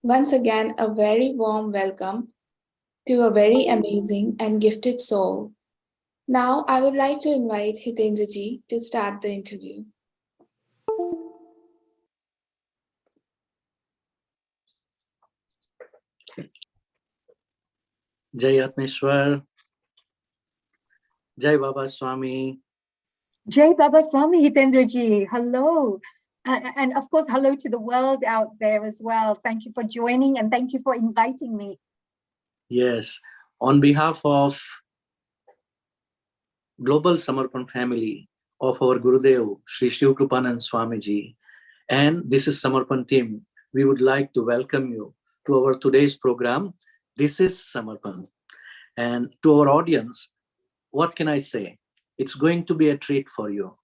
Once again, a very warm welcome to a very amazing and gifted soul. Now, I would like to invite Hitendraji to start the interview. Jai Atmeshwar, Jai Baba Swami. Jai Baba Swami Hitendraji, hello. And of course, hello to the world out there as well. Thank you for joining and thank you for inviting me. Yes, on behalf of Global Samarpan family of our Gurudev, Sri Shiv Krupanand Swamiji, and this is Samarpan team, we would like to welcome you to our today's program. This is Samarpan. And to our audience, what can I say? It's going to be a treat for you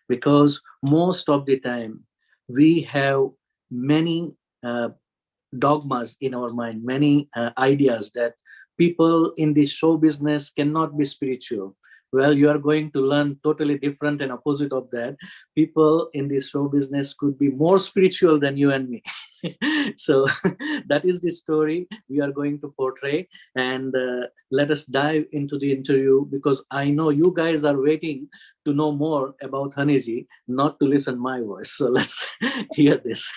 because most of the time we have many dogmas in our mind, many ideas that people in this show business cannot be spiritual. Well, you are going to learn totally different and opposite of that. People in this show business could be more spiritual than you and me. So that is the story we are going to portray. And let us dive into the interview because I know you guys are waiting to know more about Haniji, not to listen my voice. So let's hear this.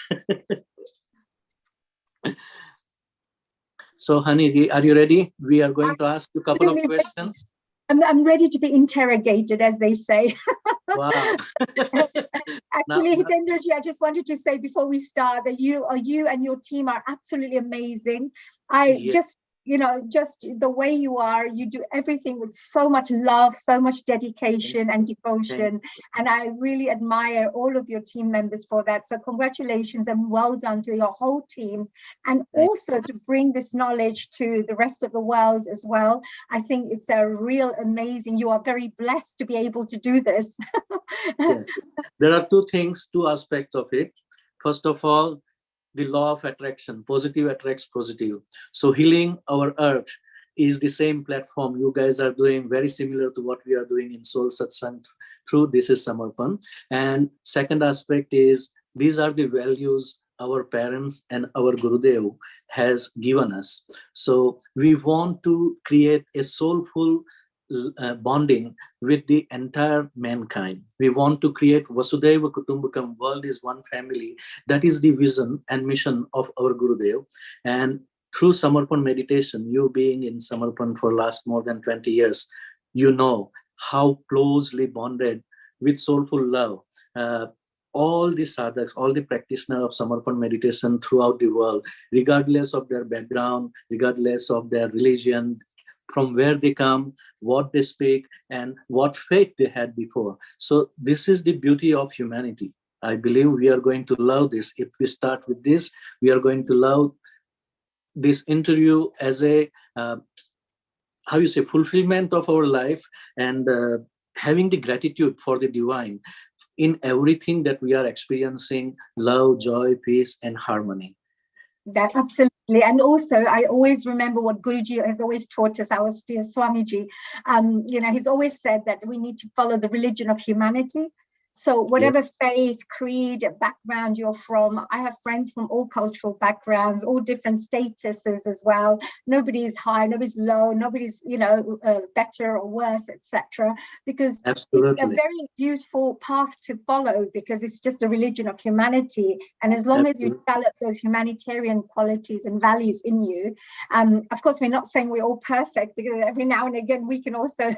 So, Haniji, are you ready? We are going to ask you a couple of questions. I'm ready to be interrogated, as they say. Wow. Actually, Hitendraji, I just wanted to say before we start that you and your team are absolutely amazing. Just the way you are, you do everything with so much love, so much dedication and devotion. And I really admire all of your team members for that. So congratulations and well done to your whole team. And also to bring this knowledge to the rest of the world as well. I think it's a real amazing, you are very blessed to be able to do this. Yes. There are two aspects of it. First of all, the law of attraction, positive attracts positive. So healing our earth is the same platform you guys are doing, very similar to what we are doing in Soul Satsang through This is Samarpan. And second aspect is these are the values our parents and our Gurudev has given us. So we want to create a soulful bonding with the entire mankind. We want to create Vasudhaiva Kutumbakam, world is one family. That is the vision and mission of our Gurudev. And through Samarpan meditation, you being in Samarpan for last more than 20 years, you know how closely bonded with soulful love. All the sadhaks, all the practitioners of Samarpan meditation throughout the world, regardless of their background, regardless of their religion, from where they come, what they speak, and what faith they had before. So this is the beauty of humanity. I believe we are going to love this. If we start with this, we are going to love this interview as a, fulfillment of our life and having the gratitude for the divine in everything that we are experiencing, love, joy, peace, and harmony. That absolutely. And also, I always remember what Guruji has always taught us, our dear Swamiji. He's always said that we need to follow the religion of humanity. So whatever faith, creed, background you're from, I have friends from all cultural backgrounds, all different statuses as well. Nobody is high, nobody's low, nobody's, better or worse, etc. Because Absolutely. It's a very beautiful path to follow because it's just a religion of humanity. And as long as you develop those humanitarian qualities and values in you, of course, we're not saying we're all perfect because every now and again we can also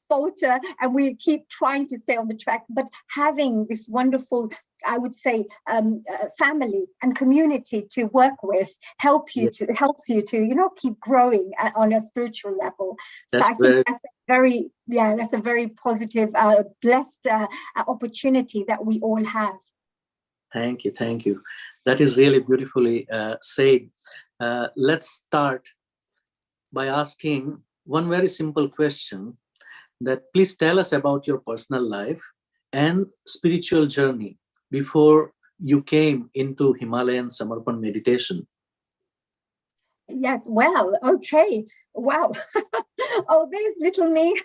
falter and we keep trying to stay on the track. But having this wonderful, I would say, family and community to work with helps you to keep growing on a spiritual level. So I think that's a very positive, blessed opportunity that we all have. Thank you. That is really beautifully said. Let's start by asking one very simple question. That please tell us about your personal life and spiritual journey before you came into Himalayan Samarpan meditation. Yes, well, okay. Wow. Oh, there's little me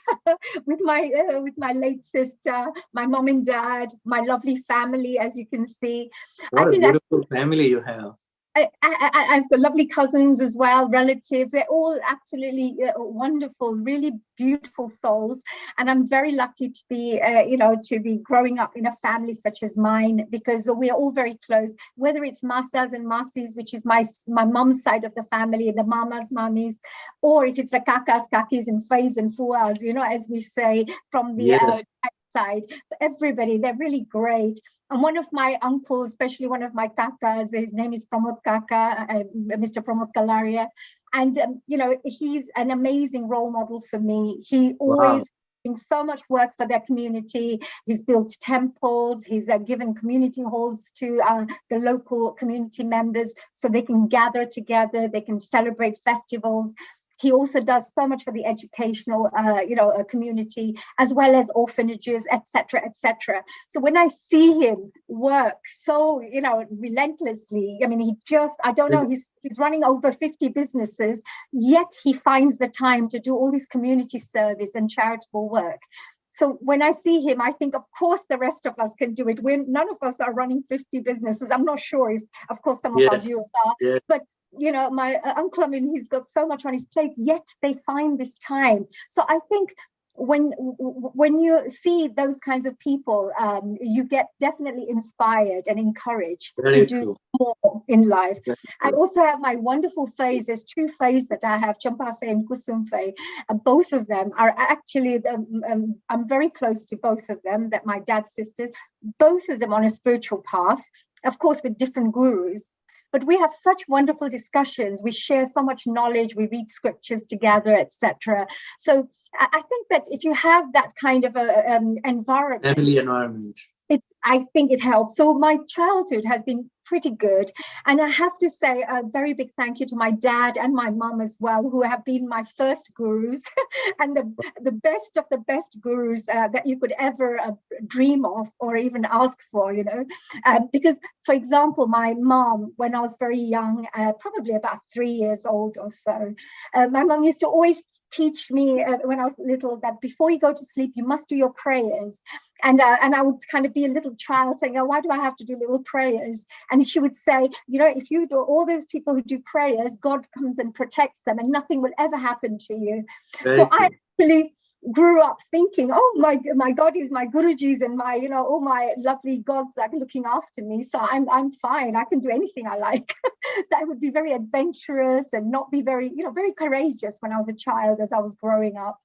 with my late sister, my mom and dad, my lovely family, as you can see. What a beautiful family you have. I've got lovely cousins as well, relatives. They're all absolutely wonderful, really beautiful souls. And I'm very lucky to be, to be growing up in a family such as mine, because we're all very close, whether it's Masas and Masis, which is my mom's side of the family, the mamas, mamis, or if it's the kakas, kakis, and fais and fuas, as we say, from the side. Everybody, they're really great. And one of my uncles, especially one of my kakas, his name is Pramod Kaka, Mr. Pramod Kalaria. And, he's an amazing role model for me. He always doing so much work for their community. He's built temples. He's given community halls to the local community members so they can gather together. They can celebrate festivals. He also does so much for the educational, community, as well as orphanages, etc., etc. So when I see him work so, relentlessly, I mean, I don't know, he's running over 50 businesses, yet he finds the time to do all this community service and charitable work. So when I see him, I think, of course, the rest of us can do it. None of us are running 50 businesses. I'm not sure if, of course, some of our viewers are, but my uncle, I mean, he's got so much on his plate, yet they find this time. So I think when you see those kinds of people, you get definitely inspired and encouraged to do more in life. I also have my wonderful fays. There's two fays that I have, Champa Fay and Kusum Fay. Both of them are actually, I'm very close to both of them, that my dad's sisters, both of them on a spiritual path, of course, with different gurus. But we have such wonderful discussions. We share so much knowledge. We read scriptures together, etc. So I think that if you have that kind of a environment, family environment, I think it helps. So my childhood has been pretty good. And I have to say a very big thank you to my dad and my mom as well, who have been my first gurus and the best of the best gurus that you could ever dream of or even ask for, because, for example, my mom, when I was very young, probably about 3 years old or so, my mom used to always teach me when I was little that before you go to sleep, you must do your prayers. And I would kind of be a little child saying, oh, why do I have to do little prayers? And she would say, if you do, all those people who do prayers, God comes and protects them and nothing will ever happen to you. So I actually grew up thinking, oh, my God is my Gurujis and my, all my lovely gods are looking after me. So I'm fine. I can do anything I like. So I would be very adventurous and not be very, very courageous when I was a child as I was growing up.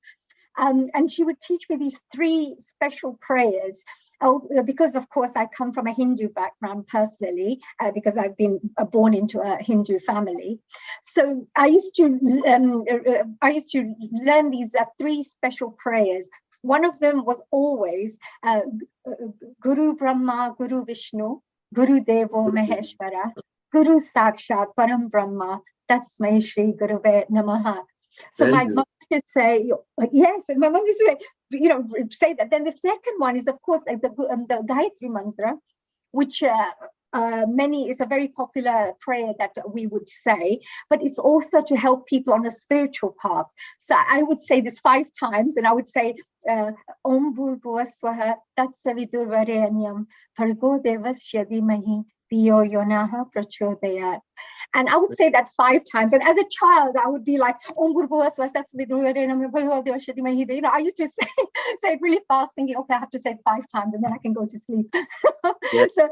And she would teach me these 3 special prayers. Because, of course, I come from a Hindu background personally, because I've been born into a Hindu family. So I used to learn these 3 special prayers. One of them was always Guru Brahma, Guru Vishnu, Guru Devo Maheshwara, Guru Sakshat Param Brahma, Tatsmai Shri Guruve Namaha. So my mom used to say, yes, and my mom used to say, say that. Then the second one is, of course, the Gayatri Mantra, which it's a very popular prayer that we would say, but it's also to help people on a spiritual path. So I would say this 5 times, and I would say, Om Bhurbhuva Swaha Tat Savitur Varenyam Bhargo Devasya Dhimahi Dhiyo Yonaha Prachodayat. And I would say that 5 times. And as a child, I would be like, Om Bhurbhuva Swaha Tat Savitur Varenyam Bhargo Devasya Dhimahi. I used to say it really fast, thinking, okay, I have to say it 5 times, and then I can go to sleep. Yes. So,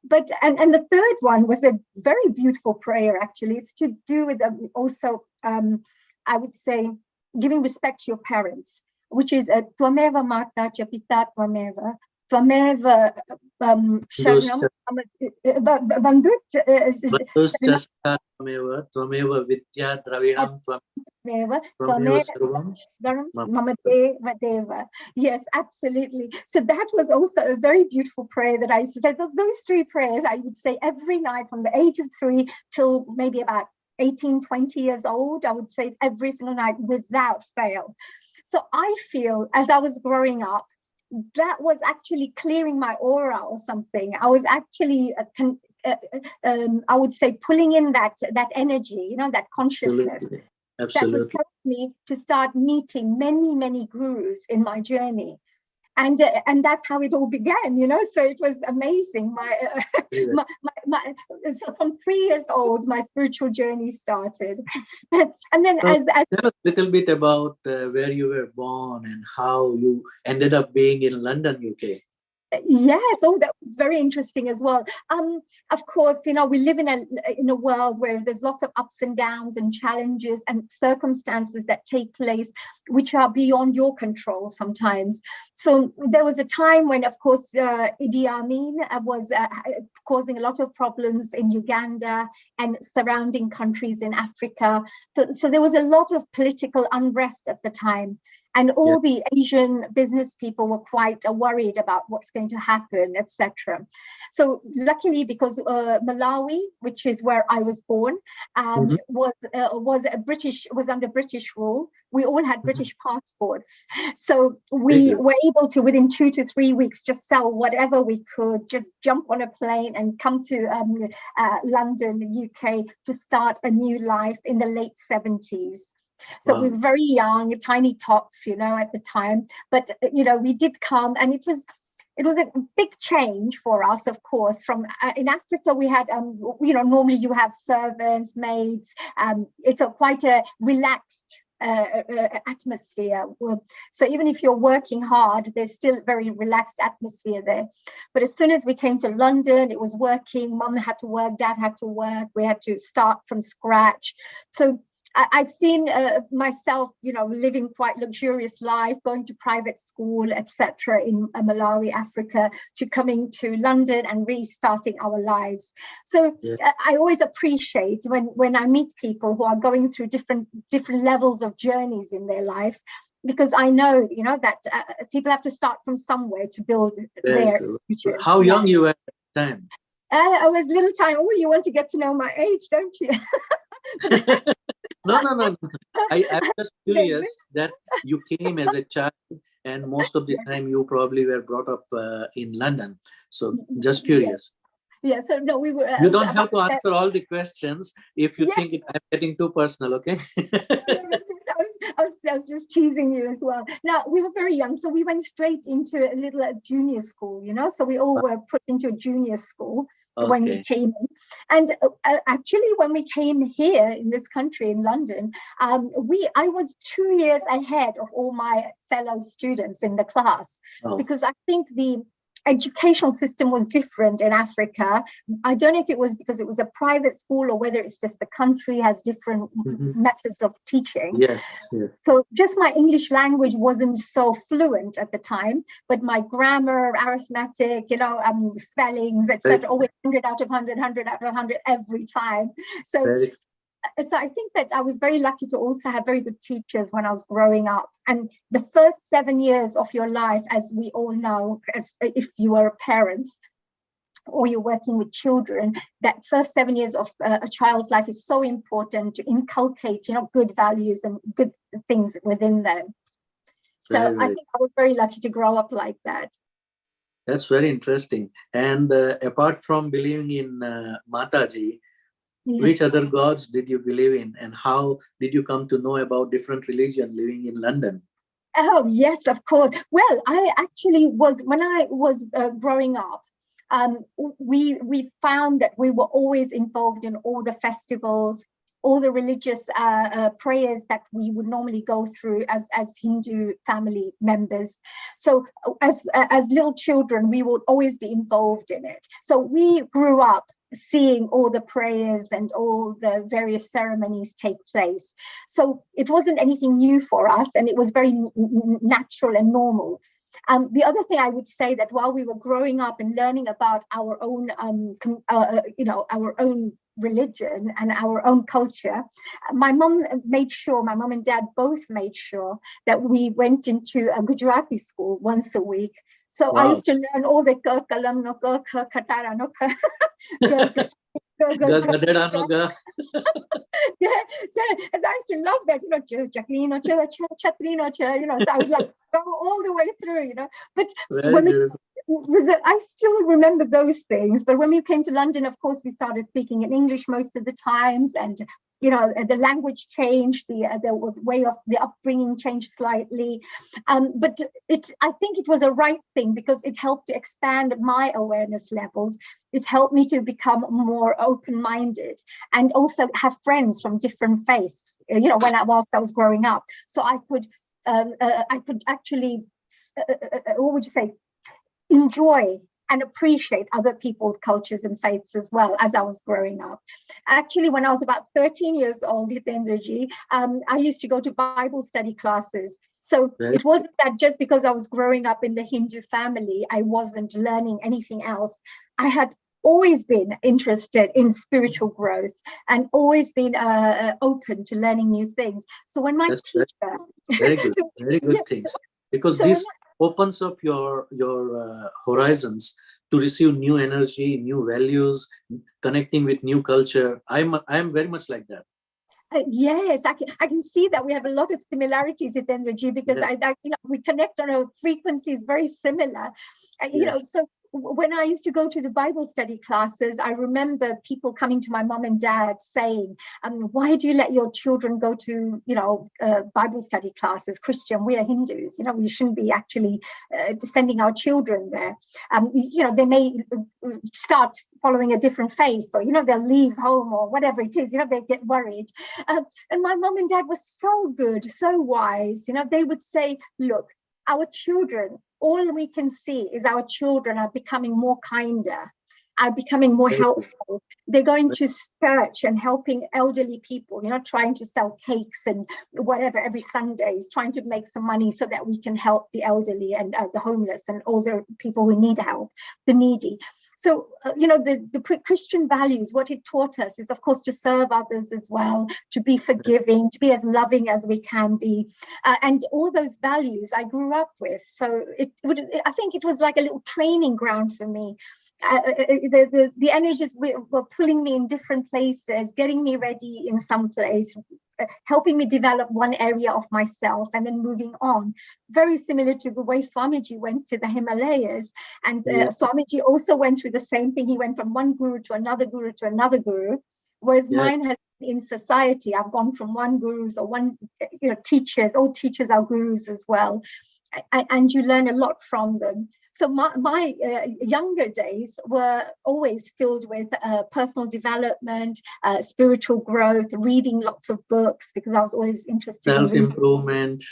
but the third one was a very beautiful prayer. Actually, it's to do with also, I would say, giving respect to your parents, which is Tvameva Mata Cha Pita Tvameva. Tvameva Sharanam Tvameva Vidya Dravidam Tvameva Sarvam. Yes, absolutely. So that was also a very beautiful prayer that I used to say. Those 3 prayers I would say every night from the age of 3 till maybe about 18, 20 years old. I would say it every single night without fail. So I feel as I was growing up, that was actually clearing my aura or something. I was actually, I would say, pulling in that energy, that consciousness. Absolutely. That would help me to start meeting many, many gurus in my journey. and that's how it all began, you know. So it was amazing. From 3 years old, my spiritual journey started. And then So as tell us a little bit about where you were born and how you ended up being in London, UK. Yes, oh, that was very interesting as well. Of course, you know, we live in a world where there's lots of ups and downs and challenges and circumstances that take place which are beyond your control sometimes. So there was a time when, of course, Idi Amin was causing a lot of problems in Uganda and surrounding countries in Africa. So there was a lot of political unrest at the time. And all the Asian business people were quite worried about what's going to happen, etc. So luckily, because Malawi, which is where I was born, was under British rule. We all had British passports, so we were able to, within 2 to 3 weeks, just sell whatever we could, just jump on a plane and come to London, UK, to start a new life in the late 70s. So we were very young, tiny tots, you know, at the time. But, you know, we did come, and it was a big change for us, of course. From in Africa, we had, you know, normally you have servants, maids. It's quite a relaxed atmosphere. So even if you're working hard, there's still very relaxed atmosphere there. But as soon as we came to London, it was working. Mum had to work, dad had to work. We had to start from scratch. So I've seen myself, you know, living quite luxurious life, going to private school, etc., in Malawi, Africa, to coming to London and restarting our lives. So I always appreciate when I meet people who are going through different levels of journeys in their life, because I know, you know, that people have to start from somewhere to build their future. How young you were at the time? I was little time. Oh, you want to get to know my age, don't you? No. I'm just curious that you came as a child, and most of the time you probably were brought up in London. So just curious. Yeah, so no, we were. You don't have to answer all the questions if you think I'm getting too personal, okay? I was just teasing you as well. Now, we were very young, so we went straight into a little junior school, you know, so we all were put into a junior school. When we came in, and actually when we came here in this country in London, I was 2 years ahead of all my fellow students in the class, because I think the educational system was different in Africa. I don't know if it was because it was a private school or whether it's just the country has different methods of teaching. Yes. So just my English language wasn't so fluent at the time, but my grammar, arithmetic, you know, spellings, etc., always 100 out of 100, 100 out of 100 every time. So I think that I was very lucky to also have very good teachers when I was growing up. And the first 7 years of your life, as we all know, if you are parents or you're working with children, that first 7 years of a child's life is so important to inculcate, you know, good values and good things within them. So I think I was very lucky to grow up like that. That's very interesting. And apart from believing in Mataji, which other gods did you believe in, and how did you come to know about different religion living in London? Oh, yes, of course. Well, I actually was, when I was growing up, we found that we were always involved in all the festivals, all the religious prayers that we would normally go through as Hindu family members. So as little children, we would always be involved in it. So we grew up seeing all the prayers and all the various ceremonies take place. So it wasn't anything new for us, and it was very natural and normal. The other thing I would say, that while we were growing up and learning about our own, our own religion and our own culture, my mum and dad both made sure that we went into a Gujarati school once a week. So I used to learn all the kalam no katara no so I used to love that, you know, chakri no chatri no, you know, so I would like go all the way through, you know. But I still remember those things. But when we came to London, of course, we started speaking in English most of the times, and the language changed, the way of the upbringing changed slightly, but I think it was a right thing, because it helped to expand my awareness levels. It helped me to become more open-minded and also have friends from different faiths, whilst I was growing up. So I could actually, what would you say, enjoy and appreciate other people's cultures and faiths as well as I was growing up. Actually, when I was about 13 years old, Hitendraji, I used to go to Bible study classes. So it wasn't that just because I was growing up in the Hindu family, I wasn't learning anything else. I had always been interested in spiritual growth and always been open to learning new things. So when my teacher... Very good, very good things. Because this opens up your horizons to receive new energy, new values, connecting with new culture. I am very much like that. Yes, I can see that we have a lot of similarities with energy, because we connect on a frequencies very similar. So when I used to go to the Bible study classes, I remember people coming to my mom and dad saying, why do you let your children go to, Bible study classes? Christian, we are Hindus, we shouldn't be actually sending our children there. They may start following a different faith, or, they'll leave home or whatever it is, they get worried. And my mom and dad were so good, so wise, they would say, look, our children, all we can see is our children are becoming more kinder, are becoming more helpful. They're going to church and helping elderly people, trying to sell cakes and whatever every Sundays, trying to make some money so that we can help the elderly and the homeless and all the people who need help, the needy. So, the Christian values, what it taught us is, of course, to serve others as well, to be forgiving, to be as loving as we can be. And all those values I grew up with. So I think it was like a little training ground for me. The energies were pulling me in different places, getting me ready in some place, helping me develop one area of myself and then moving on. Very similar to the way Swamiji went to the Himalayas. And Swamiji also went through the same thing. He went from one guru to another guru to another guru, whereas mine has been in society. I've gone from one gurus or one, teachers. All teachers are gurus as well. And you learn a lot from them. So my younger days were always filled with personal development, spiritual growth, reading lots of books, because I was always interested in self-improvement.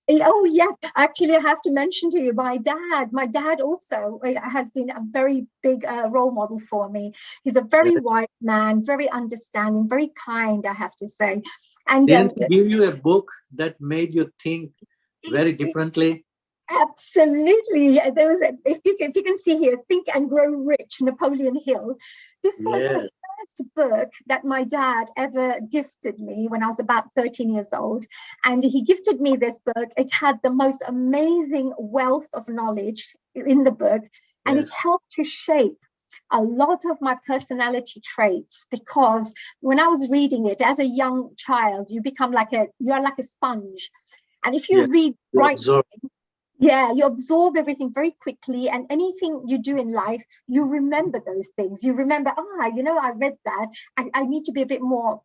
Oh, yes. Actually, I have to mention to you, my dad also has been a very big role model for me. He's a very wise man, very understanding, very kind, I have to say. And didn't he give you a book that made you think very differently? Absolutely. There was if you can see here, Think and Grow Rich, Napoleon Hill. This was the first book that my dad ever gifted me when I was about 13 years old. And he gifted me this book. It had the most amazing wealth of knowledge in the book, and it helped to shape a lot of my personality traits, because when I was reading it as a young child, you are like a sponge. And if you read right, you absorb everything very quickly, and anything you do in life, you remember those things. You remember, I read that. I need to be a bit more,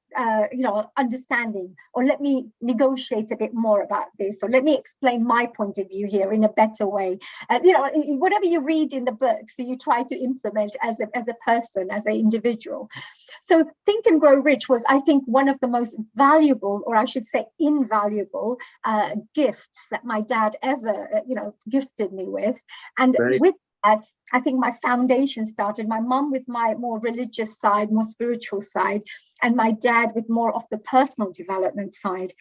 understanding, or let me negotiate a bit more about this, or let me explain my point of view here in a better way. Whatever you read in the books, so you try to implement as a person, as an individual. So Think and Grow Rich was, I think, one of the most valuable, or I should say invaluable, gifts that my dad ever, gifted me with. And with that, I think my foundation started. My mom with my more religious side, more spiritual side, and my dad with more of the personal development side.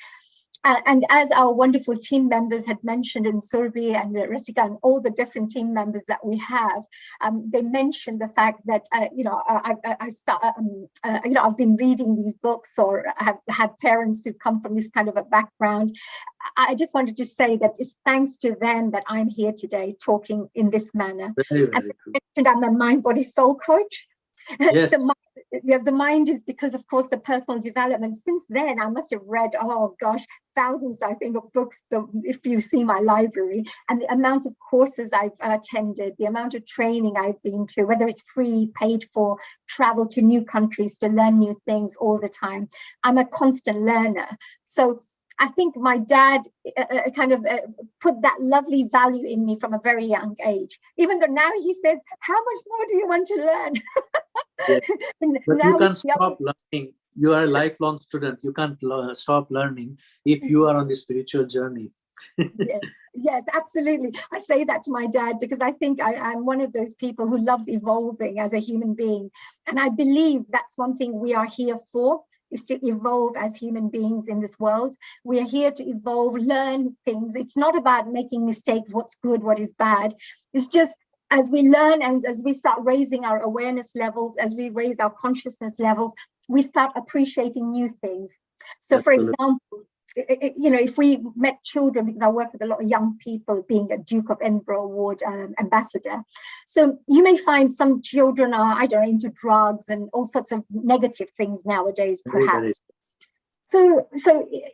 And as our wonderful team members had mentioned, in Surbi and Rasika and all the different team members that we have, they mentioned the fact that I've been reading these books, or have had parents who come from this kind of a background. I just wanted to say that it's thanks to them that I'm here today talking in this manner. Very, and I'm a mind, body, soul coach. Yes. the mind is, because of course the personal development, since then I must have read, oh gosh, thousands, I think, of books, if you see my library, and the amount of courses I've attended, the amount of training I've been to, whether it's free, paid for, travel to new countries to learn new things all the time. I'm a constant learner. So I think my dad put that lovely value in me from a very young age, even though now he says, how much more do you want to learn? Yeah. But now you can't stop learning. You are a lifelong student. You can't stop learning if you are on the spiritual journey. Yes, absolutely. I say that to my dad because I think I'm one of those people who loves evolving as a human being. And I believe that's one thing we are here for, is to evolve as human beings in this world. We are here to evolve, learn things. It's not about making mistakes, what's good, what is bad. It's just as we learn and as we start raising our awareness levels, as we raise our consciousness levels, we start appreciating new things. So for example, if we met children, because I work with a lot of young people, being a Duke of Edinburgh Award ambassador. So you may find some children are, I don't know, into drugs and all sorts of negative things nowadays, perhaps. So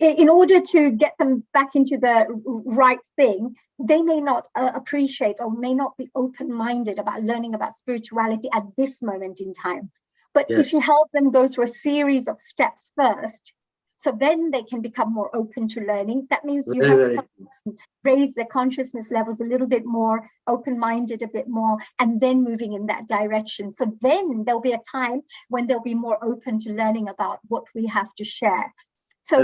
in order to get them back into the right thing, they may not appreciate or may not be open-minded about learning about spirituality at this moment in time. But if you help them go through a series of steps first, so then they can become more open to learning. That means you have to raise their consciousness levels a little bit more, open-minded a bit more, and then moving in that direction. So then there'll be a time when they'll be more open to learning about what we have to share. So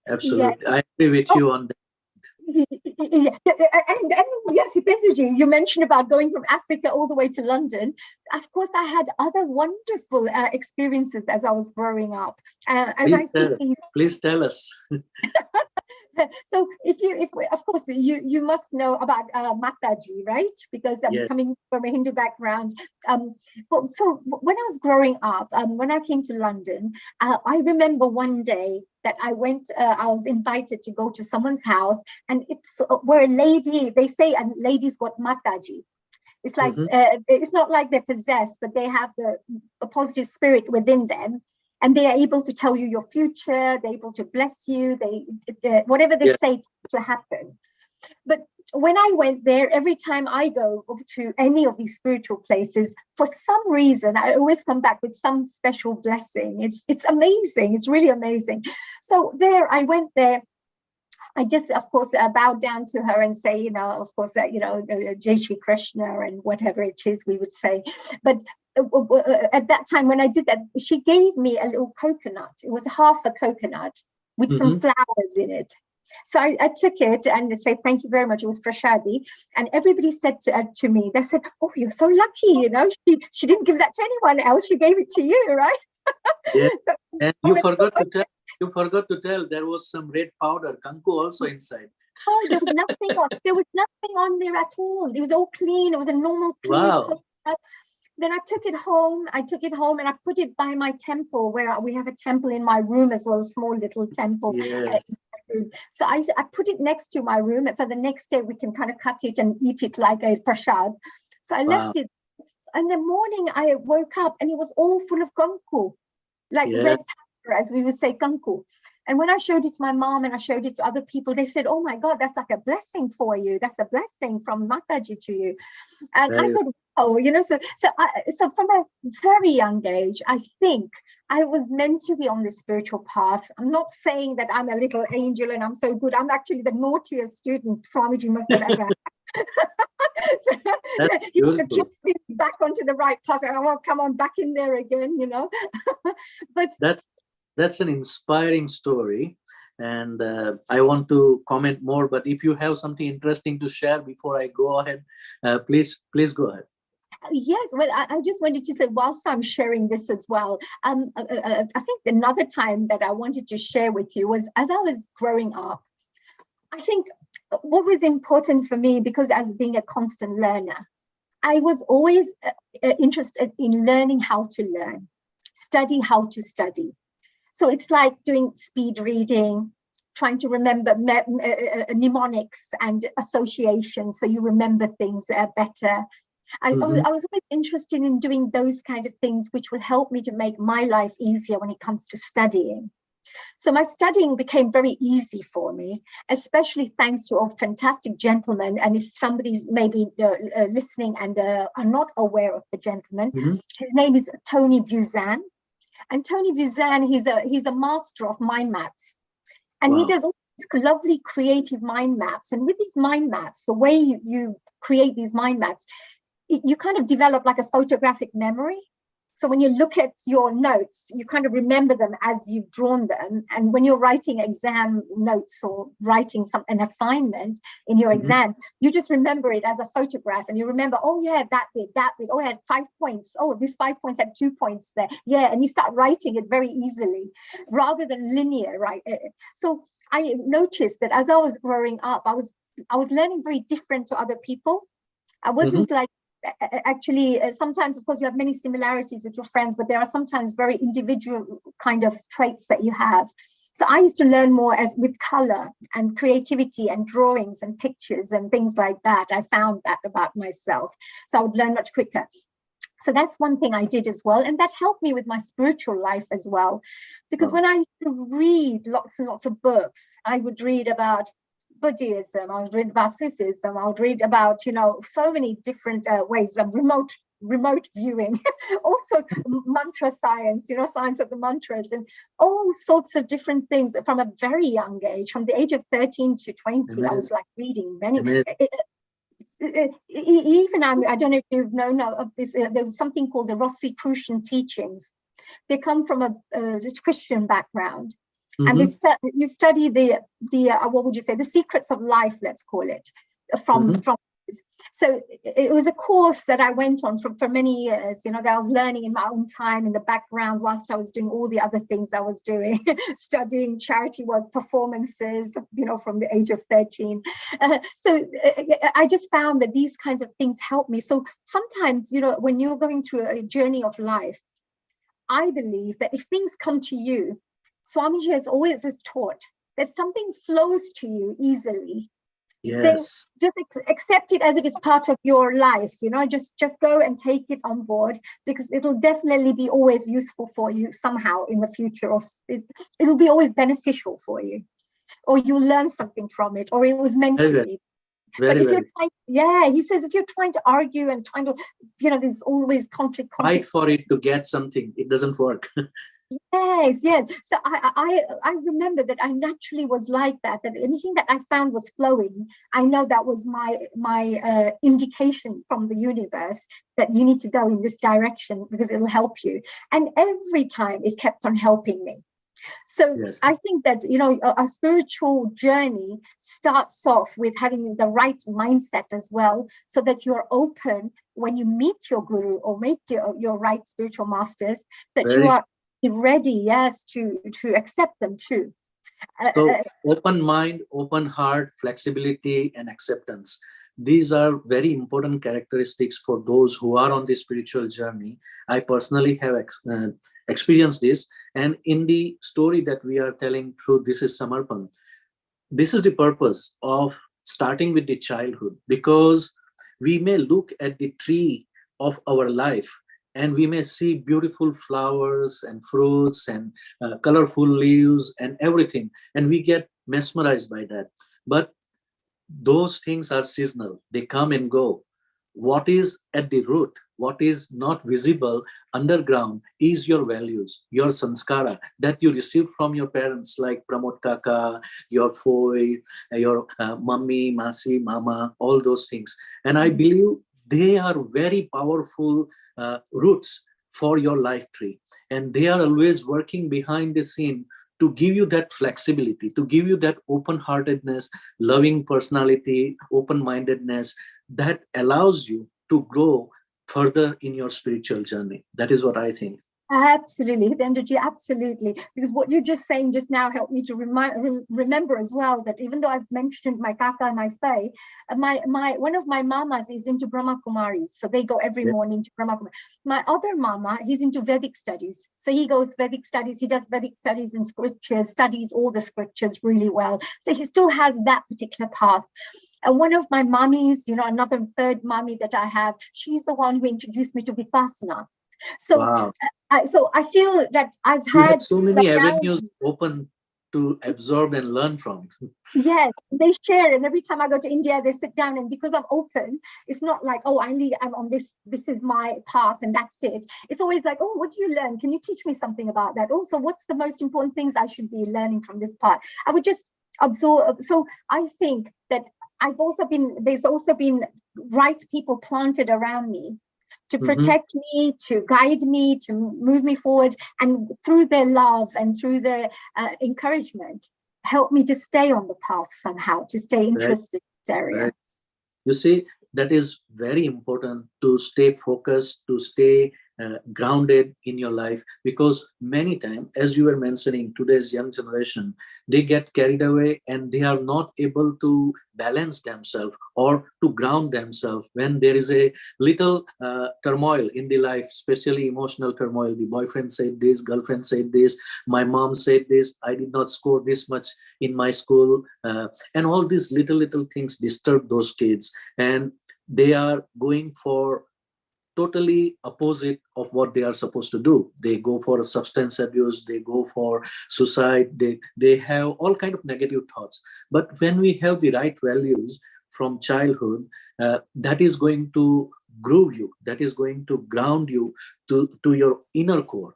absolutely. I agree with you on that. And yes, Hitendraji, you mentioned about going from Africa all the way to London. Of course, I had other wonderful experiences as I was growing up. Please tell us. So of course, you must know about Mataji, right? Because I'm coming from a Hindu background. So when I was growing up, when I came to London, I remember one day that I was invited to go to someone's house, and it's where a lady, they say a lady's got Mataji. It's like, it's not like they're possessed, but they have the positive spirit within them. And they are able to tell you your future. They're able to bless you. Whatever they say to happen. But when I went there, every time I go to any of these spiritual places, for some reason, I always come back with some special blessing. It's amazing. It's really amazing. So there, I went there. I just, of course, bowed down to her and say, of course, Jai Shri Krishna and whatever it is we would say. But at that time when I did that, she gave me a little coconut. It was half a coconut with some flowers in it. So I took it and said, thank you very much. It was prashadi. And everybody said to me, they said, oh, you're so lucky. She didn't give that to anyone else. She gave it to you, right? Yeah. So, and you forgot to tell there was some red powder, kanku also inside. Oh, there was nothing on there at all. It was all clean. It was a normal clean coconut. Then I took it home and I put it by my temple, where we have a temple in my room as well, a small little temple. Yes. So I put it next to my room. And so the next day we can kind of cut it and eat it like a prasad. So I left it. And the morning I woke up and it was all full of kanku, like red pepper, as we would say, kanku. And when I showed it to my mom and I showed it to other people, they said, oh my God, that's like a blessing for you. That's a blessing from Mataji to you. And I thought, so from a very young age, I think I was meant to be on this spiritual path. I'm not saying that I'm a little angel and I'm so good. I'm actually the naughtiest student Swamiji must have ever had. He kicked me back onto the right path. I won't come on back in there again, But that's an inspiring story, and I want to comment more. But if you have something interesting to share before I go ahead, please go ahead. Yes, well, I just wanted to say, whilst I'm sharing this as well, I think another time that I wanted to share with you was as I was growing up. I think what was important for me, because as being a constant learner, I was always interested in learning how to learn, study how to study. So it's like doing speed reading, trying to remember mnemonics and associations, so you remember things better. I was always interested in doing those kinds of things which will help me to make my life easier when it comes to studying. So my studying became very easy for me, especially thanks to a fantastic gentleman. And if somebody's maybe listening and are not aware of the gentleman, his name is Tony Buzan. And Tony Buzan, he's a master of mind maps. And he does all these lovely creative mind maps. And with these mind maps, the way you create these mind maps, you kind of develop like a photographic memory. So when you look at your notes, you kind of remember them as you've drawn them. And when you're writing exam notes or writing an assignment in your exams, you just remember it as a photograph. And you remember, oh yeah, that bit. Oh, I had 5 points. Oh, this 5 points had 2 points there. Yeah, and you start writing it very easily rather than linear, right? So I noticed that as I was growing up, I was learning very different to other people. I wasn't like, actually, sometimes, of course, you have many similarities with your friends, but there are sometimes very individual kind of traits that you have. So I used to learn more with color and creativity and drawings and pictures and things like that. I found that about myself. So I would learn much quicker. So that's one thing I did as well. And that helped me with my spiritual life as well. Because when I used to read lots and lots of books, I would read about Buddhism, I would read about Sufism, I would read about, so many different ways of remote viewing, also mantra science, science of the mantras, and all sorts of different things from a very young age. From the age of 13 to 20, I was like reading many. Even I don't know if you've known of this, there was something called the Rosicrucian teachings. They come from a Christian background. And you study the what would you say, the secrets of life, let's call it, from so it was a course that I went on for many years, that I was learning in my own time in the background whilst I was doing all the other things I was doing, studying charity work, performances, from the age of 13. So I just found that these kinds of things help me. So sometimes, when you're going through a journey of life, I believe that if things come to you, Swamiji has always taught that something flows to you easily. Yes. Then just accept it as if it's part of your life, just go and take it on board, because it'll definitely be always useful for you somehow in the future, or it'll be always beneficial for you, or you'll learn something from it, or it was meant to be. But if you're trying, he says, if you're trying to argue and trying to, there's always conflict. Fight for it to get something, it doesn't work. Yes. So I remember that I naturally was like that anything that I found was flowing. I know that was my indication from the universe that you need to go in this direction because it'll help you. And every time it kept on helping me. So yes. I think that, a spiritual journey starts off with having the right mindset as well, so that you're open when you meet your guru or meet your right spiritual masters, that you are ready, yes, to accept them too. So open mind, open heart, flexibility and acceptance. These are very important characteristics for those who are on the spiritual journey. I personally have experienced this. And in the story that we are telling through This is Samarpan, this is the purpose of starting with the childhood, because we may look at the tree of our life and we may see beautiful flowers and fruits and colorful leaves and everything, and we get mesmerized by that. But those things are seasonal. They come and go. What is at the root, what is not visible underground, is your values, your sanskara that you received from your parents, like Pramod Kaka, your Foy, your mummy, masi, mama, all those things. And I believe they are very powerful roots for your life tree. And they are always working behind the scene to give you that flexibility, to give you that open-heartedness, loving personality, open-mindedness that allows you to grow further in your spiritual journey. That is what I think. Absolutely, Hitendraji, absolutely. Because what you're just saying just now helped me to remember as well that even though I've mentioned my Kaka and my Faye, one of my mamas is into Brahma Kumaris, so they go every morning to Brahma Kumaris. My other mama, he's into Vedic studies, so he goes Vedic studies. He does Vedic studies in scriptures, studies all the scriptures really well. So he still has that particular path. And one of my mummies, another third mummy that I have, she's the one who introduced me to Vipassana. So, Wow. so I feel that I've You had had so many around. avenues open to absorb and learn from. Yes, they share, and every time I go to India, they sit down, and because I'm open, it's not like, oh, I'm on this is my path and that's it. It's always like, oh, what do you learn? Can you teach me something about that? Also, what's the most important things I should be learning from this part? I would just absorb. So I think that there's also been right people planted around me to protect me, to guide me, to move me forward, and through their love and through their encouragement, help me to stay on the path somehow, to stay interested in this area. Right. You see, that is very important, to stay focused, to stay grounded in your life, because many times, as you were mentioning, today's young generation, they get carried away and they are not able to balance themselves or to ground themselves when there is a little turmoil in the life, especially emotional turmoil. The boyfriend said this, girlfriend said this, my mom said this, I did not score this much in my school, and all these little things disturb those kids, and they are going for totally opposite of what they are supposed to do. They go for substance abuse, they go for suicide, they have all kind of negative thoughts. But when we have the right values from childhood, that is going to groove you, that is going to ground you to your inner core,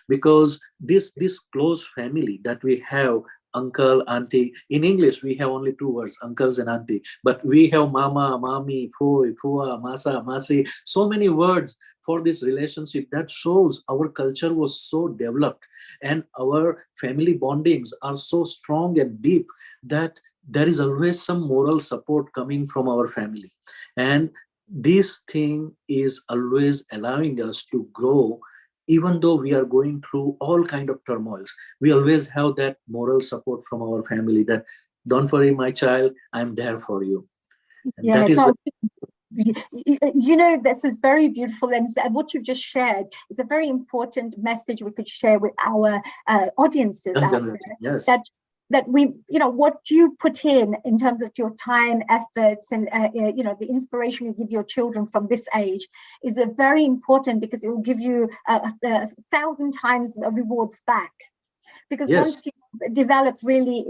because this close family that we have, uncle, auntie. In English, we have only two words, uncles and auntie. But we have mama, mami, foi, fua, masa, masi. So many words for this relationship. That shows our culture was so developed and our family bondings are so strong and deep that there is always some moral support coming from our family. And this thing is always allowing us to grow. Even though we are going through all kind of turmoils, we always have that moral support from our family that, don't worry, my child, I'm there for you. And that is this is very beautiful, and what you've just shared is a very important message we could share with our audiences out there. Yes. That we, what you put in terms of your time, efforts, and the inspiration you give your children from this age is a very important, because it will give you 1,000 times rewards back. Because once you develop really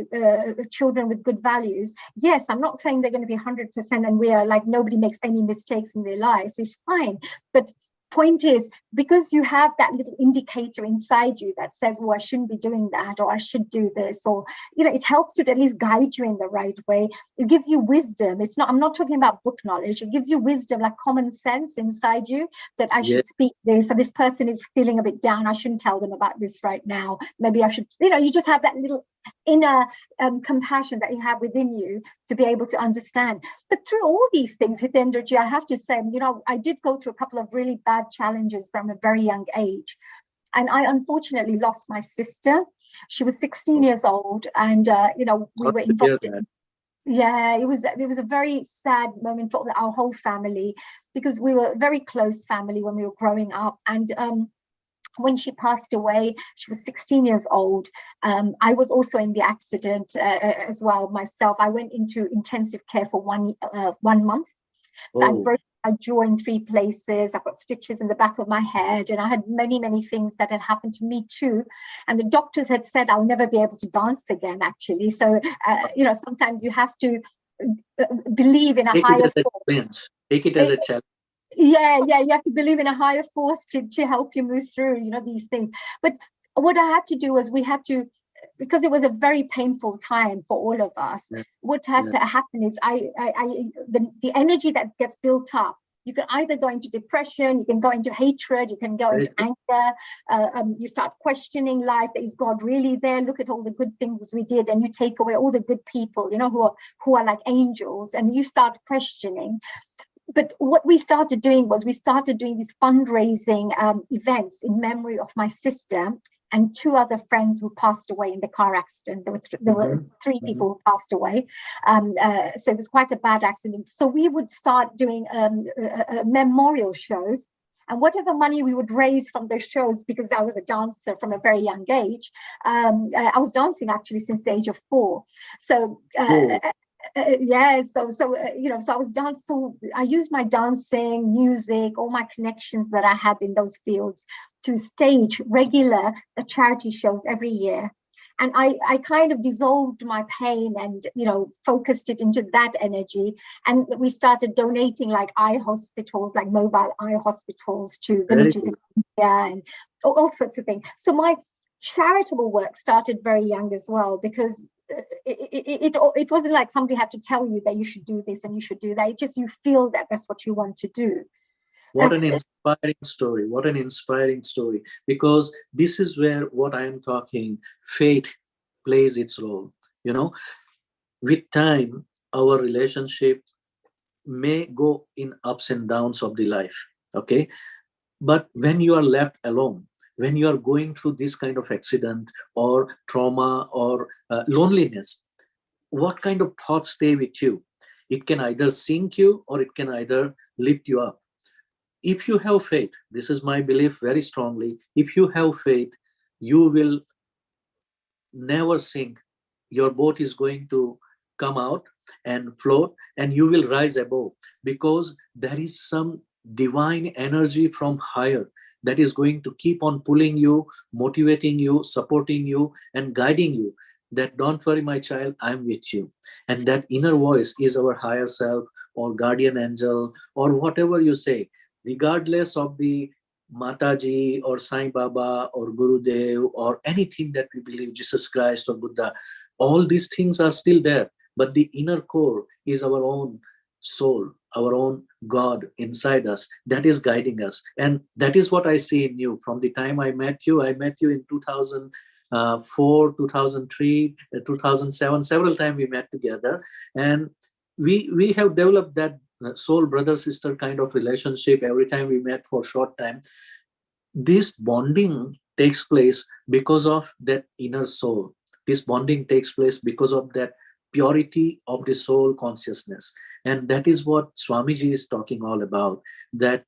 children with good values, yes, I'm not saying they're going to be 100% and we are like nobody makes any mistakes in their lives. It's fine, but point is, because you have that little indicator inside you that says, oh, I shouldn't be doing that, or I should do this, or it helps you to at least guide you in the right way. It gives you wisdom. I'm not talking about book knowledge. It gives you wisdom, like common sense inside you, that I should speak this, or this person is feeling a bit down, I shouldn't tell them about this right now, maybe I should, you just have that little inner compassion that you have within you to be able to understand. But through all these things, Hitendraji, I have to say, I did go through a couple of really bad challenges from a very young age. And I unfortunately lost my sister. She was 16 years old, and we were involved in. Yeah, it was a very sad moment for our whole family, because we were a very close family when we were growing up. And when she passed away, she was 16 years old. I was also in the accident as well myself. I went into intensive care for 1 month. So I broke my jaw in 3 places. I've got stitches in the back of my head, and I had many, many things that had happened to me too. And the doctors had said I'll never be able to dance again, actually. So, sometimes you have to believe in a higher force. Take it as a challenge. Yeah, you have to believe in a higher force to help you move through, these things. But what I had to do was because it was a very painful time for all of us. What had to happen is the energy that gets built up, you can either go into depression, you can go into hatred, you can go into anger, you start questioning life. Is God really there? Look at all the good things we did, and you take away all the good people, who are like angels, and you start questioning. But what we started doing was these fundraising events in memory of my sister and 2 other friends who passed away in the car accident. There were 3 people who passed away. So it was quite a bad accident. So we would start doing memorial shows. And whatever money we would raise from those shows, because I was a dancer from a very young age, I was dancing actually since the age of 4. So So I was dancing. So I used my dancing, music, all my connections that I had in those fields to stage regular charity shows every year. And I kind of dissolved my pain and, focused it into that energy. And we started donating like eye hospitals, like mobile eye hospitals to villages in India and all sorts of things. So my charitable work started very young as well, because it wasn't like somebody had to tell you that you should do this and you should do that. It just, you feel that that's what you want to do. What an inspiring story. What an inspiring story. Because this is where what I am talking, fate plays its role. With time, our relationship may go in ups and downs of the life. Okay. But when you are left alone, when you are going through this kind of accident or trauma or loneliness, what kind of thoughts stay with you? It can either sink you or it can either lift you up. If you have faith, this is my belief very strongly, if you have faith, you will never sink. Your boat is going to come out and float, and you will rise above, because there is some divine energy from higher that is going to keep on pulling you, motivating you, supporting you, and guiding you, that don't worry my child, I'm with you. And that inner voice is our higher self or guardian angel or whatever you say, regardless of the Mataji or Sai Baba or Gurudev or anything that we believe, Jesus Christ or Buddha, all these things are still there. But the inner core is our own soul, our own God inside us that is guiding us. And that is what I see in you. From the time I met you in 2004, 2003, 2007, several times we met together. And we have developed that soul brother sister kind of relationship every time we met for a short time. This bonding takes place because of that inner soul. This bonding takes place because of that purity of the soul consciousness. And that is what Swamiji is talking all about, that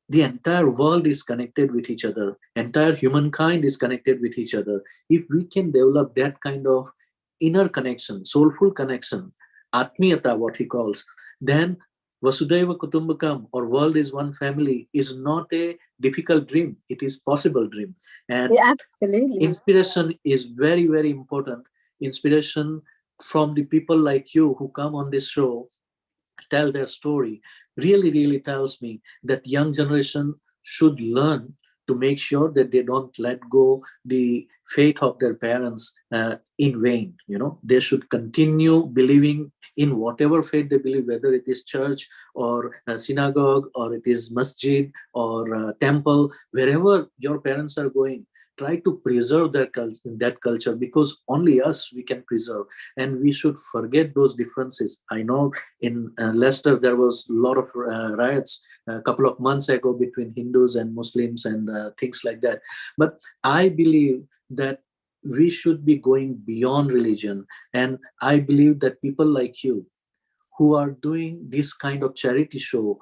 the entire world is connected with each other, entire humankind is connected with each other. If we can develop that kind of inner connection, soulful connection, atmiyata what he calls, then Vasudhaiva Kutumbakam, or world is one family, is not a difficult dream. It is possible dream. And absolutely, inspiration is very, very important. Inspiration from the people like you who come on this show, tell their story, really, really tells me that young generation should learn to make sure that they don't let go the faith of their parents in vain. They should continue believing in whatever faith they believe, whether it is church or synagogue or it is masjid or temple, wherever your parents are going. Try to preserve that culture, because only us we can preserve, and we should forget those differences. I know in Leicester there was a lot of riots a couple of months ago between Hindus and Muslims and things like that. But I believe that we should be going beyond religion, and I believe that people like you who are doing this kind of charity show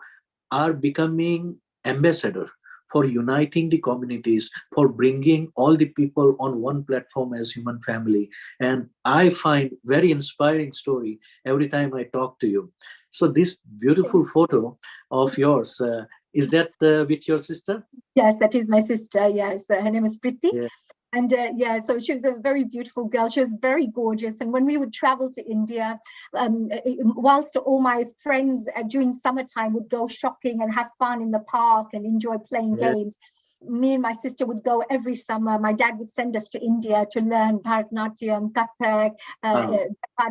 are becoming ambassador for uniting the communities, for bringing all the people on one platform as human family. And I find very inspiring story every time I talk to you. So this beautiful photo of yours, is that with your sister? Yes, that is my sister. Yes, her name is Priti. Yeah. And so she was a very beautiful girl. She was very gorgeous. And when we would travel to India, whilst all my friends during summertime would go shopping and have fun in the park and enjoy playing games, me and my sister would go every summer. My dad would send us to India to learn Bharatanatyam, Kathak,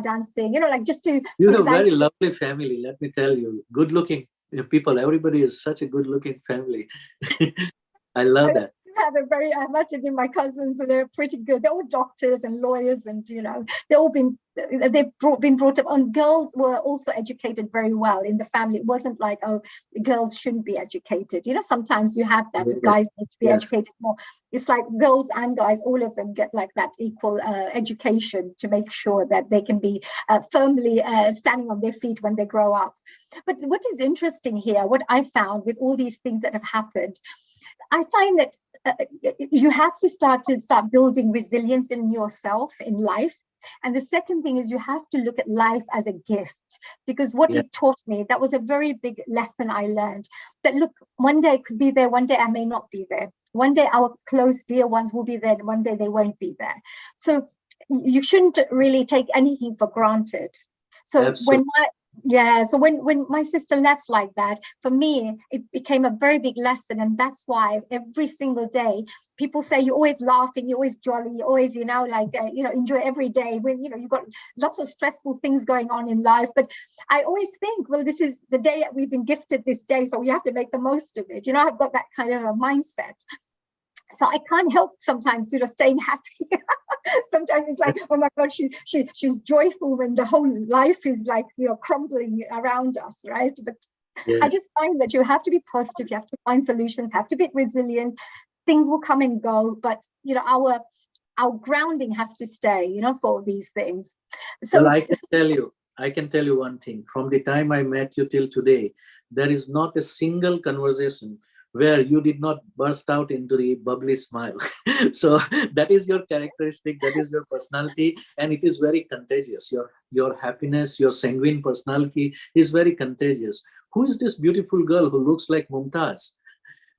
dancing, just to... You have a very lovely family, let me tell you. Good looking people. Everybody is such a good looking family. I love that. I must admit, my cousins, they're pretty good. They're all doctors and lawyers, and they've been brought up. And girls were also educated very well in the family. It wasn't like, oh, girls shouldn't be educated. Sometimes you have that, guys need to be educated more. It's like girls and guys, all of them get like that equal education to make sure that they can be firmly standing on their feet when they grow up. But what is interesting here, what I found with all these things that have happened, I find that you have to start building resilience in yourself in life. And the second thing is you have to look at life as a gift, because what he taught me, that was a very big lesson I learned, that look, one day I could be there, one day I may not be there. One day our close dear ones will be there, and one day they won't be there. So you shouldn't really take anything for granted. So Absolutely. when my sister left like that, for me, it became a very big lesson. And that's why every single day, people say you're always laughing, you're always jolly, you're always, enjoy every day when, you've got lots of stressful things going on in life. But I always think, well, this is the day that we've been gifted this day, so we have to make the most of it. I've got that kind of a mindset. So I can't help sometimes, staying happy. Sometimes it's like, oh my God, she's joyful when the whole life is like, crumbling around us, right? But I just find that you have to be positive, you have to find solutions, have to be resilient. Things will come and go, but our grounding has to stay, for these things. So well, I can tell you one thing. From the time I met you till today, there is not a single conversation where you did not burst out into the bubbly smile. So that is your characteristic, that is your personality, and it is very contagious. Your happiness, your sanguine personality is very contagious. Who is this beautiful girl who looks like Mumtaz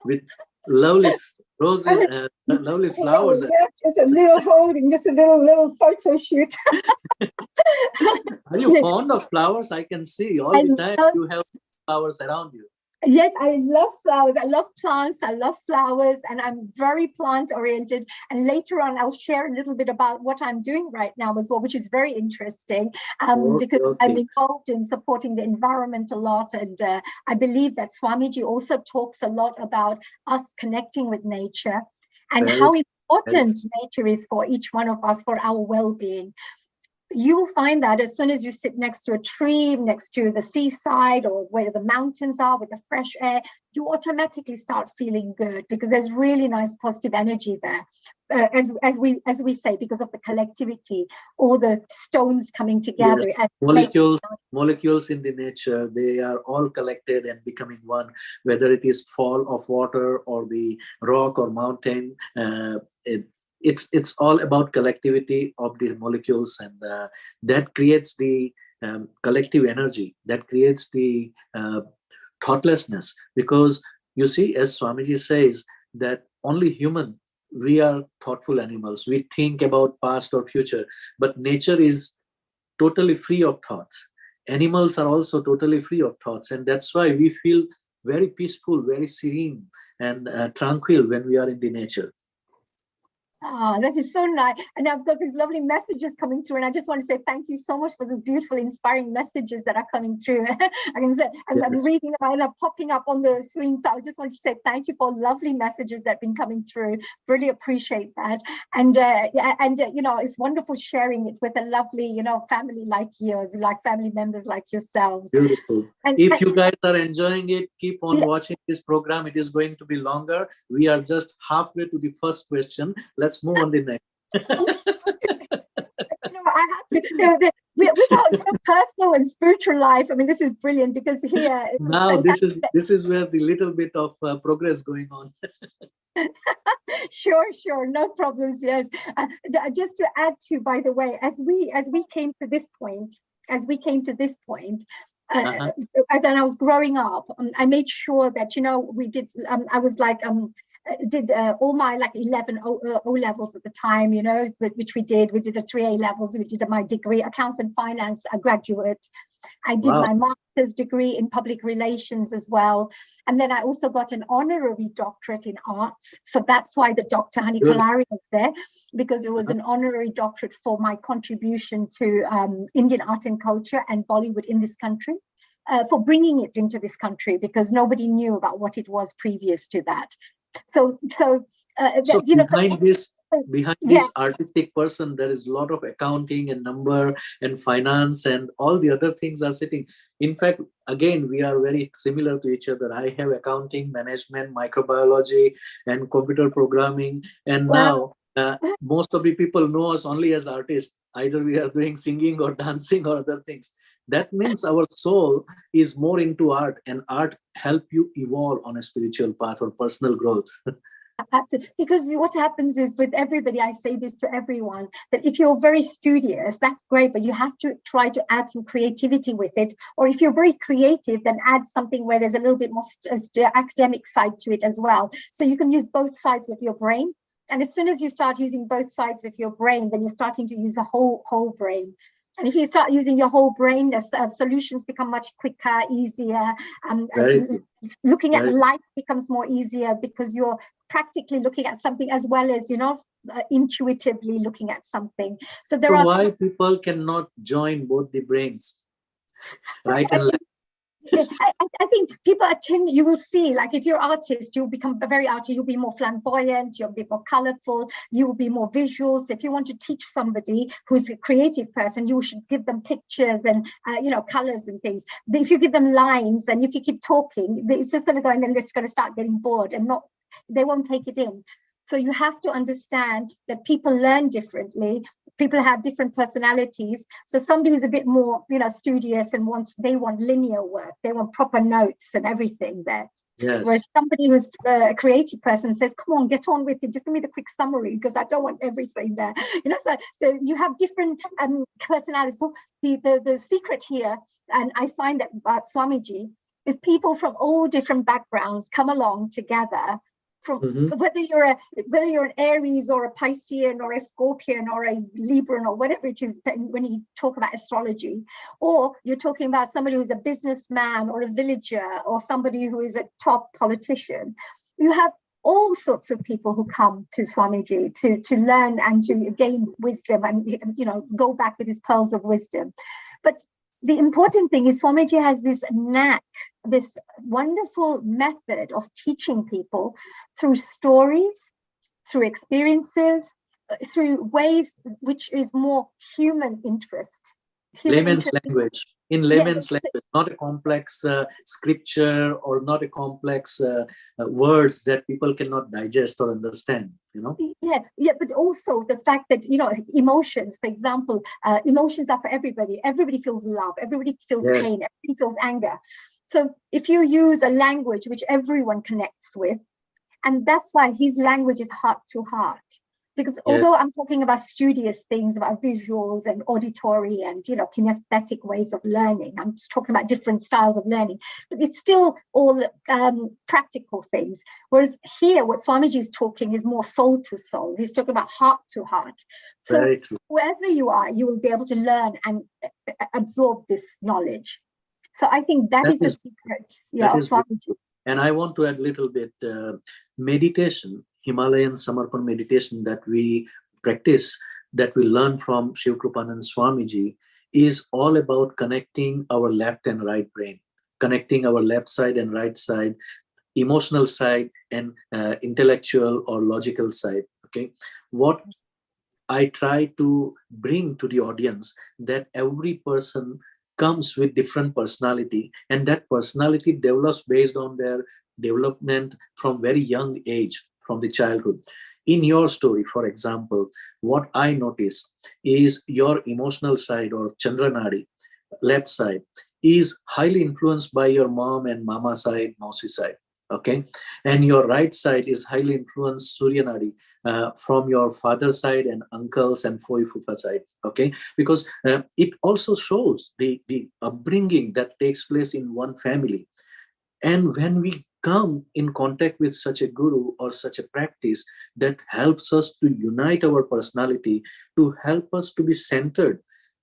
with lovely roses and lovely flowers? Just a little holding, just a little photo shoot. Are you fond of flowers? I can see all the time you have flowers around you. Yes, I love flowers. I love plants. I love flowers, and I'm very plant oriented. And later on, I'll share a little bit about what I'm doing right now as well, which is very interesting, because I'm involved in supporting the environment a lot. And I believe that Swamiji also talks a lot about us connecting with nature and how important nature is for each one of us, for our well-being. You will find that as soon as you sit next to a tree, next to the seaside, or where the mountains are with the fresh air, you automatically start feeling good, because there's really nice positive energy there. As we say, because of the collectivity, all the stones coming together. Yes. Molecules in the nature, they are all collected and becoming one, whether it is fall of water or the rock or mountain. It's all about collectivity of the molecules, and that creates the collective energy, that creates the thoughtlessness. Because you see, as Swamiji says, that only we are thoughtful animals. We think about past or future, but nature is totally free of thoughts. Animals are also totally free of thoughts, and that's why we feel very peaceful, very serene, and tranquil when we are in the nature. That is so nice. And I've got these lovely messages coming through, and I just want to say thank you so much for these beautiful, inspiring messages that are coming through. I can say I'm reading them and they're popping up on the screen. So I just want to say thank you for lovely messages that have been coming through. Really appreciate that. And it's wonderful sharing it with a lovely, family like yours, like family members like yourselves. Beautiful. And if you guys are enjoying it, keep on watching this program. It is going to be longer. We are just halfway to the first question. Let's move on the next. We're talking personal and spiritual life. I mean, this is brilliant, because here now this is where the little bit of progress going on. Sure, no problems. Yes, just to add to, by the way, as we came to this point, as I was growing up, I made sure that we did. I was like. Did all my 11 O levels at the time, which we did the 3 A levels. We did my degree, accounts and finance, a graduate. I did my master's degree in public relations as well. And then I also got an honorary doctorate in arts. So that's why the Dr. Hani Kalaria was there, because it was an honorary doctorate for my contribution to Indian art and culture and Bollywood in this country. For bringing it into this country, because nobody knew about what it was previous to that. So behind this artistic person, there is a lot of accounting and number and finance and all the other things are sitting. In fact, again, we are very similar to each other. I have accounting, management, microbiology, and computer programming. And now most of the people know us only as artists. Either we are doing singing or dancing or other things. That means our soul is more into art, and art help you evolve on a spiritual path or personal growth. Absolutely. Because what happens is with everybody, I say this to everyone, that if you're very studious, that's great, but you have to try to add some creativity with it. Or if you're very creative, then add something where there's a little bit more academic side to it as well. So you can use both sides of your brain. And as soon as you start using both sides of your brain, then you're starting to use the whole brain. And if you start using your whole brain, the solutions become much quicker, easier. Looking at life becomes more easier because you're practically looking at something as well as, intuitively looking at something. So why people cannot join both the brains, right and left? I think people you will see, like if you're an artist, you'll become very arty, you'll be more flamboyant, you'll be more colorful, you will be more visual. So if you want to teach somebody who's a creative person, you should give them pictures and, colors and things. But if you give them lines and if you keep talking, it's just going to go and then they're going to start getting bored and they won't take it in. So you have to understand that people learn differently. People have different personalities. So somebody who's a bit more, studious and they want linear work. They want proper notes and everything there. Yes. Whereas somebody who's a creative person says, come on, get on with it. Just give me the quick summary because I don't want everything there. So you have different personalities. So the secret here, and I find that about Swamiji, is people from all different backgrounds come along together. From whether you're an Aries or a Piscean or a Scorpion or a Libran or whatever it is when you talk about astrology, or you're talking about somebody who's a businessman or a villager or somebody who is a top politician, you have all sorts of people who come to Swamiji to learn and to gain wisdom and go back with his pearls of wisdom. But the important thing is Swamiji has this knack, this wonderful method of teaching people through stories, through experiences, through ways which is more human interest. Layman's language. In layman's language, not a complex scripture or not a complex words that people cannot digest or understand, Yeah, but also the fact that, emotions, for example, emotions are for everybody. Everybody feels love, everybody feels pain, everybody feels anger. So if you use a language which everyone connects with, and that's why his language is heart to heart. Because although I'm talking about studious things, about visuals and auditory and, kinesthetic ways of learning, I'm just talking about different styles of learning, but it's still all practical things. Whereas here, what Swamiji is talking is more soul to soul. He's talking about heart to heart. So wherever you are, you will be able to learn and absorb this knowledge. So I think that is the secret of Swamiji. And I want to add a little bit meditation, Himalayan Samarpan meditation that we practice, that we learn from Shiv Krupanand Swamiji, is all about connecting our left and right brain, connecting our left side and right side, emotional side and intellectual or logical side. Okay, what I try to bring to the audience, that every person comes with different personality, and that personality develops based on their development from very young age, from the childhood. In your story, for example, what I notice is your emotional side or Chandranadi, left side, is highly influenced by your mom and mama side, Mausi side. Okay, and your right side is highly influenced Suryanadi from your father's side and uncles and Foifupa side. Okay, because it also shows the upbringing that takes place in one family. And when we come in contact with such a guru or such a practice that helps us to unite our personality, to help us to be centered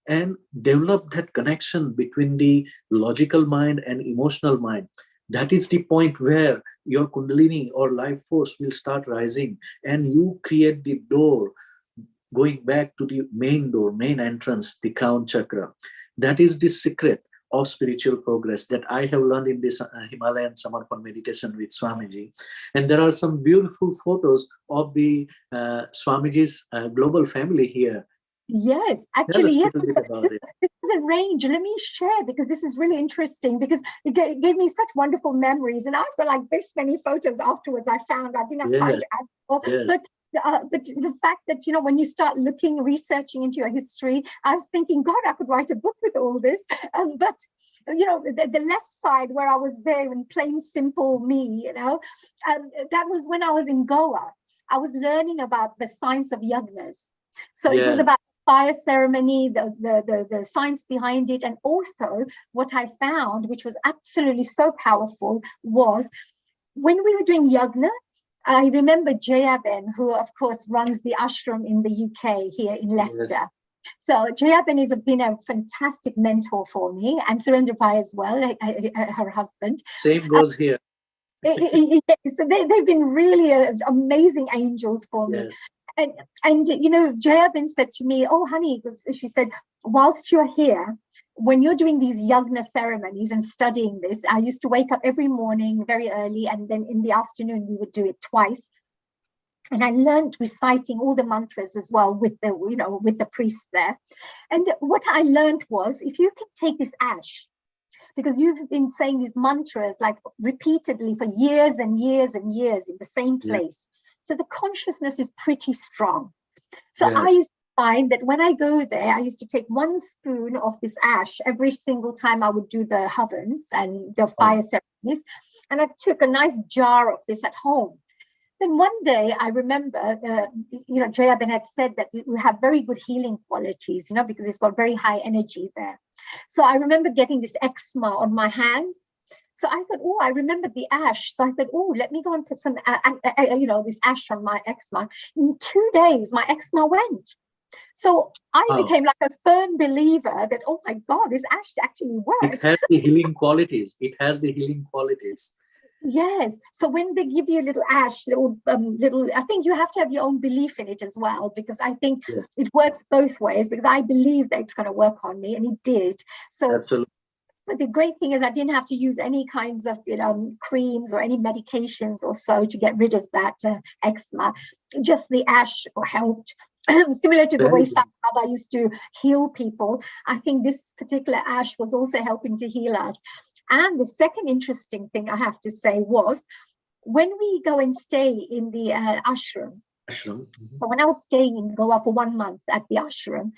and develop that connection between the logical mind and emotional mind, that is the point where your Kundalini or life force will start rising, and you create the door going back to the main door, main entrance, the crown chakra. That is the secret of spiritual progress that I have learned in this Himalayan Samarpan meditation with Swamiji. And there are some beautiful photos of the Swamiji's global family here. Yes, actually, yes. This is a range. Let me share, because this is really interesting, because it gave me such wonderful memories. And I've got like this many photos afterwards I found. I didn't have time to add more. But the fact that, when you start researching into your history, I was thinking, God, I could write a book with all this. But the left side where I was there in plain simple me, that was when I was in Goa. I was learning about the science of yagnas. So it was about fire ceremony, the science behind it. And also what I found, which was absolutely so powerful, was when we were doing yagna, I remember Jayaben, who of course runs the ashram in the UK here in Leicester. Yes. So Jayaben has been a fantastic mentor for me, and Surendra Pai as well, her husband. Same goes here. So they've been really amazing angels for me. Yes. And Jayaben said to me, "Oh, honey," she said, "whilst you're here, when you're doing these yagna ceremonies and studying this, I used to wake up every morning very early, and then in the afternoon we would do it twice. And I learned reciting all the mantras as well with the priest there. And what I learned was, if you can take this ash, because you've been saying these mantras like repeatedly for years and years and years in the same place. So the consciousness is pretty strong. So I used to find that when I go there, I used to take 1 spoon of this ash every single time I would do the havans and the fire ceremonies. And I took a nice jar of this at home. Then one day I remember, Jayaben had said that it will have very good healing qualities, because it's got very high energy there. So I remember getting this eczema on my hands. So I thought, I remembered the ash. So I thought, let me go and put some, this ash on my eczema. In 2 days, my eczema went. So I became like a firm believer that, oh my God, this ash actually works. It has the healing qualities. Yes. So when they give you a little ash, I think you have to have your own belief in it as well, because I think it works both ways, because I believe that it's going to work on me, and it did. So absolutely. But the great thing is I didn't have to use any kinds of creams or any medications or so to get rid of that eczema. Just the ash helped. Similar to the way Baba used to heal people, I think this particular ash was also helping to heal us. And the second interesting thing I have to say was, when we go and stay in the ashram, but when I was staying in Goa for 1 month at the ashram,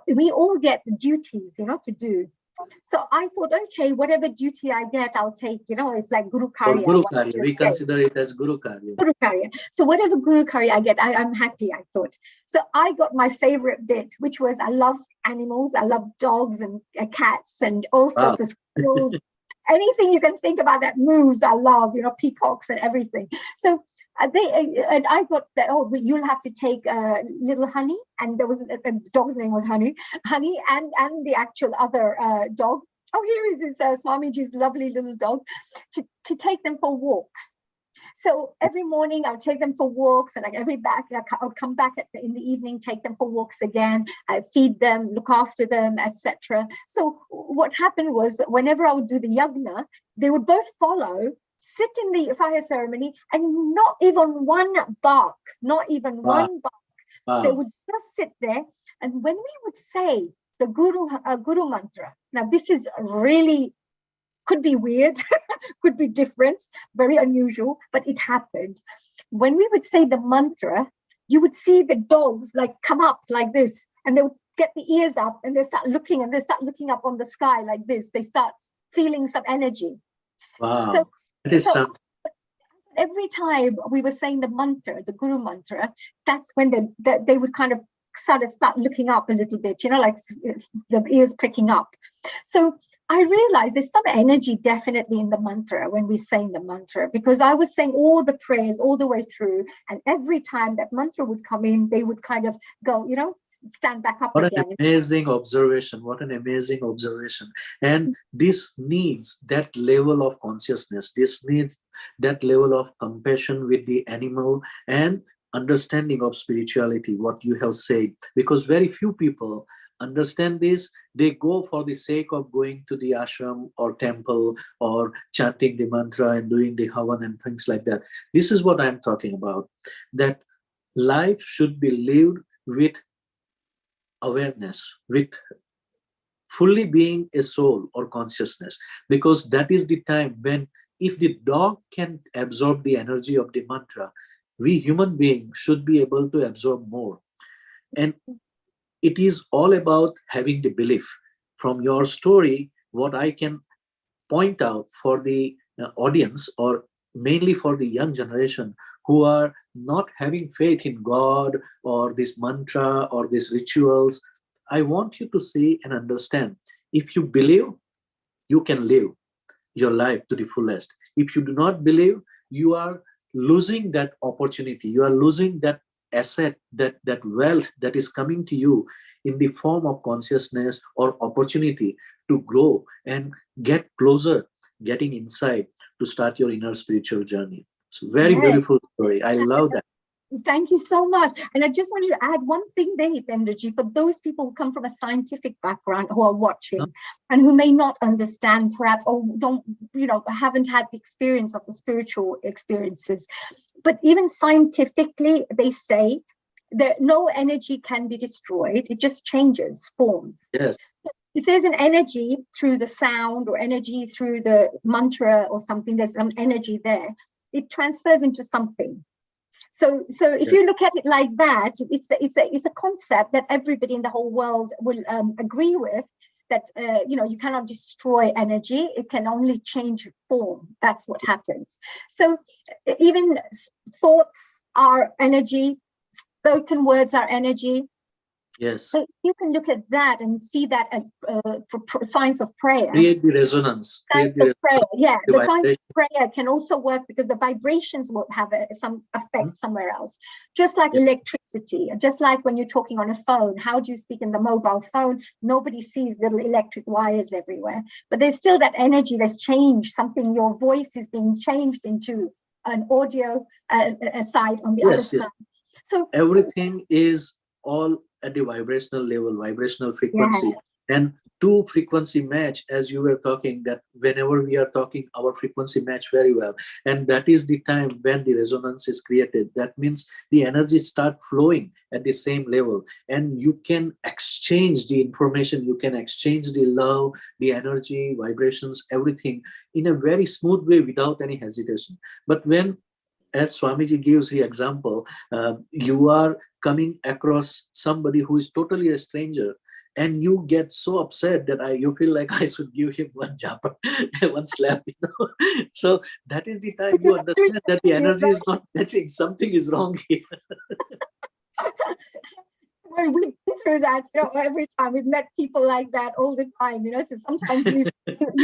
we all get the duties, to do. So I thought, okay, whatever duty I get, I'll take, it's like Gurukarya. Gurukarya. We consider it as Gurukarya. Gurukarya. So whatever Gurukarya I get, I'm happy, I thought. So I got my favorite bit, which was I love animals. I love dogs and cats and all sorts of squirrels. Anything you can think about that moves, I love, peacocks and everything. So I got that, you'll have to take little honey, and there was the dog's name was honey and the actual other dog. Oh, here is Swamiji's lovely little dog, to take them for walks. So every morning I'll take them for walks, and I'll come back in the evening, take them for walks again, feed them, look after them, etc. So what happened was, whenever I would do the yagna, they would both follow, sit in the fire ceremony, and not even one bark. They would just sit there. And when we would say the Guru mantra, now this is really, could be weird, could be different, very unusual, but it happened. When we would say the mantra, you would see the dogs come up like this, and they would get the ears up, and they start looking up on the sky like this. They start feeling some energy. Wow. So, it is something. Every time we were saying the mantra, the Guru mantra, that's when they would kind of start looking up a little bit, like the ears pricking up. So I realized there's some energy definitely in the mantra when we're saying the mantra, because I was saying all the prayers all the way through, and every time that mantra would come in, they would kind of go, stand back up again. What an amazing observation. And this needs that level of consciousness. This needs that level of compassion with the animal and understanding of spirituality, what you have said, because very few people understand this. They go for the sake of going to the ashram or temple or chanting the mantra and doing the havan and things like that. This is what I'm talking about, that life should be lived with awareness, with fully being a soul or consciousness, because that is the time when, if the dog can absorb the energy of the mantra, we human beings should be able to absorb more. And it is all about having the belief. From your story, what I can point out for the audience, or mainly for the young generation who are not having faith in God or this mantra or these rituals. I want you to see and understand, if you believe, you can live your life to the fullest. If you do not believe, you are losing that opportunity, you are losing that asset, that wealth that is coming to you in the form of consciousness or opportunity to grow and get closer, getting inside to start your inner spiritual journey. So very Yes. beautiful story. I love that. Thank you so much. And I just wanted to add one thing there, Hitendraji, for those people who come from a scientific background who are watching and who may not understand perhaps, or don't, haven't had the experience of the spiritual experiences. But even scientifically, they say that no energy can be destroyed. It just changes forms. Yes. If there's an energy through the sound or energy through the mantra or something, there's some energy there. It transfers into something. So if you look at it like that, it's a concept that everybody in the whole world will agree with, that you cannot destroy energy, it can only change form. That's what happens. So even thoughts are energy, spoken words are energy. Yes. So you can look at that and see that as signs of prayer. Create the resonance. Signs of prayer. Yeah, the signs of prayer can also work because the vibrations will have some effect somewhere else. Just like electricity, just like when you're talking on a phone, how do you speak in the mobile phone? Nobody sees little electric wires everywhere, but there's still that energy, there's change, something, your voice is being changed into an audio side on the other side. So everything is all at the vibrational level, vibrational frequency. And two frequency match, as you were talking, that whenever we are talking, our frequency match very well. And that is the time when the resonance is created. That means the energy start flowing at the same level. And you can exchange the information, you can exchange the love, the energy, vibrations, everything in a very smooth way without any hesitation. But when, as Swamiji gives the example, you are coming across somebody who is totally a stranger, and you get so upset that you feel like I should give him one japa, one slap, So that is the time you understand that the energy is not matching. Something is wrong here. Well, we've been through that, every time. We've met people like that all the time, so sometimes you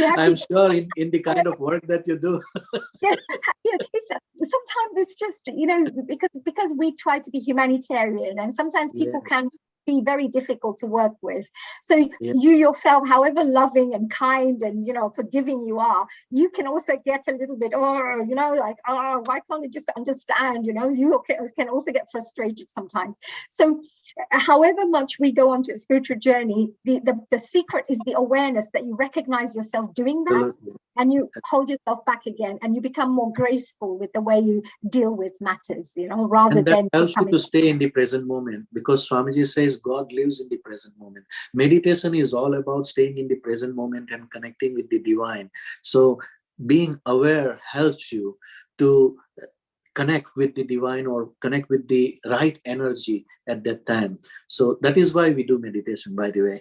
have I'm sure in the kind of work that you do. Sometimes it's just, because we try to be humanitarian, and sometimes people can be very difficult to work with. So you yourself, however loving and kind and forgiving you are, you can also get a little bit, why can't they just understand? You can also get frustrated sometimes. So however much we go on to a spiritual journey, the secret is the awareness that you recognize yourself doing that, and you hold yourself back again, and you become more graceful with the way you deal with matters, rather and that than helps you to stay in the present moment, because Swamiji says God lives in the present moment. Meditation is all about staying in the present moment and connecting with the divine. So being aware helps you to connect with the divine or connect with the right energy at that time. So that is why we do meditation, by the way.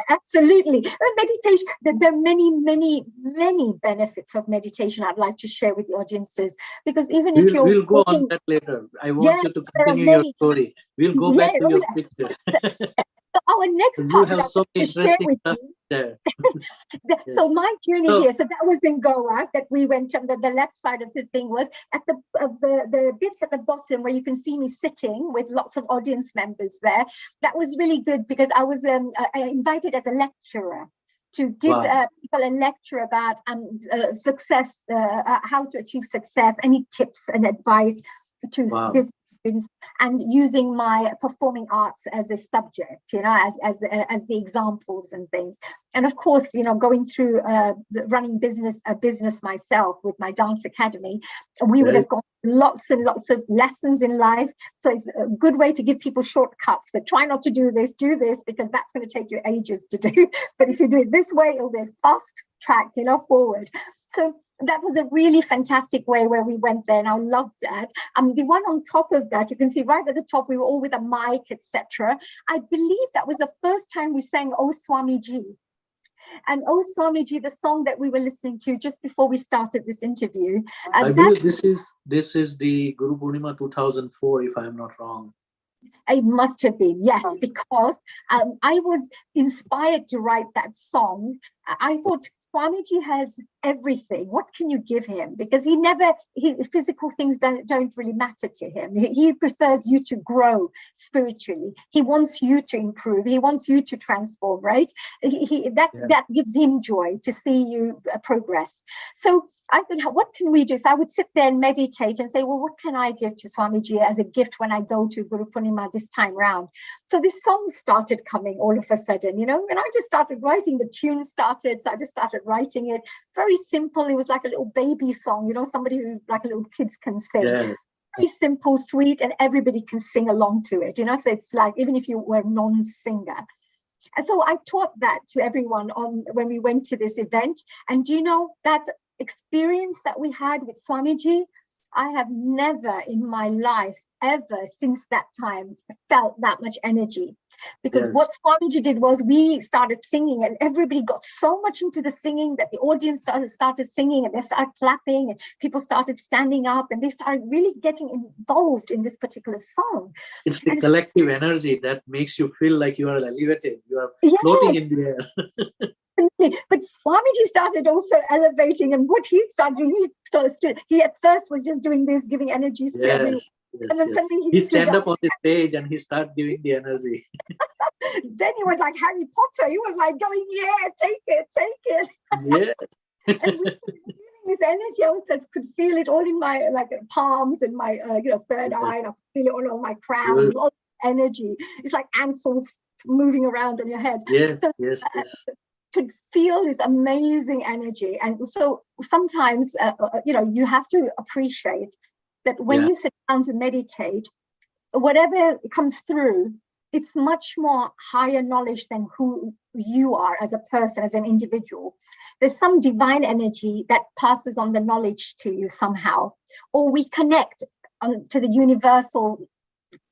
Absolutely. Meditation, there are many benefits of meditation I'd like to share with the audiences, because even if you're we'll go on that later. I want you to continue your story. We'll go back to your picture. Our next you part have so interesting stuff there. So my journey here, so that was in Goa, that we went on. The left side of the thing was at the bit at the bottom where you can see me sitting with lots of audience members there. That was really good because I was invited as a lecturer to give people a lecture about success, how to achieve success, any tips and advice to give students, and using my performing arts as a subject, as the examples and things. And of course, going through running a business myself with my dance academy, we would have got lots and lots of lessons in life. So it's a good way to give people shortcuts, that try not to do this, because that's going to take you ages to do. But if you do it this way, it'll be a fast track, forward. So that was a really fantastic way where we went there, and I loved that. The one on top of that, you can see right at the top, we were all with a mic, etc. I believe that was the first time we sang "Oh Swamiji." And oh, Swamiji, the song that we were listening to just before we started this interview. I believe this is the Guru Purnima 2004, if I'm not wrong. It must have been, yes, because I was inspired to write that song. I thought Swamiji has everything. What can you give him? Because physical things don't really matter to him. He prefers you to grow spiritually. He wants you to improve. He wants you to transform, right? That gives him joy to see you progress. So I thought, what can we do? So I would sit there and meditate and say, well, what can I give to Swamiji as a gift when I go to Guru Purnima this time round? So this song started coming all of a sudden, and I just started writing. The tune started, so I just started writing it. Very simple. It was like a little baby song, somebody who like little kids can sing. Yes. Very simple, sweet, and everybody can sing along to it. So it's like, even if you were a non-singer. And so I taught that to everyone when we went to this event. And do you know that experience that we had with Swamiji, I have never in my life ever since that time felt that much energy. Because what Swamiji did was we started singing, and everybody got so much into the singing that the audience started singing, and they started clapping, and people started standing up, and they started really getting involved in this particular song. It's the collective energy that makes you feel like you are elevated, you are floating in the air. But Swamiji started also elevating, and what he started doing, he at first was just doing this, giving energies to everyone. And then suddenly he stand up on the stage and he started giving the energy. Then he was like Harry Potter. He was like going, take it. Yeah. And we were feeling this energy. I could feel it all in my palms and my third eye, and I could feel it all on my crown. All energy. It's like ants all moving around on your head. Yes. Could feel this amazing energy. And so sometimes you have to appreciate that when you sit down to meditate, whatever comes through, it's much more higher knowledge than who you are as a person, as an individual. There's some divine energy that passes on the knowledge to you somehow, or we connect to the universal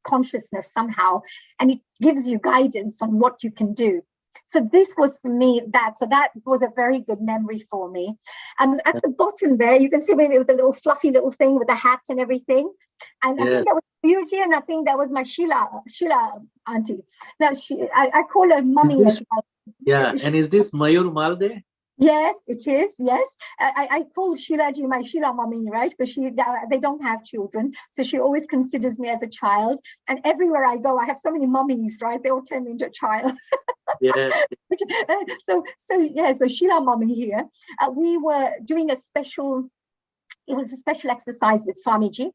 consciousness somehow, and it gives you guidance on what you can do. So this was for me that was a very good memory for me. And at the bottom there, you can see maybe it was a little fluffy little thing with the hat and everything. And I think that was Yuji, and I think that was my Sheila auntie. Now I call her mummy as well. Yeah, and is this Mayur Malde? Yes, it is. Yes, I call Sheilaji my Sheila mummy, right? Because they don't have children, so she always considers me as a child. And everywhere I go, I have so many mummies, right? They all turn me into a child. Yeah. So Sheila mummy here. We were doing a special exercise with Swamiji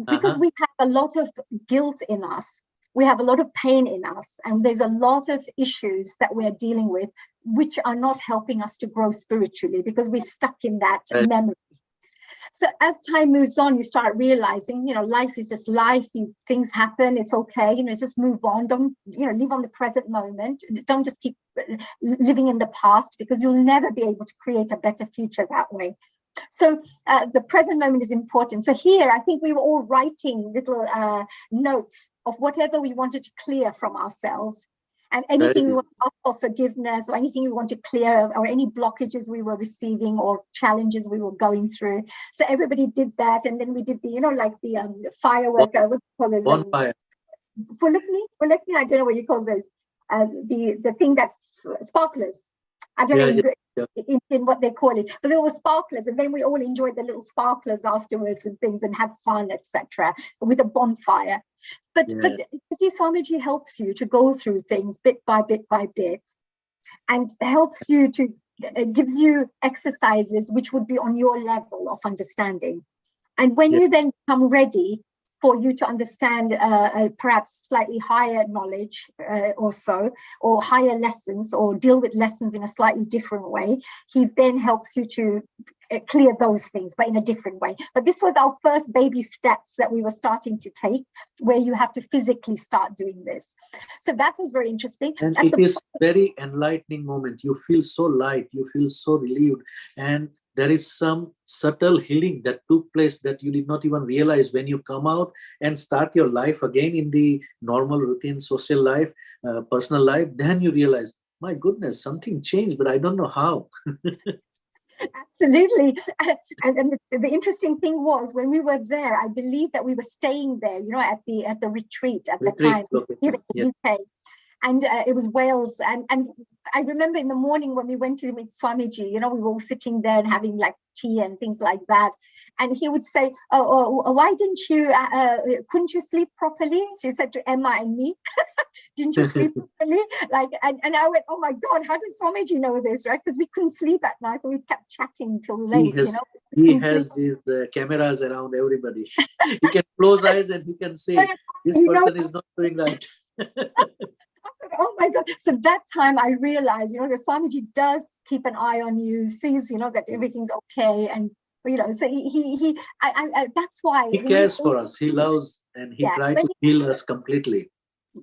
because we have a lot of guilt in us. We have a lot of pain in us, and there's a lot of issues that we're dealing with which are not helping us to grow spiritually because we're stuck in that memory. So as time moves on, you start realizing, life is just life. Things happen. It's okay. Just move on. Don't, live on the present moment. Don't just keep living in the past, because you'll never be able to create a better future that way. So the present moment is important. So here, I think we were all writing little notes of whatever we wanted to clear from ourselves, and anything we want to ask for forgiveness, or anything we want to clear, or any blockages we were receiving or challenges we were going through. So everybody did that, and then we did the firework. What do you call this? Bonfire. I don't know what you call this. The thing that sparklers. I don't know in what they call it, but there were sparklers, and then we all enjoyed the little sparklers afterwards and things, and had fun, etc., with a bonfire. But you see, Swamiji helps you to go through things bit by bit by bit, and helps you to gives you exercises which would be on your level of understanding. And when you then come ready for you to understand perhaps slightly higher knowledge also, or higher lessons, or deal with lessons in a slightly different way, he then helps you to clear those things, but in a different way. But this was our first baby steps that we were starting to take, where you have to physically start doing this. So that was very interesting. And it is very enlightening moment. You feel so light, you feel so relieved, and there is some subtle healing that took place that you did not even realize when you come out and start your life again in the normal routine social life, personal life. Then you realize, my goodness, something changed, but I don't know how. Absolutely. And the interesting thing was, when we were there, I believe that we were staying there, at the retreat at the time here in the UK. And it was Wales. And I remember in the morning when we went to meet Swamiji, we were all sitting there and having like tea and things like that. And he would say, why couldn't you sleep properly? She said to Emma and me, didn't you sleep properly? And I went, oh my God, how does Swamiji know this, right? Because we couldn't sleep at night, so we kept chatting till late, He has these cameras around everybody. He can close eyes and he can see this person is not doing right. Oh my God. So that time I realized, that Swamiji does keep an eye on you, sees, that everything's okay. And, so that's why. He cares for us. He loves and he tries to heal us completely.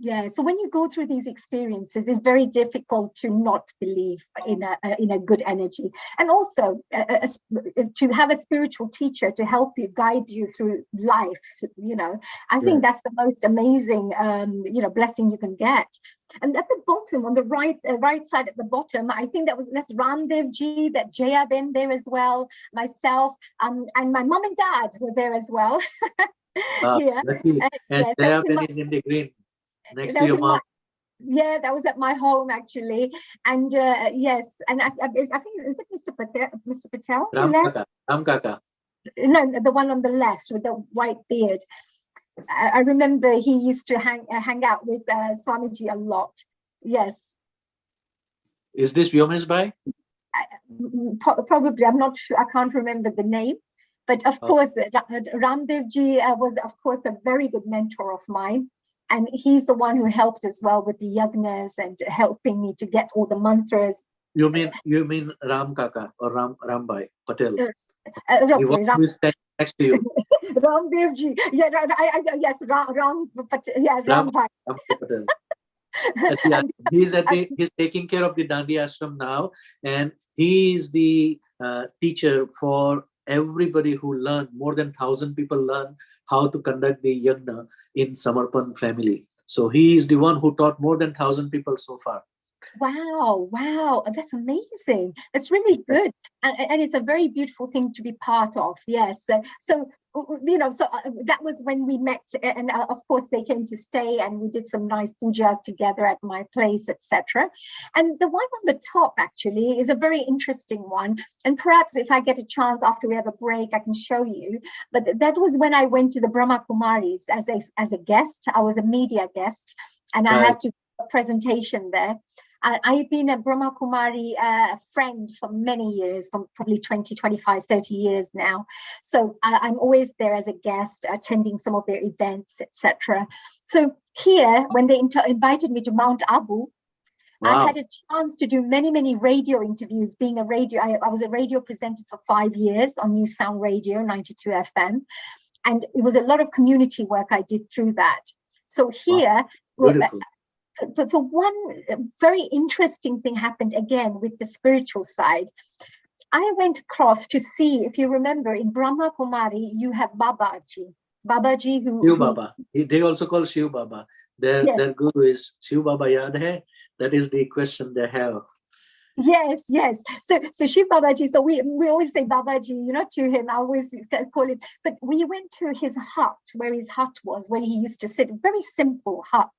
Yeah. So when you go through these experiences, it's very difficult to not believe in a good energy. And also to have a spiritual teacher to help you, guide you through life, I think that's the most amazing, blessing you can get. And at the bottom, on the right side at the bottom, I think that's Ramdev Ji, that Jaya Ben there as well, myself, and my mom and dad were there as well. And Jaya Ben is in the green, next to your mom. Yeah, that was at my home actually. And yes, and I think, is it Mr. Patel? Ram Kaka. No, the one on the left with the white beard. I remember he used to hang out with Swamiji a lot. Yes. Is this Vyomesh Bhai? Probably. I'm not sure. I can't remember the name. But of course, Ramdev Ji was, of course, a very good mentor of mine. And he's the one who helped as well with the yagnas and helping me to get all the mantras. You mean Ram Kaka or Ram Bhai Patel? Sorry, Ram. Next to you. Ramdev Ji. Yeah, yes, Ram Bhai. He's taking care of the Dandi Ashram now, and he is the teacher for everybody who learn. More than 1,000 people learn how to conduct the yagna in Samarpan family. So he is the one who taught more than 1,000 people so far. Wow, that's amazing. That's really good, and it's a very beautiful thing to be part of. Yes. So that was when we met, and of course they came to stay, and we did some nice pujas together at my place, etc. And the one on the top actually is a very interesting one, and perhaps if I get a chance after we have a break, I can show you. But that was when I went to the Brahma Kumaris as a guest. I was a media guest, and I had to do a presentation there. I've been a Brahma Kumari friend for many years, from probably 20, 25, 30 years now. So I'm always there as a guest, attending some of their events, etc. So here, when they invited me to Mount Abu, I had a chance to do many, many radio interviews. Being a radio, I was a radio presenter for 5 years on New Sound Radio, 92 FM. And it was a lot of community work I did through that. So here, so one very interesting thing happened again with the spiritual side. I went across to see, if you remember, in Brahma Kumari, you have Babaji Shiv Baba. They also call Shiv Baba. Their guru is Shiv Baba Yaad Hai. That is the question they have. Yes. So Shiv Babaji, so we always say Babaji, to him. I always call him. But we went to his hut, where his hut was, where he used to sit, a very simple hut.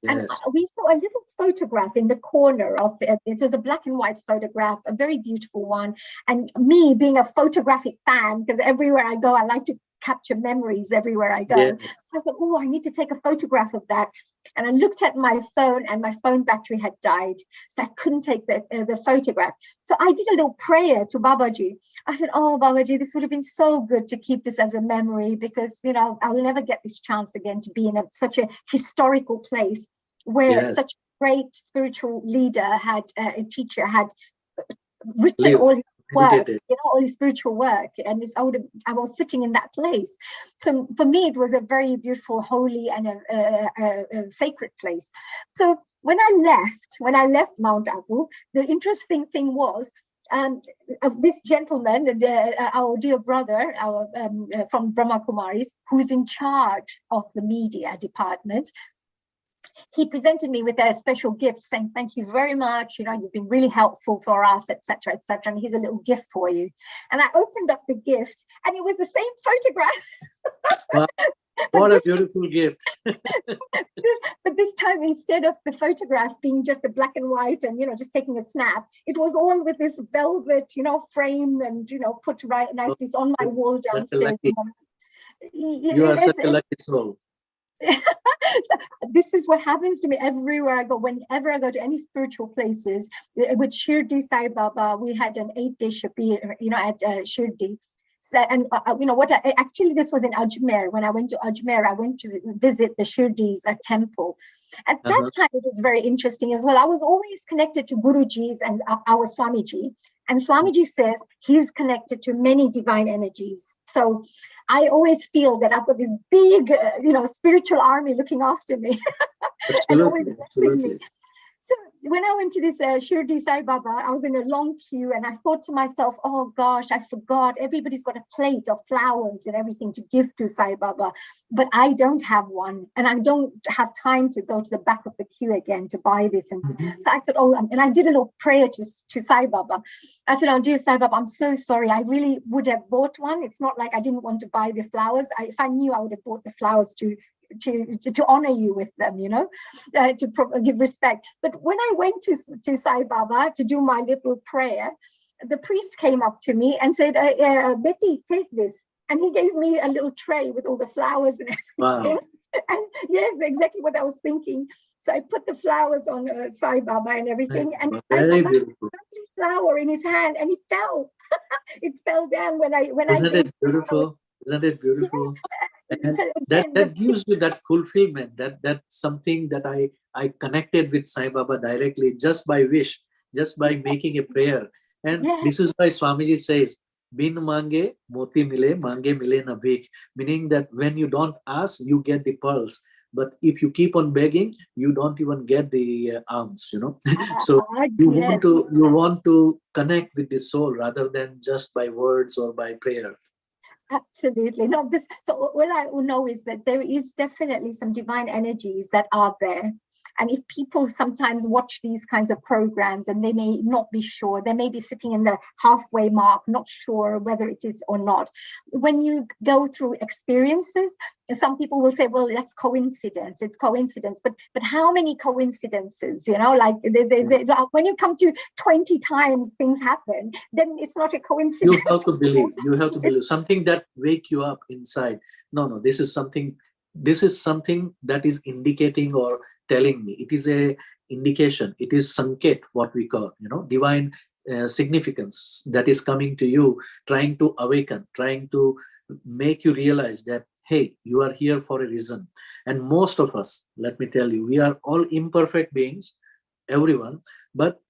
And we saw a little photograph in the corner of it. It was a black and white photograph, a very beautiful one. And me being a photographic fan, because everywhere I go, I like to capture memories everywhere I go. So I thought, I need to take a photograph of that. And I looked at my phone, and my phone battery had died. So I couldn't take the photograph. So I did a little prayer to Babaji. I said, oh, Babaji, this would have been so good to keep this as a memory, because, I'll never get this chance again to be in such a historical place where such a great spiritual leader a teacher had written all his work, all his spiritual work, and I was sitting in that place. So for me, it was a very beautiful, holy, and a sacred place. So when I left Mount Abu, the interesting thing was, this gentleman, our dear brother, from Brahma Kumaris, who's in charge of the media department, he presented me with a special gift saying, thank you very much. You know, you've been really helpful for us, etc., etc. And here's a little gift for you. And I opened up the gift and it was the same photograph. Wow. What a beautiful gift. But this time, instead of the photograph being just a black and white and, you know, just taking a snap, it was all with this velvet, you know, frame and, you know, put right nicely. It's on my wall downstairs. You are such a lucky soul. This is what happens to me everywhere I go. Whenever I go to any spiritual places, with Shirdi Sai Baba, we had an 8-day Shabir, you know, at Shirdi. So, and you know what? Actually, this was in Ajmer. When I went to Ajmer, I went to visit the Shirdi's temple. At that time, it was very interesting as well. I was always connected to Guruji's and our Swamiji. And Swamiji says he's connected to many divine energies. So I always feel that I've got this big, you know, spiritual army looking after me and always blessing me. So when I went to this Shirdi Sai Baba, I was in a long queue and I thought to myself, oh gosh, I forgot. Everybody's got a plate of flowers and everything to give to Sai Baba, but I don't have one and I don't have time to go to the back of the queue again to buy this. And so I thought, oh, and I did a little prayer to Sai Baba. I said, oh dear Sai Baba, I'm so sorry. I really would have bought one. It's not like I didn't want to buy the flowers. If I knew, I would have bought the flowers to honor you with them, you know, to give respect. But when I went to Sai Baba to do my little prayer, the priest came up to me and said, Betty, take this. And he gave me a little tray with all the flowers and everything. Wow. And yes, exactly what I was thinking. So I put the flowers on Sai Baba and everything. And very I got beautiful. a flower in his hand and it fell. It fell down when Isn't it beautiful? Isn't it beautiful? And that gives you that fulfillment, that's something that I connected with Sai Baba directly just by wish, just by making a prayer. And this is why Swamiji says, Bin mange moti mile, mange mile na bhik, meaning that when you don't ask, you get the pearls. But if you keep on begging, you don't even get the alms, you know. So you want to connect with the soul rather than just by words or by prayer. Absolutely. No, so all I know is that there is definitely some divine energies that are there. And if people sometimes watch these kinds of programs and they may not be sure, they may be sitting in the halfway mark, not sure whether it is or not. When you go through experiences, some people will say, well, that's coincidence. It's coincidence. But how many coincidences, you know, like when you come to 20 times things happen, then it's not a coincidence. You have to believe. You have to believe something that wake you up inside. No, this is something that is indicating or telling me. It is a indication. It is sanket, what we call, you know, divine significance that is coming to you, trying to awaken, trying to make you realize that, hey, you are here for a reason. And most of us, let me tell you, we are all imperfect beings, everyone, but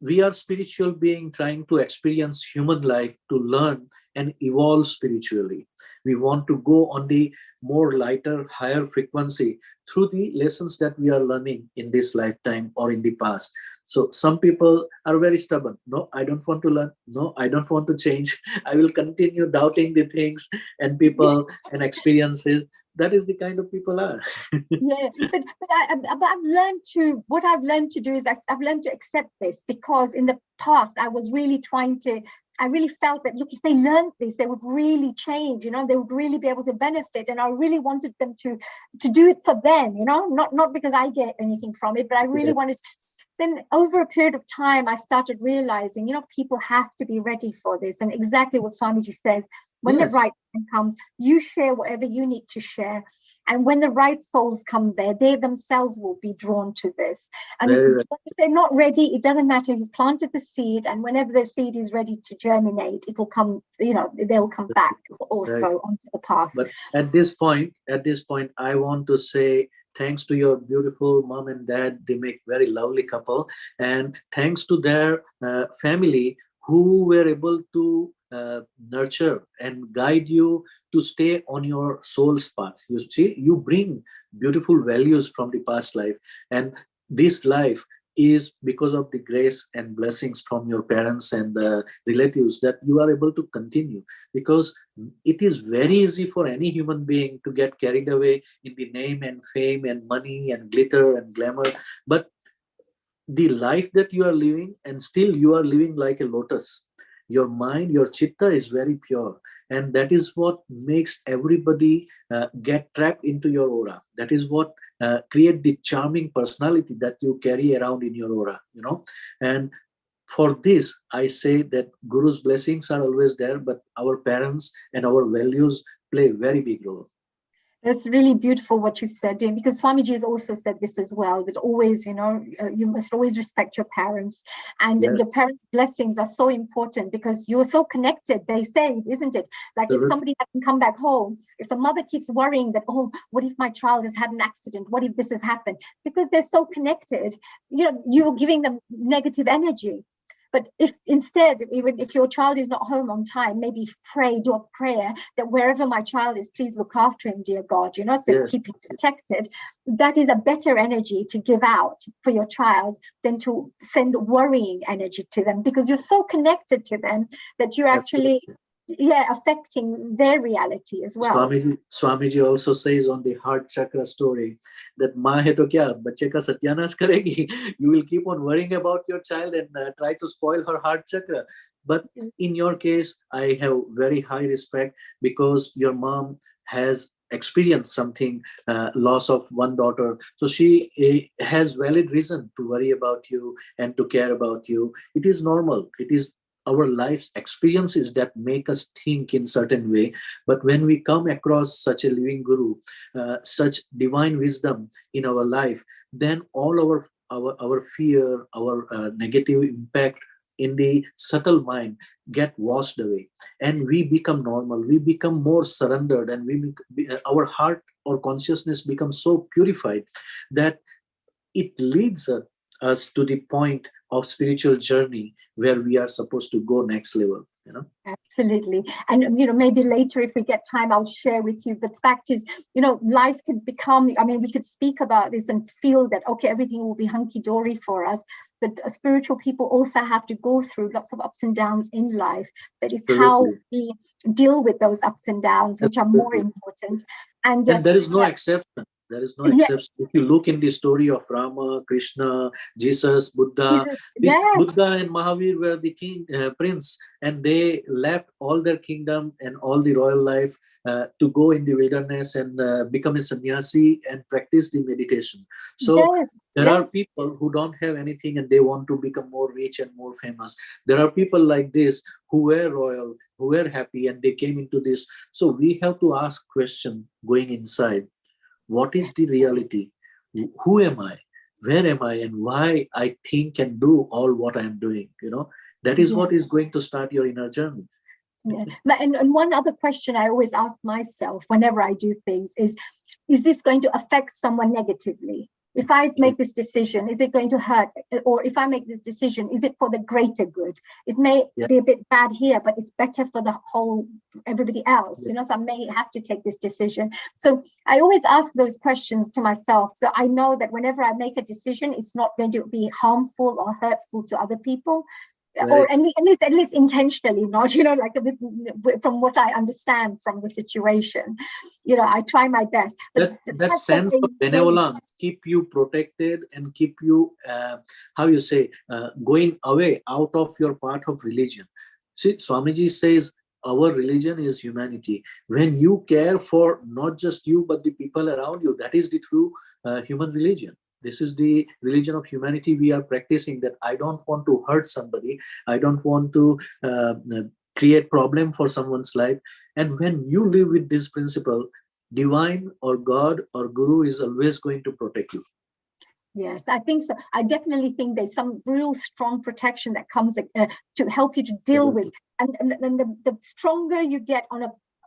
we are spiritual being trying to experience human life to learn and evolve spiritually. We want to go on the more lighter, higher frequency through the lessons that we are learning in this lifetime or in the past. So some people are very stubborn. No, I don't want to learn. No, I don't want to change. I will continue doubting the things and people and experiences. That is the kind of people are. Yeah, but I've learned to, what I've learned to do is I've learned to accept this, because in the past I was really I really felt that, look, if they learned this, they would really change, you know, they would really be able to benefit. And I really wanted them to do it for them, you know, not because I get anything from it, but I really wanted. Then over a period of time, I started realizing, you know, people have to be ready for this. And exactly what Swamiji says, when the right time comes, you share whatever you need to share. And when the right souls come there, they themselves will be drawn to this. And if they're not ready, it doesn't matter. You've planted the seed, and whenever the seed is ready to germinate, it'll come, you know, they'll come back also onto the path. But at this point, I want to say thanks to your beautiful mom and dad. They make very lovely couple. And thanks to their family who were able to nurture and guide you to stay on your soul's path. You see, you bring beautiful values from the past life, and this life is because of the grace and blessings from your parents and the relatives that you are able to continue. Because it is very easy for any human being to get carried away in the name and fame and money and glitter and glamour. But the life that you are living, and still you are living like a lotus, your mind, your chitta is very pure, and that is what makes everybody get trapped into your aura. That is what create the charming personality that you carry around in your aura, and for this I say that guru's blessings are always there, but our parents and our values play a very big role. That's really beautiful what you said, Dean, because Swamiji has also said this as well, that always, you must always respect your parents. And Yes. the parents' blessings are so important because you're so connected, they say, isn't it? Like if somebody hasn't come back home, if the mother keeps worrying that, oh, what if my child has had an accident? What if this has happened? Because they're so connected, you're giving them negative energy. But if instead, even if your child is not home on time, maybe do a prayer that wherever my child is, please look after him, dear God, so keep him protected. That is a better energy to give out for your child than to send worrying energy to them, because you're so connected to them that you're actually affecting their reality as well. Swamiji also says on the heart chakra story that maa hai to kya bacche ka satyanash karegi. You will keep on worrying about your child and try to spoil her heart chakra. But in your case, I have very high respect because your mom has experienced something, loss of one daughter, so she has valid reason to worry about you and to care about you. It is normal. It is our life's experiences that make us think in certain way. But when we come across such a living guru, such divine wisdom in our life, then all our fear, our negative impact in the subtle mind get washed away, and we become normal. We become more surrendered, and our heart or consciousness becomes so purified that it leads us to the point of spiritual journey where we are supposed to go next level. Absolutely. And maybe later, if we get time, I'll share with you. But the fact is, life could become, we could speak about this and feel that, okay, everything will be hunky-dory for us. But spiritual people also have to go through lots of ups and downs in life. But it's how we deal with those ups and downs, which are more important. And there is no exception. There is no exception. If you look in the story of Rama, Krishna, Jesus, Buddha, Buddha and Mahavir were the king, prince, and they left all their kingdom and all the royal life to go in the wilderness and become a sannyasi and practice the meditation. So there are people who don't have anything and they want to become more rich and more famous. There are people like this who were royal, who were happy, and they came into this. So we have to ask question going inside. What is the reality? Who am I? Where am I? And why I think and do all what I am doing? That is what is going to start your inner journey. Yeah. And one other question I always ask myself whenever I do things is this going to affect someone negatively? If I make this decision, is it going to hurt? Or if I make this decision, is it for the greater good? It may be a bit bad here, but it's better for the whole, everybody else, so I may have to take this decision. So I always ask those questions to myself. So I know that whenever I make a decision, it's not going to be harmful or hurtful to other people. Or at least intentionally not, from what I understand from the situation, I try my best. But that sense of benevolence keep you protected and keep you, going away out of your path of religion. See, Swamiji says our religion is humanity. When you care for not just you, but the people around you, that is the true human religion. This is the religion of humanity we are practicing, that I don't want to hurt somebody. I don't want to create problem for someone's life. And when you live with this principle, divine or God or Guru is always going to protect you. Yes, I think so. I definitely think there's some real strong protection that comes to help you to deal with. And the stronger you get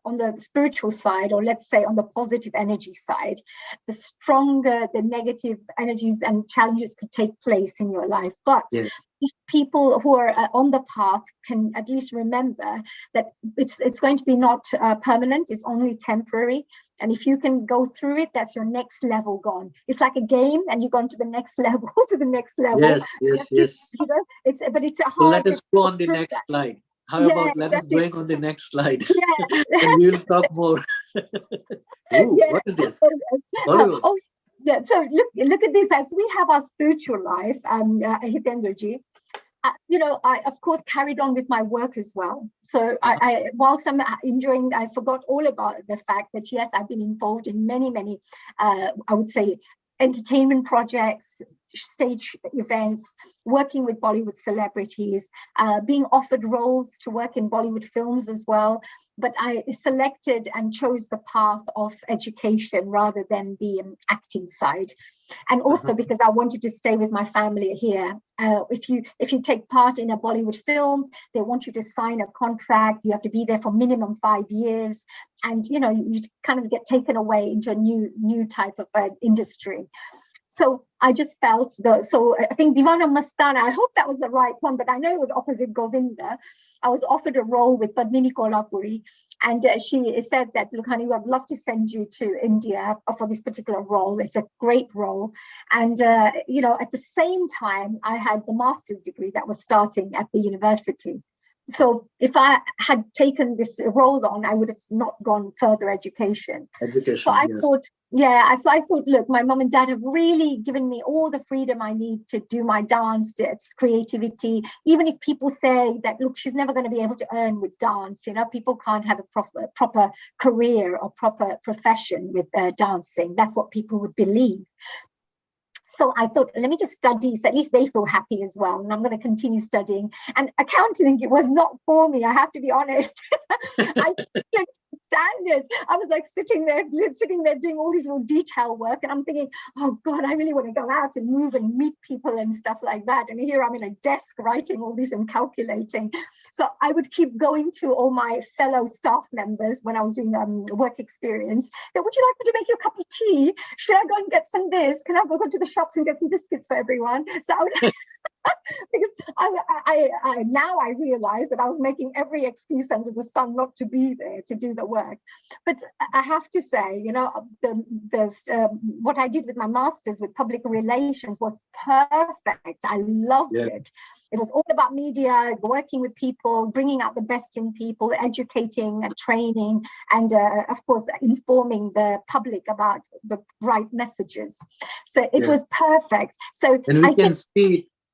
on the spiritual side, or let's say on the positive energy side, the stronger the negative energies and challenges could take place in your life. But if people who are on the path can at least remember that it's going to be not permanent, it's only temporary, And if you can go through it, that's your next level gone. It's like a game, and you've gone to the next level, to the next level. Yes, yes, yes. You know, it's a So hard. let us go on the next slide. How about let us going on the next slide? Yeah. And we will talk more. Ooh, Yeah. what is this? Oh, Bollywood. yeah. So look at this. As we have our spiritual life, Hitendra, I of course carried on with my work as well. So whilst I'm enjoying, I forgot all about the fact that yes, I've been involved in many, I would say, entertainment projects, stage events, working with Bollywood celebrities, being offered roles to work in Bollywood films as well. But I selected and chose the path of education rather than the acting side. And also because I wanted to stay with my family here. If you take part in a Bollywood film, they want you to sign a contract. You have to be there for minimum 5 years, and you kind of get taken away into a new type of industry. So I just felt so I think Divana Mastana, I hope that was the right one, but I know it was opposite Govinda. I was offered a role with Padmini Kolhapuri, and she said that, look, honey, I'd love to send you to India for this particular role. It's a great role. And, at the same time, I had the master's degree that was starting at the university. So if I had taken this role on, I would have not gone further education. So I thought, look, my mom and dad have really given me all the freedom I need to do my dance, it's creativity. Even if people say that, look, she's never going to be able to earn with dance, people can't have a proper career or proper profession with dancing. That's what people would believe. So I thought, let me just study, so at least they feel happy as well. And I'm going to continue studying. And accounting, it was not for me, I have to be honest. I couldn't stand it. I was like sitting there doing all these little detail work. And I'm thinking, oh God, I really want to go out and move and meet people and stuff like that. And here I'm in a desk writing all this and calculating. So I would keep going to all my fellow staff members when I was doing work experience. That, would you like me to make you a cup of tea? Should I go and get some this? Can I go to the shops and get some biscuits for everyone? So I would, because I now I realize that I was making every excuse under the sun not to be there to do the work. But I have to say, what I did with my master's with public relations was perfect. I loved it. It was all about media, working with people, bringing out the best in people, educating and training, and of course, informing the public about the right messages. So it was perfect. So and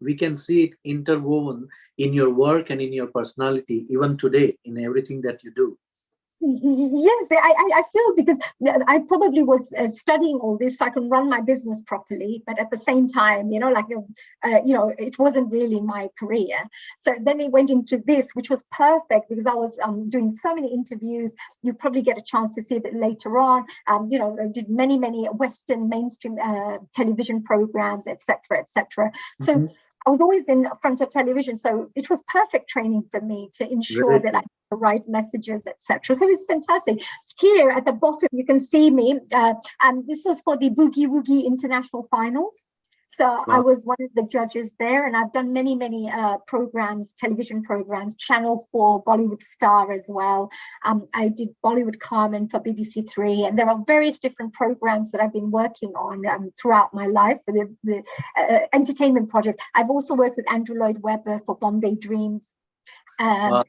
we can see it interwoven in your work and in your personality, even today, in everything that you do. Yes, I feel, because I probably was studying all this so I can run my business properly, but at the same time, it wasn't really my career. So then it went into this, which was perfect because I was doing so many interviews. You probably get a chance to see a bit later on. I did many Western mainstream television programs, etc., etc. So I was always in front of television, so it was perfect training for me to ensure that I had the right messages, etc. So it's fantastic. Here at the bottom, you can see me, and this was for the Boogie Woogie International Finals. So I was one of the judges there, and I've done many programs, television programs, Channel 4, Bollywood Star as well. I did Bollywood Carmen for BBC Three, and there are various different programs that I've been working on throughout my life for the entertainment project. I've also worked with Andrew Lloyd Webber for Bombay Dreams. And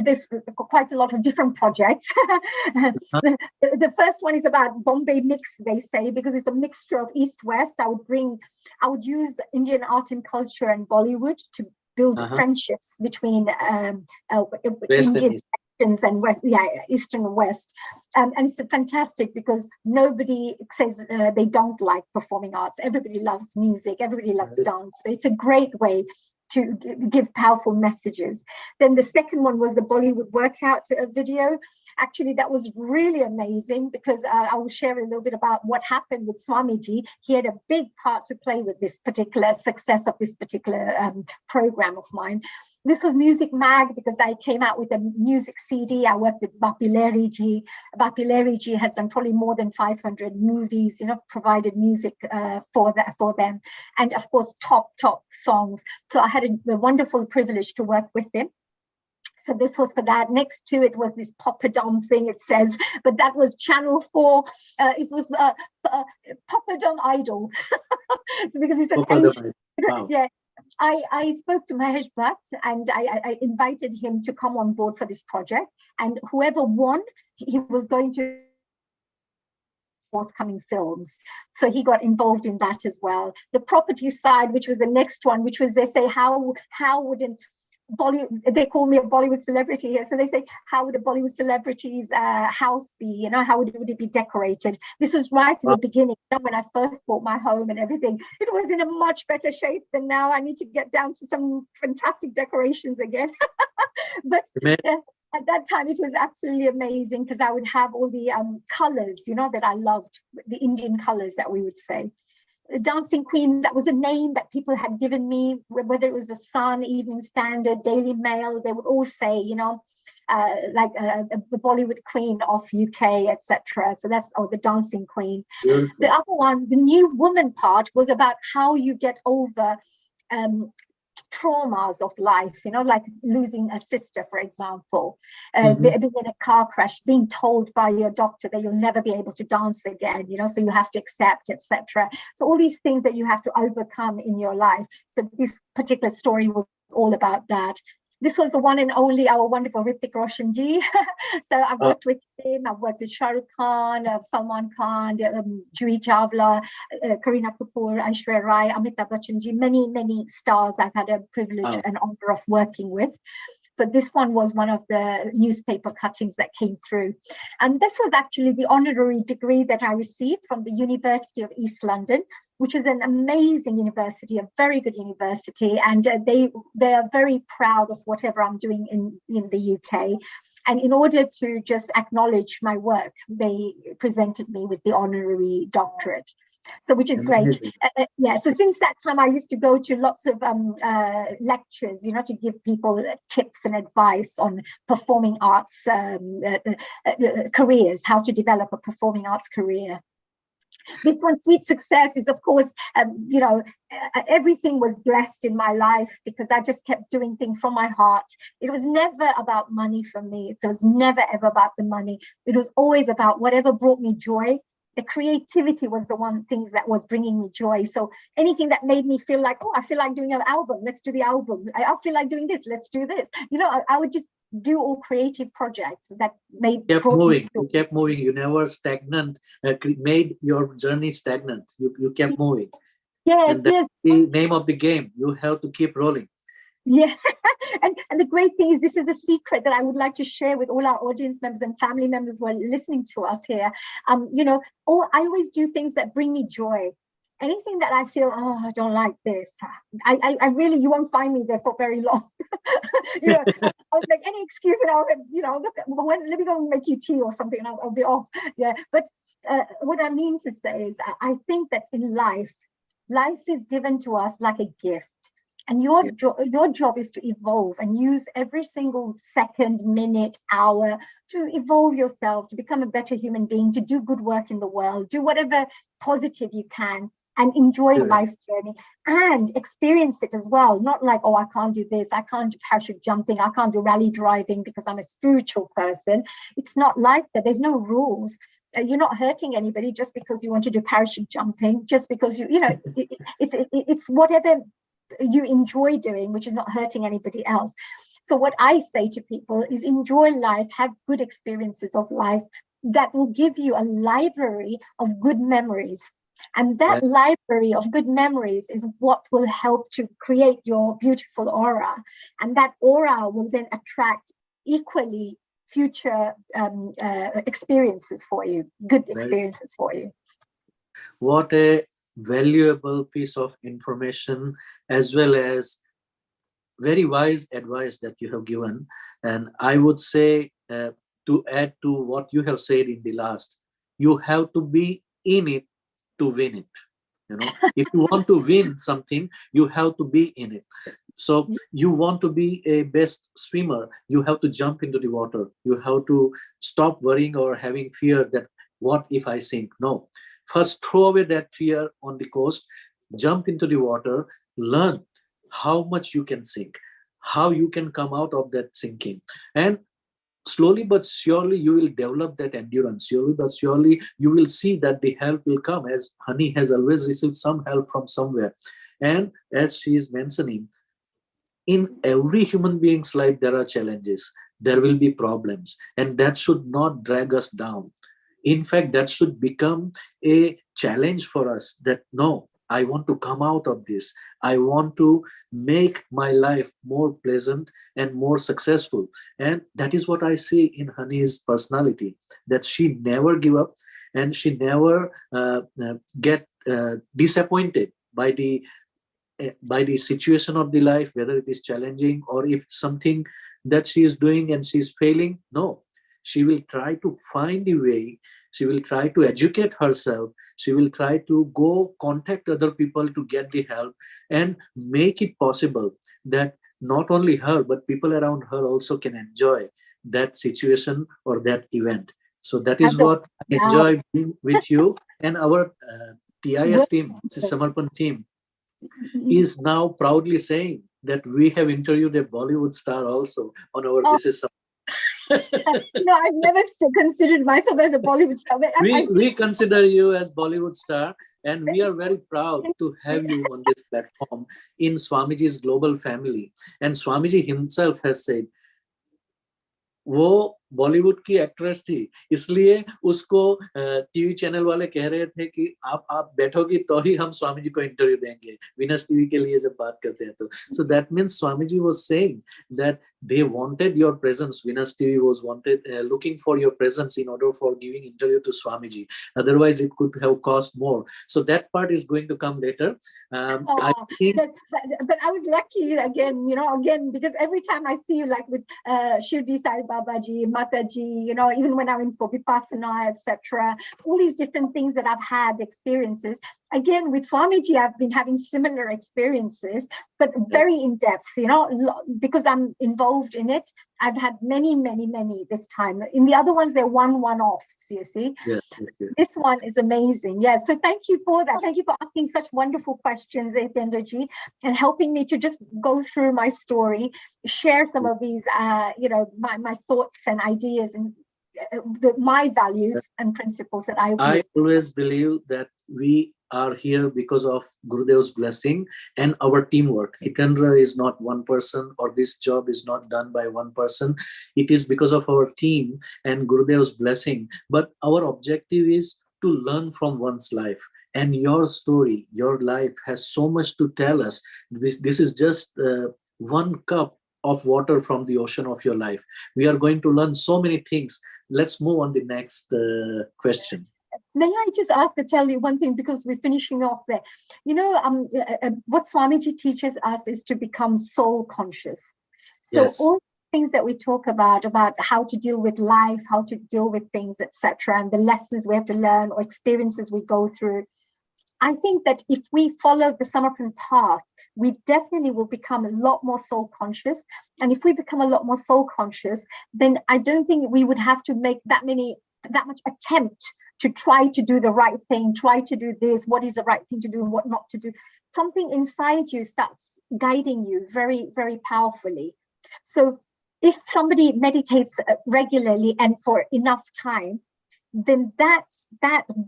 there's quite a lot of different projects. The first one is about Bombay mix, they say, because it's a mixture of East-West. I would use Indian art and culture and Bollywood to build friendships between Indian and West, East and West. And it's fantastic because nobody says they don't like performing arts. Everybody loves music, everybody loves dance. So it's a great way to give powerful messages. Then the second one was the Bollywood workout video. Actually, that was really amazing because I will share a little bit about what happened with Swamiji. He had a big part to play with this particular success of this particular program of mine. This was Music Mag because I came out with a music CD. I worked with Bapi Leri ji. Bapi Leri ji has done probably more than 500 movies, provided music for them. And of course, top songs. So I had a wonderful privilege to work with him. So this was for that. Next to it was this Poppadom thing, it says, but that was Channel 4. It was Poppadom Idol. Because it's an ancient. Wow. Yeah. I spoke to Mahesh Bhatt and I invited him to come on board for this project. And whoever won, he was going to forthcoming films. So he got involved in that as well. The property side, which was the next one, which was, they say, how would an Bollywood, they call me a Bollywood celebrity here. So they say, how would a Bollywood celebrity's house be? You know, how would it be decorated? This was right in the beginning, you know, when I first bought my home and everything. It was in a much better shape than now. I need to get down to some fantastic decorations again. But at that time, it was absolutely amazing because I would have all the colors, you know, that I loved, the Indian colors that we would say. Dancing Queen, that was a name that people had given me, whether it was the Sun, Evening Standard, Daily Mail, they would all say, you know, the Bollywood Queen of UK, etc. So that's the Dancing Queen. Beautiful. The other one, the New Woman part, was about how you get over traumas of life, you know, like losing a sister, for example, being in a car crash, being told by your doctor that you'll never be able to dance again, you know, so you have to accept, etc. So all these things that you have to overcome in your life. So this particular story was all about that. This was the one and only our wonderful Hrithik Roshan ji. So I've worked with him, I've worked with Shah Rukh Khan, Salman Khan, Juhi Chawla, Kareena Kapoor, Aishwarya Rai, Amitabh Bachchan ji, many stars I've had a privilege and honor of working with. But this one was one of the newspaper cuttings that came through. And this was actually the honorary degree that I received from the University of East London, which is an amazing university, a very good university. And they are very proud of whatever I'm doing in the UK. And in order to just acknowledge my work, they presented me with the honorary doctorate. So, which is great. Yeah. So since that time, I used to go to lots of lectures, you know, to give people tips and advice on performing arts careers, how to develop a performing arts career. This one, Sweet Success, is, of course, you know, everything was blessed in my life because I just kept doing things from my heart. It was never about money for me. It was never, ever about the money. It was always about whatever brought me joy. The creativity was the one thing that was bringing me joy. So anything that made me feel like, oh, I feel like doing an album, let's do the album. I feel like doing this, let's do this. You know, I would just do all creative projects that made kept moving. You kept moving. You never stagnant. Made your journey stagnant. You kept moving. Yes, and that's the name of the game. You have to keep rolling. Yeah, and the great thing is, this is a secret that I would like to share with all our audience members and family members who are listening to us here. You know, I always do things that bring me joy. Anything that I feel, oh, I don't like this, I really, you won't find me there for very long. You know, I'll make any excuse and I'll, you know, let me go and make you tea or something and I'll be off. Yeah, but what I mean to say is, I think that in life is given to us like a gift. And your job is to evolve and use every single second, minute, hour to evolve yourself, to become a better human being, to do good work in the world, do whatever positive you can, and enjoy life's journey and experience it as well. Not like, oh, I can't do this, I can't do parachute jumping, I can't do rally driving because I'm a spiritual person. It's not like that. There's no rules. You're not hurting anybody just because you want to do parachute jumping, just because you know, it's whatever you enjoy doing, which is not hurting anybody else. So what I say to people is, enjoy life, have good experiences of life that will give you a library of good memories. And that library of good memories is what will help to create your beautiful aura. And that aura will then attract equally future experiences for you, good experiences for you. What a valuable piece of information, as well as very wise advice that you have given. And I would say, to add to what you have said in the last, you have to be in it to win it. You know, if you want to win something, you have to be in it. So you want to be a best swimmer, you have to jump into the water. You have to stop worrying or having fear that what if I sink? No. First, throw away that fear on the coast, jump into the water, learn how much you can sink. how you can come out of that sinking. And slowly but surely you will develop that endurance. Slowly but surely you will see that the help will come, as honey has always received some help from somewhere. And as she is mentioning, in every human being's life there are challenges, there will be problems, and that should not drag us down. In fact, that should become a challenge for us, that no, I want to come out of this, I want to make my life more pleasant and more successful. And that is what I see in Honey's personality, that she never give up, and she never get disappointed by the situation of the life, whether it is challenging or if something that she is doing and she is failing. No, she will try to find a way. She will try to educate herself. She will try to go contact other people to get the help and make it possible that not only her, but people around her also can enjoy that situation or that event. So that is what I Wow. enjoy being with you and our TIS team, this is Samarpan team, is now proudly saying that we have interviewed a Bollywood star also on our Oh, This Is no, I've never considered myself as a Bollywood star. But we consider you as Bollywood star, and we are very proud to have you on this platform in Swamiji's global family. And Swamiji himself has said, वो बॉलीवुड की actress थी, इसलिए उसको TV channel वाले कह रहे थे कि आप बैठोगी तो ही हम स्वामी जी को इंटरव्यू देंगे, विनस टीवी के लिए जब बात करते हैं तो. So that means Swami ji was saying that they wanted your presence. Venus TV was looking for your presence in order for giving interview to Swami ji. Otherwise, it could have cost more. So that part is going to come later. I think, but I was lucky again, because every time I see you, like with Shirdi Sai Babaji, Mataji, even when I went for Vipassana, etc., all these different things that I've had experiences. Again, with Swamiji, I've been having similar experiences, but very in depth, because I'm involved in it. I've had many this time. In the other ones, they're one-off, you see. Yes. This one is amazing. Yeah. So thank you for that. Thank you for asking such wonderful questions, Etendraji, and helping me to just go through my story, share some of these, my thoughts and ideas and my values and principles that I always believe that we are here because of Gurudev's blessing and our teamwork. Hitendra is not one person, or this job is not done by one person. It is because of our team and Gurudev's blessing. But our objective is to learn from one's life. And your story, your life has so much to tell us. This is just one cup of water from the ocean of your life. We are going to learn so many things. Let's move on the next question. May I just tell you one thing, because we're finishing off there. What Swamiji teaches us is to become soul conscious. So Yes. all things that we talk about how to deal with life, how to deal with things, etc., and the lessons we have to learn or experiences we go through, I think that if we follow the Samarpan path, we definitely will become a lot more soul conscious. And if we become a lot more soul conscious, then I don't think we would have to make that much attempt to try to do the right thing, try to do this, what is the right thing to do and what not to do. Something inside you starts guiding you very, very powerfully. So if somebody meditates regularly and for enough time, then that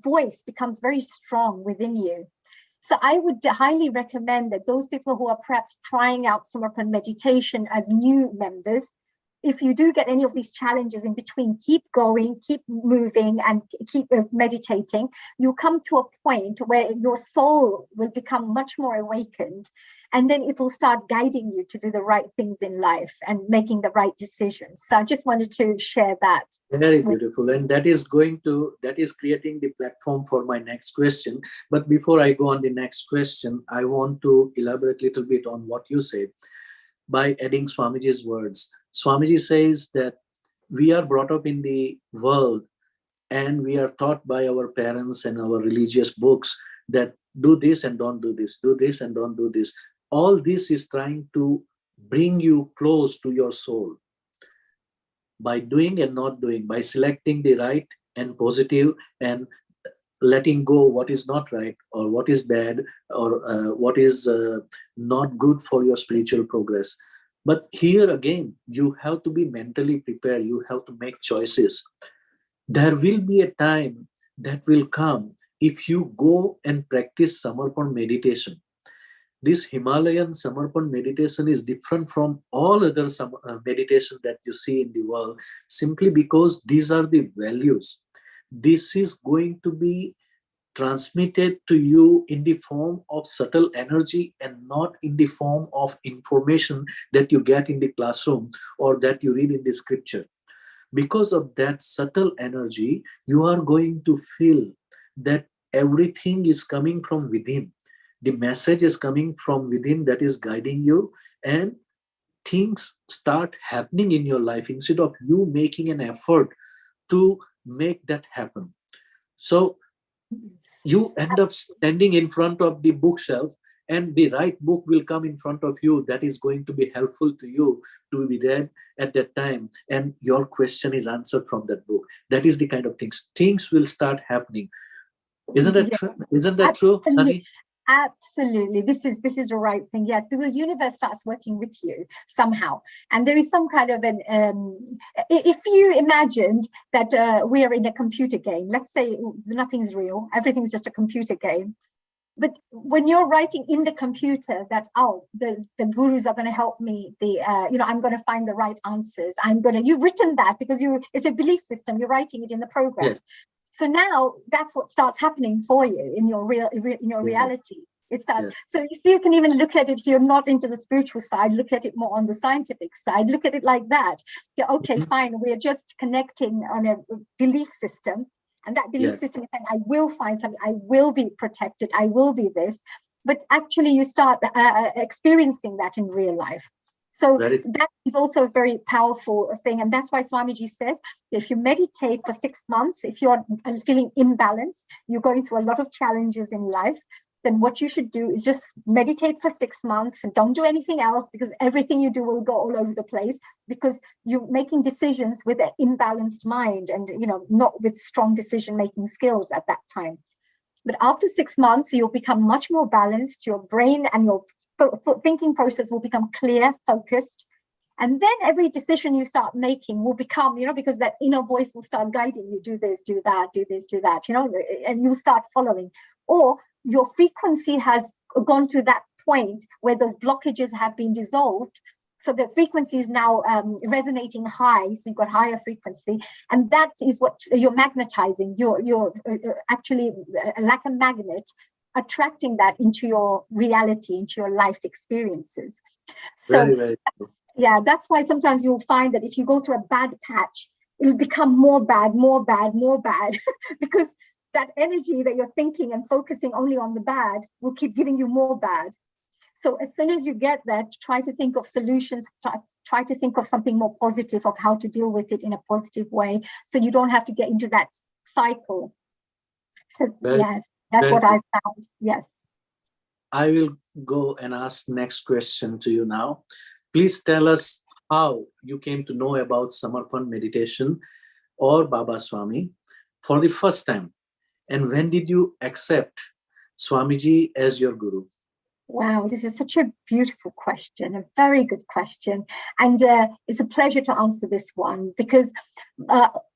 voice becomes very strong within you. So I would highly recommend that those people who are perhaps trying out Samarpan meditation as new members, if you do get any of these challenges in between, keep going, keep moving, and keep meditating. You'll come to a point where your soul will become much more awakened, and then it will start guiding you to do the right things in life and making the right decisions. So I just wanted to share that. Very beautiful. And that is creating the platform for my next question. But before I go on the next question, I want to elaborate a little bit on what you said by adding Swamiji's words. Swamiji says that we are brought up in the world and we are taught by our parents and our religious books that do this and don't do this, do this and don't do this. All this is trying to bring you close to your soul by doing and not doing, by selecting the right and positive and letting go what is not right or what is bad or what is not good for your spiritual progress. But here again, you have to be mentally prepared. You have to make choices. There will be a time that will come if you go and practice Samarpan meditation. This Himalayan Samarpan meditation is different from all other meditation that you see in the world, simply because these are the values. This is going to be transmitted to you in the form of subtle energy and not in the form of information that you get in the classroom or that you read in the scripture. Because of that subtle energy, you are going to feel that everything is coming from within. The message is coming from within that is guiding you, and things start happening in your life instead of you making an effort to make that happen. So you end up standing in front of the bookshelf, and the right book will come in front of you that is going to be helpful to you to be read at that time, and your question is answered from that book. That is the kind of things will start happening. Isn't that true? Isn't that true, honey? Absolutely. This is the right thing. Yes, because the universe starts working with you somehow. And there is some kind of an, if you imagined that we are in a computer game, let's say nothing's real, everything's just a computer game. But when you're writing in the computer that, oh, the gurus are going to help me, I'm going to find the right answers. You've written that because it's a belief system. You're writing it in the program. Yes. So now that's what starts happening for you in your reality. It starts. Yeah. So if you can even look at it, if you're not into the spiritual side, look at it more on the scientific side. Look at it like that. Yeah, okay, fine. We're just connecting on a belief system, and that belief system is saying, "I will find something. I will be protected. I will be this." But actually, you start experiencing that in real life. So that is also a very powerful thing. And that's why Swamiji says, if you meditate for 6 months, if you're feeling imbalanced, you're going through a lot of challenges in life, then what you should do is just meditate for 6 months and don't do anything else, because everything you do will go all over the place, because you're making decisions with an imbalanced mind and, not with strong decision-making skills at that time. But after 6 months, you'll become much more balanced. Your brain and your thinking process will become clear, focused. And then every decision you start making will become, because that inner voice will start guiding you, do this, do that, do this, do that, and you'll start following. Or your frequency has gone to that point where those blockages have been dissolved. So the frequency is now resonating high. So you've got higher frequency. And that is what you're magnetizing. You're actually like a magnet, attracting that into your reality, into your life experiences. So very, very true. Yeah, that's why sometimes you'll find that if you go through a bad patch, it'll become more bad, more bad, more bad, because that energy that you're thinking and focusing only on the bad will keep giving you more bad. So as soon as you get that, try to think of solutions, try to think of something more positive, of how to deal with it in a positive way, so you don't have to get into that cycle. So yes, that's what I found. Yes. I will go and ask next question to you now. Please tell us how you came to know about Samarpan meditation or Baba Swami for the first time, and when did you accept Swamiji as your guru? Wow, this is such a beautiful question, a very good question. And it's a pleasure to answer this one, because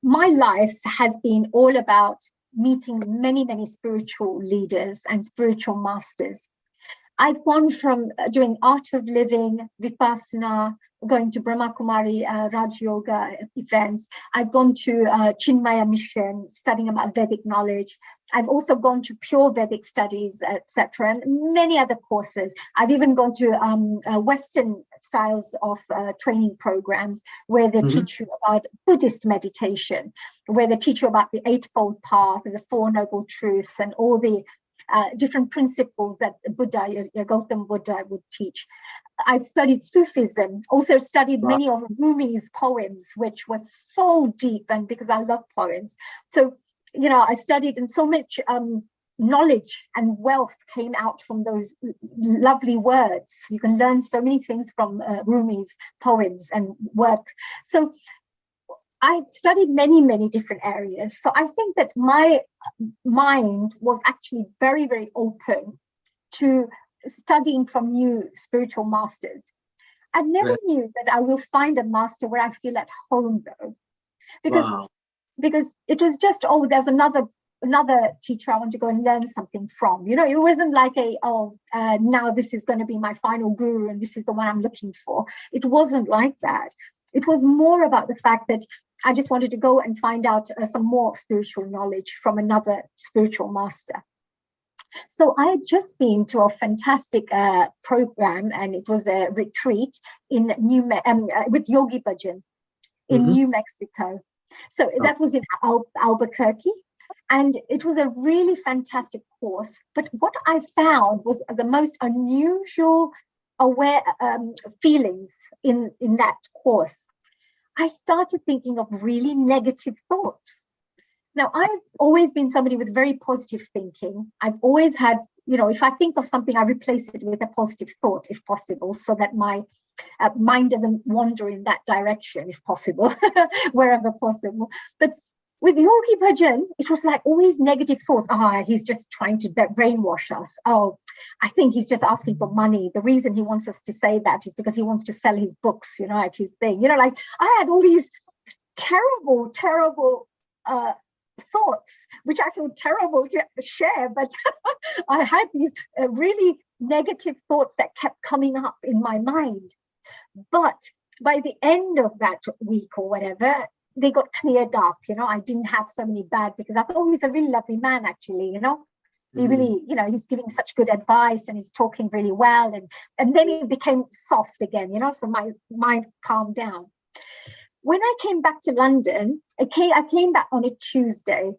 my life has been all about meeting many, many spiritual leaders and spiritual masters. I've gone from doing art of living, Vipassana, going to Brahma Kumari Raj Yoga events. I've gone to Chinmaya mission, studying about Vedic knowledge. I've also gone to pure Vedic studies, etc., and many other courses. I've even gone to Western styles of training programs where they teach you about Buddhist meditation, where they teach you about the Eightfold Path and the Four Noble Truths and all the different principles that Buddha, Gautam Buddha would teach. I've studied Sufism, also studied many of Rumi's poems, which was so deep, and because I love poems. So, I studied, and so much knowledge and wealth came out from those lovely words. You can learn so many things from Rumi's poems and work. So I've studied many, many different areas. So I think that my mind was actually very, very open to studying from new spiritual masters. I never knew that I will find a master where I feel at home, though, because Wow. because it was just, oh, there's another teacher I want to go and learn something from. You know, it wasn't like now this is going to be my final guru and this is the one I'm looking for. It wasn't like that. It was more about the fact that I just wanted to go and find out some more spiritual knowledge from another spiritual master. So I had just been to a fantastic program, and it was a retreat in with Yogi Bhajan in New Mexico. So that was in Albuquerque. And it was a really fantastic course. But what I found was the most unusual feelings in that course. I started thinking of really negative thoughts. Now, I've always been somebody with very positive thinking. I've always had, if I think of something, I replace it with a positive thought, if possible, so that my mind doesn't wander in that direction, if possible, wherever possible. But with Yogi Bhajan, it was like always negative thoughts. He's just trying to brainwash us. Oh, I think he's just asking for money. The reason he wants us to say that is because he wants to sell his books, at his thing. Like I had all these terrible, terrible thoughts, which I feel terrible to share, but I had these really negative thoughts that kept coming up in my mind. But by the end of that week or whatever, they got cleared up. I didn't have so many bad, because I thought he's a really lovely man, actually. He really, he's giving such good advice and he's talking really well. And then he became soft again, so my mind calmed down. When I came back to London, I came back on a Tuesday,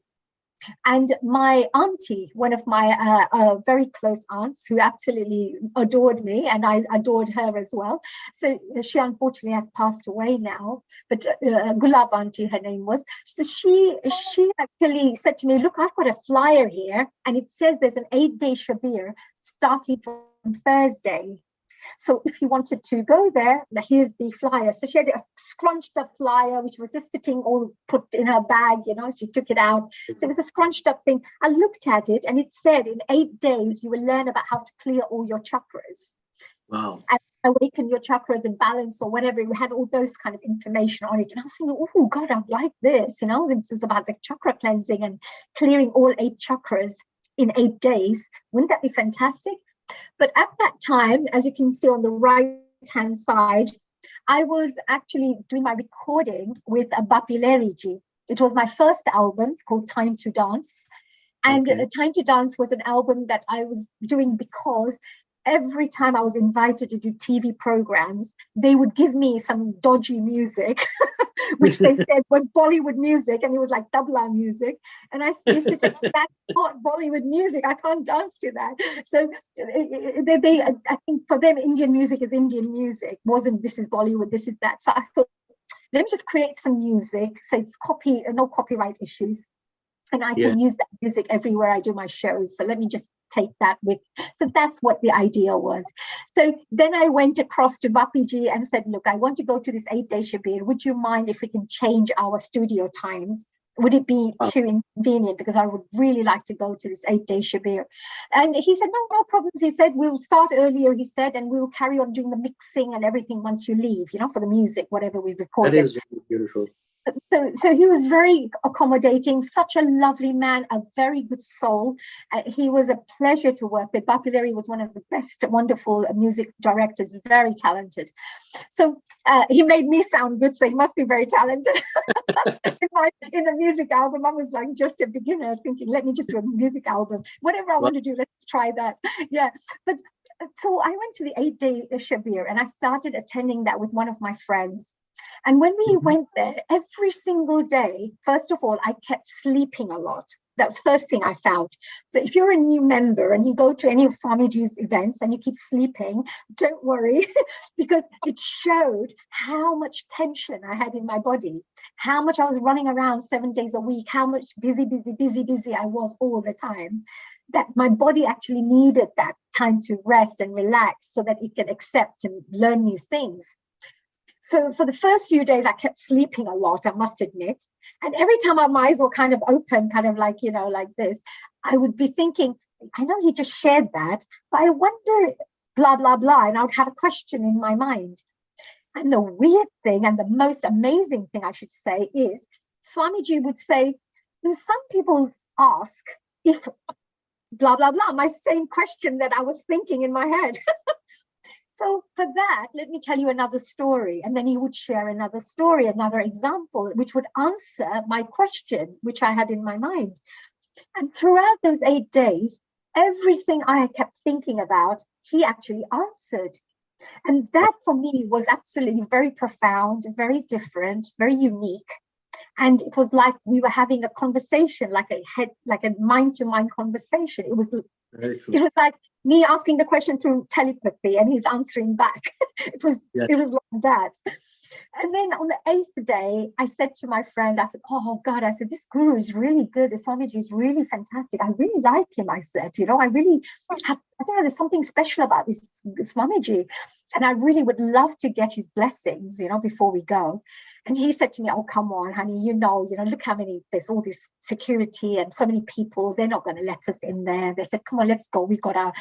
and my auntie, one of my very close aunts, who absolutely adored me, and I adored her as well. So she unfortunately has passed away now, but Gulab auntie, her name was. So she actually said to me, look, I've got a flyer here, and it says there's an 8-day Shabir starting from Thursday. So if you wanted to go there, here's the flyer. So she had a scrunched up flyer, which was just sitting all put in her bag, she took it out. So it was a scrunched up thing. I looked at it, and it said in 8 days, you will learn about how to clear all your chakras. Wow. And awaken your chakras and balance or whatever. We had all those kind of information on it. And I was thinking, oh God, I'd like this, This is about the chakra cleansing and clearing all 8 chakras in 8 days. Wouldn't that be fantastic? But at that time, as you can see on the right-hand side, I was actually doing my recording with Bapi Leriji. It was my first album called Time to Dance. And Time to Dance was an album that I was doing because every time I was invited to do TV programs, they would give me some dodgy music, which they said was Bollywood music, and it was like tabla music. And I used to say, that's not Bollywood music. I can't dance to that. So I think for them, Indian music is Indian music. Wasn't this is Bollywood, this is that. So I thought, let me just create some music. So it's no copyright issues. And I can use that music everywhere I do my shows. So let me just take that with. So that's what the idea was. So then I went across to Bapiji and said, look, I want to go to this 8-day Shabir. Would you mind if we can change our studio times? Would it be too inconvenient? Because I would really like to go to this 8-day Shabir. And he said, no problems. He said, we'll start earlier, he said, and we'll carry on doing the mixing and everything once you leave, for the music, whatever we've recorded. That is very beautiful. So he was very accommodating, such a lovely man, a very good soul. He was a pleasure to work with. Bapileri was one of the best, wonderful music directors, very talented. So he made me sound good, so he must be very talented. In the music album, I was like just a beginner thinking, let me just do a music album. Whatever I want to do, let's try that. Yeah. But so I went to the 8-day Shabir, and I started attending that with one of my friends. And when we went there, every single day, first of all, I kept sleeping a lot. That's the first thing I found. So if you're a new member and you go to any of Swamiji's events and you keep sleeping, don't worry, because it showed how much tension I had in my body, how much I was running around 7 days a week, how much busy I was all the time, that my body actually needed that time to rest and relax so that it can accept and learn new things. So for the first few days, I kept sleeping a lot, I must admit. And every time my eyes were kind of open, kind of like, like this, I would be thinking, I know he just shared that, but I wonder, blah, blah, blah. And I would have a question in my mind. And the weird thing, and the most amazing thing I should say, is Swamiji would say, some people ask if blah, blah, blah, my same question that I was thinking in my head. So for that, let me tell you another story. And then he would share another story, another example, which would answer my question, which I had in my mind. And throughout those 8 days, everything I kept thinking about, he actually answered. And that for me was absolutely very profound, very different, very unique. And it was like we were having a conversation, like a mind-to-mind conversation. It was like me asking the question through telepathy and he's answering back. It was like that. And then on the 8th day, I said to my friend, I said, oh God, I said, this guru is really good. This Swamiji is really fantastic. I really like him, I said, I don't know, there's something special about this Swamiji. And I really would love to get his blessings, before we go. And he said to me, oh, come on, honey, look how there's all this security and so many people, they're not going to let us in there. They said, come on, let's go. We've got our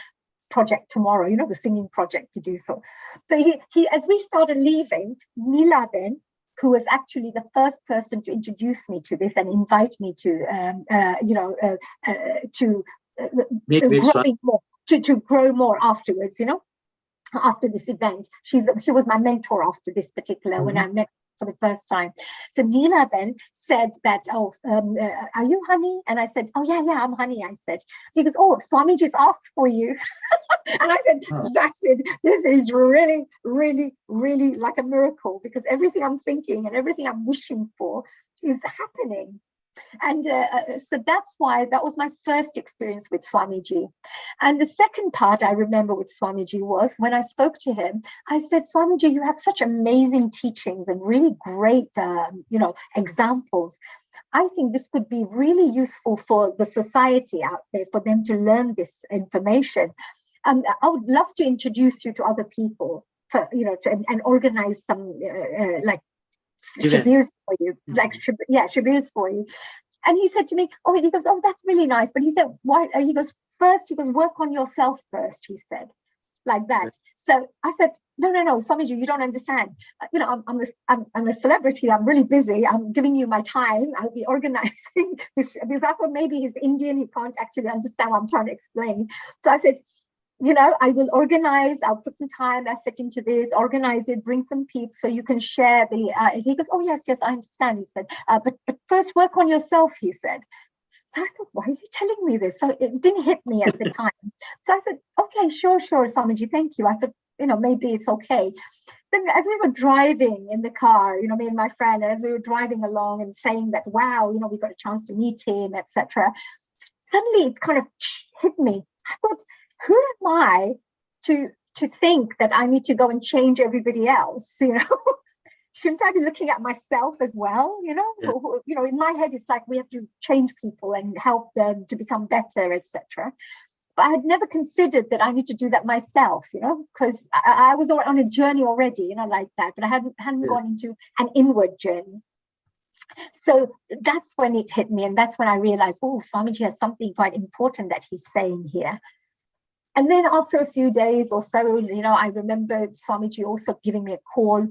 project tomorrow, the singing project to do so. So he as we started leaving, Nilaben, who was actually the first person to introduce me to this and invite me to, to grow more afterwards, after this event. She was my mentor after this particular, when I met for the first time. So Neelaben said that, are you Honey? And I said, oh yeah, I'm Honey, I said. She goes, oh, Swami just asked for you. And I said, that's it. This is really, really, really like a miracle, because everything I'm thinking and everything I'm wishing for is happening. And so that's why that was my first experience with Swamiji. And the second part I remember with Swamiji was when I spoke to him, I said, Swamiji, you have such amazing teachings and really great, examples. I think this could be really useful for the society out there, for them to learn this information. And I would love to introduce you to other people, for, and organize some shabirs for you, shabirs for you. And he said to me, he goes, that's really nice. But he said, why? He goes, work on yourself first, he said, like that. Yes. So I said, no, Swamiji, you don't understand. I'm a celebrity. I'm really busy. I'm giving you my time. I'll be organizing this, because I thought maybe he's Indian. He can't actually understand what I'm trying to explain. So I said, I will organize, I'll put some time, effort into this, organize it, bring some people so you can share the, he goes, oh, yes, I understand, he said, but first work on yourself, he said. So I thought, why is he telling me this? So it didn't hit me at the time. So I said, okay, sure, Swamiji, thank you. I thought, maybe it's okay. Then as we were driving in the car, me and my friend, as we were driving along and saying that, wow, we got a chance to meet him, etc. Suddenly it kind of hit me. I thought, who am I to think that I need to go and change everybody else? Shouldn't I be looking at myself as well? Yeah. In my head, it's like we have to change people and help them to become better, etc. But I had never considered that I need to do that myself, because I was on a journey already, like that, but I hadn't yes. gone into an inward journey. So that's when it hit me, and that's when I realized, Swamiji has something quite important that he's saying here. And then after a few days or so, I remember Swamiji also giving me a call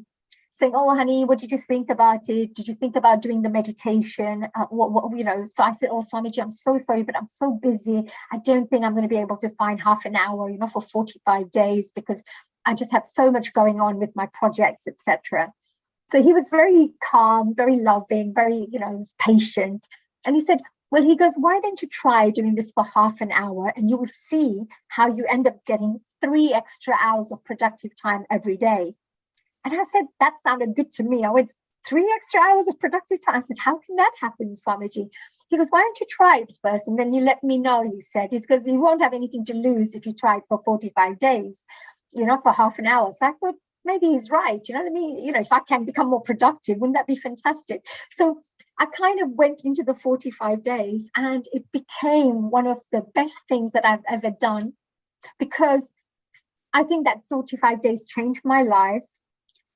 saying, oh, honey, what did you think about it? Did you think about doing the meditation? So I said, oh, Swamiji, I'm so sorry, but I'm so busy. I don't think I'm going to be able to find half an hour, for 45 days, because I just have so much going on with my projects, etc. So he was very calm, very loving, very, patient. And he said, well, he goes, why don't you try doing this for half an hour, and you will see how you end up getting 3 extra hours of productive time every day. And I said, that sounded good to me. I went, 3 extra hours of productive time? I said, how can that happen, Swamiji? He goes, why don't you try it first, and then you let me know, he said, because you won't have anything to lose if you try it for 45 days, for half an hour. So I thought, maybe he's right. If I can become more productive, wouldn't that be fantastic? So I kind of went into the 45 days, and it became one of the best things that I've ever done, because I think that 45 days changed my life.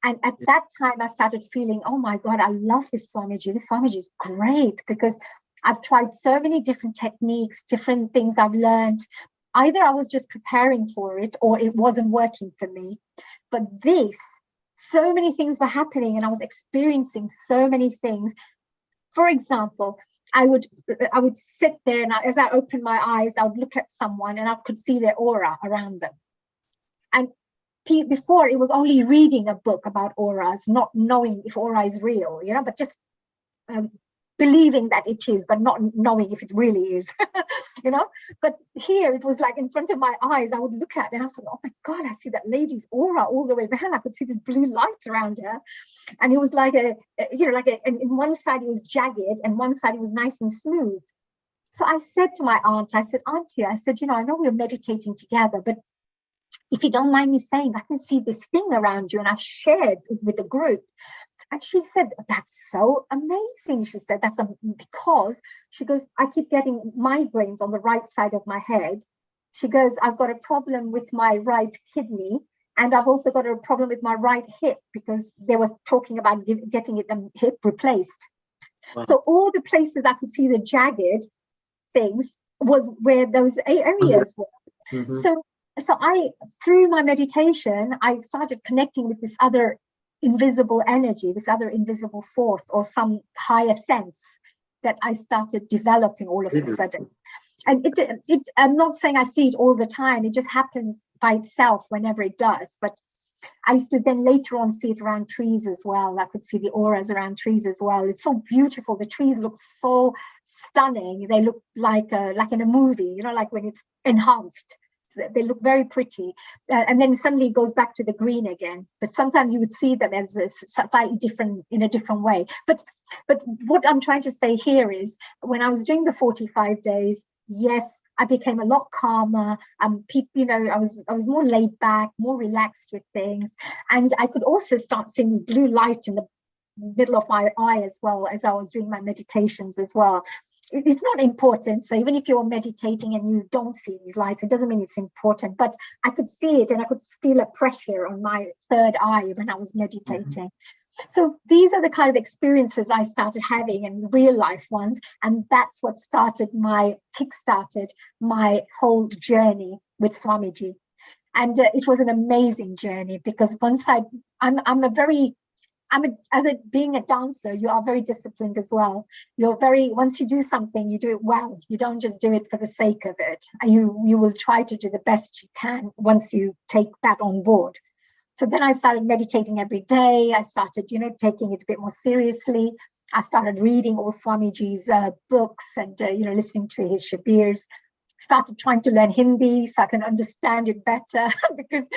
And at that time, I started feeling, oh my God, I love this Swamiji. This Swamiji is great, because I've tried so many different techniques, different things I've learned. Either I was just preparing for it, or it wasn't working for me. But this so many things were happening and I was experiencing so many things. For example, I would sit there and as I opened my eyes, I would look at someone and I could see their aura around them. And before, it was only reading a book about auras, not knowing if aura is real, but just believing that it is, but not knowing if it really is, But here it was like in front of my eyes, I would look at it and I said, oh my God, I see that lady's aura all the way around. I could see this blue light around her. And it was like and in one side it was jagged and one side it was nice and smooth. So I said to my aunt, I said, Auntie, I know we're meditating together, but if you don't mind me saying, I can see this thing around you. And I shared it with the group. And she said, that's so amazing. She said, because she goes, I keep getting migraines on the right side of my head. She goes, I've got a problem with my right kidney. And I've also got a problem with my right hip because they were talking about getting the hip replaced. Wow. So all the places I could see the jagged things was where those areas were. Mm-hmm. So I, through my meditation, I started connecting with this other invisible energy, this other invisible force or some higher sense that I started developing all of a sudden. And I'm not saying I see it all the time. It just happens by itself whenever it does. But I used to then later on see it around trees as well. I could see the auras around trees as well. It's so beautiful. The trees look so stunning. They look like in a movie, like when it's enhanced. They look very pretty, and then suddenly it goes back to the green again. But sometimes you would see that there's a slightly different, in a different way. But what I'm trying to say here is, when I was doing the 45 days, yes, I became a lot calmer. I was more laid back, more relaxed with things, and I could also start seeing blue light in the middle of my eye as well as I was doing my meditations as well. It's not important. So even if you're meditating and you don't see these lights, it doesn't mean it's important. But I could see it and I could feel a pressure on my third eye when I was meditating. Mm-hmm. So these are the kind of experiences I started having, and real life ones. And that's what kickstarted my whole journey with Swamiji. And it was an amazing journey because being a dancer, you are very disciplined as well. Once you do something, you do it well. You don't just do it for the sake of it. You will try to do the best you can once you take that on board. So then I started meditating every day. I started, taking it a bit more seriously. I started reading all Swamiji's books and, listening to his shabirs. Started trying to learn Hindi so I can understand it better because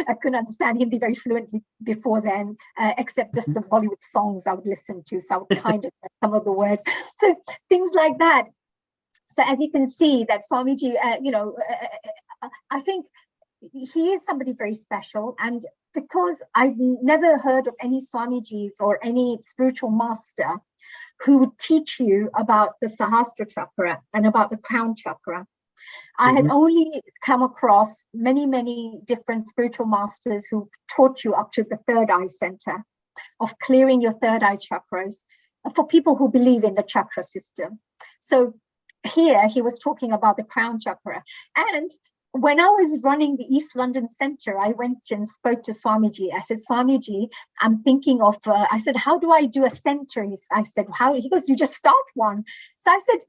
I couldn't understand Hindi very fluently before then, except just the Bollywood songs I would listen to. So I would kind of know some of the words. So things like that. So as you can see that Swamiji, I think he is somebody very special. And because I've never heard of any Swamijis or any spiritual master who would teach you about the Sahasrara chakra and about the crown chakra. I had only come across many, many different spiritual masters who taught you up to the third eye center of clearing your third eye chakras for people who believe in the chakra system. So here he was talking about the crown chakra. And when I was running the East London Center, I went and spoke to Swamiji. I said, Swamiji, I'm thinking of, I said, how do I do a center? I said, how? He goes, you just start one. So I said,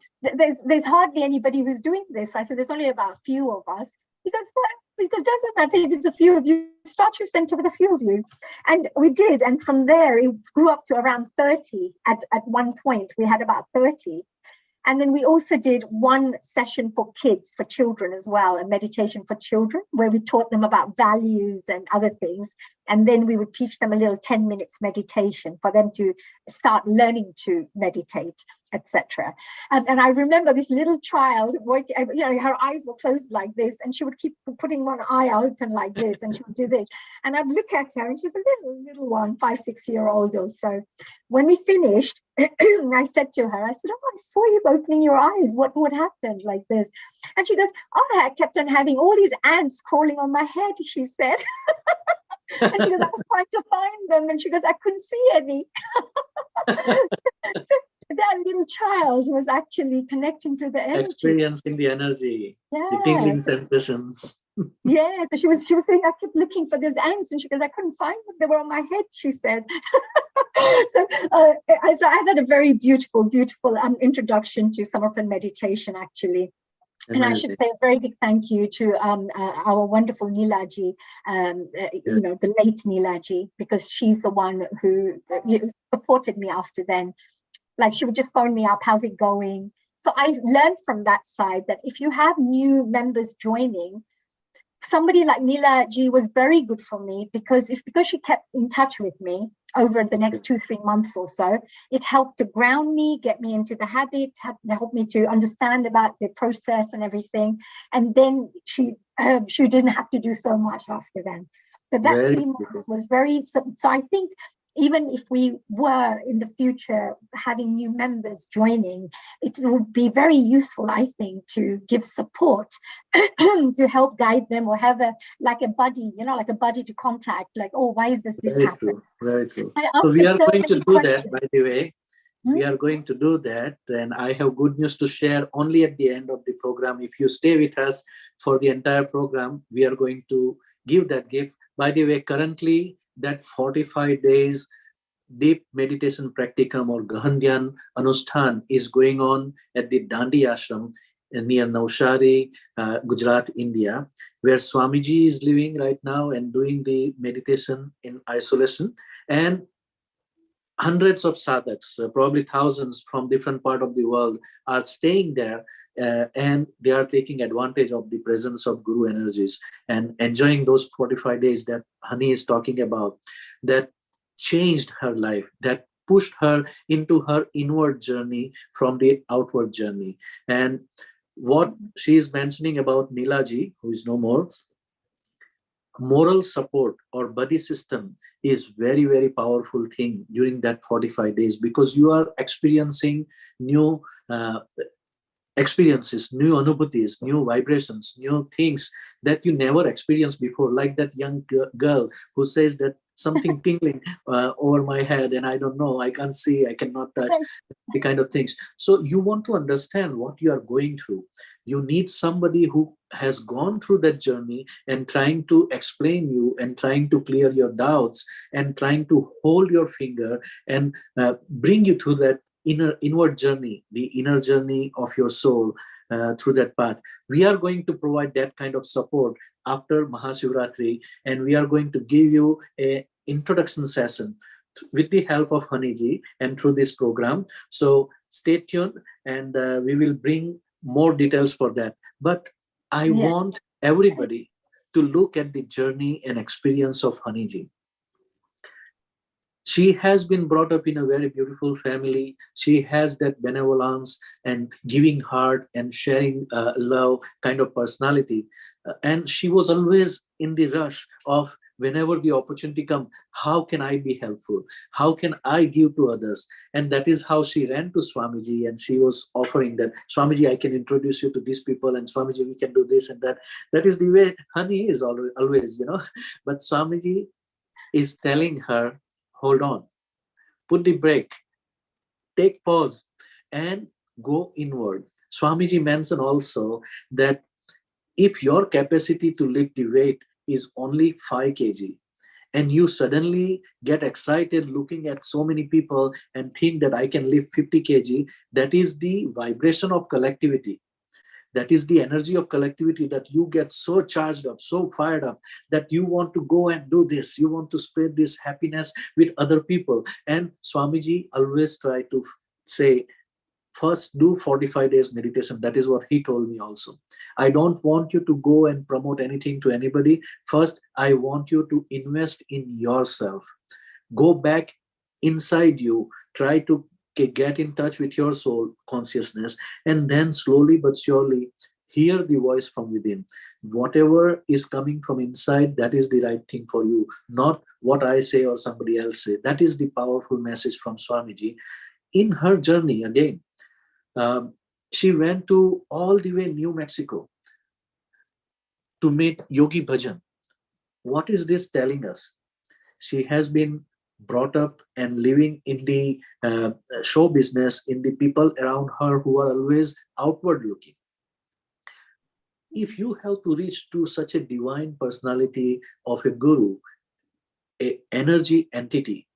there's hardly anybody who's doing this. I said, there's only about a few of us. He goes, well, because it doesn't matter if there's a few of you, start your center with a few of you. And we did. And from there, it grew up to around 30. At one point, we had about 30. And then we also did one session for kids, for children as well, a meditation for children, where we taught them about values and other things. And then we would teach them a little 10 minutes meditation for them to start learning to meditate, etc. And I remember this little child, her eyes were closed like this, and she would keep putting one eye open like this, and she would do this. And I'd look at her, and she's a little one, 5-6 year old or so. When we finished, I said to her, I said, oh, I saw you opening your eyes. What happened like this? And she goes, oh, I kept on having all these ants crawling on my head, she said. And she goes, I was trying to find them. And she goes, I couldn't see any. So that little child was actually connecting to the energy. Experiencing the energy, the tingling sensation. Yeah, so she was saying, I kept looking for those ants, and she goes, I couldn't find them. They were on my head, she said. so, so I've had a very beautiful introduction to Samarpan meditation, actually. And I should say a very big thank you to our wonderful Neelaji, you know, the late Neelaji, because she's the one who supported me after then. Like, she would just phone me up, how's it going? So I learned from that side that if you have new members joining, somebody like Neela Ji was very good for me, because she kept in touch with me over the next 2-3 months or so. It helped to ground me, get me into the habit, help me to understand about the process and everything. And then she didn't have to do so much after then. But that 3 months was very, so I think even if we were in the future having new members joining, it would be very useful, I think, to give support to help guide them, or have a buddy, you know, like a buddy to contact, like, oh, why is this happen? Very true. So we are going to do that, by the way. We are going to do that, and I have good news to share only at the end of the program. If you stay with us for the entire program, we are going to give that gift. By the way, currently that 45 days deep meditation practicum or Gahandhyan Anushthan is going on at the Dandi Ashram near Navshari, Gujarat, India, where Swamiji is living right now and doing the meditation in isolation. And hundreds of sadhaks, probably thousands from different part of the world, are staying there, and they are taking advantage of the presence of Guru energies and enjoying those 45 days that Hani is talking about, that changed her life, that pushed her into her inward journey from the outward journey. And what she is mentioning about Neelaji, who is no more, moral support or buddy system is very, very powerful thing during that 45 days, because you are experiencing new experiences, new anubhutis, new vibrations, new things that you never experienced before. Like that young girl who says that something tingling over my head, and I don't know, I can't see, I cannot touch, the kind of things. So you want to understand what you are going through. You need somebody who has gone through that journey and trying to explain you and trying to clear your doubts and trying to hold your finger and bring you through that inward journey, the inner journey of your soul through that path. We are going to provide that kind of support after Mahashivratri, and we are going to give you a introduction session with the help of Haniji and through this program. So stay tuned, and we will bring more details for that. But I want everybody to look at the journey and experience of Haniji. She has been brought up in a very beautiful family. She has that benevolence and giving heart and sharing love kind of personality. And she was always in the rush of, whenever the opportunity comes, how can I be helpful? How can I give to others? And that is how she ran to Swamiji, and she was offering that, Swamiji, I can introduce you to these people, and Swamiji, we can do this and that. That is the way Hani is always, you know. But Swamiji is telling her, hold on, put the brake, take pause, and go inward. Swamiji mentioned also that if your capacity to lift the weight is only 5 kg, and you suddenly get excited looking at so many people and think that I can lift 50 kg, that is the vibration of collectivity. That is the energy of collectivity, that you get so charged up, so fired up, that you want to go and do this. You want to spread this happiness with other people. And Swamiji always try to say, first do 45 days meditation. That is what he told me also. I don't want you to go and promote anything to anybody. First, I want you to invest in yourself. Go back inside you. Try to get in touch with your soul consciousness, and then slowly but surely hear the voice from within. Whatever is coming from inside, that is the right thing for you, not what I say or somebody else say. That is the powerful message from Swamiji. In her journey again, she went to all the way New Mexico to meet Yogi Bhajan. What is this telling us? She has been brought up and living in the show business, in the people around her who are always outward looking. if you have to reach to such a divine personality of a guru, a energy entity,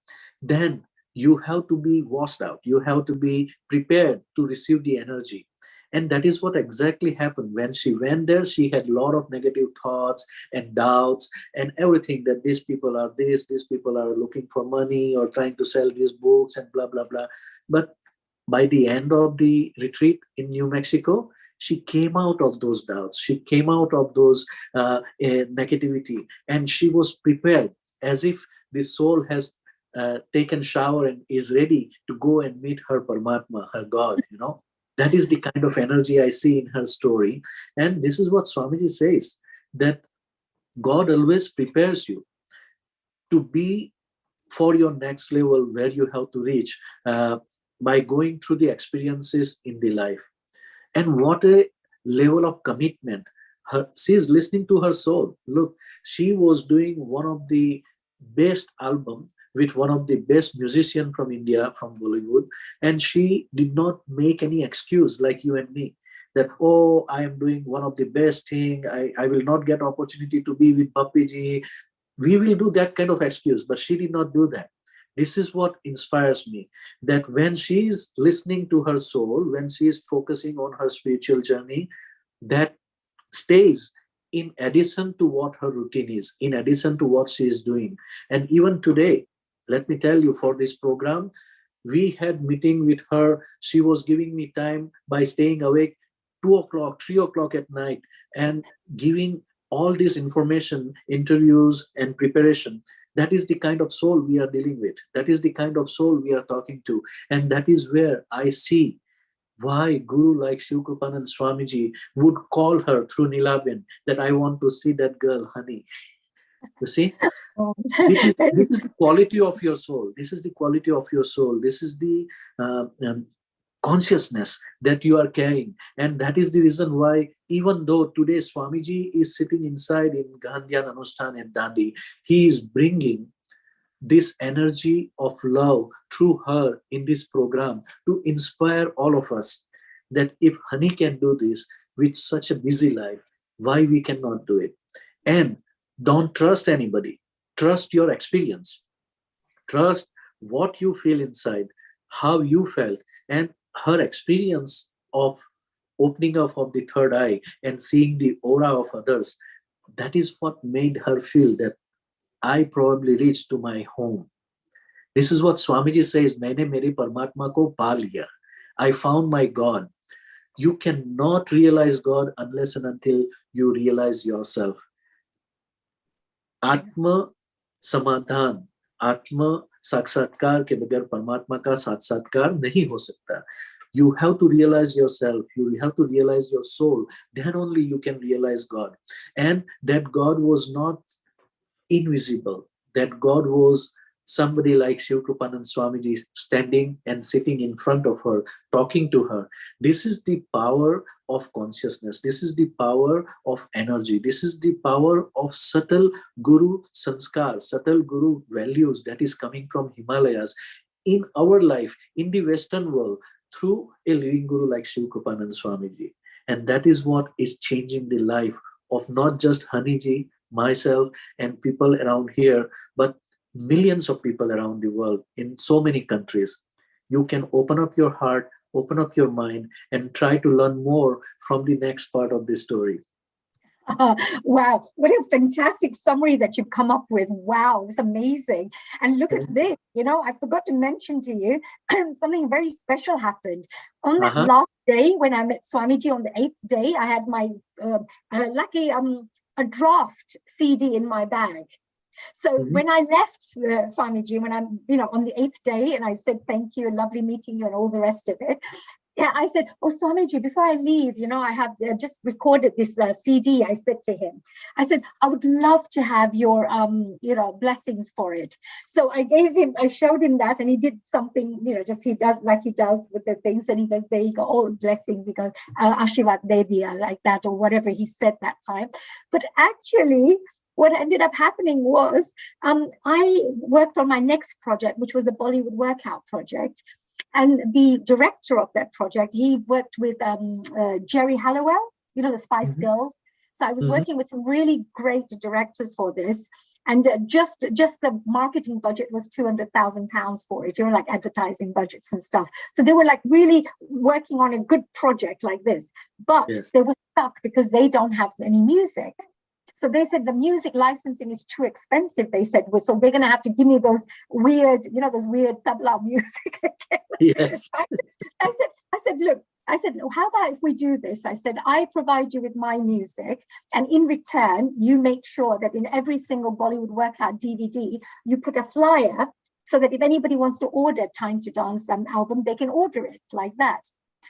then you have to be washed out. You have to be prepared to receive the energy. And that is what exactly happened. When she went there, she had a lot of negative thoughts and doubts and everything, that these people are this, these people are looking for money or trying to sell these books and blah, blah, blah. But by the end of the retreat in New Mexico, she came out of those doubts. She came out of those negativity, and she was prepared, as if the soul has taken shower and is ready to go and meet her Paramatma, her God. That is the kind of energy I see in her story. And this is what Swamiji says, that God always prepares you to be for your next level where you have to reach by going through the experiences in the life. And what a level of commitment. She is listening to her soul. Look, she was doing one of the best album with one of the best musician from India, from Bollywood, and she did not make any excuse like you and me, that, oh, I am doing one of the best thing, I will not get opportunity to be with Pappiji. We will do that kind of excuse, but she did not do that. This is what inspires me, that when she is listening to her soul, when she is focusing on her spiritual journey, that stays in addition to what her routine is, in addition to what she is doing. And even today, let me tell you, for this program, we had meeting with her. She was giving me time by staying awake 2 o'clock, 3 o'clock at night, and giving all this information, interviews and preparation. That is the kind of soul we are dealing with. That is the kind of soul we are talking to. And that is where I see why Guru like Shiv Kripanand Swamiji would call her through Nilaben, that I want to see that girl, honey. You see, this is the quality of your soul. This is the quality of your soul. This is the consciousness that you are carrying. And that is the reason why, even though today Swamiji is sitting inside in Gandhian Anushthan and Dandi, he is bringing this energy of love through her in this program to inspire all of us, that if Honey can do this with such a busy life, why we cannot do it? And don't trust anybody. Trust your experience. Trust what you feel inside, how you felt. And her experience of opening up of the third eye and seeing the aura of others, that is what made her feel that I probably reached to my home. This is what Swamiji says, Maine mere Paramatma ko pa liya. I found my God. You cannot realize God unless and until you realize yourself. Atma समाधान, आत्म साक्षात्कार के बगैर परमात्मा का साक्षात्कार नहीं हो सकता. You have to realize yourself, you have to realize your soul, then only you can realize God. And that God was not invisible, that God was somebody like Shiv Kripanand Swamiji standing and sitting in front of her, talking to her. This is the power of consciousness. This is the power of energy. This is the power of subtle Guru sanskar, subtle Guru values that is coming from Himalayas in our life, in the Western world, through a living Guru like Shiv Kripanand Swamiji. And that is what is changing the life of not just Haniji, myself, and people around here, but millions of people around the world in so many countries. You can open up your heart, open up your mind, and try to learn more from the next part of this story. Wow, what a fantastic summary that you've come up with. Wow, it's amazing. And look at this, I forgot to mention to you, something very special happened. On that last day, when I met Swamiji on the 8th day, I had my lucky a draft CD in my bag. So when I left Swamiji, when I'm, on the 8th day, and I said, thank you, lovely meeting you and all the rest of it. Yeah, I said, oh, Swamiji, before I leave, I have just recorded this CD. I said to him, I said, I would love to have your, blessings for it. So I showed him that, and he did something, he does with the things. And he goes, there you go, all blessings. He goes, Ashivat de diya, like that, or whatever he said that time. But actually, what ended up happening was I worked on my next project, which was the Bollywood workout project. And the director of that project, he worked with Jerry Halliwell, the Spice Girls. So I was working with some really great directors for this. And just the marketing budget was £200,000 for it, like advertising budgets and stuff. So they were like really working on a good project like this, but they were stuck because they don't have any music. So they said the music licensing is too expensive. They said, so they're going to have to give me those weird, those weird tabla music. Yes. I said, look. I said, how about if we do this? I said, I provide you with my music, and in return, you make sure that in every single Bollywood workout DVD, you put a flyer so that if anybody wants to order Time to Dance album, they can order it like that.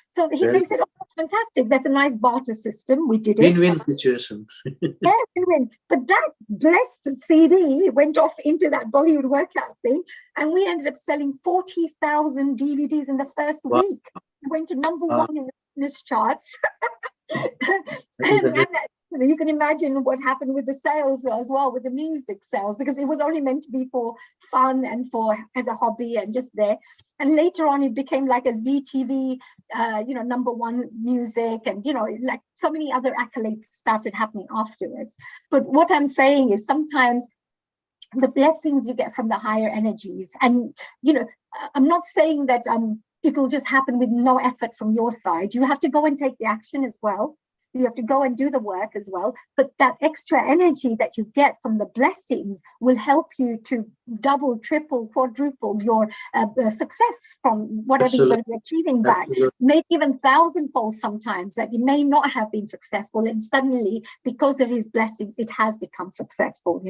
So they said, oh, that's fantastic. That's a nice barter system. We did it. Win-win situation. Yeah, win-win. But that blessed CD went off into that Bollywood workout thing, and we ended up selling 40,000 DVDs in the first week. We went to number one in the fitness charts. and you can imagine what happened with the sales as well, with the music sales, because it was only meant to be for fun and for as a hobby and just there. And later on, it became like a ZTV, number one music, and like so many other accolades started happening afterwards. But what I'm saying is sometimes the blessings you get from the higher energies, and I'm not saying that it'll just happen with no effort from your side. You have to go and take the action as well. You have to go and do the work as well. But that extra energy that you get from the blessings will help you to double, triple, quadruple your success from whatever you're going to be achieving back. Maybe even thousandfold sometimes, that you may not have been successful, and suddenly, because of his blessings, it has become successful,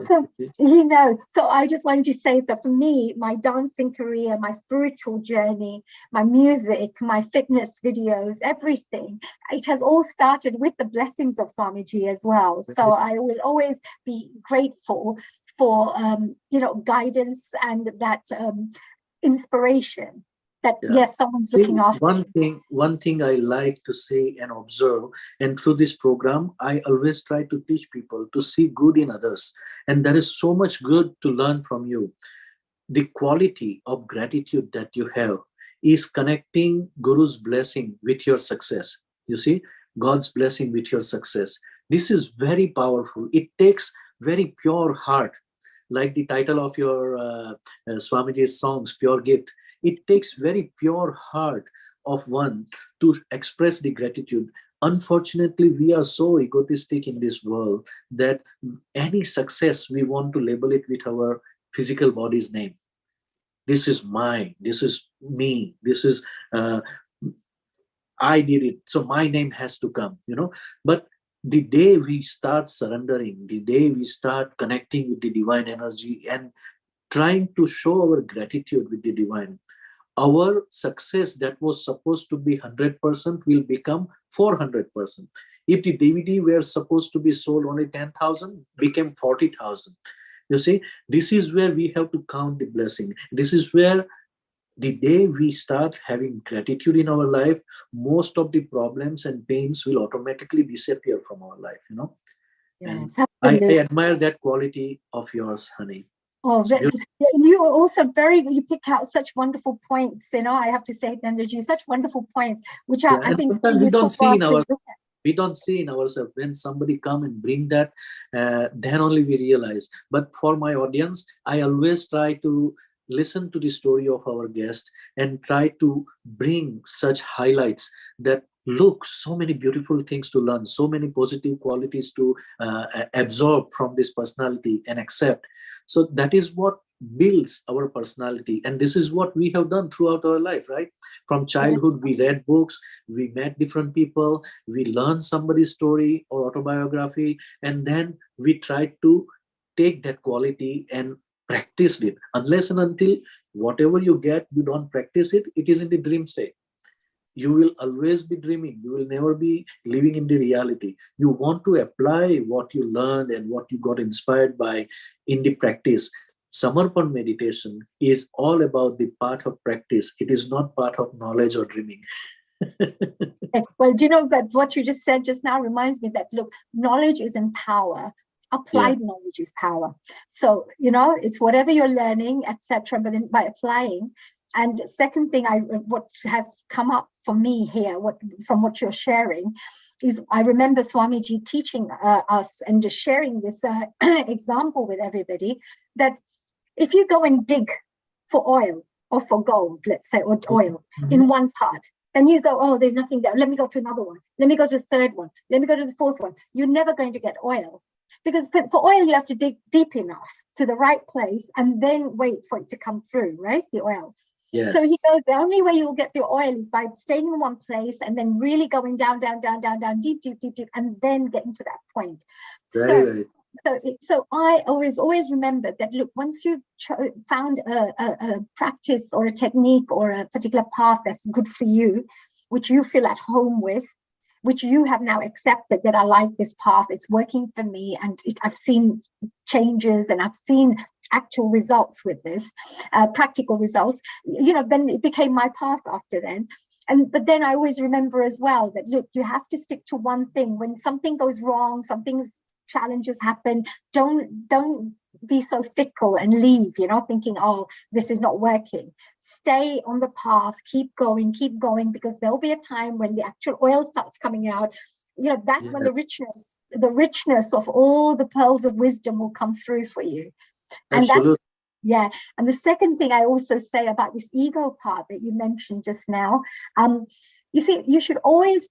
So, so I just wanted to say that for me, my dancing career, my spiritual journey, my music, my fitness videos, everything, it has all started with the blessings of Swamiji as well. So I will always be grateful for guidance and that inspiration that yes, someone's looking after. One thing I like to say and observe, and through this program I always try to teach people to see good in others, and there is so much good to learn from you. The quality of gratitude that you have is connecting Guru's blessing with your success. You see, God's blessing with your success. This is very powerful. It takes very pure heart, like the title of your Swamiji's songs, Pure Gift. It takes very pure heart of one to express the gratitude. Unfortunately, we are so egotistic in this world that any success, we want to label it with our physical body's name. This is mine. This is me. This is I did it, so my name has to come, But the day we start surrendering, the day we start connecting with the divine energy and trying to show our gratitude with the divine, our success that was supposed to be 100% will become 400%. If the DVD were supposed to be sold only 10,000, became 40,000. You see, this is where we have to count the blessing. This is where the day we start having gratitude in our life, most of the problems and pains will automatically disappear from our life, Yes, I admire that quality of yours, honey. Oh, you are also you pick out such wonderful points, I have to say, Nendraji, such wonderful points, which are, I think, we don't see in ourselves. When somebody come and bring that, then only we realize. But for my audience, I always try to listen to the story of our guest and try to bring such highlights that look, so many beautiful things to learn, so many positive qualities to absorb from this personality and accept. So that is what builds our personality, and this is what we have done throughout our life, right? From childhood, we read books, we met different people, we learned somebody's story or autobiography, and then we tried to take that quality and practice it. Unless and until whatever you get, you don't practice it, it is in the dream state. You will always be dreaming. You will never be living in the reality. You want to apply what you learned and what you got inspired by in the practice. Samarpan meditation is all about the part of practice. It is not part of knowledge or dreaming. Well, do you know that what you just said just now reminds me that, look, knowledge is in power. Applied knowledge is power. So, it's whatever you're learning, etc., but by applying. And second thing, what has come up for me here, from what you're sharing, is I remember Swamiji teaching us and just sharing this example with everybody, that if you go and dig for oil or for gold, let's say, or oil in one part, and you go, oh, there's nothing there. Let me go to another one. Let me go to the third one. Let me go to the fourth one. You're never going to get oil, because for oil, you have to dig deep enough to the right place and then wait for it to come through, right? The oil. Yes. So he goes, the only way you'll get the oil is by staying in one place and then really going down, deep, and then getting to that point. Very. So I always remember that, look, once you've found a practice or a technique or a particular path that's good for you, which you feel at home with, which you have now accepted that I like this path, it's working for me, and I've seen changes and I've seen actual results with this, practical results, then it became my path after then. But then I always remember as well that, look, you have to stick to one thing. When something goes wrong, challenges happen, don't be so fickle and leave, thinking, oh, this is not working. Stay on the path, keep going, because there'll be a time when the actual oil starts coming out. That's when the richness of all the pearls of wisdom will come through for you. Absolutely. And the second thing I also say about this ego part that you mentioned just now, you see, you should always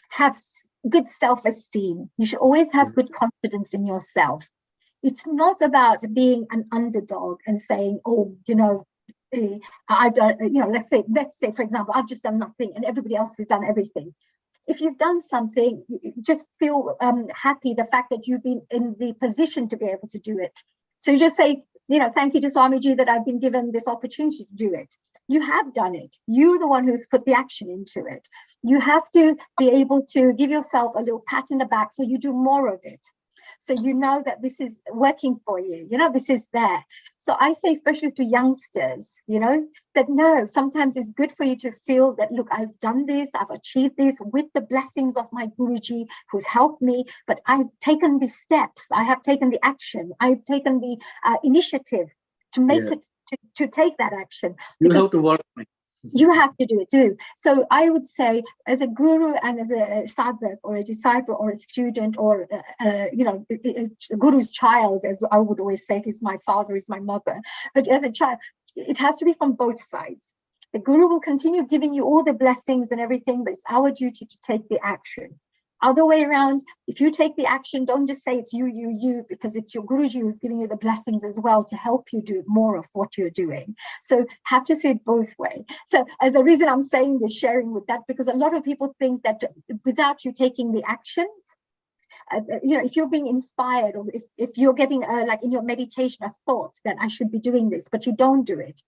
have good self-esteem. You should always have good confidence in yourself. It's not about being an underdog and saying, oh, I've done, let's say, for example, I've just done nothing and everybody else has done everything. If you've done something, just feel happy the fact that you've been in the position to be able to do it. So you just say, thank you to Swamiji that I've been given this opportunity to do it. You have done it. You're the one who's put the action into it. You have to be able to give yourself a little pat in the back so you do more of it. So you know that this is working for you, this is there. So I say, especially to youngsters, that no, sometimes it's good for you to feel that, look, I've done this, I've achieved this with the blessings of my Guruji who's helped me, but I've taken the steps, I have taken the action, I've taken the initiative to make it, to take that action. You have to work on it. You have to do it too. So I would say, as a guru and as a sadhak or a disciple or a student or a guru's child, as I would always say, he's my father, he's my mother. But as a child, it has to be from both sides. The guru will continue giving you all the blessings and everything, but it's our duty to take the action. Other way around, if you take the action, don't just say it's you, because it's your Guruji who's giving you the blessings as well to help you do more of what you're doing. So have to see it both ways. So the reason I'm saying this, sharing with that, because a lot of people think that without you taking the actions, if you're being inspired, or if you're getting like in your meditation a thought that I should be doing this, but you don't do it.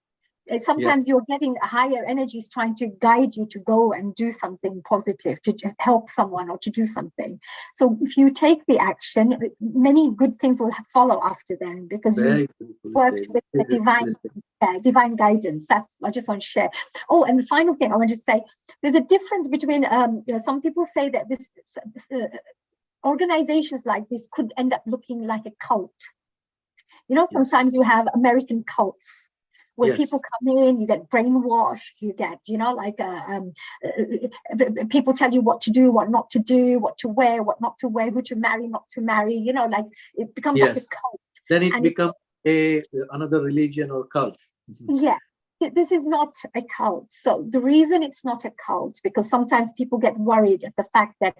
Sometimes you're getting higher energies trying to guide you to go and do something positive, to just help someone or to do something. So if you take the action, many good things will follow after then, because you worked with the divine guidance. That's I just want to share. Oh, and the final thing I want to say, there's a difference between some people say that this organizations like this could end up looking like a cult. Sometimes you have American cults. When people come in, you get brainwashed, you get, people tell you what to do, what not to do, what to wear, what not to wear, who to marry, not to marry, it becomes like a cult. Then it becomes another religion or cult. Yeah. This is not a cult. So the reason it's not a cult, because sometimes people get worried at the fact that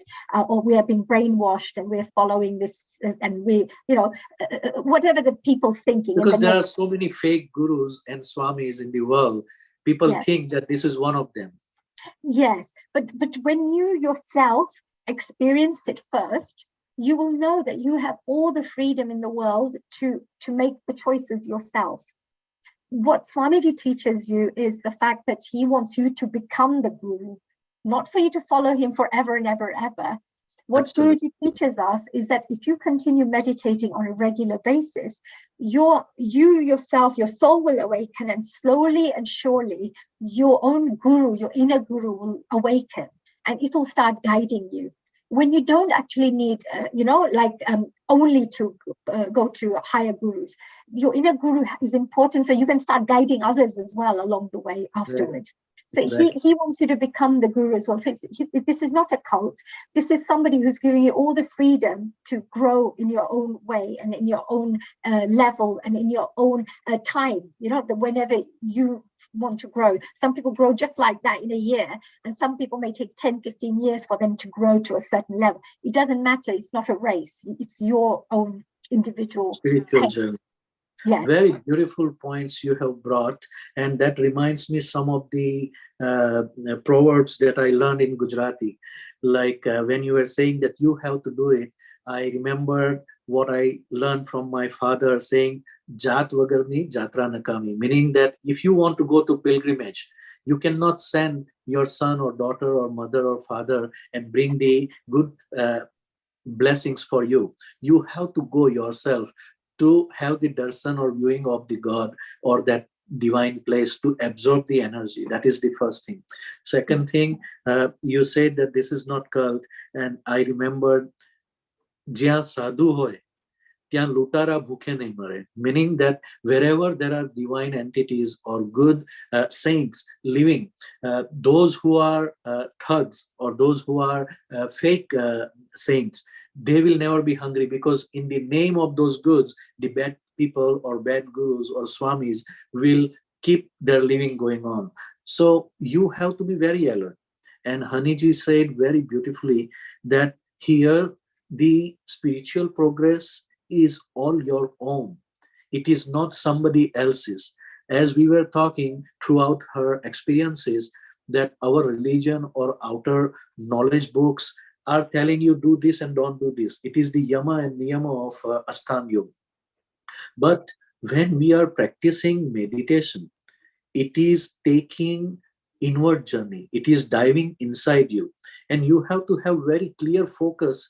we are being brainwashed and we're following this and we, whatever the people thinking. Because there are so many fake gurus and swamis in the world. People think that this is one of them. Yes, but when you yourself experience it first, you will know that you have all the freedom in the world to make the choices yourself. What Swamiji teaches you is the fact that he wants you to become the guru, not for you to follow him forever and ever, ever. What Guruji teaches us is that if you continue meditating on a regular basis, you yourself, your soul will awaken, and slowly and surely your own guru, your inner guru will awaken, and it will start guiding you. When you don't actually need, only to go to higher gurus. Your inner guru is important, so you can start guiding others as well along the way afterwards. So he wants you to become the guru as well. So this is not a cult. This is somebody who's giving you all the freedom to grow in your own way and in your own level and in your own time, whenever you want to grow. Some people grow just like that in a year, and some people may take 10, 15 years for them to grow to a certain level. It doesn't matter. It's not a race. It's your own individual spiritual journey. Yes. Very beautiful points you have brought, and that reminds me some of the proverbs that I learned in Gujarati. Like when you were saying that you have to do it, I remember what I learned from my father saying, "Jat vagarni jatra nakami," meaning that if you want to go to pilgrimage, you cannot send your son or daughter or mother or father and bring the good blessings for you. You have to go yourself to have the darshan or viewing of the God or that divine place, to absorb the energy. That is the first thing. Second thing, you said that this is not cult, and I remembered જ્યાં સાધુ હોય ત્યાં લૂંટારા ભૂખે નહીં મરે, meaning that wherever there are divine entities or good saints living, those who are thugs or those who are fake saints, they will never be hungry, because in the name of those goods, the bad people or bad gurus or swamis will keep their living going on. So you have to be very alert. And Haniji said very beautifully that here the spiritual progress is all your own. It is not somebody else's. As we were talking throughout her experiences, that our religion or outer knowledge books are telling you do this and don't do this. It is the yama and niyama of Ashtanga Yoga. But when we are practicing meditation, it is taking inward journey. It is diving inside you, and you have to have very clear focus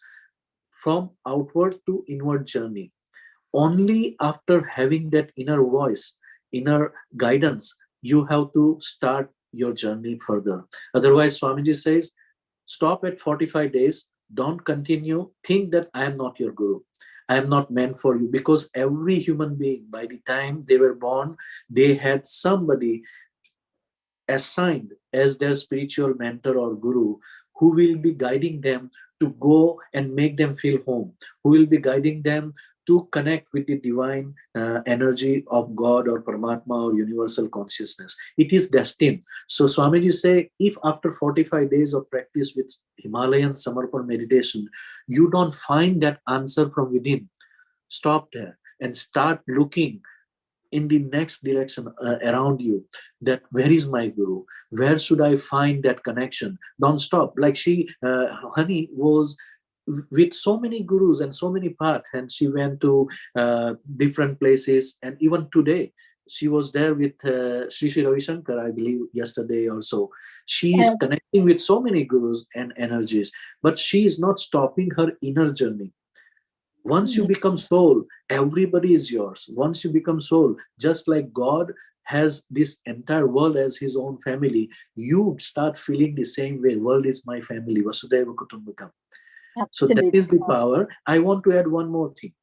from outward to inward journey. Only after having that inner voice, inner guidance, you have to start your journey further. Otherwise, Swamiji says, stop at 45 days, don't continue, think that I am not your guru. I am not meant for you, because every human being, by the time they were born, they had somebody assigned as their spiritual mentor or guru, who will be guiding them to go and make them feel home, who will be guiding them to connect with the divine energy of God or Paramatma or universal consciousness. It is destined. So Swamiji say, if after 45 days of practice with Himalayan Samarpan meditation, you don't find that answer from within, stop there and start looking in the next direction around you, that where is my guru, where should I find that connection. Don't stop. Like Hani was with so many gurus and so many paths, and she went to different places, and even today she was there with Sri Ravi Shankar, I believe yesterday also. She is connecting with so many gurus and energies, but she is not stopping her inner journey. Once you become soul, everybody is yours. Once you become soul, just like God has this entire world as his own family, you start feeling the same way. World is my family. Vasudhaiva Kutumbakam. So that is the power. I want to add one more thing.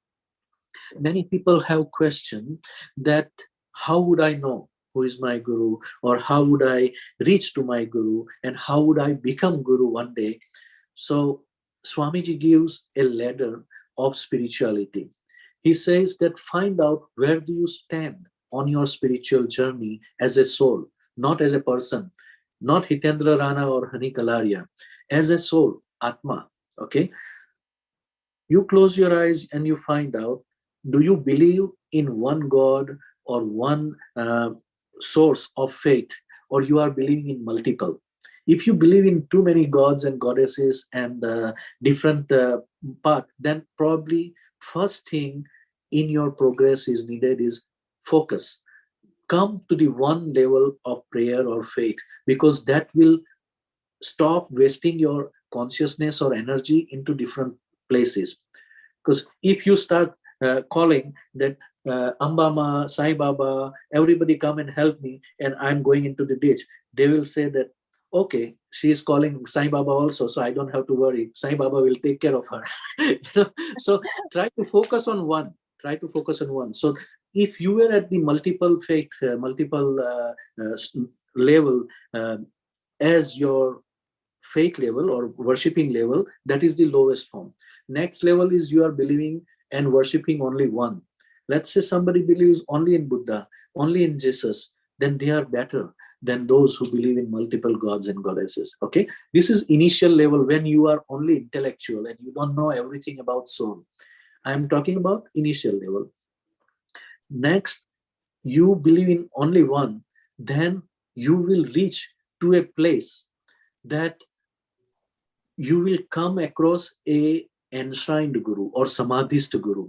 Many people have questioned that how would I know who is my guru, or how would I reach to my guru, and how would I become guru one day? So Swamiji gives a ladder of spirituality. He says that find out where do you stand on your spiritual journey as a soul, not as a person, not Hitendra Rana or Hani Kalaria, as a soul, Atma. Okay, you close your eyes and you find out, do you believe in one God or one source of faith, or you are believing in multiple? If you believe in too many gods and goddesses and different paths, then probably first thing in your progress is needed is focus. Come to the one level of prayer or faith, because that will stop wasting your consciousness or energy into different places. Because if you start calling that Ambama, Sai Baba, everybody come and help me, and I'm going into the ditch, they will say that, okay, she is calling Sai Baba also, so I don't have to worry. Sai Baba will take care of her. So try to focus on one. Try to focus on one. So if you were at the multiple faith, multiple level, as your faith level or worshipping level, that is the lowest form. Next level is you are believing and worshipping only one. Let's say somebody believes only in Buddha, only in Jesus, then they are better than those who believe in multiple gods and goddesses. Okay, this is initial level when you are only intellectual and you don't know everything about soul. I am talking about initial level. Next, you believe in only one, then you will reach to a place that you will come across a enshrined guru or samadhist guru,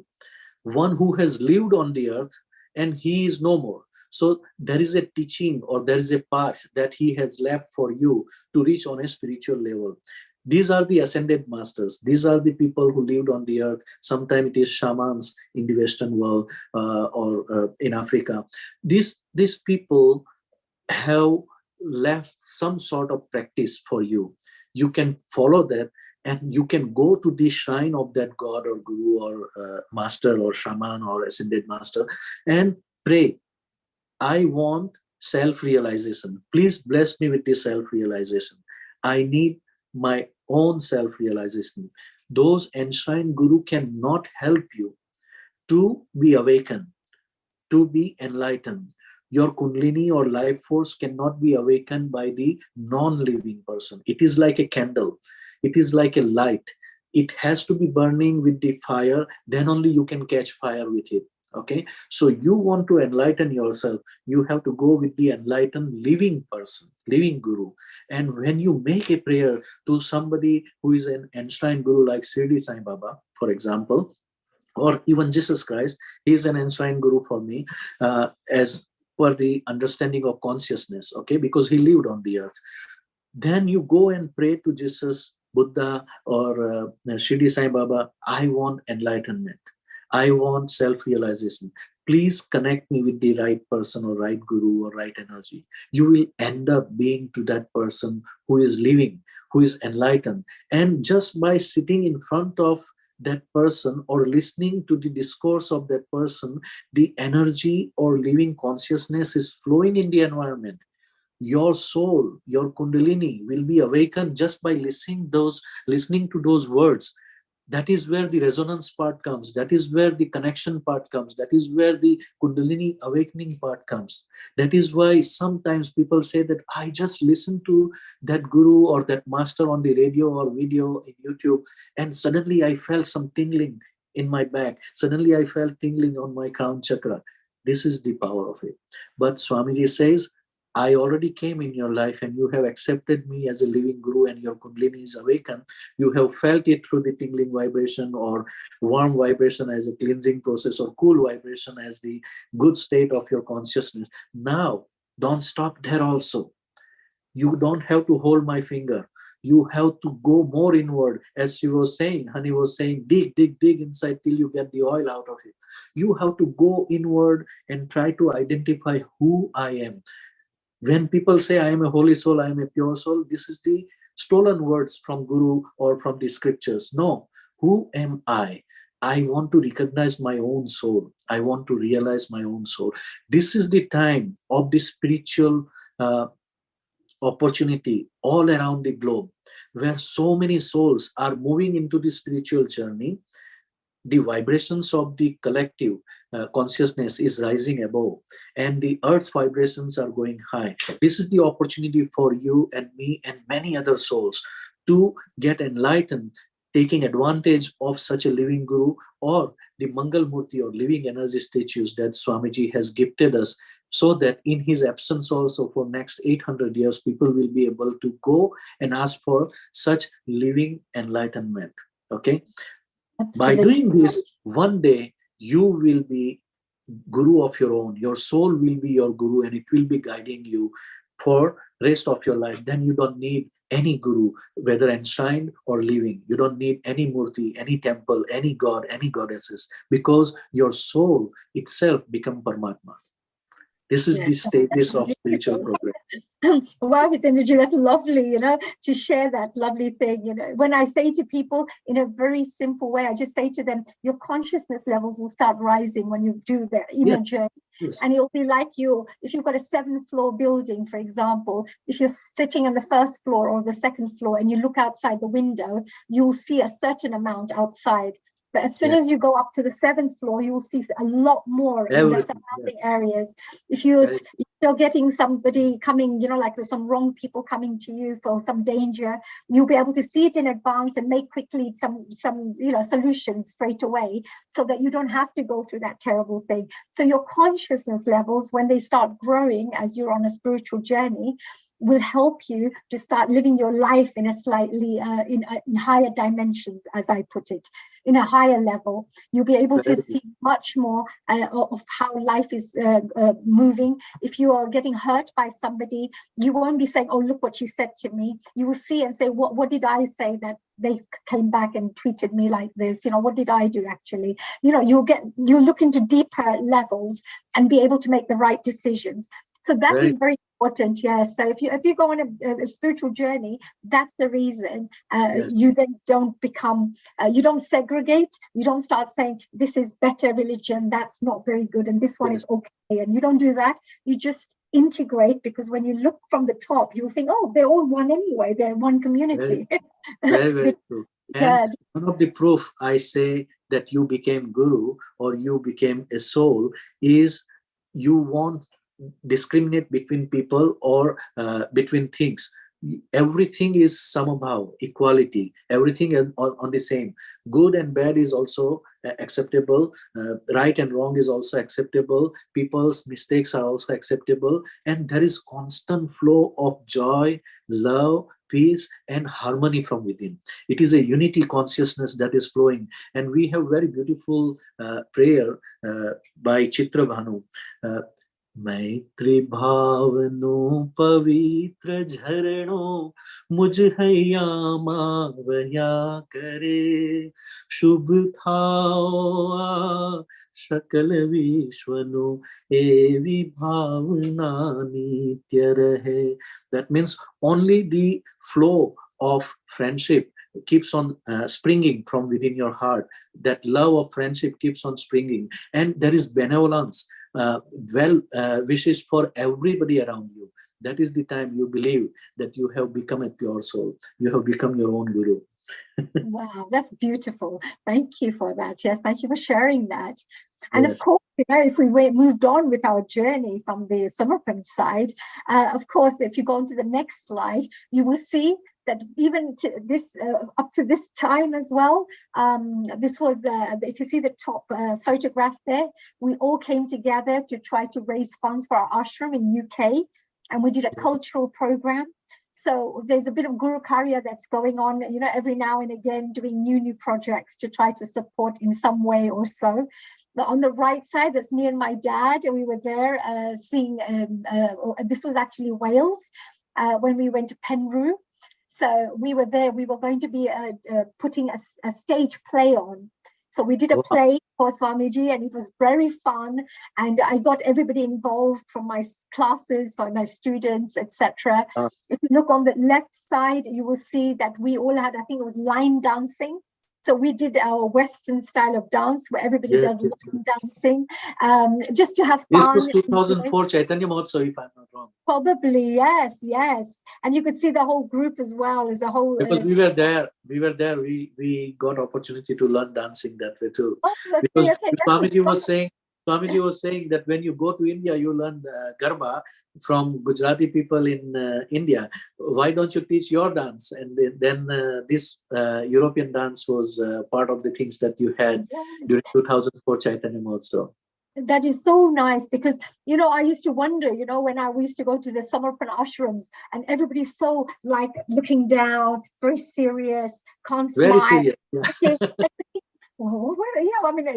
one who has lived on the earth and he is no more. So there is a teaching or there is a path that he has left for you to reach on a spiritual level. These are the ascended masters. These are the people who lived on the earth. Sometimes it is shamans in the Western world or in Africa. These people have left some sort of practice for you. You can follow that and you can go to the shrine of that god or guru or master or shaman or ascended master and pray, I want self-realization. Please bless me with the self-realization. I need my own self-realization. Those enshrined guru cannot help you to be awakened, to be enlightened. Your kundalini or life force cannot be awakened by the non-living person. It is like a candle. It is like a light. It has to be burning with the fire. Then only you can catch fire with it. Okay. So you want to enlighten yourself. You have to go with the enlightened living person, living guru. And when you make a prayer to somebody who is an enshrined guru like Shirdi Sai Baba, for example, or even Jesus Christ, he is an enshrined guru for me, as per the understanding of consciousness, okay, because he lived on the earth. Then you go and pray to Jesus, Buddha, or Shirdi Sai Baba, I want enlightenment. I want self-realization. Please connect me with the right person or right guru or right energy. You will end up being to that person who is living, who is enlightened. And just by sitting in front of that person or listening to the discourse of that person, the energy or living consciousness is flowing in the environment. Your soul, your kundalini will be awakened just by listening to those words. That is where the resonance part comes. That is where the connection part comes. That is where the kundalini awakening part comes. That is why sometimes people say that I just listened to that guru or that master on the radio or video in YouTube, and suddenly I felt some tingling in my back. Suddenly I felt tingling on my crown chakra. This is the power of it. But Swamiji says, I already came in your life and you have accepted me as a living guru and your kundalini is awakened. You have felt it through the tingling vibration or warm vibration as a cleansing process or cool vibration as the good state of your consciousness. Now, don't stop there also. You don't have to hold my finger. You have to go more inward. As she was saying, Honey was saying, dig, dig, dig inside till you get the oil out of it. You have to go inward and try to identify who I am. When people say I am a holy soul, I am a pure soul, this is the stolen words from Guru or from the scriptures. No, who am I? I want to recognize my own soul. I want to realize my own soul. This is the time of the spiritual opportunity all around the globe, where so many souls are moving into the spiritual journey. The vibrations of the collective consciousness is rising above and the earth vibrations are going high. This is the opportunity for you and me and many other souls to get enlightened, taking advantage of such a living guru or the Mangal Murti or living energy statues that Swamiji has gifted us, so that in his absence also for next 800 years people will be able to go and ask for such living enlightenment. Okay. By Absolutely. doing this, one day you will be guru of your own. Your soul will be your guru and it will be guiding you for rest of your life. Then you don't need any guru, whether enshrined or living. You don't need any murti, any temple, any god, any goddesses, because your soul itself become Paramatma. This is the stages of spiritual progress. Wow, Hitendraji, that's lovely, to share that lovely thing. When I say to people in a very simple way, I just say to them, your consciousness levels will start rising when you do the inner journey. Yes. And it'll be like if you've got a 7th-floor building, for example, if you're sitting on the 1st floor or the 2nd floor and you look outside the window, you'll see a certain amount outside. But as soon as you go up to the 7th floor, you will see a lot more in the surrounding areas. If you're getting somebody coming, like there's some wrong people coming to you for some danger, you'll be able to see it in advance and make quickly some solutions straight away, so that you don't have to go through that terrible thing. So your consciousness levels, when they start growing as you're on a spiritual journey, will help you to start living your life in a slightly in higher dimensions, as I put it, in a higher level. You'll be able to see much more of how life is moving. If you are getting hurt by somebody, you won't be saying, oh, look what you said to me. You will see and say, what did I say that they came back and treated me like this? What did I do actually? You'll look into deeper levels and be able to make the right decisions. So that is very important, yes. So if you go on a spiritual journey, that's the reason you then don't become, you don't segregate, you don't start saying this is better religion, that's not very good, and this one is okay, and you don't do that. You just integrate, because when you look from the top, you'll think, oh, they're all one anyway, they're one community. Very, very true. And one of the proof I say that you became guru or you became a soul is you won't discriminate between people or between things. Everything is samabhav, equality. Everything is on the same. Good and bad is also acceptable. Right and wrong is also acceptable. People's mistakes are also acceptable. And there is constant flow of joy, love, peace, and harmony from within. It is a unity consciousness that is flowing. And we have very beautiful prayer by Chitra Bhanu. मैत्री भावनो पवित्र झरणों मुझ हैया मावया करे शुभ थाओ सकल विश्वनो एवी भावना नित्य रहे. That means only the flow of friendship keeps on springing from within your heart. That love of friendship keeps on springing, and there is benevolence, wishes for everybody around you. That is the time you believe that you have become a pure soul. You have become your own guru. Wow, that's beautiful. Thank you for that. Yes, thank you for sharing that. And of course, if we moved on with our journey from the Samarpan side, of course, if you go on to the next slide, you will see that even to this up to this time as well, this was if you see the top photograph there, we all came together to try to raise funds for our ashram in UK, and we did a cultural program. So there's a bit of Gurukarya that's going on, every now and again, doing new projects to try to support in some way or so. But on the right side, that's me and my dad, and we were there seeing. This was actually Wales when we went to Penrith. So we were there. We were going to be putting a stage play on. So we did a play for Swamiji, and it was very fun. And I got everybody involved from my classes, from my students, etc. If you look on the left side, you will see that we all had, I think it was line dancing. So we did our Western style of dance where everybody does line dancing, just to have fun. This was 2004 Chaitanya Mahotsav, if I'm not wrong. Probably, yes. And you could see the whole group as well as a whole. Because we were there. We got opportunity to learn dancing that way too. Oh, okay, because okay. Swamiji was saying that when you go to India, you learn Garba from Gujarati people in India. Why don't you teach your dance? And then this European dance was part of the things that you had during 2004 Chaitanya Mahotsav. That is so nice, because I used to wonder, when I used to go to the Samarpan ashrams, and everybody's so looking down, very serious, can't smile. Very serious. Okay. well, you know, I mean,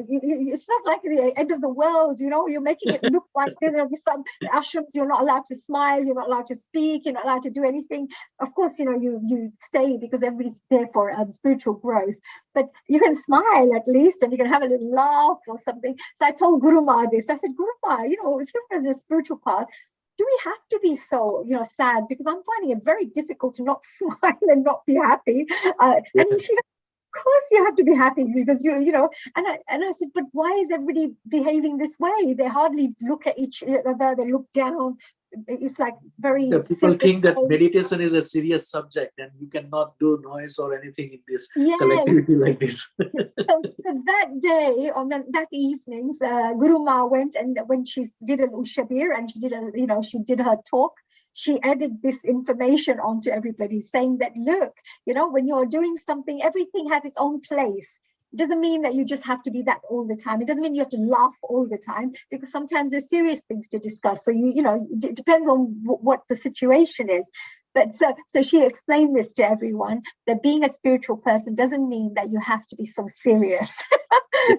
it's not like the end of the world, you know, you're making it look like there's some ashrams, you're not allowed to smile, you're not allowed to speak, you're not allowed to do anything. Of course, you know, you stay because everybody's there for spiritual growth, but you can smile at least, and you can have a little laugh or something. So I told Guruma this. I said, Guruma, you know, if you're in the spiritual path, do we have to be so, you know, sad? Because I'm finding it very difficult to not smile and not be happy. And she said, of course you have to be happy because you know. And I said, but why is everybody behaving this way? They hardly look at each other. They look down. It's like very. People think that meditation is a serious subject and you cannot do noise or anything in this collectivity like this. so that day, on that evenings, Guruma went, and when she did an Ushabir and she did her talk, she added this information onto everybody, saying that, look, you know, when you're doing something, everything has its own place. It doesn't mean that you just have to be that all the time. It doesn't mean you have to laugh all the time, because sometimes there's serious things to discuss. So you know, it depends on what the situation is. But so she explained this to everyone, that being a spiritual person doesn't mean that you have to be so serious.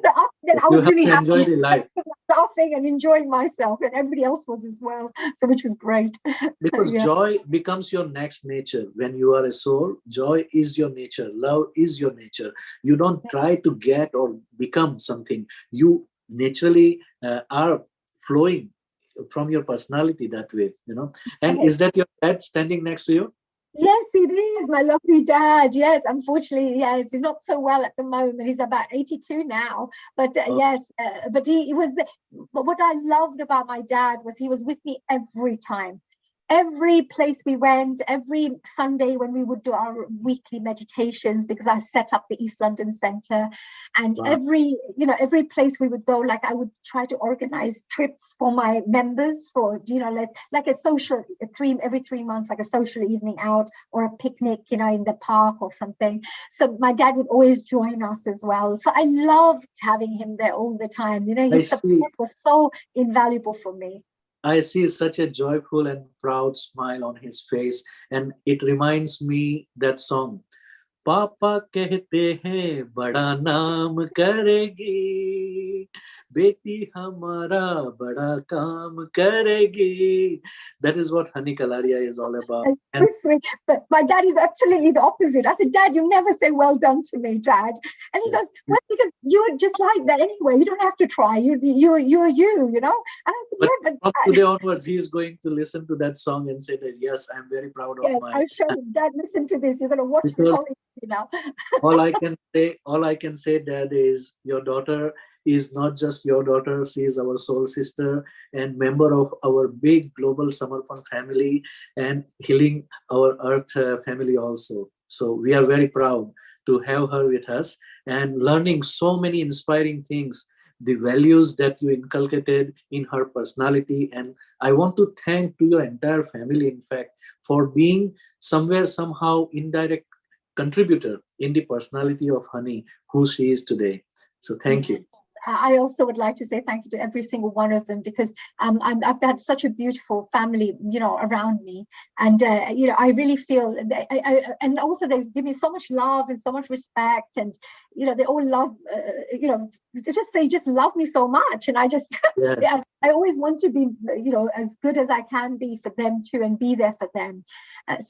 So then I was really happy, laughing and enjoying myself, and everybody else was as well. So which was great. Because joy becomes your next nature. When you are a soul, joy is your nature. Love is your nature. You don't try to get or become something. You naturally are flowing from your personality that way, you know. And is that your dad standing next to you? Yes, it is, my lovely dad. Yes, unfortunately, yes, he's not so well at the moment. He's about 82 now, but yes, but he was. But what I loved about my dad was he was with me every time. Every place we went, every Sunday when we would do our weekly meditations, because I set up the East London Centre, and every place we would go, like I would try to organize trips for my members for, you know, like a social every 3 months, like a social evening out or a picnic, you know, in the park or something. So my dad would always join us as well. So I loved having him there all the time. You know, his support was so invaluable for me. I see such a joyful and proud smile on his face, and it reminds me that song, पापा कहते हैं बड़ा नाम करेगी, बेटी हमारा बड़ा काम करेगी. That is what Honey Kalaria is all about. And but my dad is absolutely the opposite. I said, Dad, you never say well done to me, Dad. And he goes, well, because you're just like that anyway. You don't have to try. You're you know. And I said, but from today onwards, he is going to listen to that song and say that, yes, I'm very proud of my. I'm sure, Dad, listen to this. You're going to watch me now. all I can say, Dad, is your daughter is not just your daughter. She is our soul sister and member of our big global Samarpan family and healing our earth family also. So we are very proud to have her with us and learning so many inspiring things, the values that you inculcated in her personality. And I want to thank to your entire family, in fact, for being somehow indirect contributor in the personality of Honey, who she is today. So thank you. I also would like to say thank you to every single one of them, because I've had such a beautiful family, you know, around me, and you know, I really feel and also they give me so much love and so much respect, and you know, they all love, you know, they just love me so much, and I just I always want to be, you know, as good as I can be for them too, and be there for them.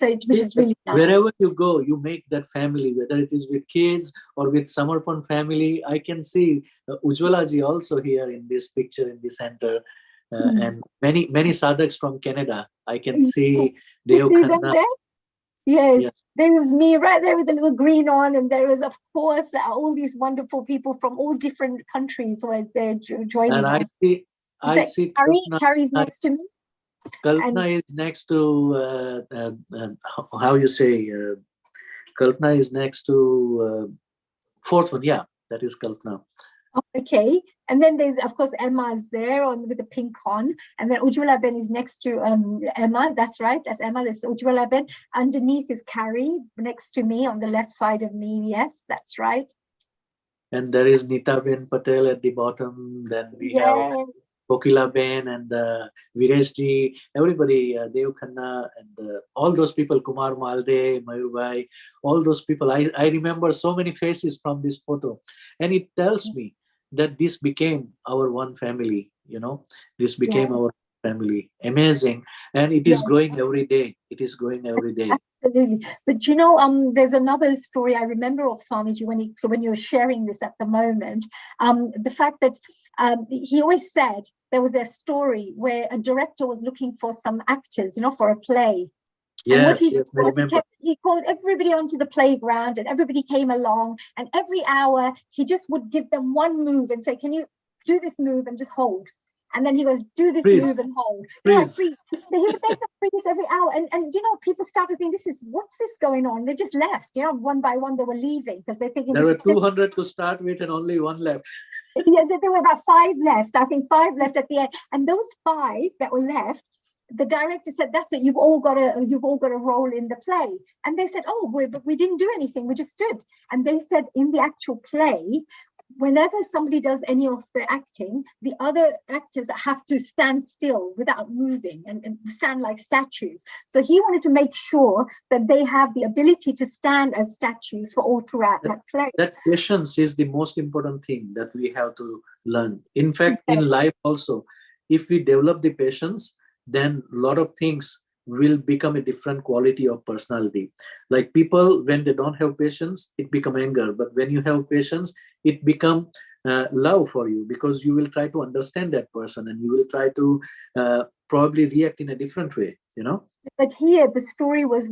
Which is really nice. Wherever you go, you make that family, whether it is with kids or with Samarpan family. I can see Ujwala ji also here in this picture in the center, and many sadhaks from Canada. I can see Deo Khanna. Yes, there was me right there with the little green on, and there was, of course, all these wonderful people from all different countries who are there joining us. I see Harry's next to me. Kalpana is next to how you say Kalpana is next to fourth one. Yeah, that is Kalpana. Okay, and then there's, of course, Emma's there with the pink on, and then Ujwala Ben is next to Emma. That's right, that's Emma. That's Ujwala Ben. Underneath is Carrie, next to me on the left side of me. Yes, that's right. And there is Nita Ben Patel at the bottom. Then we have Kokila Ben and Vireshji, everybody, Dev Khanna, and all those people, Kumar Malde, Mayurbhai, all those people. I remember so many faces from this photo. And it tells me that this became our one family, this became our family. Amazing. And it is growing every day. It is growing every day. Absolutely. But there's another story I remember of Swamiji when you were sharing this at the moment. The fact that he always said there was a story where a director was looking for some actors, for a play. And what he did was he called everybody onto the playground and everybody came along, and every hour he just would give them one move and say, can you do this move and just hold? And then he goes, do this move and hold. Freeze. So he would make them freeze every hour. And people started thinking, what's this going on? They just left, one by one they were leaving because they're thinking there were 200 to start with and only one left. Yeah, there were about 5 left. I think 5 left at the end. And those 5 that were left, the director said, that's it, you've all got a role in the play. And they said, but we didn't do anything, we just stood. And they said in the actual play, whenever somebody does any of the acting, the other actors have to stand still without moving and stand like statues. So he wanted to make sure that they have the ability to stand as statues for all throughout that play. That patience is the most important thing that we have to learn. In fact, in life also, if we develop the patience, then a lot of things will become a different quality of personality. Like people, when they don't have patience, it become anger. But when you have patience, it become love for you, because you will try to understand that person and you will try to probably react in a different way, But here, the story was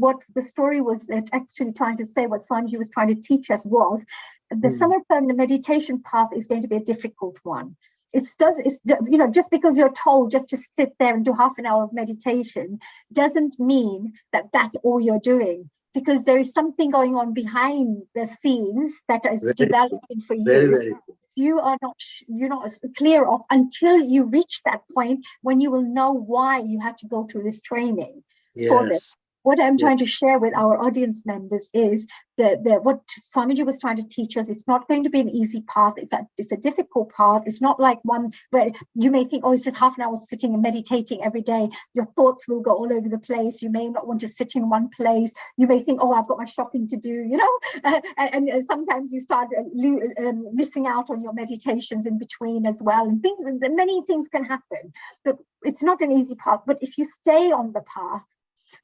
actually trying to say, what Swamiji was trying to teach us was the Samarpan meditation path is going to be a difficult one. Just because you're told just to sit there and do half an hour of meditation doesn't mean that that's all you're doing, because there is something going on behind the scenes that is developing for you. Very. You're not clear of until you reach that point when you will know why you had to go through this training for this. What I'm trying to share with our audience members is what Swamiji was trying to teach us. It's not going to be an easy path. It's a difficult path. It's not like one where you may think, it's just half an hour sitting and meditating every day. Your thoughts will go all over the place. You may not want to sit in one place. You may think, I've got my shopping to do, and sometimes you start missing out on your meditations in between as well. And many things can happen, but it's not an easy path. But if you stay on the path,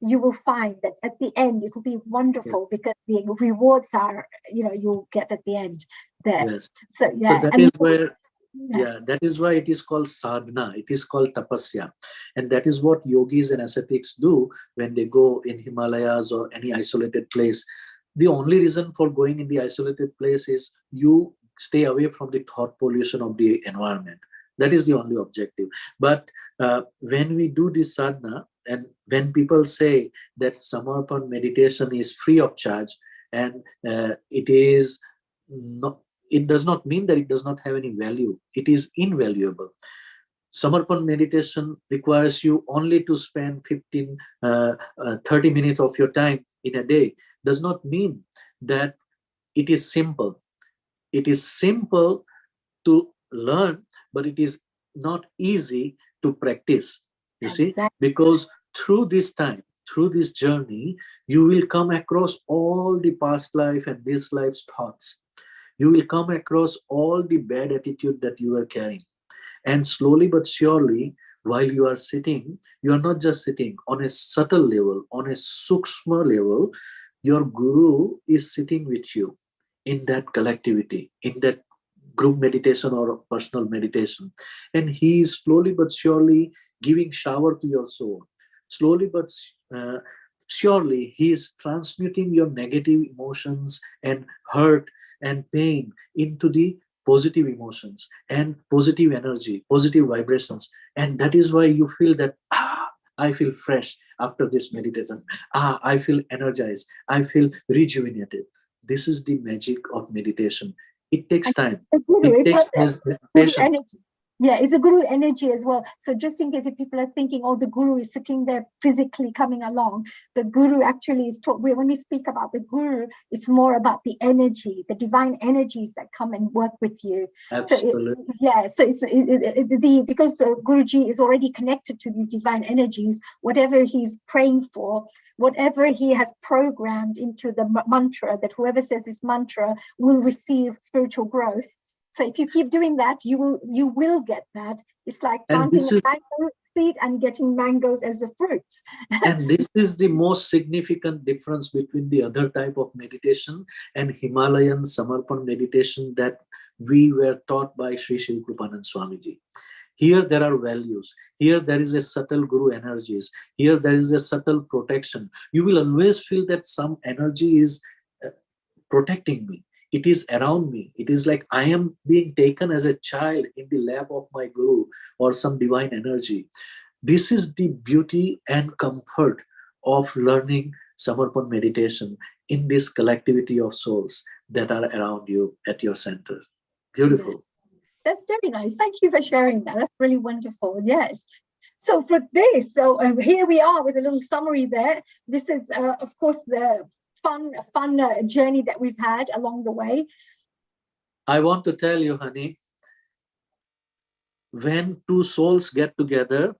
you will find that at the end it will be wonderful, because the rewards are, you'll get at the end there. Yes. So that is why it is called sadhana. It is called tapasya, and that is what yogis and ascetics do when they go in Himalayas or any isolated place. The only reason for going in the isolated place is you stay away from the thought pollution of the environment. That is the only objective. But when we do this sadhana, and when people say that Samarpan meditation is free of charge, and it does not mean that it does not have any value. It is invaluable. Samarpan meditation requires you only to spend 30 minutes of your time in a day. Does not mean that it is simple. It is simple to learn, but it is not easy to practice. You see, because through this time, through this journey, you will come across all the past life and this life's thoughts. You will come across all the bad attitude that you are carrying. And slowly but surely, while you are sitting, you are not just sitting on a subtle level, on a sukshma level. Your guru is sitting with you in that collectivity, in that group meditation or personal meditation. And he is slowly but surely giving shower to your soul. Slowly but surely, he is transmuting your negative emotions and hurt and pain into the positive emotions and positive energy, positive vibrations. And that is why you feel that, I feel fresh after this meditation. I feel energized. I feel rejuvenated. This is the magic of meditation. It takes time. It takes patience. Yeah, it's a guru energy as well. So just in case if people are thinking, oh, the guru is sitting there physically coming along, the guru actually is taught. When we speak about the guru, it's more about the energy, the divine energies that come and work with you. Absolutely. So it's because Guruji is already connected to these divine energies. Whatever he's praying for, whatever he has programmed into the mantra, that whoever says this mantra will receive spiritual growth. So if you keep doing that, you will get that. It's like planting a mango seed and getting mangoes as the fruits. And this is the most significant difference between the other type of meditation and Himalayan Samarpan meditation that we were taught by Sri Shiv Krupanand Swamiji. Here there are values. Here there is a subtle guru energies. Here there is a subtle protection. You will always feel that some energy is protecting me. It is around me. It is like I am being taken as a child in the lap of my guru or some divine energy. This is the beauty and comfort of learning Samarpan meditation in this collectivity of souls that are around you at your center. Beautiful. That's very nice. Thank you for sharing that. That's really wonderful. Yes. So for this, here we are with a little summary there. This is, of course, the fun journey that we've had along the way. I want to tell you, honey, when two souls get together,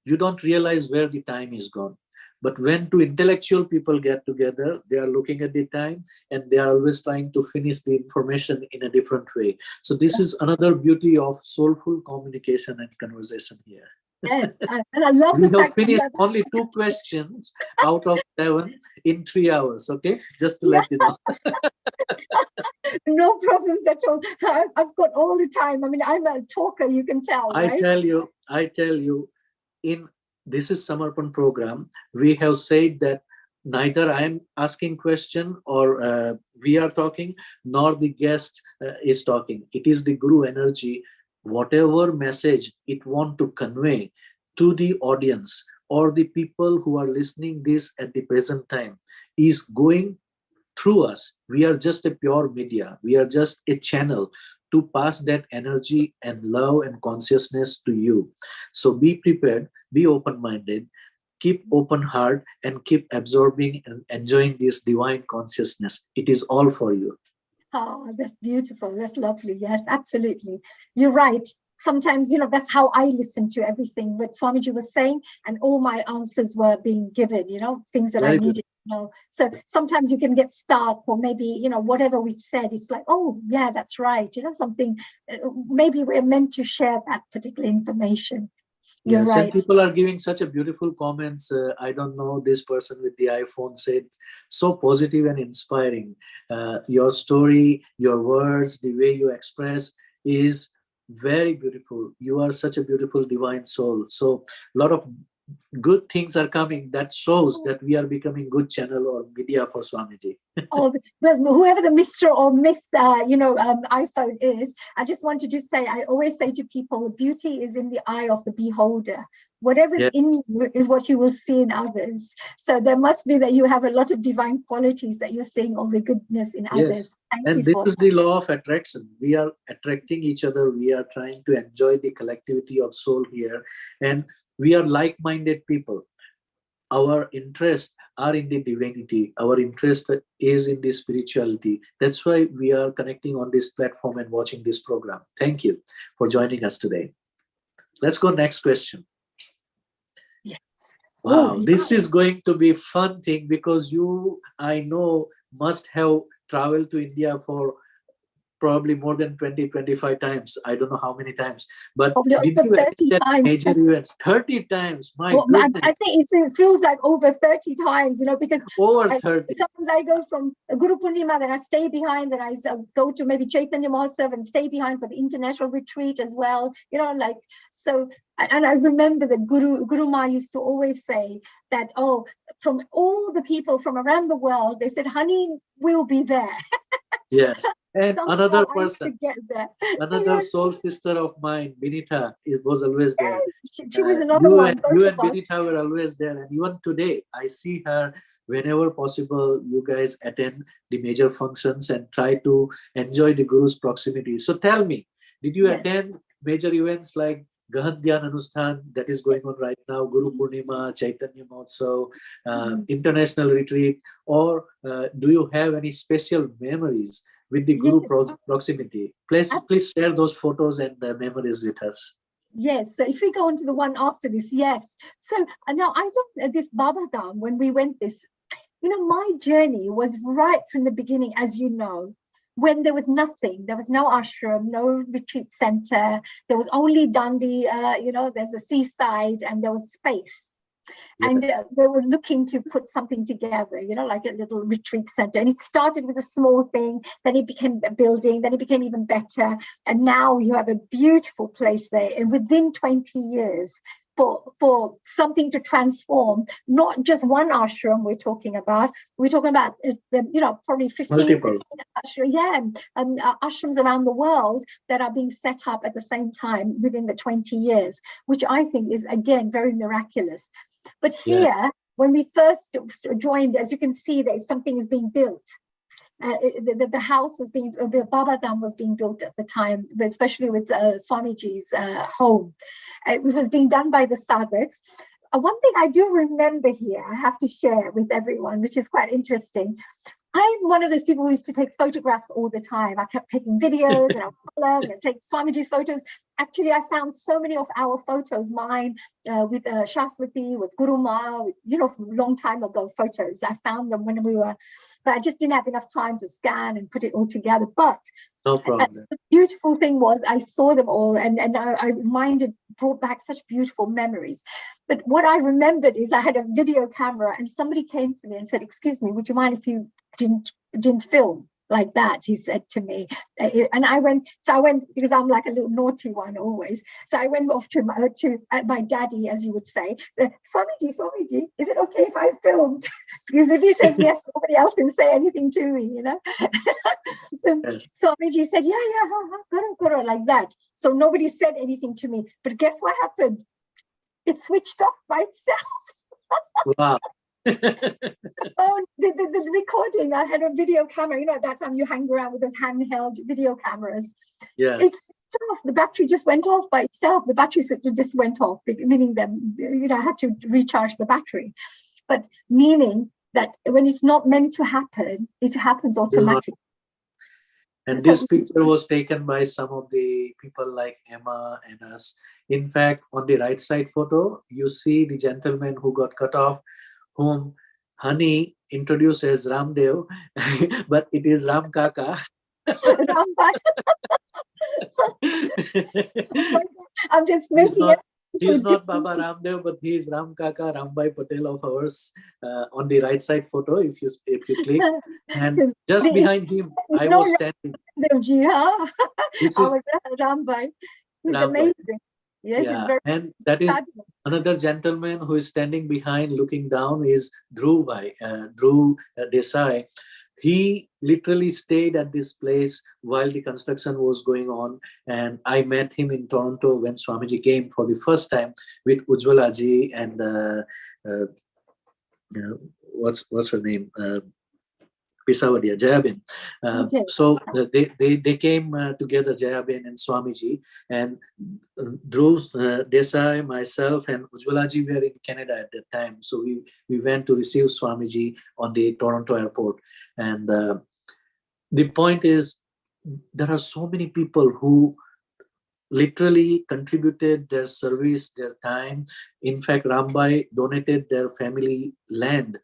you don't realize where the time is gone. But when two intellectual people get together, they are looking at the time and they are always trying to finish the information in a different way. So this is another beauty of soulful communication and conversation here. Yes, and I love we the fact have finished that only 2 questions out of 7 in 3 hours. Okay, just to let you know. No problems at all. I've got all the time. I mean, I'm a talker, you can tell, right? I tell you, in this is Samarpan program, we have said that neither I am asking question or we are talking, nor the guest is talking. It is the Guru energy, whatever message it want to convey to the audience or the people who are listening this at the present time is going through us. We are just a pure media. We are just a channel to pass that energy and love and consciousness to you. So be prepared, be open-minded, keep open heart, and keep absorbing and enjoying this divine consciousness. It is all for you. Oh, that's beautiful. That's lovely. Yes, absolutely. You're right. Sometimes, that's how I listen to everything what Swamiji was saying, and all my answers were being given, things that I needed to know. So sometimes you can get stuck, or maybe, whatever we said, it's like, oh, yeah, that's right. Something, maybe we're meant to share that particular information. You're yes, right. And people are giving such a beautiful comments. I don't know, this person with the iPhone said, so positive and inspiring. Your story, your words, the way you express is very beautiful. You are such a beautiful divine soul. So a lot of good things are coming. That shows that we are becoming good channel or media for Swamiji. Oh, well, whoever the Mr. or Miss, iPhone is, I just wanted to say, I always say to people, beauty is in the eye of the beholder. Whatever's in you is what you will see in others. So there must be that you have a lot of divine qualities that you're seeing all the goodness in others. And this is the law of attraction. We are attracting each other. We are trying to enjoy the collectivity of soul here. And we are like-minded people. Our interests are in the divinity. Our interest is in the spirituality. That's why we are connecting on this platform and watching this program. Thank you for joining us today. Let's go next question. Wow, this is going to be a fun thing because you, I know, must have traveled to India for probably more than 20, 25 times. I don't know how many times, but did you attend major events? 30 times, my goodness. I think it feels like over 30 times, because over 30. Sometimes I go from Guru Purnima, then I stay behind, then I go to maybe Chaitanya Mahotsav and stay behind for the international retreat as well, so. And I remember that Guru Ma used to always say that, from all the people from around the world, they said, honey, we'll be there. Yes. And another person, another yes. soul sister of mine, Vinitha, was always there. She was another one. You and Vinitha were always there. And even today, I see her whenever possible. You guys attend the major functions and try to enjoy the Guru's proximity. So tell me, did you attend major events like Gahan Dhyan Anusthan that is going on right now, Guru Purnima, Chaitanya Mahotsav, international retreat, or do you have any special memories with the Guru proximity? Please share those photos and memories with us. Yes, so if we go on to the one after this, yes. So now I don't, this Baba Dham, when we went this, you know, my journey was right from the beginning, as you know, when there was nothing. There was no ashram, no retreat center. There was only Dandi, you know, there's a seaside and there was space. Yes. And they were looking to put something together, you know, like a little retreat center. And it started with a small thing, then it became a building, then it became even better. And now you have a beautiful place there. And within 20 years, for something to transform, not just one ashram we're talking about you know, probably 15, 16 ashrams around the world that are being set up at the same time within the 20 years, which I think is, again, very miraculous. But here, when we first joined, as you can see, something is being built. The house was being, the Baba Dham was being built at the time, especially with Swamiji's home. It was being done by the sadhaks. One thing I do remember here, I have to share with everyone, which is quite interesting. I'm one of those people who used to take photographs all the time. I kept taking videos and I would take Swamiji's photos. Actually, I found so many of our photos, mine with Shaswati, with Guruma, with, you know, from a long time ago photos. I found them when we were, but I just didn't have enough time to scan and put it all together. But no problem. The beautiful thing was I saw them all and I brought back such beautiful memories. But what I remembered is I had a video camera and somebody came to me and said, "Excuse me, would you mind if you didn't film like that?" He said to me. And I went, because I'm like a little naughty one always. So I went off to my daddy, as you would say, Swamiji, is it okay if I filmed? Because if he says yes, nobody else can say anything to me, you know. So Swamiji said, Guru, like that. So nobody said anything to me. But guess what happened? It switched off by itself. Wow. Oh, the recording, I had a video camera, you know, at that time you hang around with those handheld video cameras. Yeah. It switched off. The battery just went off by itself. The battery switch just went off, meaning that, you know, I had to recharge the battery. But meaning that when it's not meant to happen, it happens automatically. And this picture was taken by some of the people like Emma and us. In fact, on the right side photo, you see the gentleman who got cut off, whom Hani introduced as Ramdev, but it is Ram Kaka. I'm just making it. He's not Baba Ramdev, but he is Ram Kaka, Rambhai Patel of ours. On the right side photo, if you click, and just behind him, I was standing. This is Rambhai. He's amazing. Yes, yeah, and that is fabulous. Another gentleman who is standing behind, looking down, is Dhruv Desai. He literally stayed at this place while the construction was going on, and I met him in Toronto when Swamiji came for the first time with Ujjwala ji and what's her name? Pisavadia, Jayabin. So they came together, Jayabin and Swamiji, and Dhruv Desai, myself, and Ujjwalaji were in Canada at that time. So we went to receive Swamiji on the Toronto airport. And the point is, there are so many people who literally contributed their service, their time. In fact, Rambhai donated their family land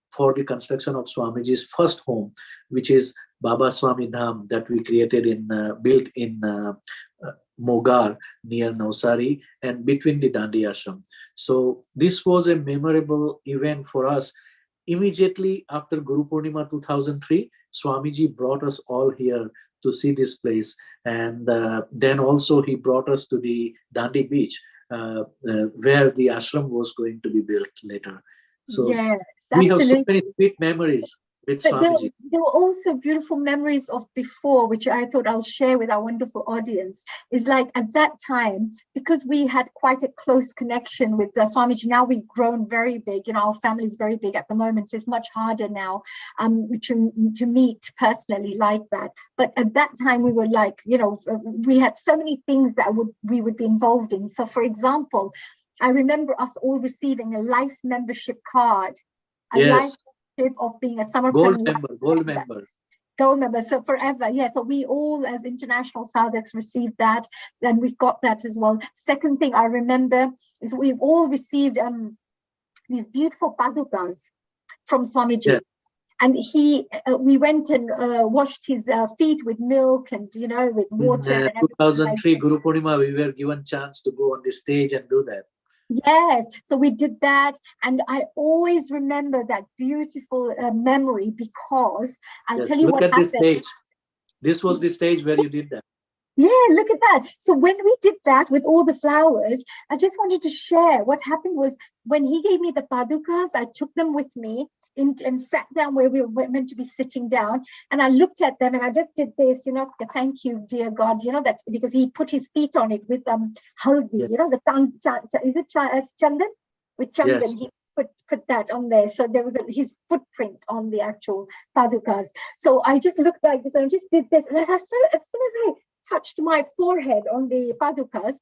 for the construction of Swamiji's first home, which is Baba Swami Dham that we created built in Mogar near Navsari and between the Dandi Ashram. So this was a memorable event for us. Immediately after Guru Purnima 2003, Swamiji brought us all here to see this place. And then also he brought us to the Dandi beach where the ashram was going to be built later. So yes, we have so many sweet memories with But Swamiji. there were also beautiful memories of before, which I thought I'll share with our wonderful audience. Is like at that time, because we had quite a close connection with Swamiji. Now we've grown very big. You know, our family is very big at the moment, so it's much harder now to meet personally like that. But at that time, we were like, you know, we had so many things that we would be involved in. So, for example, I remember us all receiving a life membership card, a life of being a Samarpan gold member, so forever. Yeah, so we all as international sadhaks received that, and we've got that as well. Second thing I remember is we've all received these beautiful padukas from Swamiji. Yeah. And we went and washed his feet with milk and, you know, with water. In and everything 2003 like Guru Purnima, we were given chance to go on the stage and do that. Yes, so we did that, and I always remember that beautiful memory, because I'll tell you Look what at happened. this stage. This was the stage where you did that. Yeah, look at that. So when we did that with all the flowers, I just wanted to share what happened was when he gave me the padukas, I took them with me and sat down where we were meant to be sitting down. And I looked at them and I just did this, you know, thank you, dear God, you know, that because he put his feet on it with haldi, you know, the is it chandan? With chandan, he put that on there. So there was his footprint on the actual padukas. So I just looked like this and I just did this. And as soon as I touched my forehead on the padukas,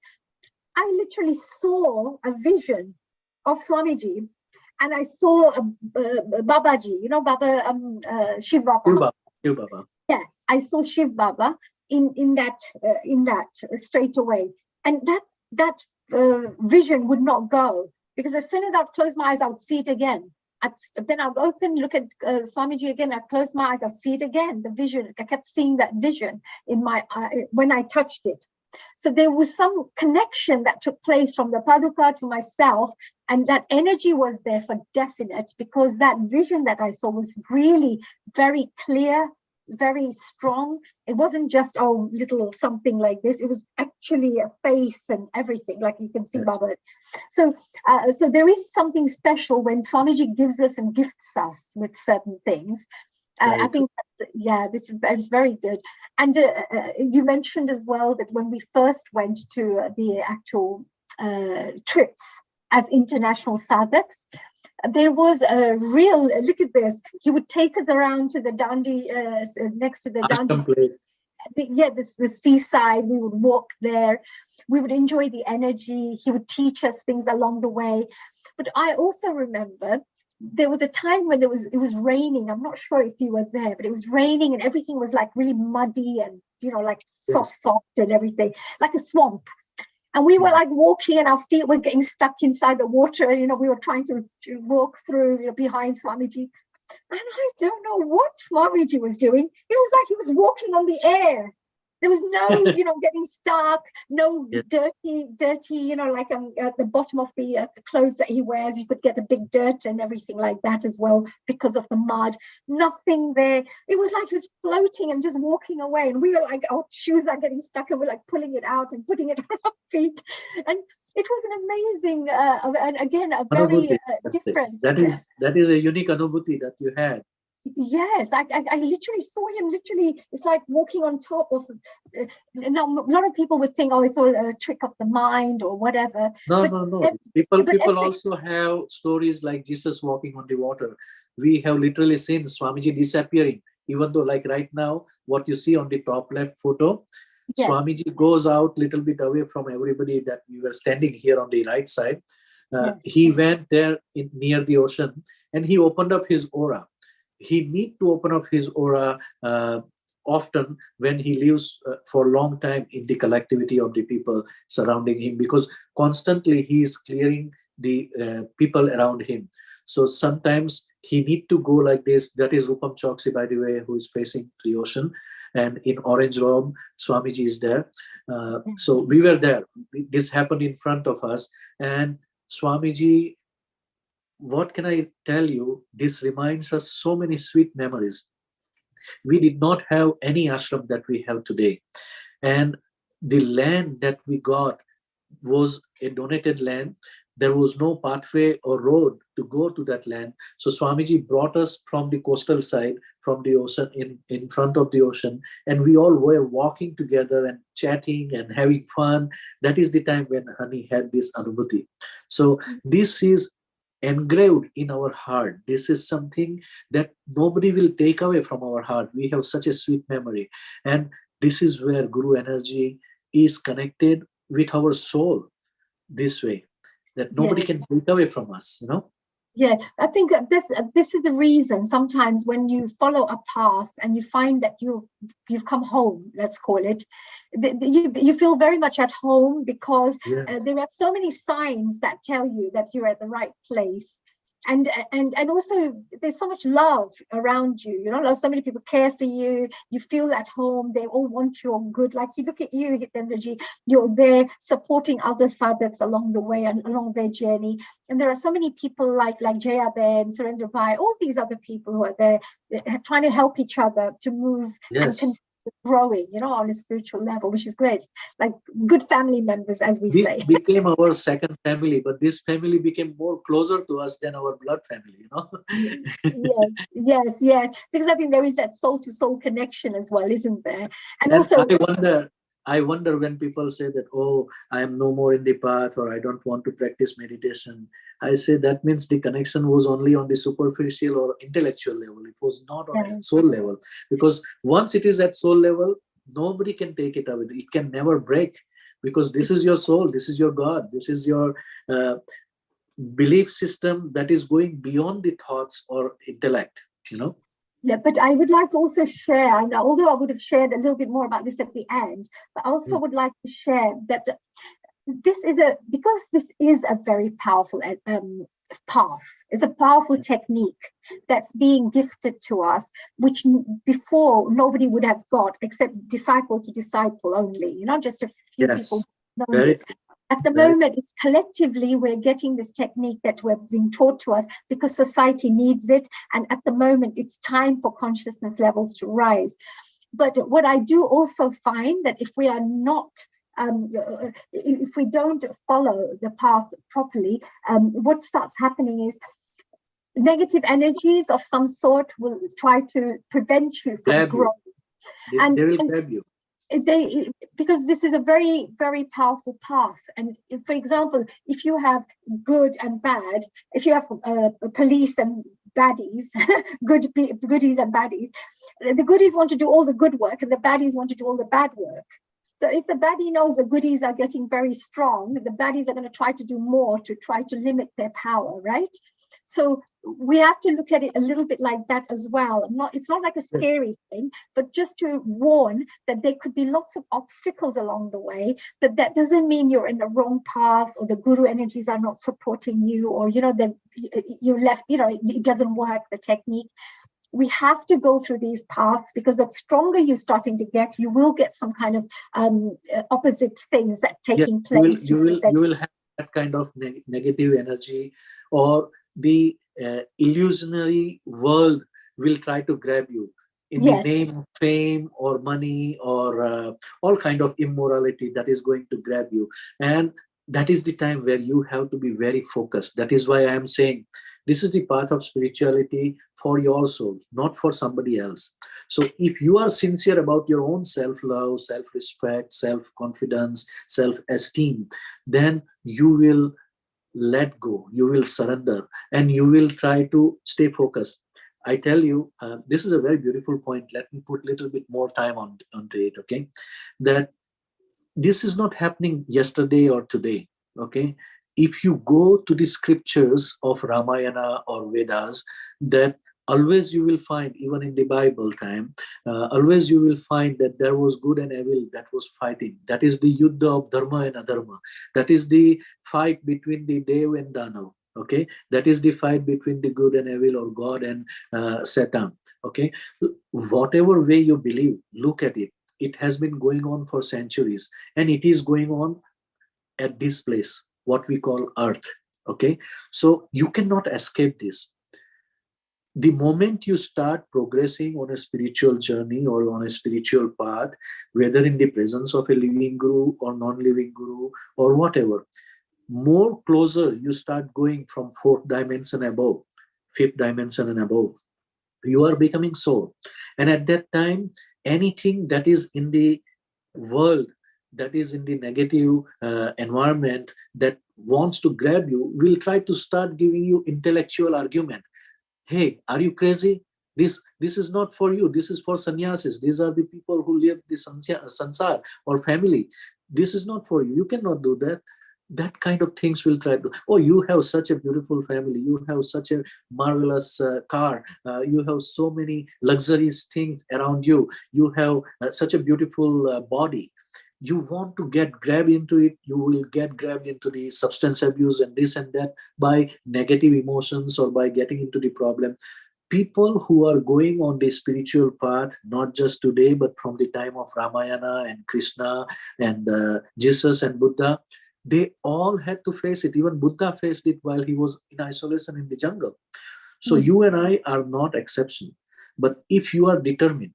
I literally saw a vision of Swamiji, and I saw Babaji, you know, Shiv Baba. Shiv Baba. Yeah, I saw Shiv Baba in that straight away, and that vision would not go, because as soon as I'd close my eyes, I would see it again. Then I'd open, look at Swamiji again. I'd close my eyes, I'd see it again. The vision, I kept seeing that vision in my when I touched it. So there was some connection that took place from the paduka to myself, and that energy was there for definite, because that vision that I saw was really very clear, very strong. It wasn't just little something like this. It was actually a face and everything, like you can see Baba. So there is something special when Swamiji gives us and gifts us with certain things. I think it's very good. And you mentioned as well that when we first went to the actual trips as international sadhaks, there was a real, look at this, he would take us around to the Dandi, next to the Dandi place. The seaside. We would walk there, we would enjoy the energy, he would teach us things along the way. But I also remember there was a time when it was raining. I'm not sure if you were there, but it was raining and everything was like really muddy and, you know, like soft and everything, like a swamp. And we were like walking and our feet were getting stuck inside the water. You know, we were trying to walk through, you know, behind Swamiji. And I don't know what Swamiji was doing. It was like he was walking on the air. There was no, you know, getting stuck, no dirty, you know, like at the bottom of the clothes that he wears, you could get a big dirt and everything like that as well because of the mud. Nothing there. It was like he was floating and just walking away. And we were like, our shoes are getting stuck and we're like pulling it out and putting it on our feet. And it was an amazing, and again, a very different. That is a unique anubhuti that you had. Yes, I literally saw him. Literally, it's like walking on top of. Now, a lot of people would think, oh, it's all a trick of the mind or whatever. No. People also have stories like Jesus walking on the water. We have literally seen Swamiji disappearing. Even though, like right now, what you see on the top left photo, Swamiji goes out a little bit away from everybody that we were standing here on the right side. He went there near the ocean and he opened up his aura. He need to open up his aura often when he lives for a long time in the collectivity of the people surrounding him, because constantly he is clearing the people around him. So sometimes he need to go like this. That is Rupam Choksi, by the way, who is facing the ocean, and in orange robe, Swamiji is there. So we were there. This happened in front of us, and Swamiji, what can I tell you? This reminds us so many sweet memories. We did not have any ashram that we have today. And the land that we got was a donated land there was no pathway or road to go to that land. So Swamiji brought us from the coastal side, from the ocean, in front of the ocean, and we all were walking together and chatting and having fun. That is the time when Honey had this anubhuti. So this is engraved in our heart. This is something that nobody will take away from our heart. We have such a sweet memory. And this is where Guru energy is connected with our soul this way, that nobody Yes. can take away from us, Yeah, I think that this is the reason sometimes when you follow a path and you find that you've come home, let's call it, you feel very much at home, because Yes. there are so many signs that tell you that you're at the right place. And also there's so much love around you, so many people care for you, you feel at home, they all want your good. Like, you look at you, Hitendraji, you're there supporting other sadhaks along the way and along their journey. And there are so many people like Jaya Ben, Surrender Bhai, all these other people who are there trying to help each other to move and Yes. continue growing, on a spiritual level, which is great. Like good family members, as we This say. became our second family, but this family became more closer to us than our blood family, Yes, because I think there is that soul to soul connection as well, isn't there? And And also, I wonder when people say that, oh, I am no more in the path, or I don't want to practice meditation. I say that means the connection was only on the superficial or intellectual level. It was not on a soul level. Because once it is at soul level, nobody can take it away. It can never break, because this is your soul, this is your God, this is your belief system that is going beyond the thoughts or intellect, Yeah, but I would like to also share, and although I would have shared a little bit more about this at the end, but I also would like to share that because this is a very powerful path, it's a powerful technique that's being gifted to us, which before nobody would have got except disciple to disciple only, just a few people know this. At the moment, it's collectively we're getting this technique that we're being taught to us because society needs it. And at the moment, it's time for consciousness levels to rise. But what I do also find that if we are not, if we don't follow the path properly, what starts happening is negative energies of some sort will try to prevent you from growing. They will grab you. Because this is a very, very powerful path. And for example, if you have good and bad, if you have police and baddies, goodies and baddies, the goodies want to do all the good work and the baddies want to do all the bad work. So if the baddie knows the goodies are getting very strong, the baddies are going to try to do more to try to limit their power, right? So we have to look at it a little bit like that as well. It's not like a scary thing, but just to warn that there could be lots of obstacles along the way, that doesn't mean you're in the wrong path or the guru energies are not supporting you, or, that you left, it doesn't work, the technique. We have to go through these paths, because the stronger you're starting to get, you will get some kind of opposite things that taking place. You will have that kind of negative energy, or the illusionary world will try to grab you in the name of fame or money or all kind of immorality that is going to grab you. And that is the time where you have to be very focused. That is why I am saying this is the path of spirituality for your soul, not for somebody else. So if you are sincere about your own self-love, self-respect, self-confidence, self-esteem, then you will let go, you will surrender, and you will try to stay focused. I tell you, this is a very beautiful point. Let me put a little bit more time onto it, okay? That this is not happening yesterday or today, okay? If you go to the scriptures of Ramayana or Vedas, that always you will find, even in the Bible time, always you will find that there was good and evil that was fighting. That is the yuddha of dharma and adharma. That is the fight between the Dev and Danav. Okay, that is the fight between the good and evil, or God and Satan. Okay, so whatever way you believe, look at it. It has been going on for centuries, and it is going on at this place, what we call Earth. Okay, so you cannot escape this. The moment you start progressing on a spiritual journey or on a spiritual path, whether in the presence of a living guru or non-living guru or whatever, more closer you start going from fourth dimension above, fifth dimension and above, you are becoming soul. And at that time, anything that is in the world, that is in the negative environment, that wants to grab you, will try to start giving you intellectual argument. Hey, are you crazy? This is not for you. This is for sannyasis. These are the people who live the sansar or family. This is not for you. You cannot do that. That kind of things will try to. Oh, you have such a beautiful family. You have such a marvelous car. You have so many luxurious things around you. You have such a beautiful body. You want to get grabbed into it, you will get grabbed into the substance abuse and this and that by negative emotions or by getting into the problem. People who are going on the spiritual path, not just today, but from the time of Ramayana and Krishna and Jesus and Buddha, they all had to face it. Even Buddha faced it while he was in isolation in the jungle. So you and I are not exception. But if you are determined,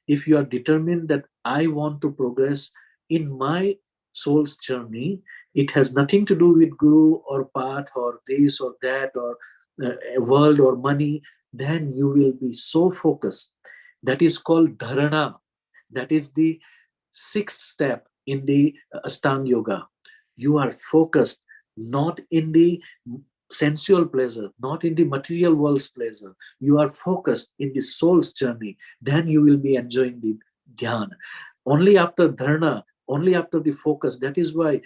that I want to progress in my soul's journey, it has nothing to do with guru or path or this or that or world or money, then you will be so focused. That is called dharana. That is the sixth step in the Ashtanga Yoga. You are focused not in the sensual pleasure, not in the material world's pleasure. You are focused in the soul's journey. Then you will be enjoying the dhyan. Only after dharana, only after the focus. That is why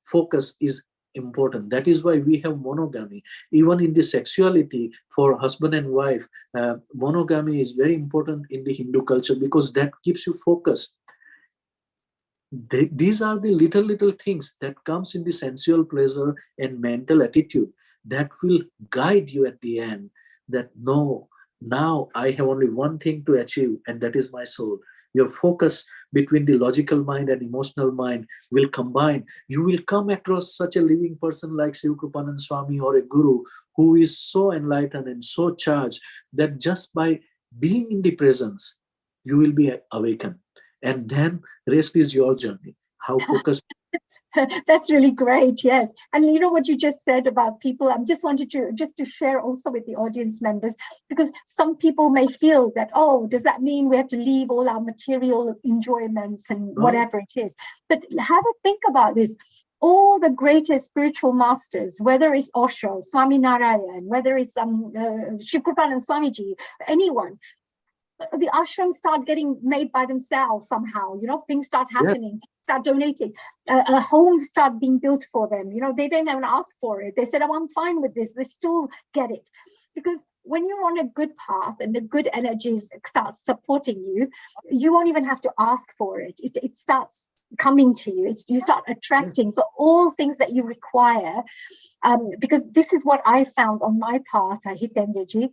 focus is important. That is why we have monogamy. Even in the sexuality for husband and wife, monogamy is very important in the Hindu culture because that keeps you focused. These are the little things that comes in the sensual pleasure and mental attitude that will guide you at the end, that no, now I have only one thing to achieve, and that is my soul. Your focus between the logical mind and emotional mind will combine. You will come across such a living person like Shiv Krupanand Swami or a guru who is so enlightened and so charged that just by being in the presence, you will be awakened. And then rest is your journey. How focused. That's really great. Yes. And you know what you just said about people, I just wanted to share also with the audience members, because some people may feel that, oh, does that mean we have to leave all our material enjoyments and whatever it is? But have a think about this. All the greatest spiritual masters, whether it's Osho, Swami Narayan, whether it's Shiv Krupanand Swamiji, anyone, the ashrams start getting made by themselves somehow. Things start happening, start donating, homes start being built for them. They didn't even ask for it. They said, oh, I'm fine with this. They still get it. Because when you're on a good path and the good energies start supporting you, you won't even have to ask for it. It starts coming to you. You start attracting. So all things that you require, because this is what I found on my path, Hitendraji,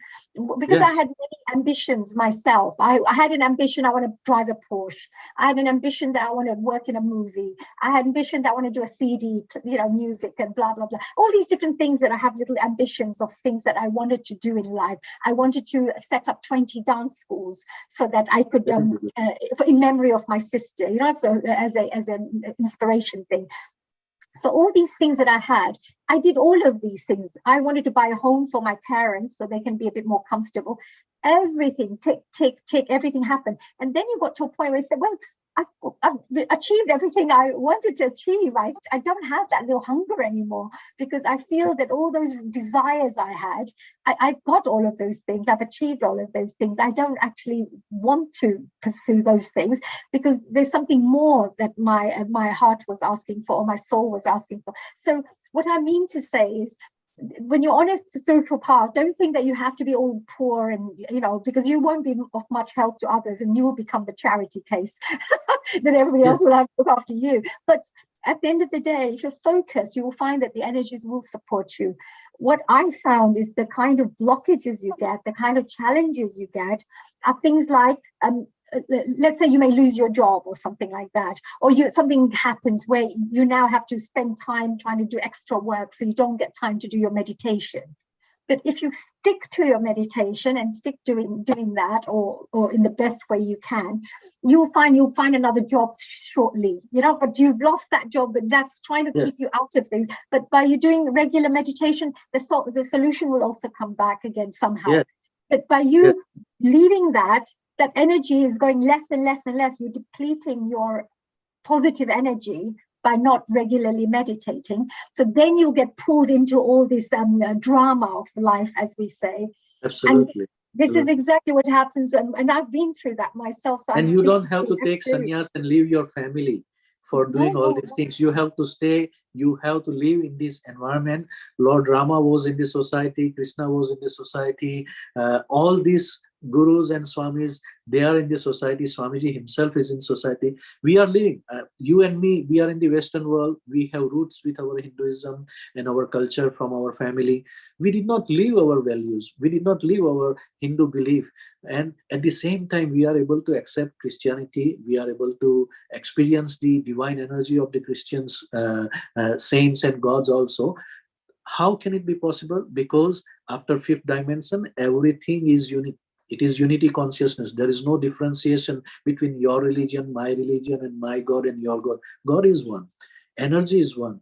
because I had many ambitions myself. I had an ambition, I want to drive a Porsche. I had an ambition that I want to work in a movie. I had ambition that I want to do a CD, music and blah, blah, blah. All these different things that I have little ambitions of things that I wanted to do in life. I wanted to set up 20 dance schools so that I could, in memory of my sister, as an inspiration thing. So all these things that I had, I did all of these things. I wanted to buy a home for my parents so they can be a bit more comfortable. Everything, take everything happened. And then you got to a point where you said, well, I've achieved everything I wanted to achieve. I don't have that little hunger anymore, because I feel that all those desires I had, I've got all of those things. I've achieved all of those things. I don't actually want to pursue those things because there's something more that my heart was asking for, or my soul was asking for. So what I mean to say is, when you're on a spiritual path, don't think that you have to be all poor and, because you won't be of much help to others, and you will become the charity case that everybody else will have to look after you. But at the end of the day, if you're focused, you will find that the energies will support you. What I found is the kind of blockages you get, the kind of challenges you get are things like, let's say you may lose your job or something like that, or something happens where you now have to spend time trying to do extra work, so you don't get time to do your meditation. But if you stick to your meditation and stick doing that, or in the best way you can, you'll find another job shortly, but you've lost that job, but that's trying to keep you out of things. But by you doing regular meditation, the solution will also come back again somehow. But by you leaving that energy is going less and less and less. You're depleting your positive energy by not regularly meditating. So then you'll get pulled into all this drama of life, as we say. Absolutely. And this is exactly what happens. And I've been through that myself. So and you don't have to take sannyas and leave your family for doing all these things. You have to stay, you have to live in this environment. Lord Rama was in this society, Krishna was in this society, all these gurus and swamis, they are in the society. Swamiji himself is in society. We are living, you and me, we are in the Western world. We have roots with our Hinduism and our culture from our family. We did not leave our values. We did not leave our Hindu belief. And at the same time, we are able to accept Christianity. We are able to experience the divine energy of the Christians, saints and gods also. How can it be possible? Because after fifth dimension, everything is unique. It is unity consciousness. There is no differentiation between your religion, and my God and your God. God is one. Energy is one.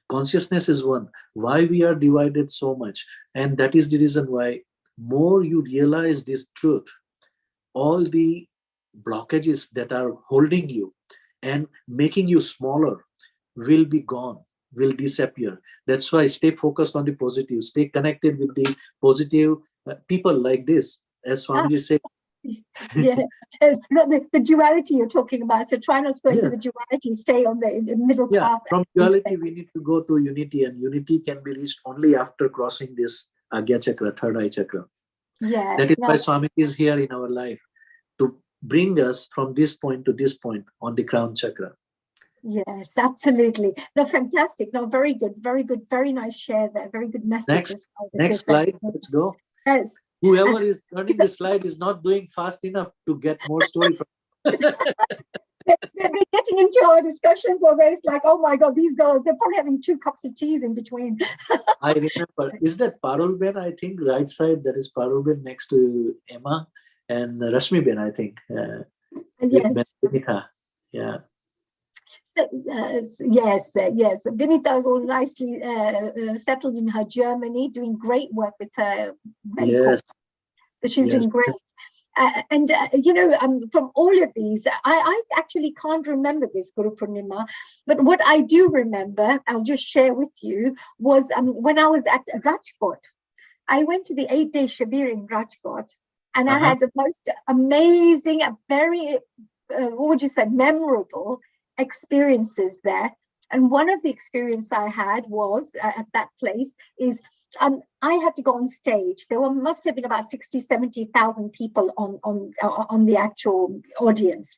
Consciousness is one. Why we are divided so much? And that is the reason why more you realize this truth, all the blockages that are holding you and making you smaller will be gone, will disappear. That's why stay focused on the positive. Stay connected with the positive people like this. As Swamiji said, no, the duality you're talking about. So try not to go into the duality. Stay on the middle path. From duality, we need to go to unity, and unity can be reached only after crossing this Agya Chakra, third eye chakra. That is why Swamiji is here in our life, to bring us from this point to this point on the crown chakra. Yes, absolutely. No, fantastic. No, very good, very nice share there. Very good message. Next slide. Let's go. Yes. Whoever is turning the slide is not doing fast enough to get more story from. They're getting into our discussions already. It's like, oh my God, these girls, they're probably having 2 cups of tea in between. I remember, is that Parul Ben? I think right side, that is Parul Ben next to Emma, and Rashmi Ben, I think. Yes. Yeah. So, yes. Vinita is all nicely settled in her Germany, doing great work with her medical. Yes. So she's doing great. From all of these, I actually can't remember this Guru Purnima, but what I do remember, I'll just share with you, was when I was at Rajkot. I went to the 8-day Shabir in Rajkot, and I had the most amazing, very, memorable experiences there. And one of the experiences I had was at that place is I had to go on stage. There must have been about 60,000-70,000 people on the actual audience.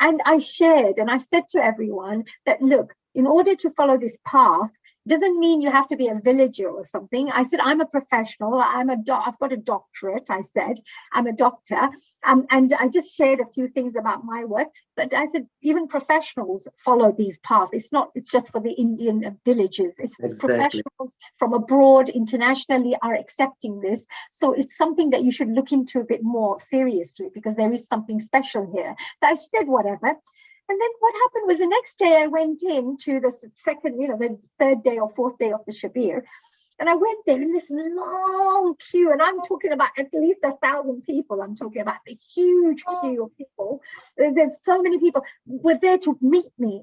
And I shared and I said to everyone that, look, in order to follow this path, doesn't mean you have to be a villager or something. I said, I'm a professional. I've got a doctorate. I said, I'm a doctor. And I just shared a few things about my work. But I said, even professionals follow these paths. It's just for the Indian villagers. It's professionals from abroad, internationally are accepting this. So it's something that you should look into a bit more seriously, because there is something special here. So I said, whatever. And then what happened was the next day I went in to the second, the third day or fourth day of the Shabir. And I went there in this long queue, and I'm talking about at least 1,000 people. I'm talking about the huge queue of people. There's so many people were there to meet me.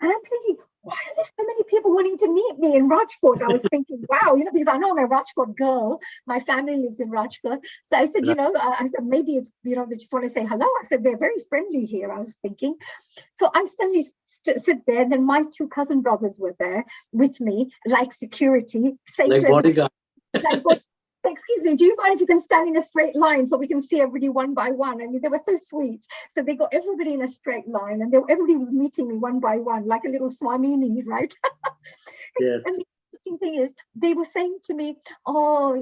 And I'm thinking, why are there so many people wanting to meet me in Rajkot? I was thinking, wow, because I know I'm a Rajkot girl. My family lives in Rajkot. So I said, I said, maybe it's, they just want to say hello. I said, they're very friendly here, I was thinking. So I suddenly sit there, and then my 2 cousin brothers were there with me, like security. Like bodyguard. Excuse me, do you mind if you can stand in a straight line so we can see everybody one by one? I mean, they were so sweet. So they got everybody in a straight line, and everybody was meeting me one by one, like a little Swamini, right? Yes. And the interesting thing is, they were saying to me, oh,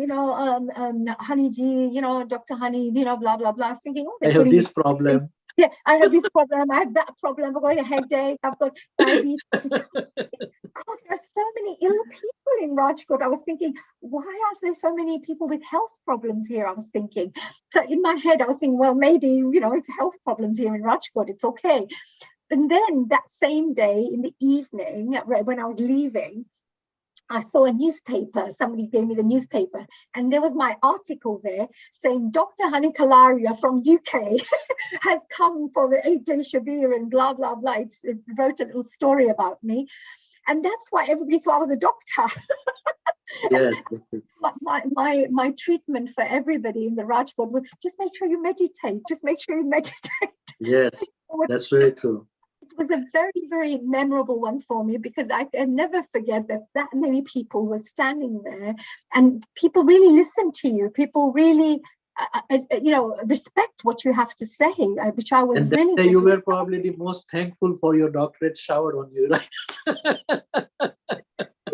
Honeyji, Dr. Honey, blah, blah, blah. I was thinking, oh, I have this problem. Yeah, I have this problem, I have that problem, I've got a headache, I've got diabetes. God, there's so many ill people in Rajkot. I was thinking, why are there so many people with health problems here? I was thinking. So in my head, I was thinking, well, maybe, it's health problems here in Rajkot. It's okay. And then that same day in the evening, when I was leaving, I saw a newspaper. Somebody gave me the newspaper, and there was my article there saying Dr. Hani Kalaria from UK has come for the 8-day Shabir and blah, blah, blah. It wrote a little story about me. And that's why everybody thought I was a doctor. Yes. My treatment for everybody in the Rajkot was just make sure you meditate. Just make sure you meditate. Yes, that's very true. It was a very, very memorable one for me, because I can never forget that many people were standing there, and people really listened to you. People really, respect what you have to say, which I was and really. And you were probably the most thankful for your doctorate showered on you, right?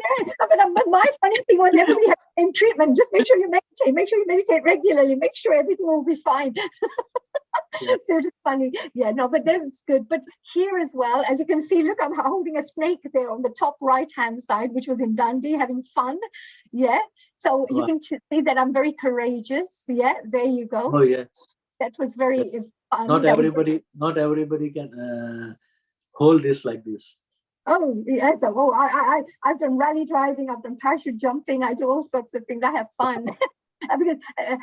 Yeah, but my funny thing was everybody had the same treatment. Just make sure you meditate regularly, make sure everything will be fine. Yeah. So it's funny. Yeah, no, but that's good. But here as well, as you can see, look, I'm holding a snake there on the top right-hand side, which was in Dundee, having fun. Yeah, so you can see that I'm very courageous. Yeah, there you go. Oh, yes. That was very fun. Not everybody can hold this like this. Oh, yes. I've done rally driving, I've done parachute jumping, I do all sorts of things. I have fun. Because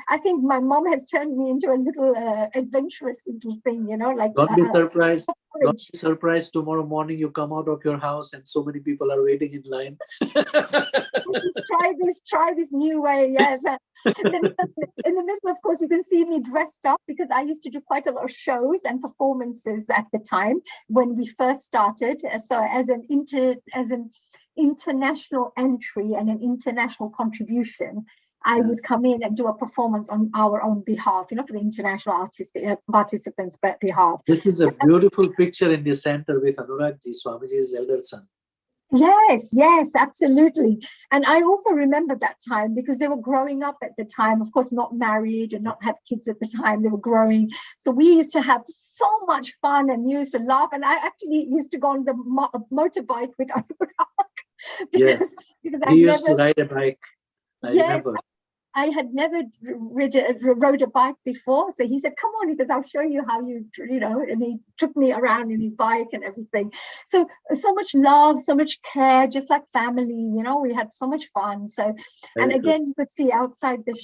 I think my mom has turned me into a little adventurous little thing, like. Don't be surprised. Don't be surprised tomorrow morning you come out of your house and so many people are waiting in line. Try this new way. Yes. In the middle, of course, you can see me dressed up, because I used to do quite a lot of shows and performances at the time when we first started. So as an international entry and an international contribution, I would come in and do a performance on our own behalf, for the international participants' behalf. This is a beautiful picture in the center with Anuragji, Swamiji's elder son. Yes, absolutely. And I also remember that time, because they were growing up at the time, of course, not married and not have kids at the time. They were growing. So we used to have so much fun and used to laugh. And I actually used to go on the motorbike with Anurag because he used to ride a bike. I remember. I had never rode a bike before. So he said, come on, he goes, I'll show you how and he took me around in his bike and everything. So much love, so much care, just like family, we had so much fun. So, and again, you could see outside the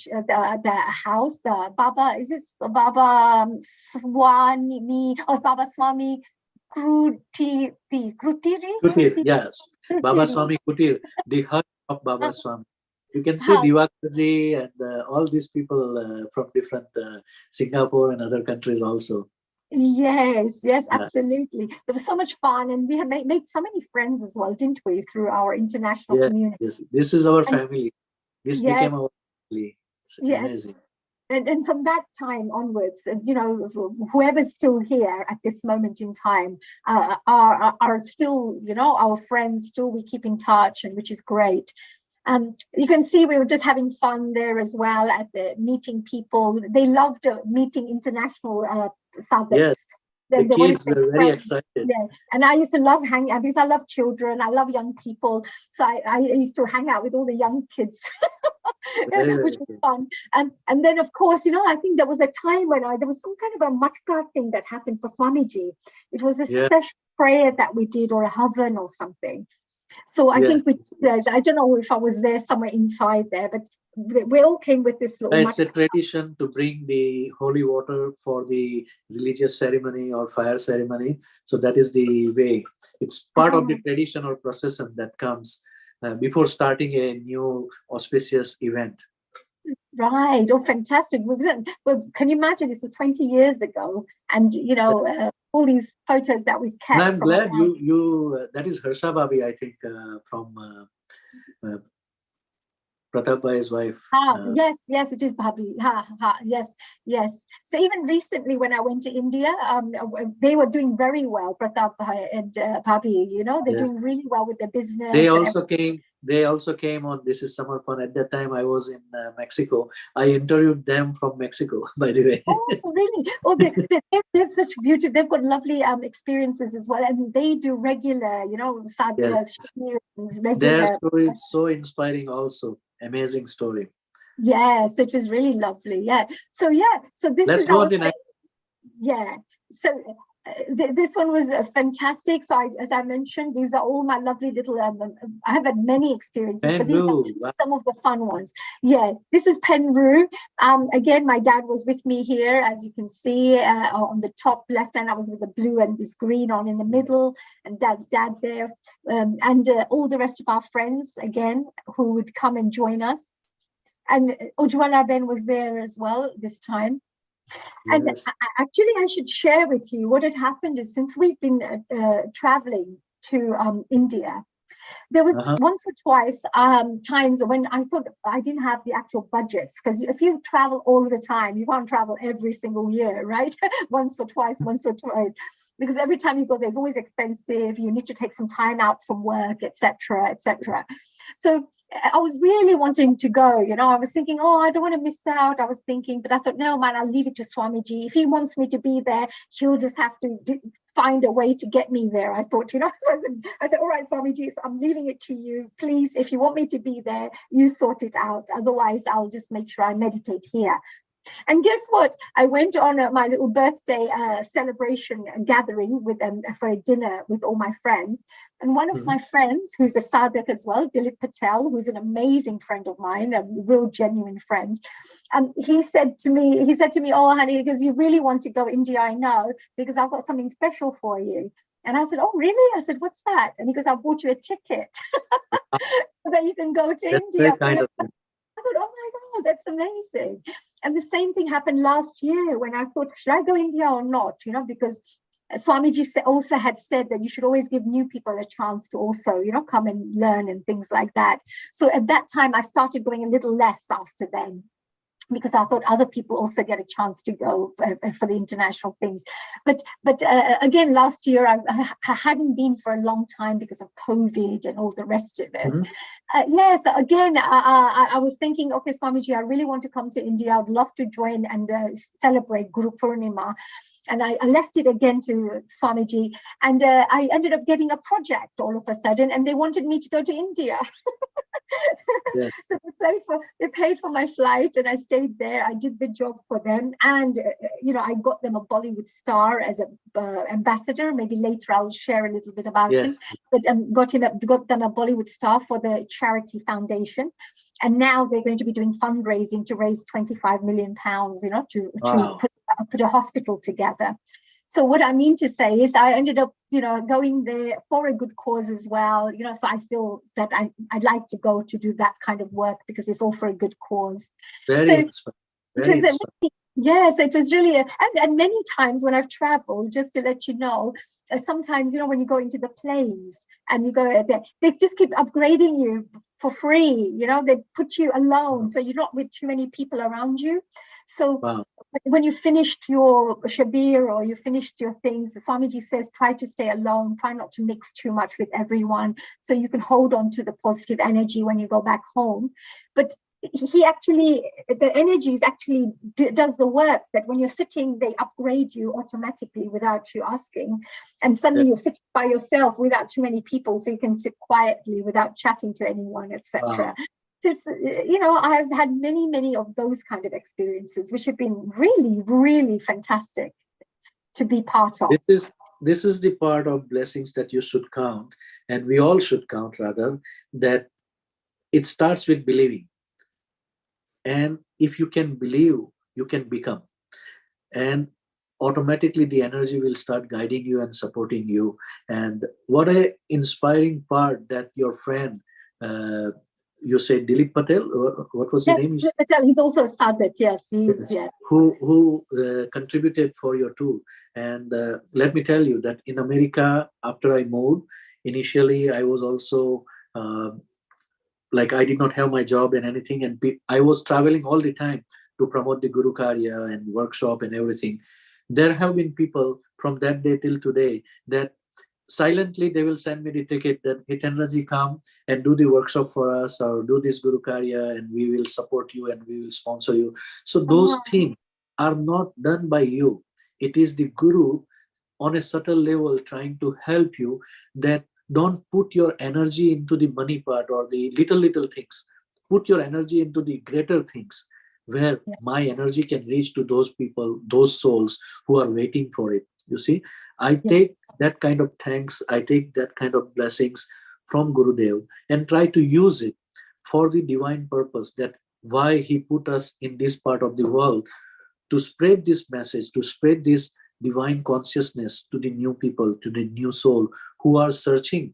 house, the Baba, is this Baba Swami, or Baba Swami Krutiri? Yes, Baba Swami Kutir, the heart of Baba Swami. You can see Vivek and all these people from different Singapore and other countries also. Yes, absolutely. There was so much fun, and we had made so many friends as well, didn't we, through our international community? Yes, this is our family. This became our family. Amazing. And from that time onwards, whoever's still here at this moment in time are still, our friends. Still, we keep in touch, and which is great. You can see we were just having fun there as well at the meeting people. They loved meeting international sagas. Yes, the kids were very excited. Yeah, and I used to love hanging out because I love children. I love young people. So I used to hang out with all the young kids, which was fun. And then, of course, I think there was a time when there was some kind of a matka thing that happened for Swamiji. It was a special prayer that we did, or a havan or something. So I think I don't know if I was there somewhere inside there, but we all came with this little. It's a tradition to bring the holy water for the religious ceremony or fire ceremony. So that is the way. It's part of the tradition or procession that comes before starting a new auspicious event. Right. Oh, fantastic. Well, can you imagine, this is 20 years ago, and all these photos that we've kept. And I'm glad you that is Harsha Babi, I think, from Pratap Bhai's wife. Yes, it is Bhabi. Yes. So even recently when I went to India, they were doing very well, Pratap Bhai and Bhabi, they're doing really well with their business. They also came they also came on This is Samarpan. At that time, I was in Mexico. I interviewed them from Mexico, by the way. Oh, really? Oh, they have such beauty. They've got lovely experiences as well, and they do regular, sadhas, Yes. Their regular. story is so inspiring also. Amazing story. Yes, it was really lovely. Yeah. So this Let's is go our on the next. yeah. So this one was fantastic. So as I mentioned, these are all my lovely little. I have had many experiences, but these are some of the fun ones. Yeah, this is Penru. Again, my dad was with me here, as you can see on the top left hand. I was with the blue and this green on in the middle, and Dad's dad there, and all the rest of our friends again who would come and join us. And Ujwala Ben was there as well this time. And Yes. actually, I should share with you what had happened is since we've been traveling to India, there was once or twice times when I thought I didn't have the actual budgets, because if you travel all the time, you can't travel every single year, right? once or twice, because every time you go, there's always expensive. You need to take some time out from work, etc., etc. So I was really wanting to go, I was thinking, oh, I don't want to miss out. I was thinking, but I thought, no, man, I'll leave it to Swamiji. If he wants me to be there, he'll just have to find a way to get me there. I thought, so I said, all right, Swamiji, so I'm leaving it to you. Please, if you want me to be there, you sort it out. Otherwise, I'll just make sure I meditate here. And guess what? I went on my little birthday celebration gathering with for a dinner with all my friends. And one of my friends, who's a sadhak as well, Dilip Patel, who's an amazing friend of mine, a real genuine friend, he said to me, oh, honey, because you really want to go India, I know, because I've got something special for you. And I said, oh, really? I said, what's that? And he goes, I bought you a ticket so that you can go to India. I thought, oh my God, that's amazing. And the same thing happened last year when I thought, should I go India or not? Because Swamiji also had said that you should always give new people a chance to also, come and learn and things like that. So at that time, I started going a little less after then, because I thought other people also get a chance to go for the international things. But again, last year, I hadn't been for a long time because of COVID and all the rest of it. So again, I was thinking, okay, Swamiji, I really want to come to India. I would love to join and celebrate Guru Purnima. And I left it again to Swamiji, and I ended up getting a project all of a sudden, and they wanted me to go to India. Yes. So they paid for my flight, and I stayed there. I did the job for them, and I got them a Bollywood star as an ambassador. Maybe later I'll share a little bit about him. But got them a Bollywood star for the charity foundation. And now they're going to be doing fundraising to raise 25 million pounds, to put a hospital together. So what I mean to say is I ended up, going there for a good cause as well. So I feel that I'd like to go to do that kind of work because it's all for a good cause. Very inspiring. Yes, it was really, and many times when I've traveled, just to let you know, sometimes, when you go into the planes and you go there, they just keep upgrading you for free. They put you alone, so you're not with too many people around you. So when you finished your shabir or you finished your things, the Swamiji says, try to stay alone, try not to mix too much with everyone, so you can hold on to the positive energy when you go back home. But the energies actually does the work, that when you're sitting, they upgrade you automatically without you asking. And suddenly you're sitting by yourself without too many people, so you can sit quietly without chatting to anyone, etc. So it's, I've had many of those kind of experiences, which have been really, really fantastic to be part of. This is the part of blessings that you should count, and we all should count, rather, that it starts with believing. And if you can believe, you can become. And automatically the energy will start guiding you and supporting you. And what a inspiring part that your friend, you say Dilip Patel, what was the name? Dilip Patel, he's also a sadhak, yes, he is, yes. Who contributed for your tour. And let me tell you that in America, after I moved, initially I was also, I did not have my job and anything, and I was traveling all the time to promote the Gurukarya and workshop and everything. There have been people from that day till today that silently they will send me the ticket that Hitendraji, come and do the workshop for us, or do this Gurukarya, and we will support you and we will sponsor you. So those things are not done by you. It is the Guru on a subtle level trying to help you, that don't put your energy into the money part or the little things. Put your energy into the greater things, where my energy can reach to those people, those souls who are waiting for it. You see, I take that kind of thanks, I take that kind of blessings from Gurudev and try to use it for the divine purpose, that why he put us in this part of the world, to spread this message, to spread this divine consciousness to the new people, to the new soul who are searching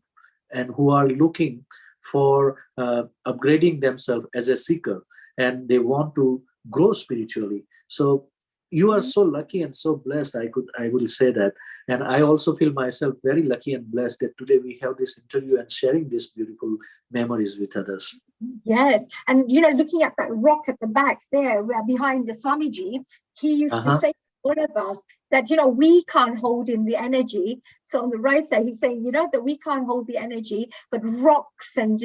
and who are looking for upgrading themselves as a seeker, and they want to grow spiritually. So you are so lucky and so blessed, I will say that. And I also feel myself very lucky and blessed that today we have this interview and sharing these beautiful memories with others. Yes, and looking at that rock at the back there, behind the Swamiji, he used to say to all of us that we can't hold in the energy. So on the right side, he's saying that we can't hold the energy, but rocks and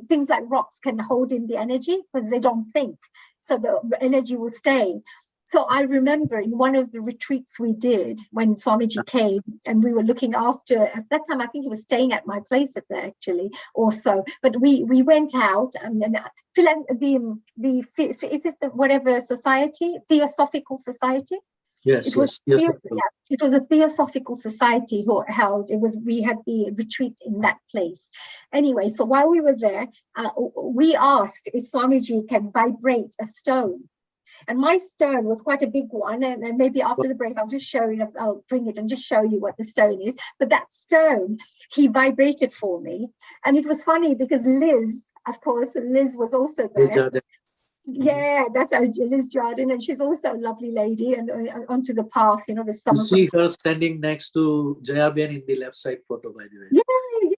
things like rocks can hold in the energy because they don't think, so the energy will stay. So I remember in one of the retreats we did when Swamiji came, and we were looking after, at that time I think he was staying at my place up there actually also, but we went out and whatever society, Theosophical Society. Yes, it was it was a Theosophical Society who held. We had the retreat in that place. Anyway, so while we were there, we asked if Swamiji can vibrate a stone. And my stone was quite a big one, and maybe after the break I'll bring it and just show you what the stone is. But that stone, he vibrated for me, and it was funny because Liz, of course, Liz was also there. Yeah, that's Liz Jordan, and she's also a lovely lady, and onto the path, the Samarpan. You see her standing next to Jayaben in the left side photo, by the way. Yeah,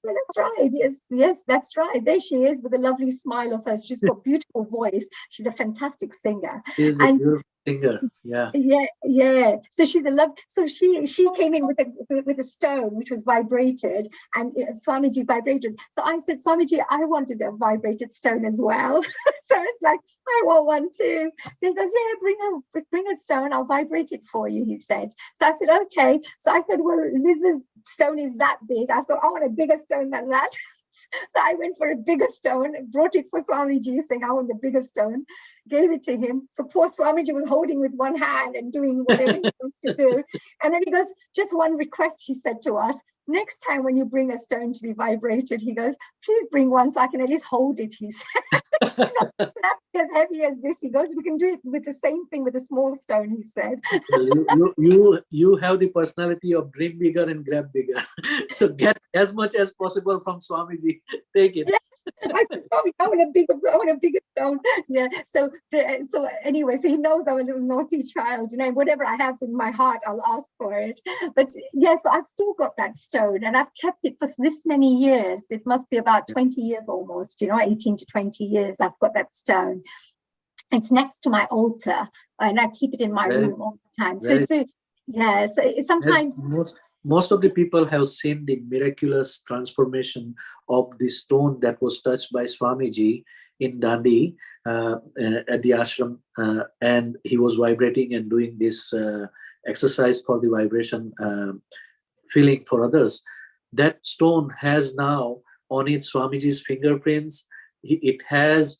that's right. Yes, that's right. There she is with a lovely smile of hers. She's got a beautiful voice. She's a fantastic singer. She's a beautiful singer. Yeah. So she's a love. So she came in with a stone which was vibrated, and Swamiji vibrated. So I said, Swamiji, I wanted a vibrated stone as well. So it's like, I want one too. So he goes, yeah, bring a stone. I'll vibrate it for you, he said. So I said, okay. So I said, well, Liz's stone is that big. I thought, I want a bigger stone than that. So I went for a bigger stone and brought it for Swamiji, saying, I want the bigger stone, gave it to him. So poor Swamiji was holding with one hand and doing whatever he wants to do. And then he goes, just one request, he said to us, next time when you bring a stone to be vibrated, he goes, please bring one so I can at least hold it, he said. Not as heavy as this, he goes, we can do it with the same thing with a small stone, he said. You have the personality of dream bigger and grab bigger. So get as much as possible from Swamiji. Take it. Yeah. I said, Swami, I want a bigger stone. Yeah. So anyway, so he knows I'm a little naughty child, whatever I have in my heart, I'll ask for it. But yes, I've still got that stone, and I've kept it for this many years. It must be about 20 years almost, 18 to 20 years. I've got that stone. It's next to my altar, and I keep it in my room all the time. So sometimes most of the people have seen the miraculous transformation of the stone that was touched by Swamiji in Dandi at the ashram, and he was vibrating and doing this exercise for the vibration feeling for others. That stone has now on it Swamiji's fingerprints. It has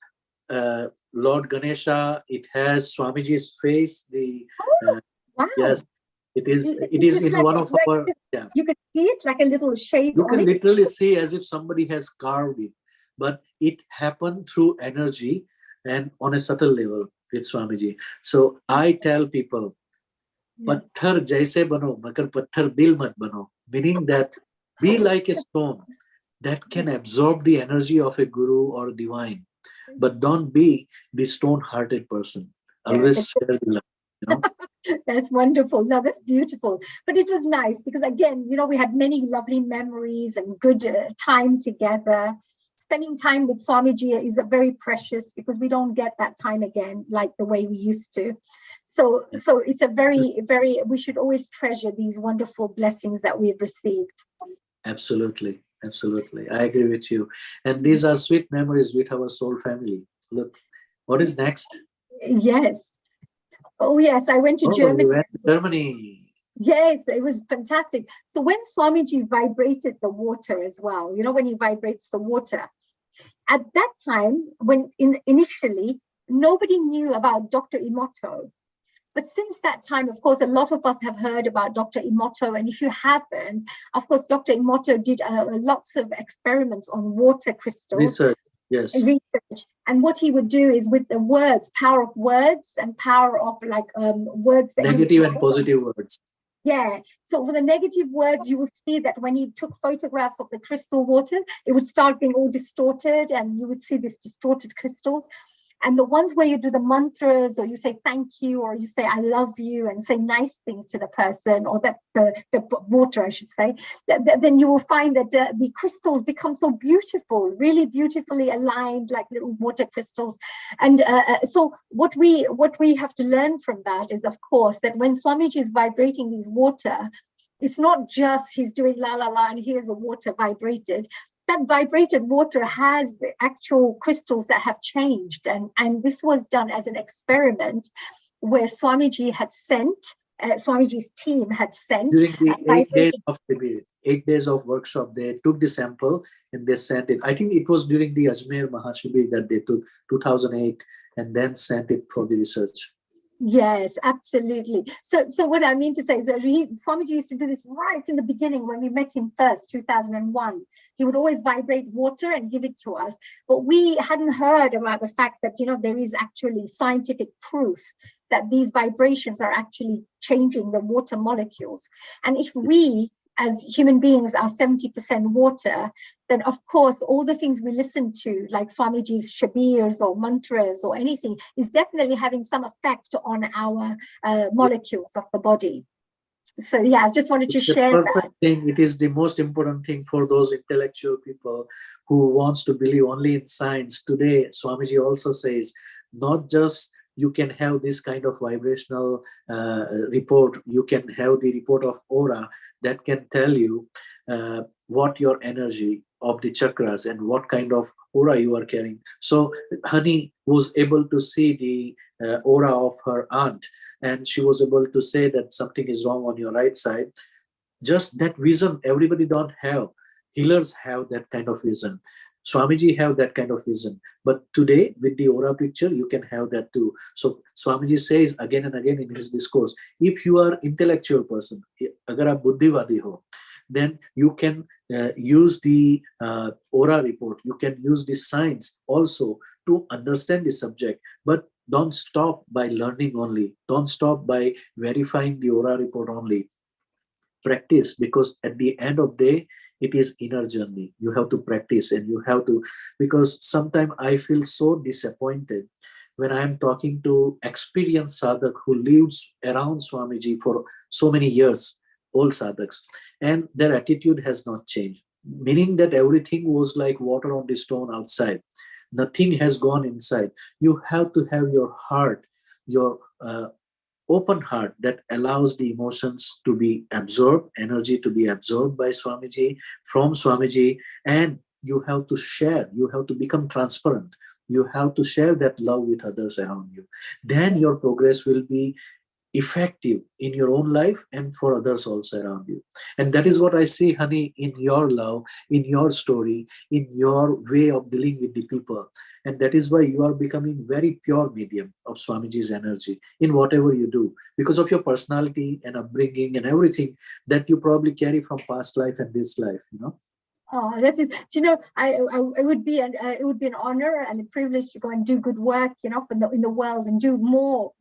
Lord Ganesha. It has Swamiji's face. Wow. Yes. It is in like, one of our. Yeah. You can see it like a little shape. You can literally see as if somebody has carved it, but it happened through energy and on a subtle level with Swamiji. So I tell people, "Patthar jaise bano, makar patthar dil mat bano," meaning that be like a stone that can absorb the energy of a guru or divine, but don't be the stone-hearted person. Always share the love. That's wonderful. No, that's beautiful. But it was nice because, again, we had many lovely memories and good time together. Spending time with Swamiji is very precious because we don't get that time again like the way we used to. So it's a very, we should always treasure these wonderful blessings that we've received. Absolutely. Absolutely. I agree with you. And these are sweet memories with our soul family. Look, what is next? Yes. Oh, yes. I went to Germany. You went to Germany. Yes, it was fantastic. So when Swamiji vibrated the water as well, when he vibrates the water, at that time, when initially, nobody knew about Dr. Emoto. But since that time, of course, a lot of us have heard about Dr. Emoto. And if you haven't, of course, Dr. Emoto did lots of experiments on water crystals. Research, yes. Research. And what he would do is with the words, power of words and power of words. That Negative and positive words. Yeah. So for the negative words, you would see that when he took photographs of the crystal water, it would start being all distorted and you would see these distorted crystals. And the ones where you do the mantras or you say thank you or you say I love you and say nice things to the person or the water, I should say, then you will find that the crystals become so beautiful, really beautifully aligned like little water crystals. And so what we have to learn from that is, of course, that when Swamiji is vibrating these water, it's not just he's doing la la la and here's the water vibrated. That vibrated water has the actual crystals that have changed. And this was done as an experiment where Swamiji had sent, Swamiji's team had sent. During the 8 days of workshop, they took the sample and they sent it. I think it was during the Ajmer Mahashibir that they took 2008 and then sent it for the research. Yes, absolutely. So what I mean to say is that Swamiji used to do this right in the beginning when we met him first, 2001. He would always vibrate water and give it to us. But we hadn't heard about the fact that, there is actually scientific proof that these vibrations are actually changing the water molecules. And if we, as human beings, are 70% water, then of course all the things we listen to, like Swamiji's shabirs or mantras or anything, is definitely having some effect on our molecules of the body. So yeah, I just wanted to share that. It is the most important thing for those intellectual people who wants to believe only in science. Today, Swamiji also says, not just you can have this kind of vibrational report, you can have the report of aura that can tell you what your energy of the chakras and what kind of aura you are carrying. So Honey was able to see the aura of her aunt, and she was able to say that something is wrong on your right side. Just that vision, everybody don't have. Healers have that kind of vision. Swamiji have that kind of vision. But today, with the aura picture, you can have that too. So Swamiji says again and again in his discourse, if you are intellectual person, agar aap buddhivadi ho, then you can use the aura report. You can use the science also to understand the subject. But don't stop by learning only. Don't stop by verifying the aura report only. Practice, because at the end of the day, it is inner journey. You have to practice and you have to, because sometimes I feel so disappointed when I am talking to experienced sadhak who lives around Swamiji for so many years, old sadhaks, and their attitude has not changed. Meaning that everything was like water on the stone outside. Nothing has gone inside. You have to have your heart, your open heart that allows the emotions to be absorbed, energy to be absorbed by Swamiji, from Swamiji, and you have to share, you have to become transparent, you have to share that love with others around you. Then your progress will be effective in your own life and for others also around you. And that is what I see, Honey, in your love, in your story, in your way of dealing with the people. And that is why you are becoming very pure medium of Swamiji's energy in whatever you do, because of your personality and upbringing and everything that you probably carry from past life and this life, Oh, that is, it would be an honor and a privilege to go and do good work, in the world and do more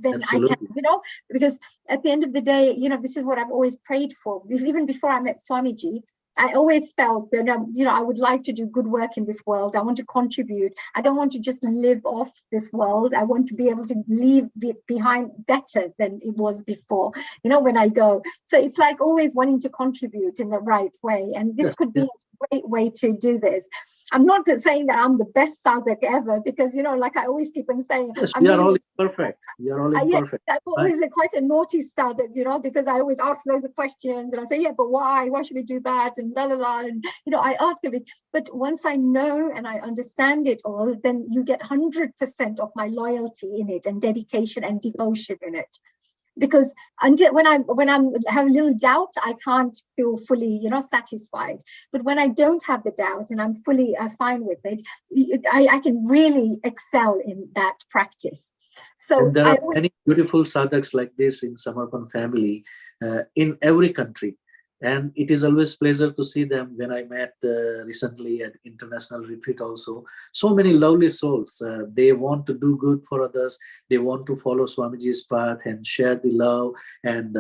than Absolutely. I can, because at the end of the day, this is what I've always prayed for. Even before I met Swamiji, I always felt that, I would like to do good work in this world. I want to contribute. I don't want to just live off this world. I want to be able to leave it behind better than it was before, when I go. So it's like always wanting to contribute in the right way. And this could be a great way to do this. I'm not saying that I'm the best sadhak ever, because, you know, like I always keep on saying, Yes, I'm we are really all imperfect. We are all imperfect. I'm always quite a naughty sadhak, you know, because I always ask loads of questions and I say, yeah, but why? Why should we do that? And la la la. And, you know, I ask everything. But once I know and I understand it all, then you get 100% of my loyalty in it and dedication and devotion in it. Because until when I'm have a little doubt, I can't feel fully, you know, satisfied. But when I don't have the doubt and I'm fully fine with it, I can really excel in that practice. So And there are many beautiful sadhaks like this in Samarpan family in every country. And it is always pleasure to see them. When I met recently at international retreat also, so many lovely souls. They want to do good for others. They want to follow Swamiji's path and share the love and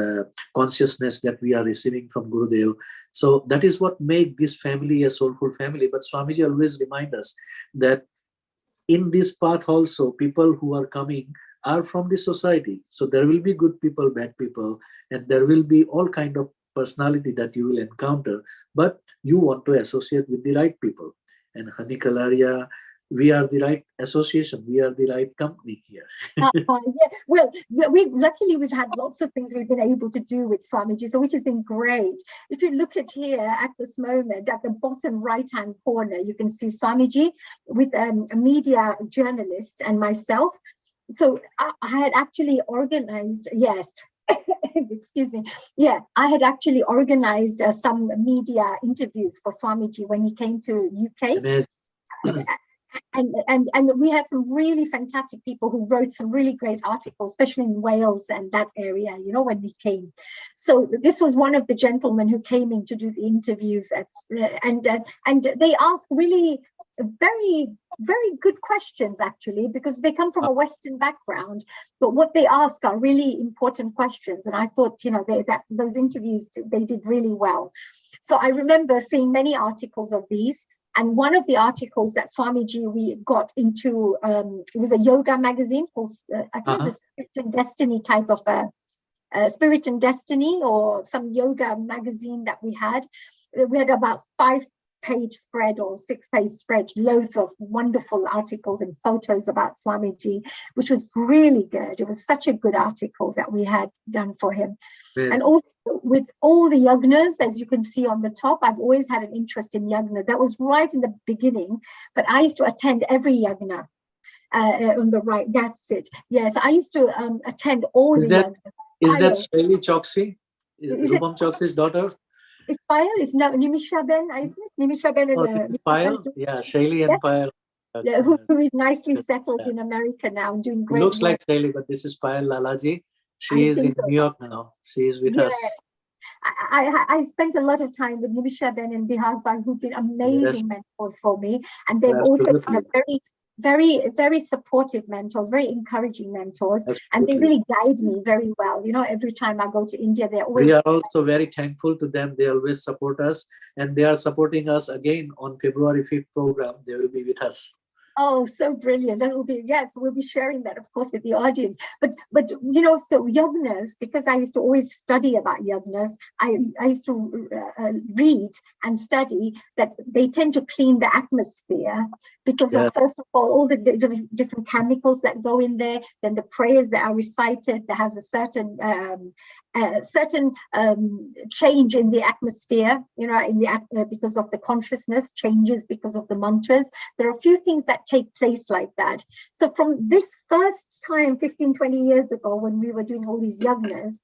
consciousness that we are receiving from Gurudev. So that is what makes this family a soulful family. But Swamiji always remind us that in this path also, people who are coming are from the society. So there will be good people, bad people, and there will be all kind of personality that you will encounter, but you want to associate with the right people. And Honey Kalaria, we are the right association, we are the right company here. yeah, well, we've had lots of things we've been able to do with Swamiji, so which has been great. If you look at here at this moment, at the bottom right hand corner, you can see Swamiji with a media journalist and myself. So I had actually organized, yes, excuse me, yeah, I had actually organized some media interviews for Swamiji when he came to UK. And we had some really fantastic people who wrote some really great articles, especially in Wales and that area, you know, when we came. So this was one of the gentlemen who came in to do the interviews and they asked really very, very good questions, actually, because they come from a Western background, but what they ask are really important questions. And I thought, you know, those interviews, they did really well. So I remember seeing many articles of these. And one of the articles that Swamiji we got into, it was a yoga magazine called, I think it was a Spirit and Destiny type of Spirit and Destiny, or some yoga magazine that we had. We had about 5-page spread or 6-page spread, loads of wonderful articles and photos about Swamiji, which was really good. It was such a good article that we had done for him. Yes. And also with all the yagnas, as you can see on the top, I've always had an interest in yagna. That was right in the beginning, but I used to attend every yagna. On the right, that's it. Yes, I used to attend all the yagnas. Is that Shaili Choksi? Is Rupam Choksi's daughter? It's Payal, it's now Nimisha Ben, isn't it? Nimisha Ben is Payal? Yeah, Shaili and Payal. Yeah, who is nicely settled in America now and doing great. It looks like Shaili, but this is Payal Lalaji. She is in New York now. She is with us. I spent a lot of time with Nimisha Ben and Bihar Bhai, who've been amazing mentors for me. And they've also been a very, very supportive mentors, very encouraging mentors. And they really guide me very well. You know, every time I go to India, they're always... We are also very thankful to them. They always support us. And they are supporting us again on February 5th program. They will be with us. Oh, so brilliant. That will be, yes, we'll be sharing that, of course, with the audience. But you know, so yagnas, because I used to always study about yagnas, I used to read and study that they tend to clean the atmosphere because of, first of all the different chemicals that go in there, then the prayers that are recited that has a certain change in the atmosphere, you know, in the because of the consciousness changes because of the mantras. There are a few things that take place like that. So from this first time 15-20 years ago when we were doing all these yagnas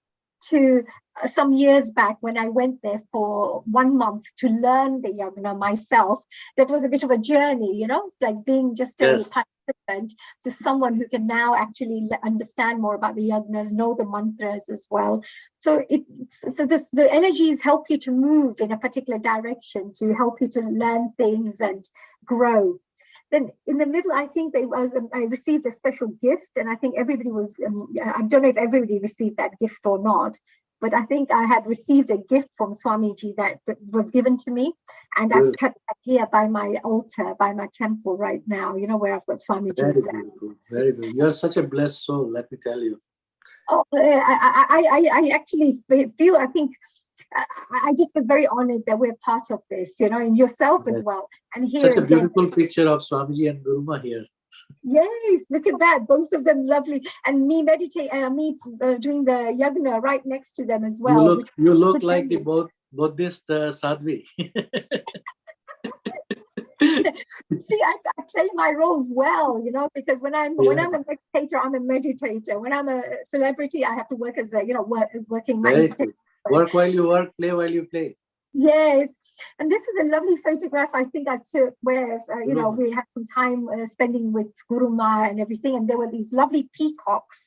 to some years back when I went there for 1 month to learn the yagna myself, that was a bit of a journey, you know. It's like being just a participant to someone who can now actually understand more about the yagnas, know the mantras as well. So the energies help you to move in a particular direction, to help you to learn things and grow. Then in the middle, I think I received a special gift, and I think everybody was, I don't know if everybody received that gift or not, but I think I had received a gift from Swamiji that was given to me, and I've kept that here by my altar, by my temple right now, you know, where I've got Swamiji. Very beautiful, very good. You're such a blessed soul, let me tell you. Oh, I actually feel, I think, I just feel very honored that we're part of this, in yourself as well. And here such a again, beautiful picture of Swamiji and Guruma here. yes, look at that, both of them lovely, and me doing the yagna right next to them as well. You look like the Buddhist sadhvi. See, I play my roles well, because when I'm a meditator, I'm a meditator. When I'm a celebrity, I have to work as a, working my entertainment. Work while you work, play while you play. Yes, and this is a lovely photograph I think I took, whereas we had some time spending with Guruma and everything, and there were these lovely peacocks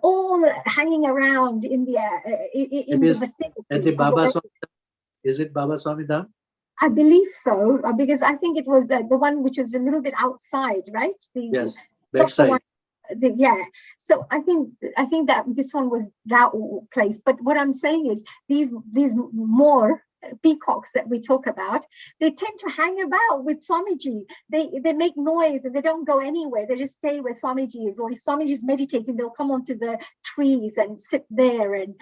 all hanging around in the vicinity. At the Baba Swami, is it Baba Swami Dham? I believe so, because I think it was the one which was a little bit outside, right? Yes, backside. Yeah. So I think that this one was that place. But what I'm saying is these more peacocks that we talk about, they tend to hang about with Swamiji. They make noise and they don't go anywhere. They just stay where Swamiji is, or if Swamiji is meditating, they'll come onto the trees and sit there, and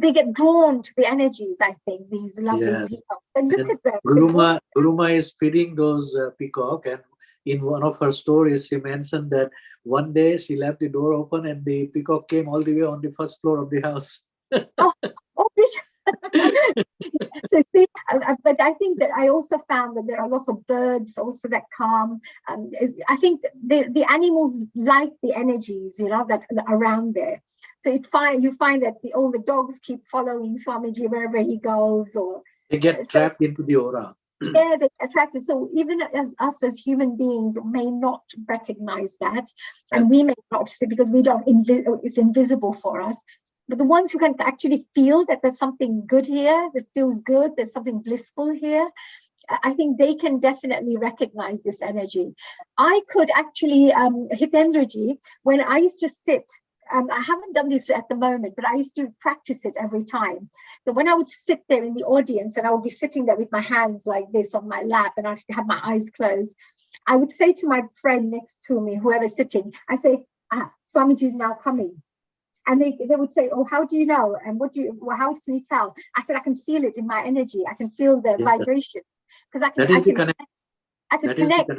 they get drawn to the energies. I think these lovely peacocks. And look at them. Guruma is feeding those peacock, and in one of her stories, she mentioned that one day she left the door open and the peacock came all the way on the first floor of the house. oh, did you? So see, but I think that I also found that there are lots of birds also that come. I think the animals like the energies, that are around there. So you find that all the dogs keep following Swamiji wherever he goes, or they get trapped into the aura. Yeah, they get attracted. So even as us as human beings may not recognize that, and we may not, because we don't. It's invisible for us. But the ones who can actually feel that there's something good here, that feels good, there's something blissful here, I think they can definitely recognize this energy. I could actually, Hitendraji, when I used to sit, I haven't done this at the moment, but I used to practice it every time. So when I would sit there in the audience and I would be sitting there with my hands like this on my lap and I'd have my eyes closed, I would say to my friend next to me, whoever's sitting, I say, Swamiji is now coming. And they would say, oh, how do you know? And how can you tell? I said, I can feel it in my energy. I can feel the vibration. Because I can connect.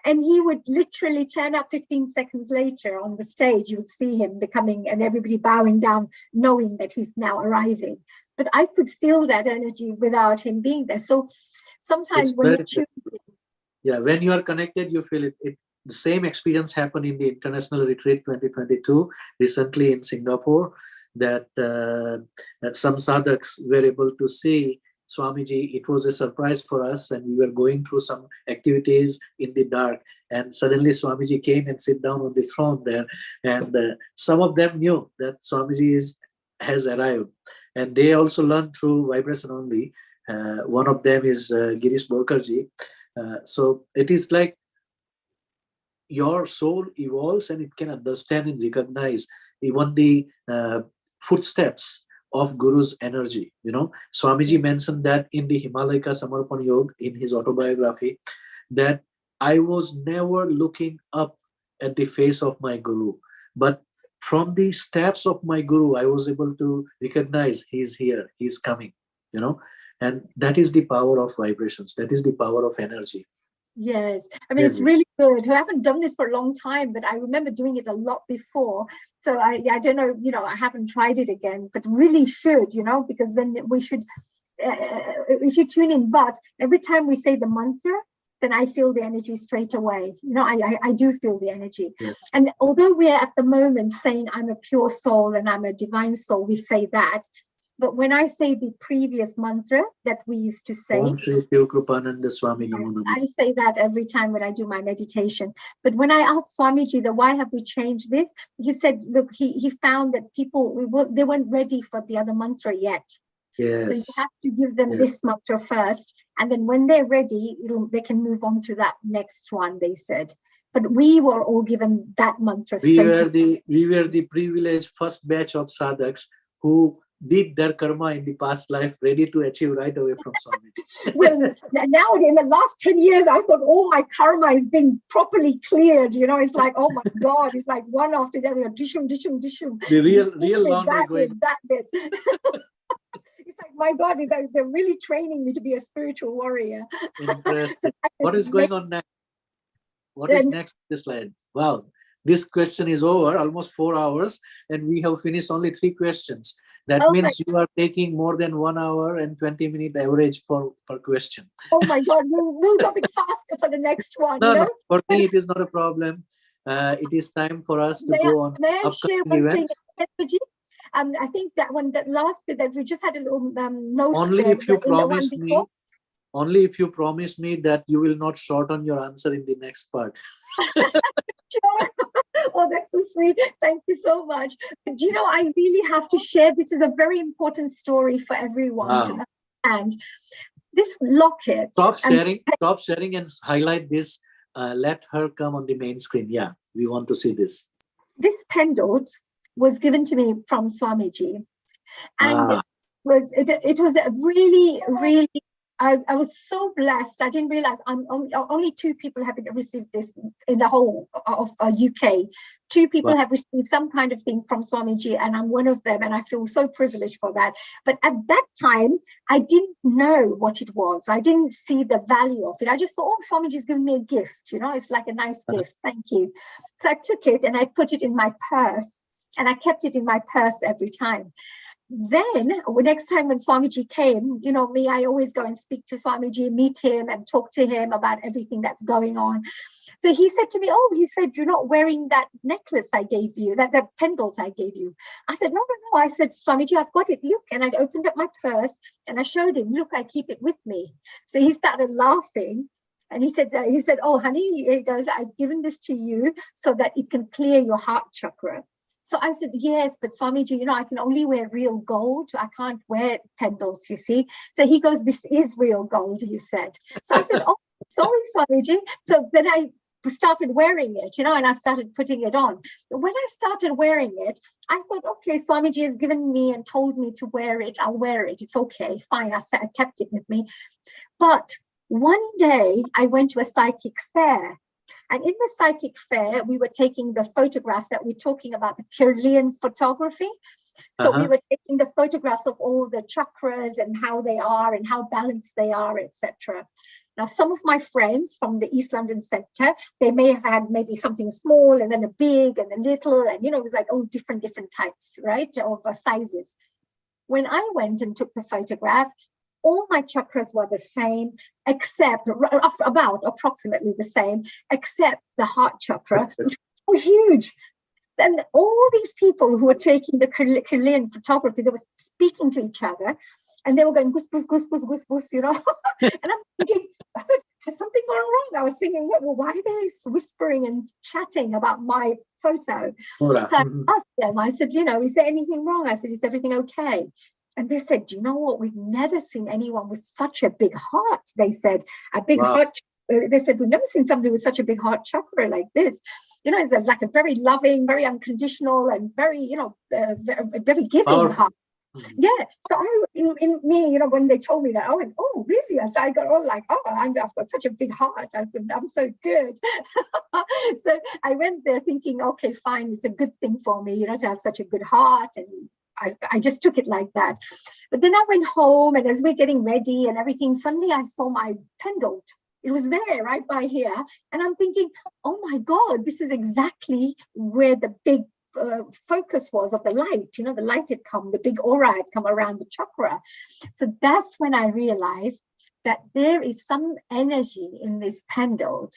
And he would literally turn up 15 seconds later on the stage. You would see him becoming, and everybody bowing down, knowing that he's now arriving. But I could feel that energy without him being there. So sometimes when you choose. Yeah, when you are connected, you feel it. The same experience happened in the International Retreat 2022 recently in Singapore, that some sadhaks were able to see Swamiji. It was a surprise for us, and we were going through some activities in the dark, and suddenly Swamiji came and sit down on the throne there, and some of them knew that Swamiji has arrived, and they also learned through vibration only. One of them is Girish Borkarji. So it is like your soul evolves and it can understand and recognize even the footsteps of Guru's energy. Swamiji mentioned that in the Himalaya Samarpan Yoga, in his autobiography, that I was never looking up at the face of my Guru, but from the steps of my Guru, I was able to recognize he's here, he's coming, and that is the power of vibrations. That is the power of energy. Yes, I mean, it's really good. I haven't done this for a long time, but I remember doing it a lot before. So I don't know, I haven't tried it again, but really should, because then we should, if you tune in, but every time we say the mantra, then I feel the energy straight away. I do feel the energy. Yes. And although we're at the moment saying I'm a pure soul and I'm a divine soul, we say that. But when I say the previous mantra that we used to say, I say that every time when I do my meditation. But when I asked Swamiji, why have we changed this? He said, look, he found that people, they weren't ready for the other mantra yet. Yes. So you have to give them this mantra first. And then when they're ready, they can move on to that next one, they said. But we were all given that mantra. We were the privileged first batch of sadhaks who did their karma in the past life, ready to achieve right away from Swami. Well, now in the last 10 years, I thought all my karma is being properly cleared. It's like, oh my God, it's like one after the other, dishum. The real laundry going. That bit. It's like my God, they're really training me to be a spiritual warrior. Interesting. What is going on next? What is next in this slide? Wow, this question is over, almost 4 hours, and we have finished only 3 questions. That means you are taking more than 1 hour and 20-minute average per question. Oh my God, we'll go a bit faster for the next one. No, for me, it is not a problem. It is time for us to go on upcoming events. I think that last bit that we just had a little note. Only if you promise me. Only if you promise me that you will not shorten your answer in the next part. Sure. Oh, that's so sweet. Thank you so much. But I really have to share. This is a very important story for everyone to understand. This locket. Stop sharing and highlight this. Let her come on the main screen. Yeah, we want to see this. This pendant was given to me from Swamiji. And it was a really, really, I was so blessed. I didn't realize only 2 people have received this in the whole of UK. 2 people have received some kind of thing from Swamiji, and I'm one of them, and I feel so privileged for that. But at that time, I didn't know what it was. I didn't see the value of it. I just thought, oh, Swamiji's given me a gift. It's like a nice gift. Thank you. So I took it and I put it in my purse, and I kept it in my purse every time. Then next time when Swamiji came, me, I always go and speak to Swamiji, meet him and talk to him about everything that's going on. So he said to me, you're not wearing that necklace I gave you, that pendant I gave you. I said, no. I said, Swamiji, I've got it. Look. And I opened up my purse and I showed him, look, I keep it with me. So he started laughing. And he said, oh, honey, he goes, I've given this to you so that it can clear your heart chakra. So I said, yes, but Swamiji, I can only wear real gold. I can't wear pendants, you see. So he goes, this is real gold, he said. So I said, oh, sorry, Swamiji. So then I started wearing it, and I started putting it on. When I started wearing it, I thought, okay, Swamiji has given me and told me to wear it. I'll wear it. It's okay. Fine. I kept it with me. But one day I went to a psychic fair. And in the psychic fair, we were taking the photographs that we're talking about, the Kalaria photography. So we were taking the photographs of all the chakras and how they are and how balanced they are, etc. Now, some of my friends from the East London sector, they may have had maybe something small and then a big and a little, and it was like all different types, right, of sizes. When I went and took the photograph, all my chakras were the same, except about approximately the same, except the heart chakra, which was so huge. And all these people who were taking the Kalaria photography, they were speaking to each other, and they were going gus, gus, gus, gus, gus, gus, And I'm thinking, has something gone wrong? I was thinking, why are they whispering and chatting about my photo? So I asked them, I said, is there anything wrong? I said, is everything okay? And they said, do you know what? We've never seen anyone with such a big heart. They said, a big heart. They said, we've never seen somebody with such a big heart chakra like this. It's like a very loving, very unconditional, and very, very giving heart. Yeah. So in me, when they told me that, I went, oh, really? So I got all like, oh, I've got such a big heart. I said, I'm so good. So I went there thinking, okay, fine. It's a good thing for me, to have such a good heart. And I just took it like that. But then I went home, and as we're getting ready and everything, suddenly I saw my pendant. It was there right by here. And I'm thinking, oh my God, this is exactly where the big focus was of the light. The light had come, the big aura had come around the chakra. So that's when I realized that there is some energy in this pendant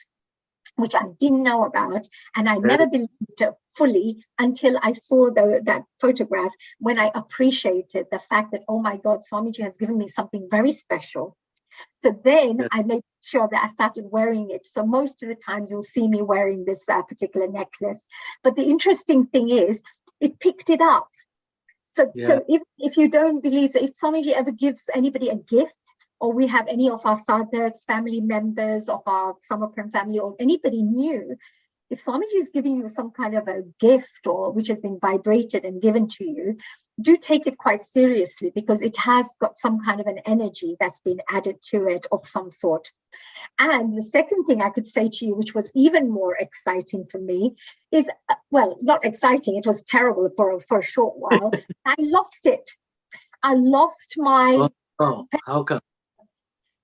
which I didn't know about, and I never believed it fully until I saw that photograph, when I appreciated the fact that, oh my God, Swamiji has given me something very special. So then I made sure that I started wearing it. So most of the times you'll see me wearing this particular necklace. But the interesting thing is, it picked it up. So if you don't believe, so if Swamiji ever gives anybody a gift, or we have any of our sadhaks, family members of our Samarpan family, or anybody new, if Swamiji is giving you some kind of a gift or which has been vibrated and given to you, do take it quite seriously, because it has got some kind of an energy that's been added to it of some sort. And the second thing I could say to you, which was even more exciting for me, is, well, not exciting, it was terrible for a short while. I lost it. I lost my. How come?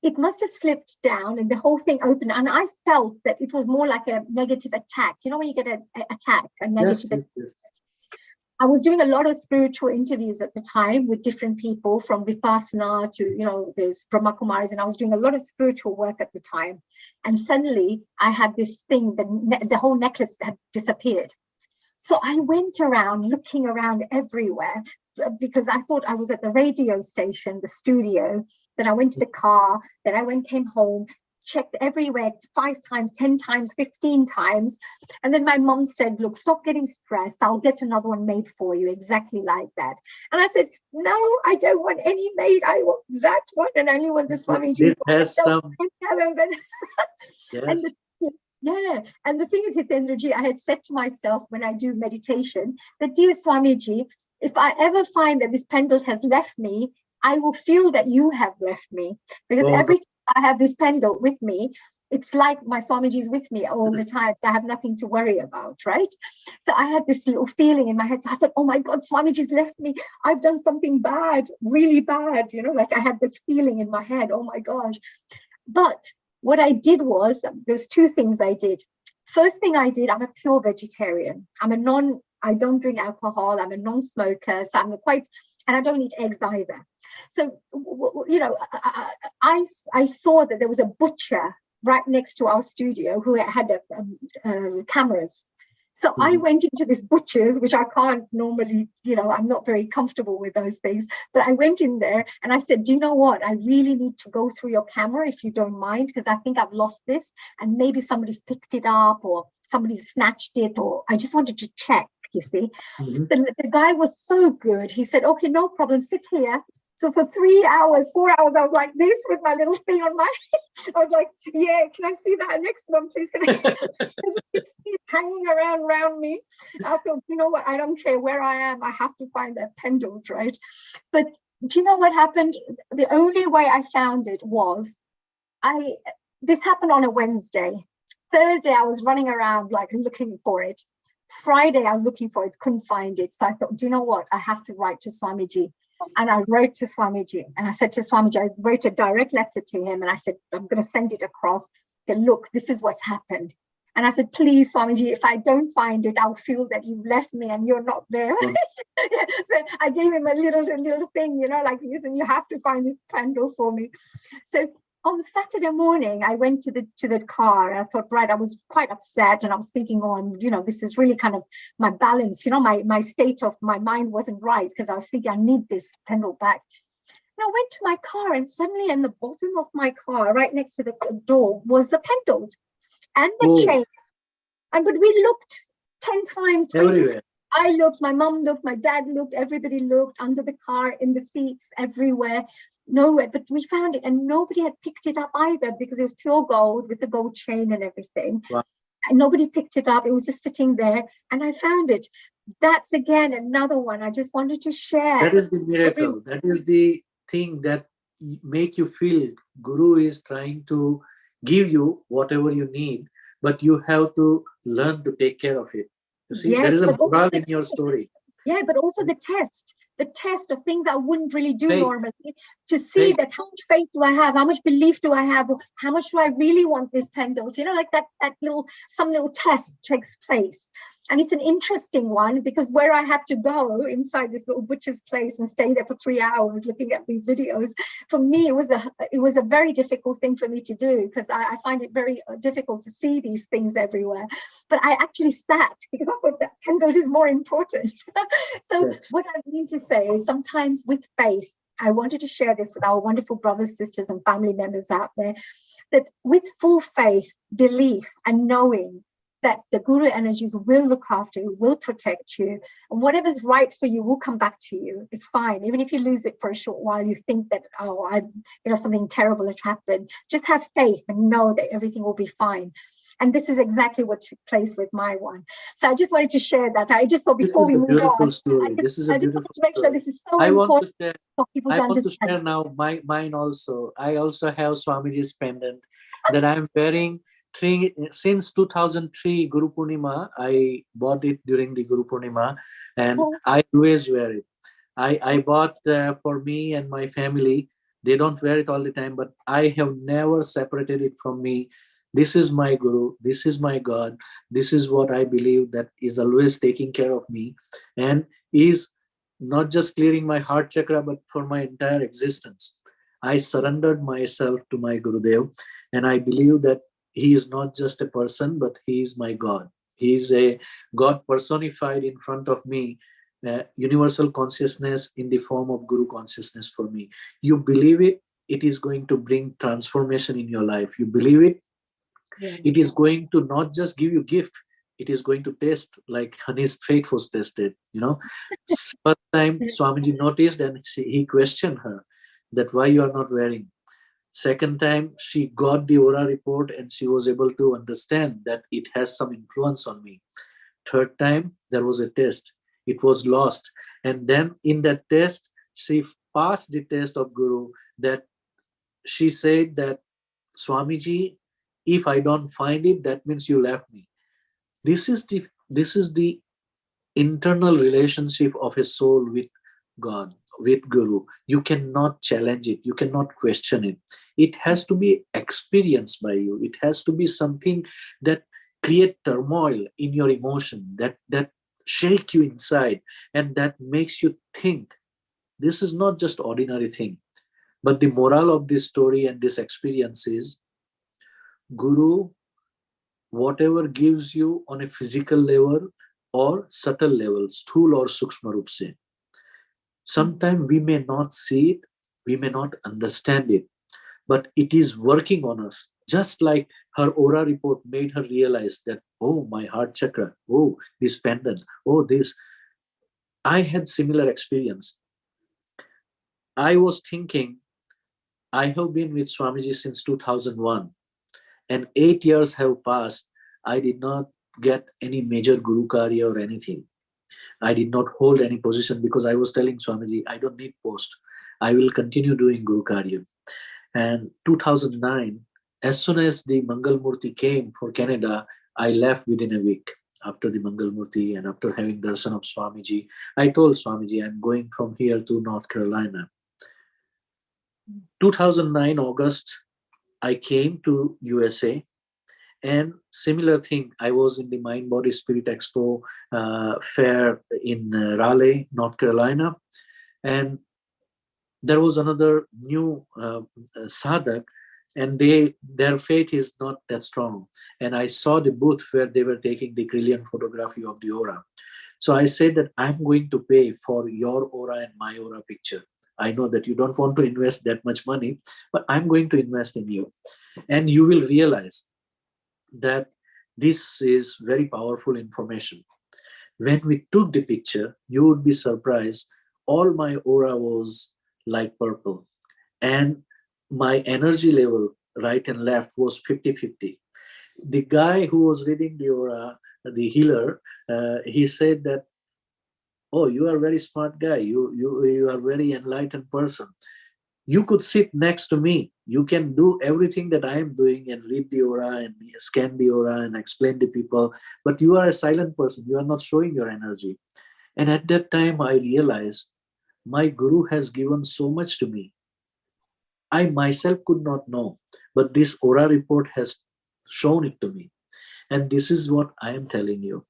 It must have slipped down and the whole thing opened. And I felt that it was more like a negative attack. You know, when you get an attack, a negative attack. Yes. I was doing a lot of spiritual interviews at the time with different people from Vipassana to, you know, there's Brahma Kumaris, and I was doing a lot of spiritual work at the time. And suddenly I had this thing, the whole necklace had disappeared. So I went around looking around everywhere because I thought I was at the radio station, the studio. Then I went to the car, then I came home, checked everywhere 5 times, 10 times, 15 times. And then my mom said, look, stop getting stressed. I'll get another one made for you, exactly like that. And I said, no, I don't want any made. I want that one and only want this one. It has some... Yes. And the thing is, Hithendraji, I had said to myself when I do meditation that, dear Swamiji, if I ever find that this pendle has left me, I will feel that you have left me, because every time I have this pendle with me, it's like my Swamiji is with me all the time. So I have nothing to worry about, right? So I had this little feeling in my head. So I thought, oh my God, Swamiji's left me. I've done something bad, really bad. You know, like I had this feeling in my head, oh my gosh. But what I did was, there's 2 things I did. First thing I did, I'm a pure vegetarian. I don't drink alcohol. I'm a non-smoker. So and I don't eat eggs either. So, you know, I saw that there was a butcher right next to our studio who had cameras. So I went into this butcher's, which I can't normally, you know, I'm not very comfortable with those things. But I went in there and I said, do you know what? I really need to go through your camera if you don't mind, because I think I've lost this and maybe somebody's picked it up or somebody's snatched it, or I just wanted to check. You see, the guy was so good. He said, okay, no problem, sit here. So for 3 hours, 4 hours, I was like this with my little thing on my head. I was like, yeah, can I see that next one, please? He's hanging around me. I thought, you know what, I don't care where I am, I have to find that pendle, right? But do you know what happened? The only way I found it was, this happened on a Wednesday. Thursday, I was running around like looking for it. Friday, I was looking for it, couldn't find it. So I thought, do you know what? I have to write to Swamiji. And I wrote to Swamiji. And I said to Swamiji, I wrote a direct letter to him. And I said, I'm going to send it across. Said, look, this is what's happened. And I said, please, Swamiji, if I don't find it, I'll feel that you've left me and you're not there. So I gave him a little thing, you know, like, listen, you have to find this pendle for me. So on Saturday morning, I went to the car. I thought, right, I was quite upset and I was thinking, you know, this is really kind of my balance, you know, my state of my mind wasn't right, because I was thinking I need this pendle back. And I went to my car and suddenly in the bottom of my car, right next to the door, was the pendle and the chain. But we looked 10 times, 20 times. I looked, my mom looked, my dad looked, everybody looked under the car, in the seats, everywhere. Nowhere, but we found it and nobody had picked it up either, because it was pure gold with the gold chain and everything. Wow. And nobody picked it up. It was just sitting there and I found it. That's again another one I just wanted to share. That is the miracle. That is the thing that make you feel Guru is trying to give you whatever you need, but you have to learn to take care of it. You see, there is a moral in your story. Yeah, but also the test of things I wouldn't really do normally, to see that how much faith do I have, how much belief do I have, how much do I really want this pendle, you know, like that some little test takes place. And it's an interesting one, because where I had to go inside this little butcher's place and stay there for 3 hours looking at these videos, for me, it was a very difficult thing for me to do, because I find it very difficult to see these things everywhere. But I actually sat, because I thought that pendle is more important. So what I mean to say is, sometimes with faith, I wanted to share this with our wonderful brothers, sisters, and family members out there, that with full faith, belief, and knowing that the Guru energies will look after you, will protect you, and whatever's right for you will come back to you. It's fine. Even if you lose it for a short while, you think that, something terrible has happened. Just have faith and know that everything will be fine. And this is exactly what took place with my one. So I just wanted to share that. I just thought before we move on, this is a beautiful to make sure this is so I important want to share, for people to understand. I want to share now mine also. I also have Swamiji's pendant that I'm wearing. Since 2003 Guru Purnima, I bought it during the Guru Purnima, and I always wear it. I bought for me and my family. They don't wear it all the time, but I have never separated it from me. This is my guru. This is my God. This is what I believe that is always taking care of me, and is not just clearing my heart chakra, but for my entire existence. I surrendered myself to my Gurudev, and I believe that he is not just a person, but he is my God. He is a God personified in front of me, universal consciousness in the form of Guru consciousness for me. You believe it, it is going to bring transformation in your life. You believe it, it is going to not just give you gift, it is going to taste like honey's fate was tested. First time Swamiji noticed, and he questioned her that why you are not wearing. Second time she got the aura report and she was able to understand that it has some influence on me. Third time there was a test, it was lost, and then in that test she passed the test of Guru. That she said that, Swamiji, if I don't find it, that means you left me. This is the internal relationship of a soul with God, with Guru. You cannot challenge it, you cannot question it. It has to be experienced by you. It has to be something that create turmoil in your emotion, that shake you inside, and that makes you think. This is not just ordinary thing. But the moral of this story and this experience is, Guru, whatever gives you on a physical level or subtle level, sthul or sukshma rup se, sometimes we may not see it, we may not understand it, but it is working on us. Just like her aura report made her realize that, oh, my heart chakra, oh, this pendant, oh, this. I had similar experience. I was thinking, I have been with Swamiji since 2001, and 8 years have passed. I did not get any major Gurukarya or anything. I did not hold any position because I was telling Swamiji, I don't need post. I will continue doing Gurukarya. And 2009, as soon as the Mangal Murti came for Canada, I left within a week after the Mangal Murti and after having darshan of Swamiji. I told Swamiji, I'm going from here to North Carolina. 2009 August, I came to USA, and similar thing. I was in the Mind Body Spirit Expo fair in Raleigh, North Carolina, and there was another new sadhak, and their faith is not that strong. And I saw the booth where they were taking the brilliant photography of the aura. So I said that I'm going to pay for your aura and my aura picture. I know that you don't want to invest that much money, but I'm going to invest in you. And you will realize that this is very powerful information. When we took the picture, you would be surprised. All my aura was light purple, and my energy level, right and left, was 50-50. The guy who was reading the aura, the healer, he said that, oh, you are a very smart guy. You are a very enlightened person. You could sit next to me. You can do everything that I am doing and read the aura and scan the aura and explain to people. But you are a silent person. You are not showing your energy. And at that time, I realized my guru has given so much to me. I myself could not know, but this aura report has shown it to me. And this is what I am telling you,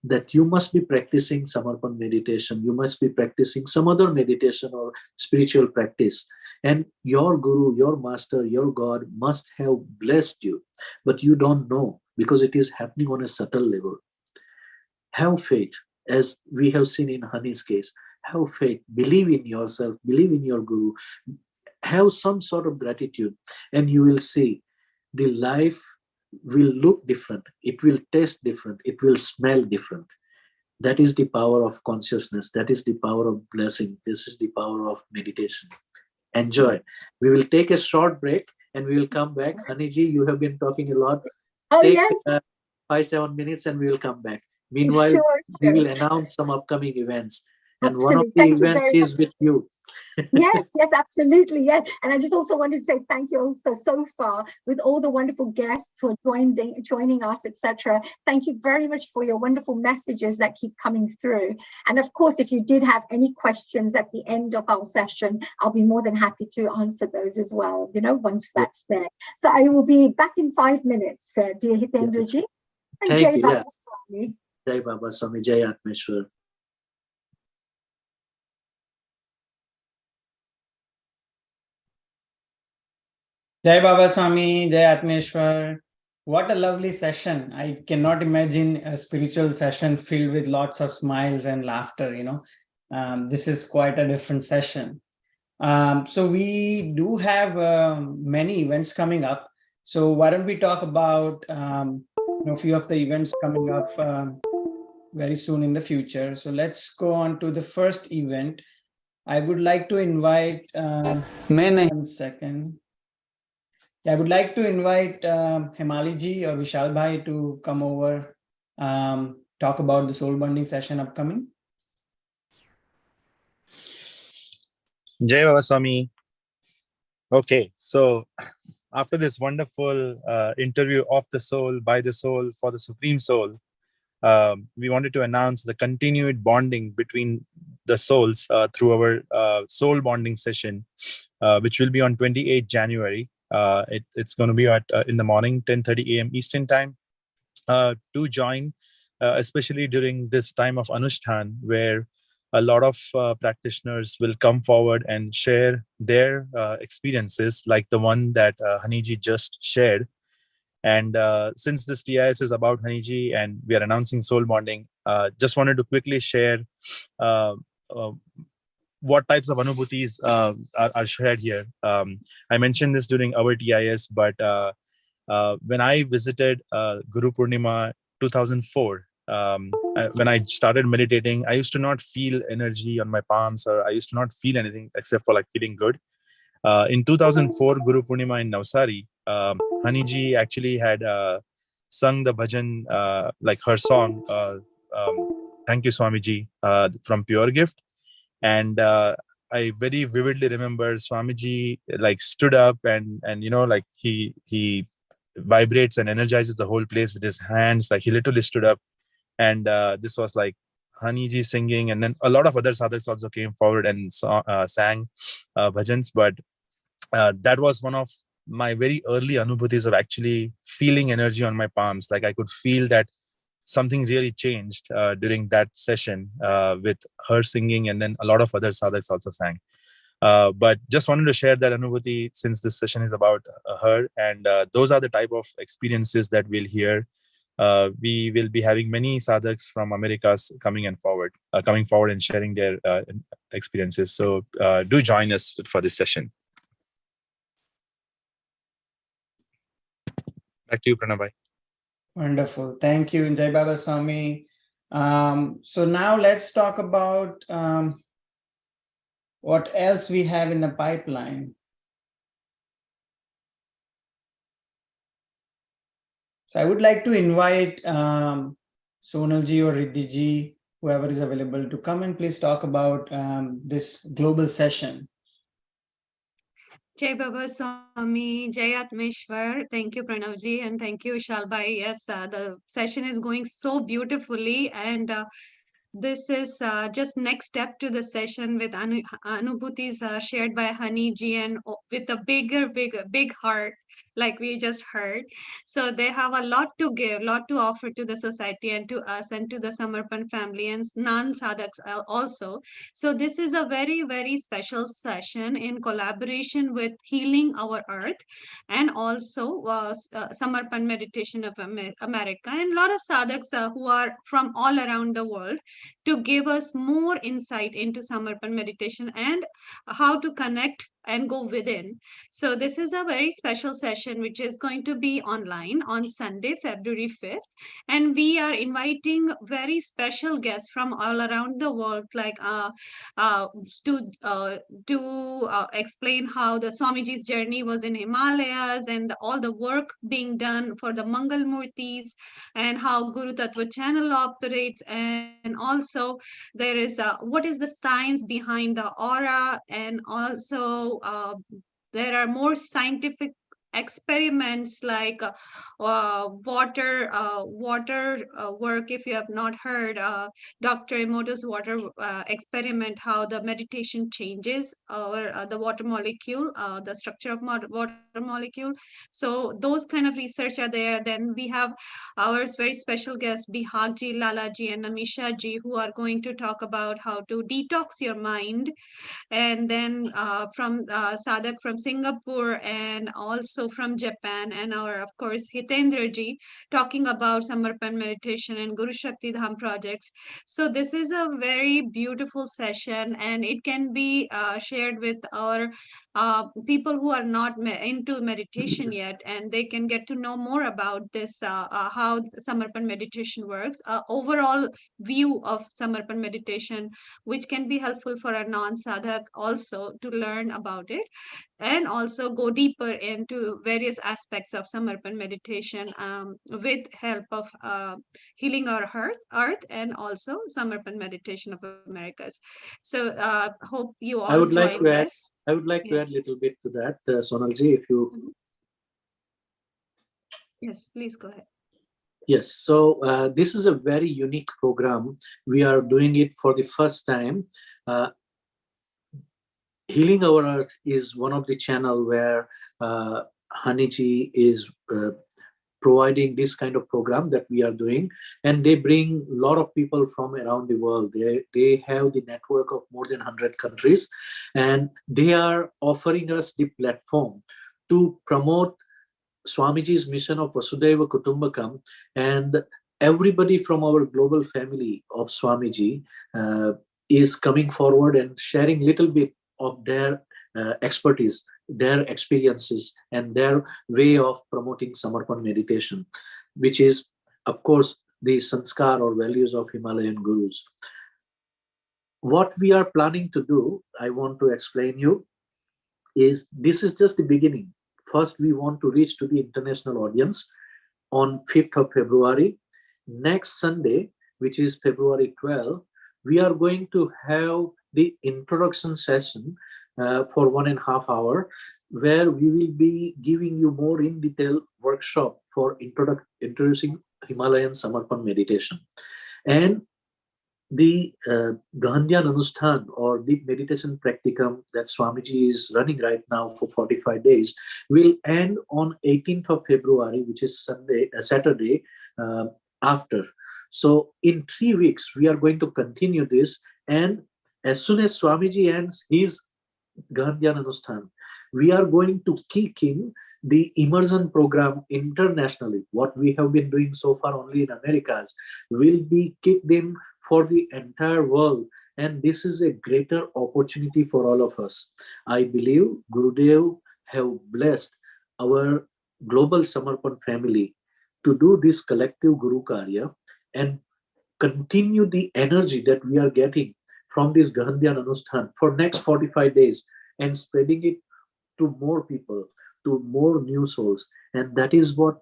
that you must be practicing Samarpan meditation, you must be practicing some other meditation or spiritual practice. And your guru, your master, your God must have blessed you, but you don't know because it is happening on a subtle level. Have faith, as we have seen in Hani's case. Have faith, believe in yourself, believe in your guru, have some sort of gratitude, and you will see the life will look different, it will taste different, it will smell different. That is the power of consciousness, that is the power of blessing, this is the power of meditation. Enjoy. We will take a short break and we will come back. Haniji, you have been talking a lot. Oh, Take yes. 5-7 minutes and we will come back. Meanwhile, Sure, we sure. will announce some upcoming events. And one of Absolutely. the Thank you events very much. is with you. Yes, yes, absolutely. Yes. And I just also wanted to say thank you also so far with all the wonderful guests who are joining us, etc. Thank you very much for your wonderful messages that keep coming through. And of course, if you did have any questions at the end of our session, I'll be more than happy to answer those as well, once that's there. So I will be back in 5 minutes, dear Hitendraji. Yes. And Thank Jai you. Baba Yes. Swami. Jai Baba Swami, Jai Atmeshwar. Jai Baba Swami, Jai Atmeshwar. What a lovely session. I cannot imagine a spiritual session filled with lots of smiles and laughter, This is quite a different session. So we do have many events coming up. So why don't we talk about a few of the events coming up very soon in the future. So let's go on to the first event. I would like to invite, 1 second. I would like to invite Himali ji or Vishal bhai to come over, talk about the soul bonding session upcoming. Jai Baba Swami. Okay, so after this wonderful interview of the soul, by the soul, for the Supreme Soul, we wanted to announce the continued bonding between the souls through our soul bonding session, which will be on 28th January. It's going to be at in the morning, 10:30 a.m. Eastern time. To join, especially during this time of Anushthan, where a lot of practitioners will come forward and share their experiences, like the one that Haniji just shared. And since this TIS is about Haniji and we are announcing soul bonding, just wanted to quickly share what types of anubhutis are shared here. I mentioned this during our TIS, but when I visited Guru Purnima 2004, when I started meditating, I used to not feel energy on my palms, or I used to not feel anything except for like feeling good. In 2004, Guru Purnima in Navsari, Haniji actually had sung the bhajan, like her song, Thank You Swamiji, from Pure Gift. And I very vividly remember Swamiji like stood up and like he vibrates and energizes the whole place with his hands. Like he literally stood up, and this was like Haniji singing, and then a lot of other sadhaks also came forward and sang bhajans. But that was one of my very early anubhutis of actually feeling energy on my palms. Like I could feel that something really changed during that session with her singing, and then a lot of other sadhaks also sang. But just wanted to share that anubhuti since this session is about her, and those are the type of experiences that we'll hear. We will be having many sadhaks from Americas coming forward and sharing their experiences. So do join us for this session. Back to you, Pranabhai. Wonderful. Thank you, Jai Baba Swami. So now let's talk about what else we have in the pipeline. So I would like to invite Sonalji or Riddhiji, whoever is available, to come and please talk about this global session. Jai Baba Swami, Jai Atmeshwar. Thank you, Pranavji, and thank you, Shalbai. Yes, the session is going so beautifully, and this is just next step to the session with Anubhutis shared by Haniji, and with a big heart, like we just heard. So they have a lot to give, lot to offer to the society and to us and to the Samarpan family and non-sadhaks also. So this is a very special session in collaboration with Healing Our Earth, and also Samarpan Meditation of America, and a lot of sadhaks who are from all around the world, to give us more insight into Samarpan meditation and how to connect and go within. So this is a very special session which is going to be online on Sunday, February 5th. And we are inviting very special guests from all around the world, like uh, to uh, explain how the Swamiji's journey was in Himalayas and all the work being done for the Mangal Murtis and how Guru Tattva channel operates. And also there is what is the science behind the aura, and also there are more scientific experiments like water work. If you have not heard Dr. Emoto's water experiment, how the meditation changes or the water molecule, the structure of water molecule. So those kind of research are there. Then we have our very special guests Bihagji, Lalaji and Namisha ji, who are going to talk about how to detox your mind. And then from Sadak from Singapore, and also from Japan, and our, of course, Hitendra ji, talking about Samarpan meditation and Guru Shakti Dham projects. So this is a very beautiful session, and it can be shared with our people who are not into meditation yet, and they can get to know more about this, how Samarpan meditation works, overall view of Samarpan meditation, which can be helpful for a non-sadhak also to learn about it, and also go deeper into various aspects of Samarpan meditation with help of healing our earth, and also Samarpan meditation of Americas. So hope you all I would like join to add. this. I would like to Yes. add a little bit to that, Sonalji, if you. Yes, please go ahead. Yes, so this is a very unique program. We are doing it for the first time. Healing Our Earth is one of the channel where Haniji is providing this kind of program that we are doing, and they bring a lot of people from around the world. They have the network of more than 100 countries, and they are offering us the platform to promote Swamiji's mission of Vasudhaiva Kutumbakam, and everybody from our global family of Swamiji is coming forward and sharing little bit of their expertise, their experiences, and their way of promoting Samarpan meditation, which is, of course, the sanskar or values of Himalayan gurus. What we are planning to do, I want to explain you, is this is just the beginning. First, we want to reach to the international audience on 5th of February. Next Sunday, which is February 12th, we are going to have the introduction session for 1.5 hours, where we will be giving you more in detail workshop for introducing Himalayan Samarpan meditation. And the Gandhyan Anushthan, or Deep Meditation Practicum, that Swamiji is running right now for 45 days, will end on 18th of February, which is Saturday after. So in 3 weeks, we are going to continue this. And as soon as Swamiji ends his Gandhyan Anushthan, we are going to kick in the immersion program internationally. What we have been doing so far only in Americas will be kicked in for the entire world, and this is a greater opportunity for all of us. I believe Gurudev have blessed our global Samarpan family to do this collective Gurukarya and continue the energy that we are getting from this Gandhyan Anushthan for next 45 days and spreading it to more people, to more new souls. And that is what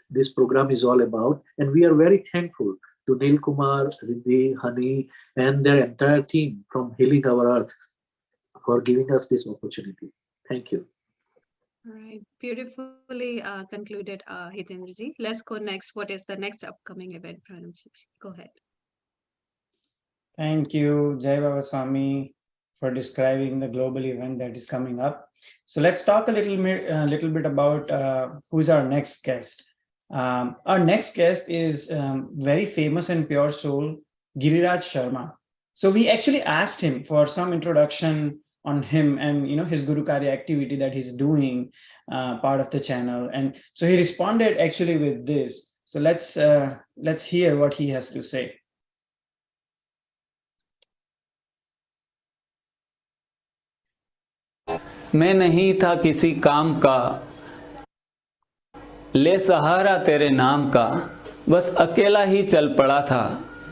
this program is all about. And we are very thankful to Neil Kumar, Riddhi, Hani, and their entire team from Healing Our Earth for giving us this opportunity. Thank you. All right, beautifully concluded, Hitendra ji. Let's go next. What is the next upcoming event, Pranamji? Go ahead. Thank you, Jai Baba Swami, for describing the global event that is coming up. So let's talk a little bit about who's our next guest. Our next guest is very famous and pure soul, Giriraj Sharma. So we actually asked him for some introduction on him and his Gurukarya activity that he's doing, part of the channel, and so he responded actually with this. So let's hear what he has to say. मैं नहीं था किसी काम का, ले सहारा तेरे नाम का, बस अकेला ही चल पड़ा था,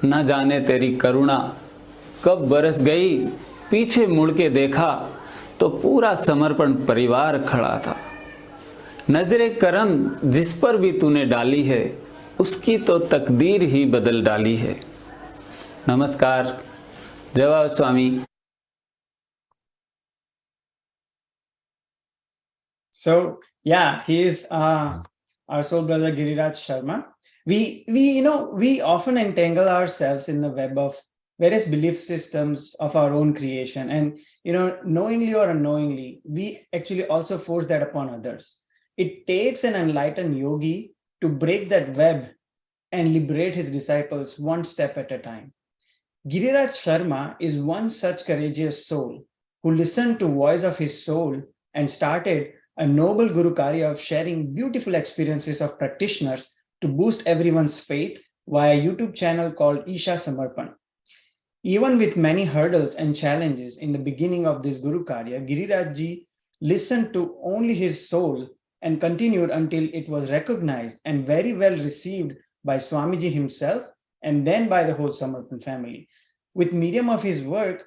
न जाने तेरी करुणा कब बरस गई, पीछे मुड़ के देखा तो पूरा समर्पण परिवार खड़ा था। नजरे करम जिस पर भी तूने डाली है, उसकी तो तकदीर ही बदल डाली है। नमस्कार, जय बाबा स्वामी। So yeah, he is our soul brother Giriraj Sharma. We often entangle ourselves in the web of various belief systems of our own creation, and knowingly or unknowingly, we actually also force that upon others. It takes an enlightened yogi to break that web and liberate his disciples one step at a time. Giriraj Sharma is one such courageous soul who listened to voice of his soul and started a noble Gurukarya of sharing beautiful experiences of practitioners to boost everyone's faith via a YouTube channel called Isha Samarpan. Even with many hurdles and challenges in the beginning of this Gurukarya, Giriraj ji listened to only his soul and continued until it was recognized and very well received by Swamiji himself and then by the whole Samarpan family. With medium of his work,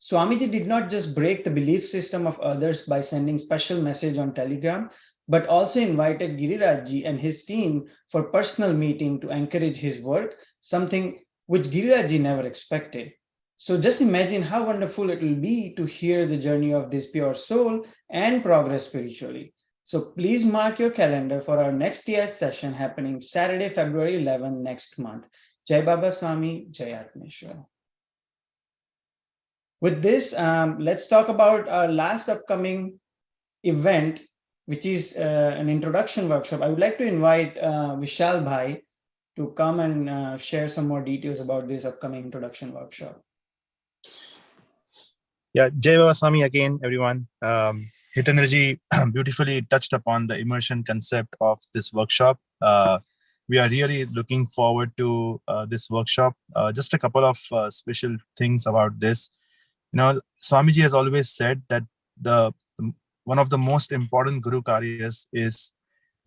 Swamiji did not just break the belief system of others by sending special message on Telegram, but also invited Giriraj ji and his team for personal meeting to encourage his work, something which Giriraj ji never expected. So just imagine how wonderful it will be to hear the journey of this pure soul and progress spiritually. So please mark your calendar for our next TS session happening Saturday, February 11 next month. Jai Baba Swami, Jai Atmeshwar. With this, let's talk about our last upcoming event, which is an introduction workshop. I would like to invite Vishal Bhai to come and share some more details about this upcoming introduction workshop. Yeah, Jai Baba Swami again, everyone. Hitendraji beautifully touched upon the immersion concept of this workshop. We are really looking forward to this workshop. Just a couple of special things about this. Swamiji has always said that one of the most important Guru Karyas is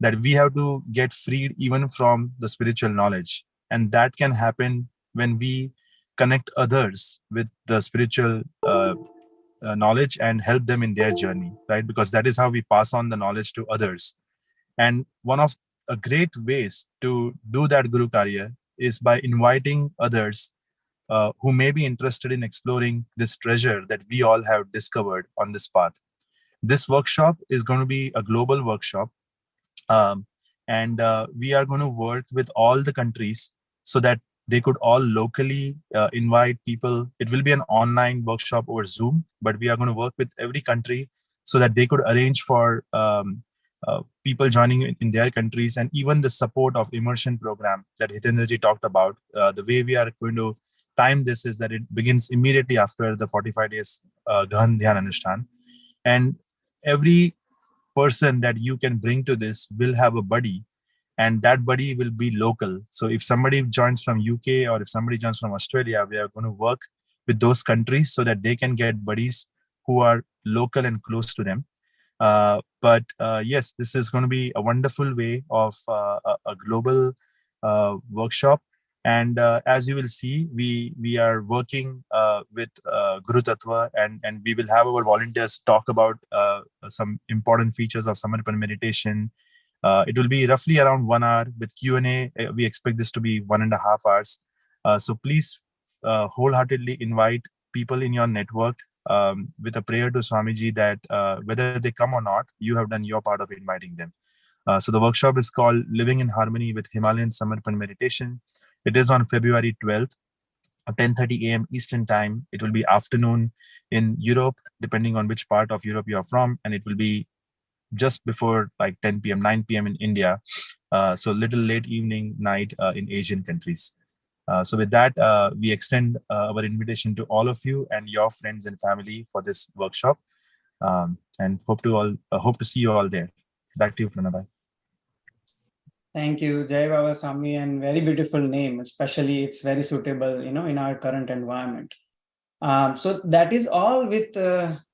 that we have to get freed even from the spiritual knowledge. And that can happen when we connect others with the spiritual knowledge and help them in their journey, right? Because that is how we pass on the knowledge to others. And one of a great ways to do that Guru Karya is by inviting others who may be interested in exploring this treasure that we all have discovered on this path. This workshop is going to be a global workshop. And we are going to work with all the countries so that they could all locally invite people. It will be an online workshop over Zoom, but we are going to work with every country so that they could arrange for people joining in their countries, and even the support of immersion program that Hitendraji talked about. The way we are going to time this is that it begins immediately after the 45 days Gahan Dhyan Anushthan. And every person that you can bring to this will have a buddy, and that buddy will be local. So if somebody joins from UK or if somebody joins from Australia, we are going to work with those countries so that they can get buddies who are local and close to them. But yes, this is going to be a wonderful way of a global workshop. And as you will see, we are working with Guru Tattva, and we will have our volunteers talk about some important features of Samarpan meditation. It will be roughly around 1 hour with Q&A. We expect this to be 1.5 hours. So please wholeheartedly invite people in your network with a prayer to Swamiji that whether they come or not, you have done your part of inviting them. So the workshop is called Living in Harmony with Himalayan Samarpan Meditation. It is on February 12th, 10:30 a.m. Eastern Time. It will be afternoon in Europe, depending on which part of Europe you are from, and it will be just before like 10 p.m., 9 p.m. in India. So little late evening, night in Asian countries. So with that, we extend our invitation to all of you and your friends and family for this workshop, and hope to see you all there. Back to you, Pranabhai. Thank you, Jai Baba Swami, and very beautiful name. Especially, it's very suitable, in our current environment. So that is all with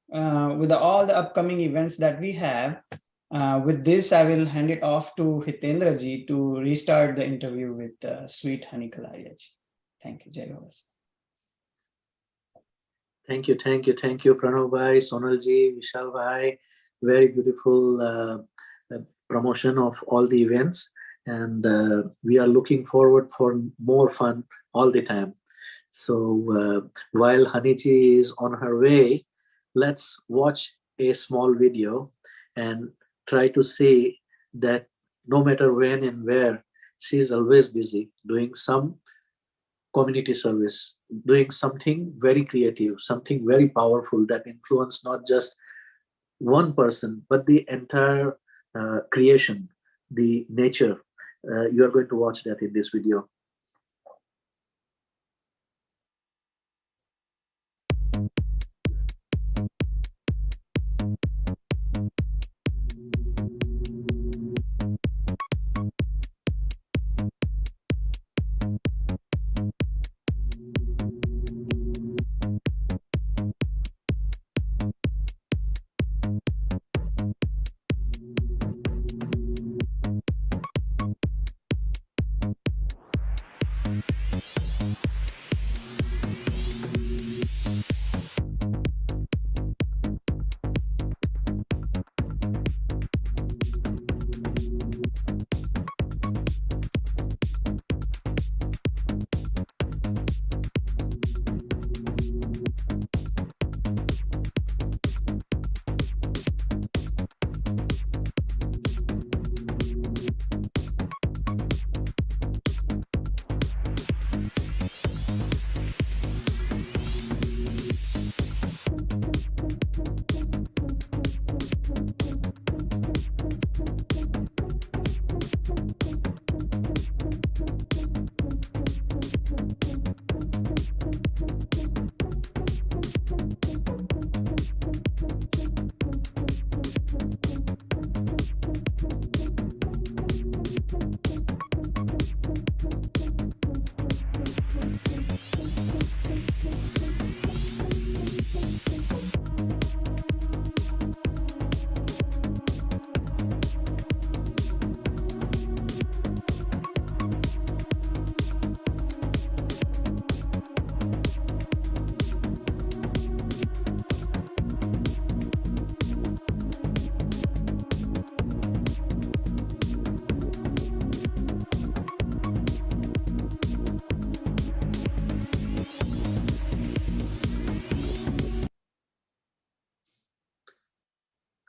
with all the upcoming events that we have, with this, I will hand it off to Hitendra ji to restart the interview with sweet Honey Kalaria ji. Thank you, Jai Baba. Thank you, Pranav bhai, Sonal ji, Vishal bhai. Very beautiful promotion of all the events, and we are looking forward for more fun all the time. So while Honey ji is on her way, let's watch a small video and try to see that no matter when and where, she's always busy doing some community service, doing something very creative, something very powerful that influence not just one person, but the entire creation, the nature. You are going to watch that in this video.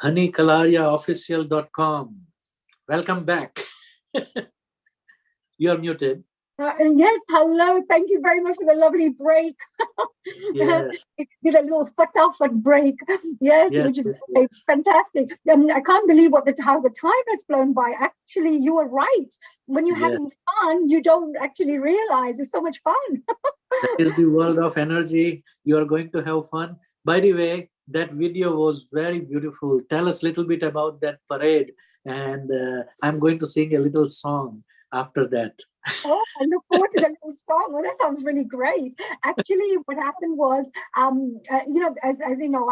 honeykalariaofficial.com. Welcome back. You are muted. Yes, hello. Thank you very much for the lovely break. Yes. Did a little foot break. Yes, which is it's fantastic. I can't believe how the time has flown by. Actually, you were right. When you're having fun, you don't actually realize it's so much fun. That is the world of energy. You are going to have fun. By the way, that video was very beautiful. Tell us a little bit about that parade. And I'm going to sing a little song after that. Oh, I look forward to the little song. Well, that sounds really great. Actually, what happened was, as you know,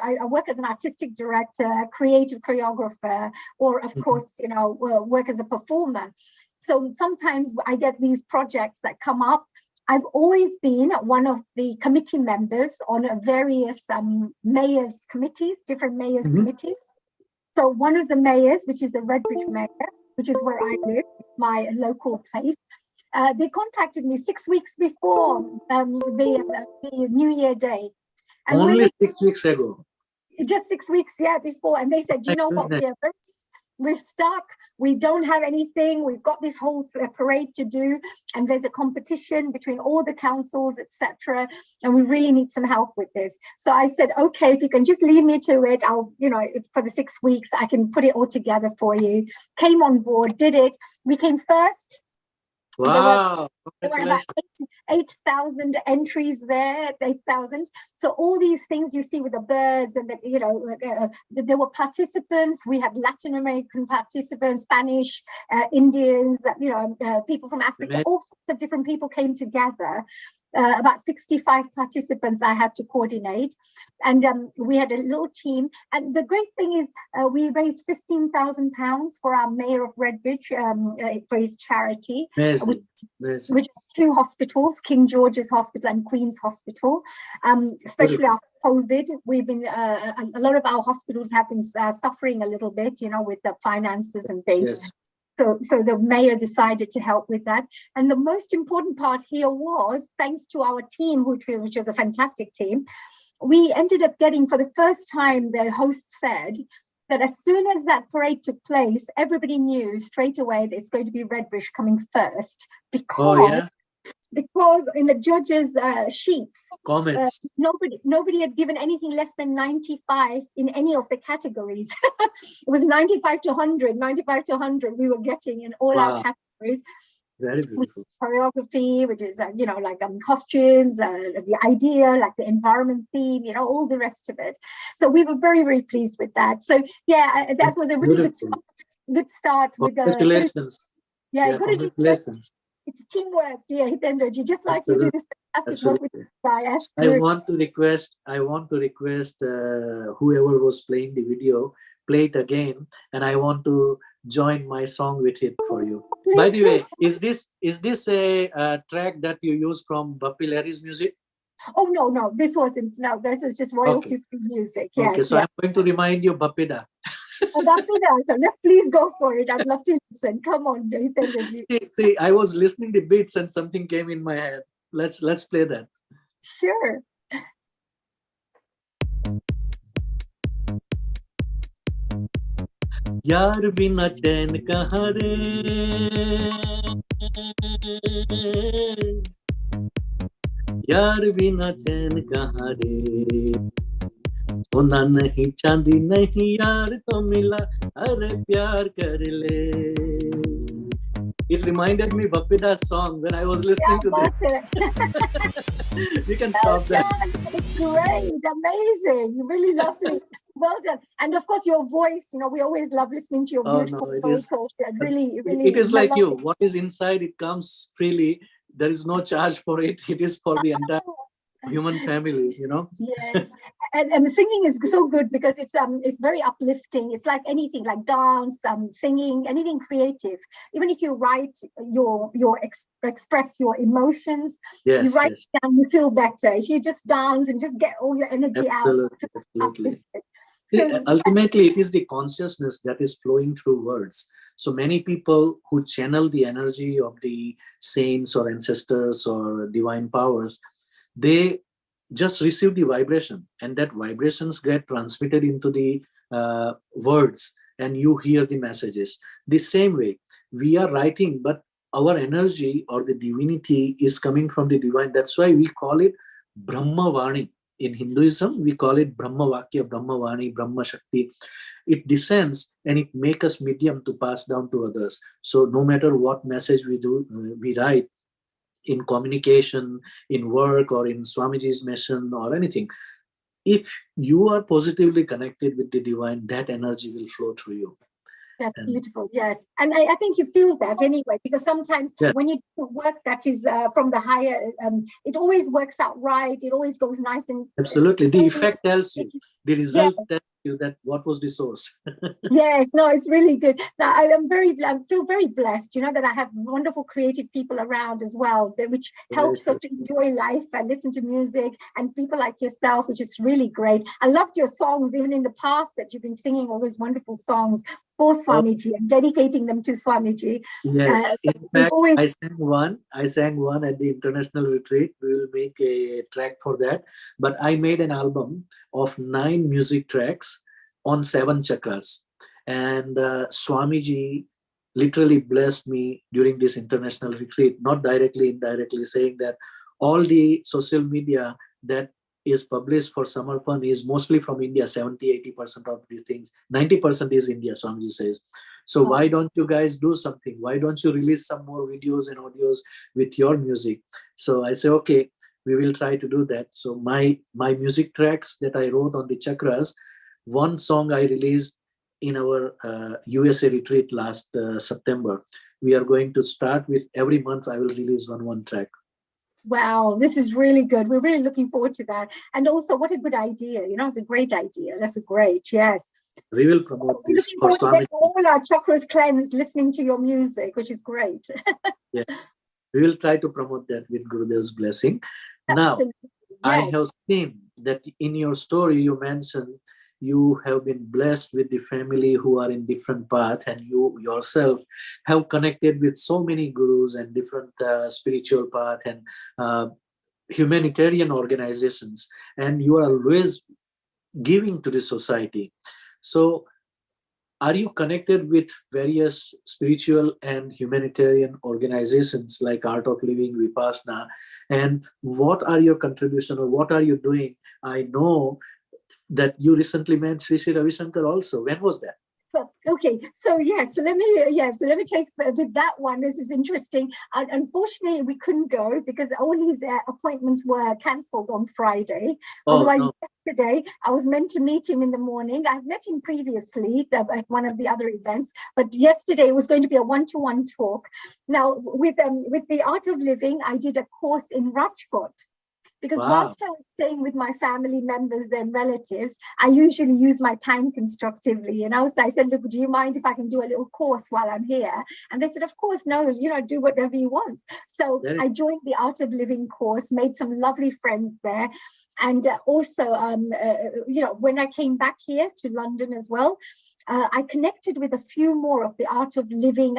I work as an artistic director, creative choreographer, or of course, work as a performer. So sometimes I get these projects that come up. I've always been one of the committee members on various mayors committees, different mayors committees. So one of the mayors, which is the Redbridge mayor, which is where I live, my local place, they contacted me 6 weeks before the New Year Day. And only 6 weeks ago. Just 6 weeks, before. And they said, you know what, we're stuck. We don't have anything. We've got this whole parade to do, and there's a competition between all the councils, etc. And we really need some help with this. So I said, okay, if you can just leave me to it, I'll, for the 6 weeks, I can put it all together for you. Came on board, did it. We came first. Wow. There were about 8,000 entries there, 8,000. So all these things you see with the birds and there were participants. We had Latin American participants, Spanish, Indians, people from Africa, all sorts of different people came together. about 65 participants I had to coordinate. And we had a little team. And the great thing is we raised £15,000 for our mayor of Redbridge for his charity, which are 2 hospitals, King George's Hospital and Queen's Hospital. Especially after COVID, we've been a lot of our hospitals have been suffering a little bit, with the finances and things. Yes. So the mayor decided to help with that. And the most important part here was, thanks to our team, which was a fantastic team, we ended up getting, for the first time, the host said that as soon as that parade took place, everybody knew straight away that it's going to be Redbridge coming first, because in the judges' sheets, Comments. Nobody had given anything less than 95 in any of the categories. It was 95 to 100 we were getting in all our categories. Very beautiful. Choreography, which is costumes, the idea, like the environment theme, all the rest of it. So we were very, very pleased with that. So that was a really good start with the. Congratulations. Congratulations. It's teamwork, dear Hitendraji, just like you do this fantastic work with Guys. I want to request whoever was playing the video, play it again, and I want to join my song with it for you. Please, by the way, is this a track that you use from Bappi Lahiri's music? Oh no, this wasn't. No, this is just royalty free music. Yes, okay, so I'm going to remind you Bappida. Bappida, so let's please go for it. I'd love to listen. Come on, Hitendraji. See, I was listening to the beats and something came in my head. Let's play that. Sure. यार बिना चैन कहाँ रे, यार बिना चैन कहाँ रे, सोना नहीं चांदी नहीं यार तो मिला, अरे प्यार कर ले. It reminded me Bappida's song when I was listening to that. You can stop that. It's great, amazing, really lovely. Well done. And of course, your voice, we always love listening to your beautiful vocals. Really, it is like you. What is inside, it comes freely. There is no charge for it. It is for the entire human family, Yes. And the singing is so good because it's very uplifting. It's like anything, like dance, singing, anything creative. Even if you write express your emotions, you write it down, you feel better. If you just dance and just get all your energy out. Absolutely. So, ultimately, it is the consciousness that is flowing through words. So many people who channel the energy of the saints or ancestors or divine powers, they just receive the vibration, and that vibrations get transmitted into the words, and you hear the messages. The same way we are writing, but our energy or the divinity is coming from the divine. That's why we call it Brahma Vani. In Hinduism, we call it Brahma Vakya, Brahma Vani, Brahma Shakti. It descends and it makes us medium to pass down to others. So no matter what message we write, in communication, in work, or in Swamiji's mission or anything, if you are positively connected with the divine, that energy will flow through you. That's beautiful, yes. And I think you feel that anyway, because sometimes when you do work that is from the higher, it always works out right. It always goes nice and... Absolutely. The effect tells you. The result tells you that what was the source. Yes, no, it's really good. Now, I feel very blessed, that I have wonderful creative people around as well, which helps us to enjoy life and listen to music, and people like yourself, which is really great. I loved your songs, even in the past, that you've been singing all those wonderful songs for Swamiji and dedicating them to Swamiji. Yes, in fact, I sang one at the international retreat. We will make a track for that. But I made an album of 9 music tracks on 7 chakras. And Swamiji literally blessed me during this international retreat, not directly, indirectly, saying that all the social media that is published for Samarpan is mostly from India. 70-80% of the things, 90% is India, Swamiji says. So why don't you guys do something? Why don't you release some more videos and audios with your music? So I say, okay, we will try to do that. So my music tracks that I wrote on the chakras, one song I released in our USA retreat last September. We are going to start with every month I will release one track. Wow, this is really good. We're really looking forward to that. And also, what a good idea. It's a great idea. That's great. Yes. We will promote We're this looking for forward to Swami. getting all our chakras cleansed, listening to your music, which is great. Yeah, we will try to promote that with Gurudev's blessing. Now, I Yes. have seen that in your story you mentioned you have been blessed with the family who are in different paths, and you yourself have connected with so many gurus and different spiritual path and humanitarian organizations, and you are always giving to the society. So are you connected with various spiritual and humanitarian organizations like Art of Living, Vipassana? And what are your contribution, or what are you doing? I know that you recently met Sri Sri Ravi Shankar also. When was that? Okay, so let me take with that one. This is interesting. Unfortunately, we couldn't go because all his appointments were cancelled on Friday. Otherwise, no. yesterday I was meant to meet him in the morning. I've met him previously at one of the other events, but yesterday was going to be a one-to-one talk. Now, with the Art of Living, I did a course in Rajkot. Because whilst I was staying with my family members and relatives, I usually use my time constructively. So I said, look, do you mind if I can do a little course while I'm here? And they said, of course, no, do whatever you want. So I joined the Art of Living course, made some lovely friends there. And also, when I came back here to London as well, I connected with a few more of the Art of Living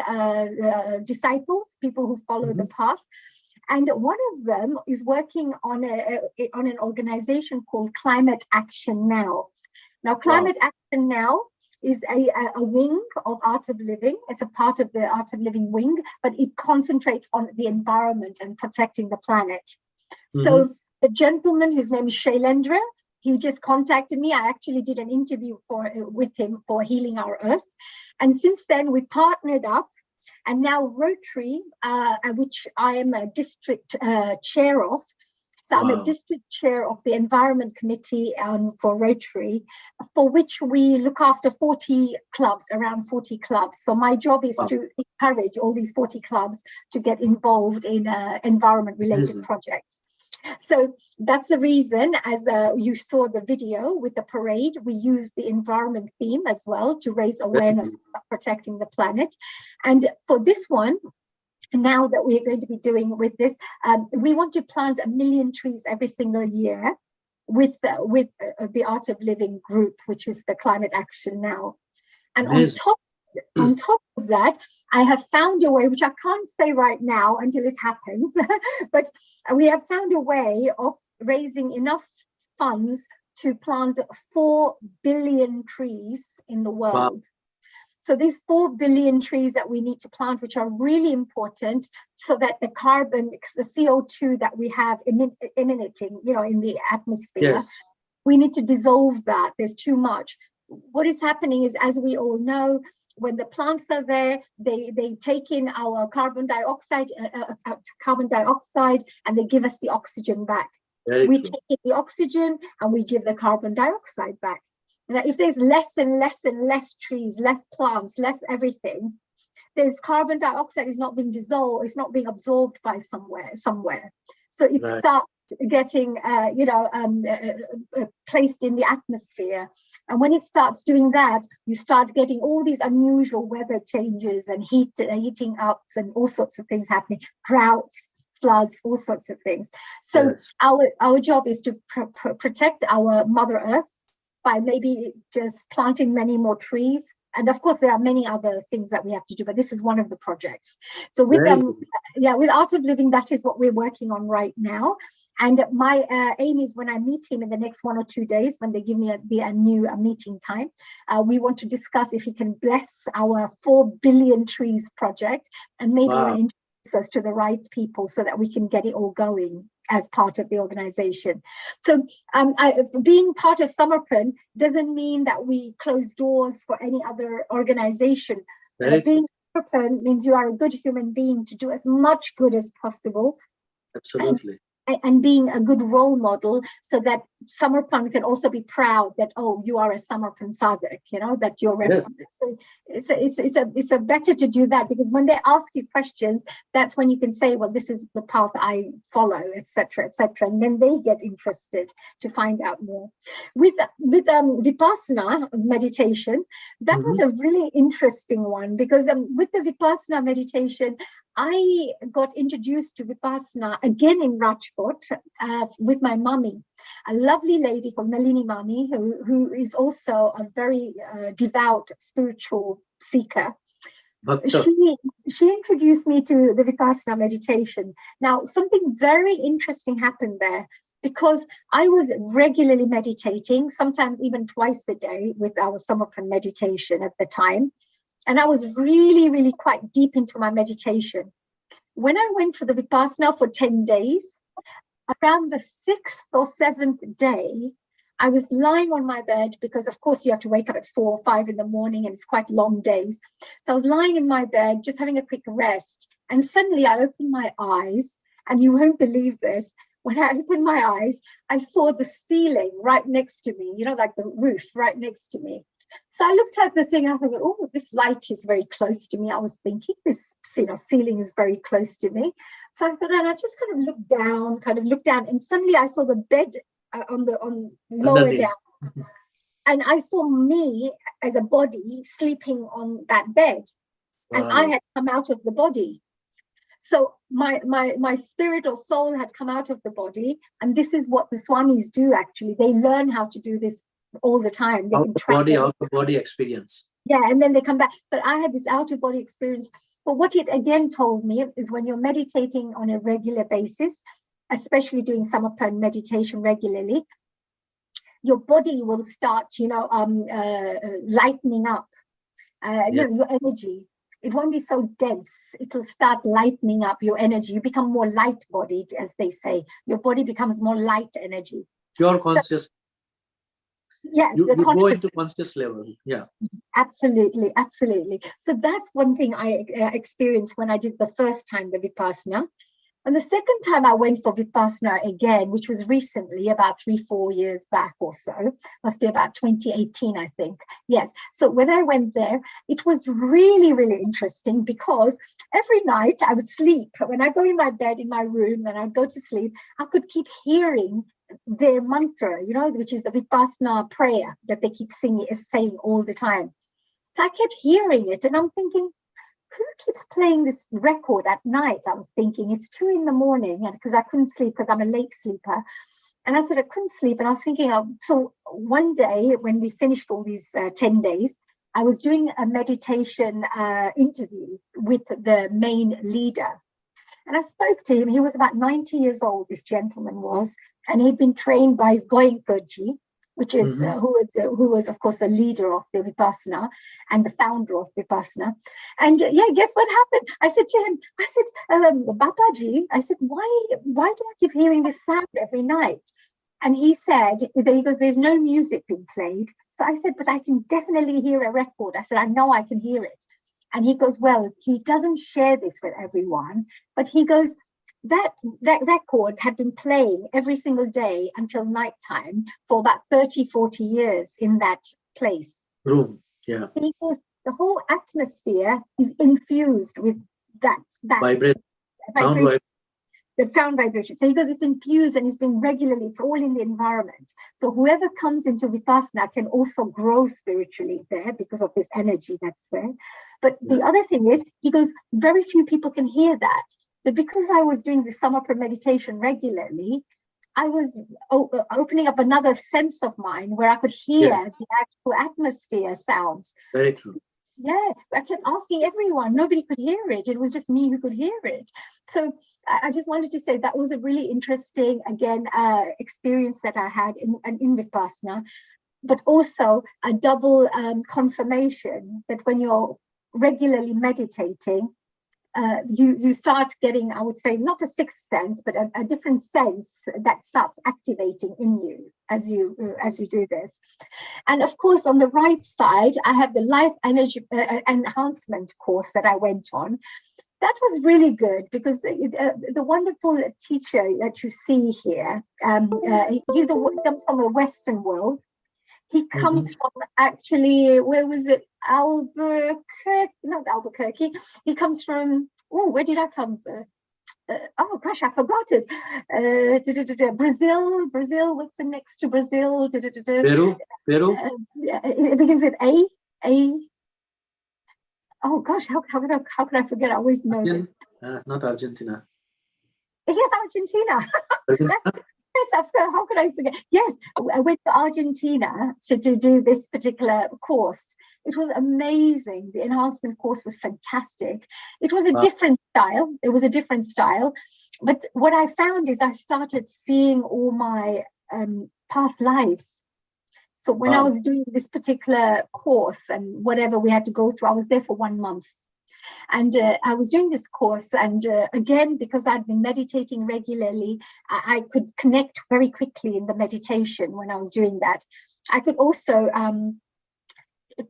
disciples, people who follow the path. And one of them is working on an organization called Climate Action Now. Now, Climate Action Now is a wing of Art of Living. It's a part of the Art of Living wing, but it concentrates on the environment and protecting the planet. So the gentleman whose name is Shailendra, he just contacted me. I actually did an interview with him for Healing Our Earth. And since then, we partnered up. And now Rotary, which I am a district chair of, so I'm a district chair of the Environment Committee for Rotary, for which we look after 40 clubs, around 40 clubs. So my job is to encourage all these 40 clubs to get involved in environment-related projects. So that's the reason, as you saw the video with the parade, we use the environment theme as well to raise awareness of protecting the planet. And for this one, now that we are going to be doing with this, we want to plant 1 million trees every single year with the Art of Living group, which is the Climate Action Now. And on top of that, I have found a way, which I can't say right now until it happens, but we have found a way of raising enough funds to plant 4 billion trees in the world. So these 4 billion trees that we need to plant, which are really important, so that the carbon, the CO2 that we have emanating, in the atmosphere, we need to dissolve that. There's too much. What is happening is, as we all know, when the plants are there, they take in our carbon dioxide, and they give us the oxygen back. We take in the oxygen and we give the carbon dioxide back. Now, if there's less and less and less trees, less plants, less everything, there's carbon dioxide is not being dissolved, it's not being absorbed by somewhere. So it starts getting, placed in the atmosphere. And when it starts doing that, you start getting all these unusual weather changes and heating ups and all sorts of things happening, droughts, floods, all sorts of things. So our job is to protect our Mother Earth by maybe just planting many more trees. And of course, there are many other things that we have to do, but this is one of the projects. So with Art of Living, that is what we're working on right now. And my aim is, when I meet him in the next 1 or 2 days, when they give me a new meeting time, we want to discuss if he can bless our 4 billion trees project, and maybe introduce us to the right people so that we can get it all going as part of the organization. So being part of Samarpan doesn't mean that we close doors for any other organization. Being Samarpan means you are a good human being to do as much good as possible. Absolutely. And being a good role model, so that Samarpan can also be proud that, oh, you are a Samarpan sadhak, you know, that you're Yes. so it's a better to do that, because when they ask you questions, that's when you can say, well, this is the path I follow, etc., etc., and then they get interested to find out more. With Vipassana meditation, that was a really interesting one, because with the Vipassana meditation, I got introduced to Vipassana again in Rajkot with my mummy, a lovely lady called Nalini Mami, who is also a very devout spiritual seeker. She introduced me to the Vipassana meditation. Now, something very interesting happened there, because I was regularly meditating, sometimes even twice a day with our Samarpan meditation at the time. And I was really, really quite deep into my meditation. When I went for the Vipassana for 10 days, around the 6th or 7th day, I was lying on my bed, because of course you have to wake up at 4 or 5 in the morning, and it's quite long days. So I was lying in my bed, just having a quick rest. And suddenly I opened my eyes, and you won't believe this. When I opened my eyes, I saw the ceiling right next to me, you know, like the roof right next to me. So I looked at the thing, and I was thinking, oh, this light is very close to me. I was thinking, this, you know, ceiling is very close to me. So I thought, and I just kind of looked down, and suddenly I saw the bed on lower down. And I saw me as a body sleeping on that bed. Wow. And I had come out of the body. So my spirit or soul had come out of the body. And this is what the Swamis do, actually. They learn how to do this all the time. They out of body experience. Yeah, and then they come back. But I had this out of body experience. But what it again told me is, when you're meditating on a regular basis, especially doing Samarpan meditation regularly, your body will start, lightening up. Your energy. It won't be so dense. It'll start lightening up your energy. You become more light-bodied, as they say. Your body becomes more light energy. Pure conscious. Yeah, you go into conscious level. Yeah, absolutely. So that's one thing I experienced when I did the first time the Vipassana. And the second time I went for Vipassana again, which was recently, about 3-4 years back or so, must be about 2018, I think. Yes. So when I went there, it was really, really interesting, because every night I would sleep. When I go in my bed in my room and I'd go to sleep, I could keep hearing their mantra, which is the Vipassana prayer that they keep saying all the time. So I kept hearing it, and I'm thinking, who keeps playing this record at night? I was thinking, it's 2 a.m, and because I couldn't sleep, because I'm a late sleeper. And I said, I couldn't sleep. And I was thinking, so one day when we finished all these 10 days, I was doing a meditation interview with the main leader. And I spoke to him. He was about 90 years old, this gentleman was, and he'd been trained by his Goenkaji, which is who was, of course, the leader of the Vipassana and the founder of Vipassana. And guess what happened? I said to him, Babaji, I said, why do I keep hearing this sound every night? And he said, there's no music being played. So I said, but I can definitely hear a record. I said, I know I can hear it. And he goes, well, he doesn't share this with everyone, but he goes, that record had been playing every single day until nighttime for about 30-40 years in that place. Room, yeah. Because the whole atmosphere is infused with that vibration. The sound vibration. So he goes, it's infused and it's been regularly, it's all in the environment. So whoever comes into Vipassana can also grow spiritually there because of this energy that's there. But the other thing is, he goes, very few people can hear that. But because I was doing the Samarpan meditation regularly, I was opening up another sense of mine where I could hear the actual atmosphere sounds. Very true. Yeah, I kept asking everyone. Nobody could hear it. It was just me who could hear it. So I just wanted to say that was a really interesting, again, experience that I had in Vipassana, but also a double confirmation that when you're regularly meditating, you start getting, I would say, not a sixth sense, but a different sense that starts activating in you as you do this. And of course, on the right side, I have the life energy enhancement course that I went on. That was really good because the wonderful teacher that you see here, he comes from the Western world. He comes from actually, where was it? Albuquerque, not Albuquerque. He comes from, oh, where did I come? Oh gosh, I forgot it. Brazil. What's the next to Brazil? Peru. It begins with A. Oh gosh, how could I forget? I always know this. Not Argentina. Yes, Argentina. Yes, how could I forget? Yes, I went to Argentina to do this particular course. It was amazing. The enhancement course was fantastic. It was a different style. It was a different style. But what I found is I started seeing all my past lives. So when I was doing this particular course and whatever we had to go through, I was there for 1 month. And I was doing this course, and again, because I'd been meditating regularly, I could connect very quickly in the meditation when I was doing that. I could also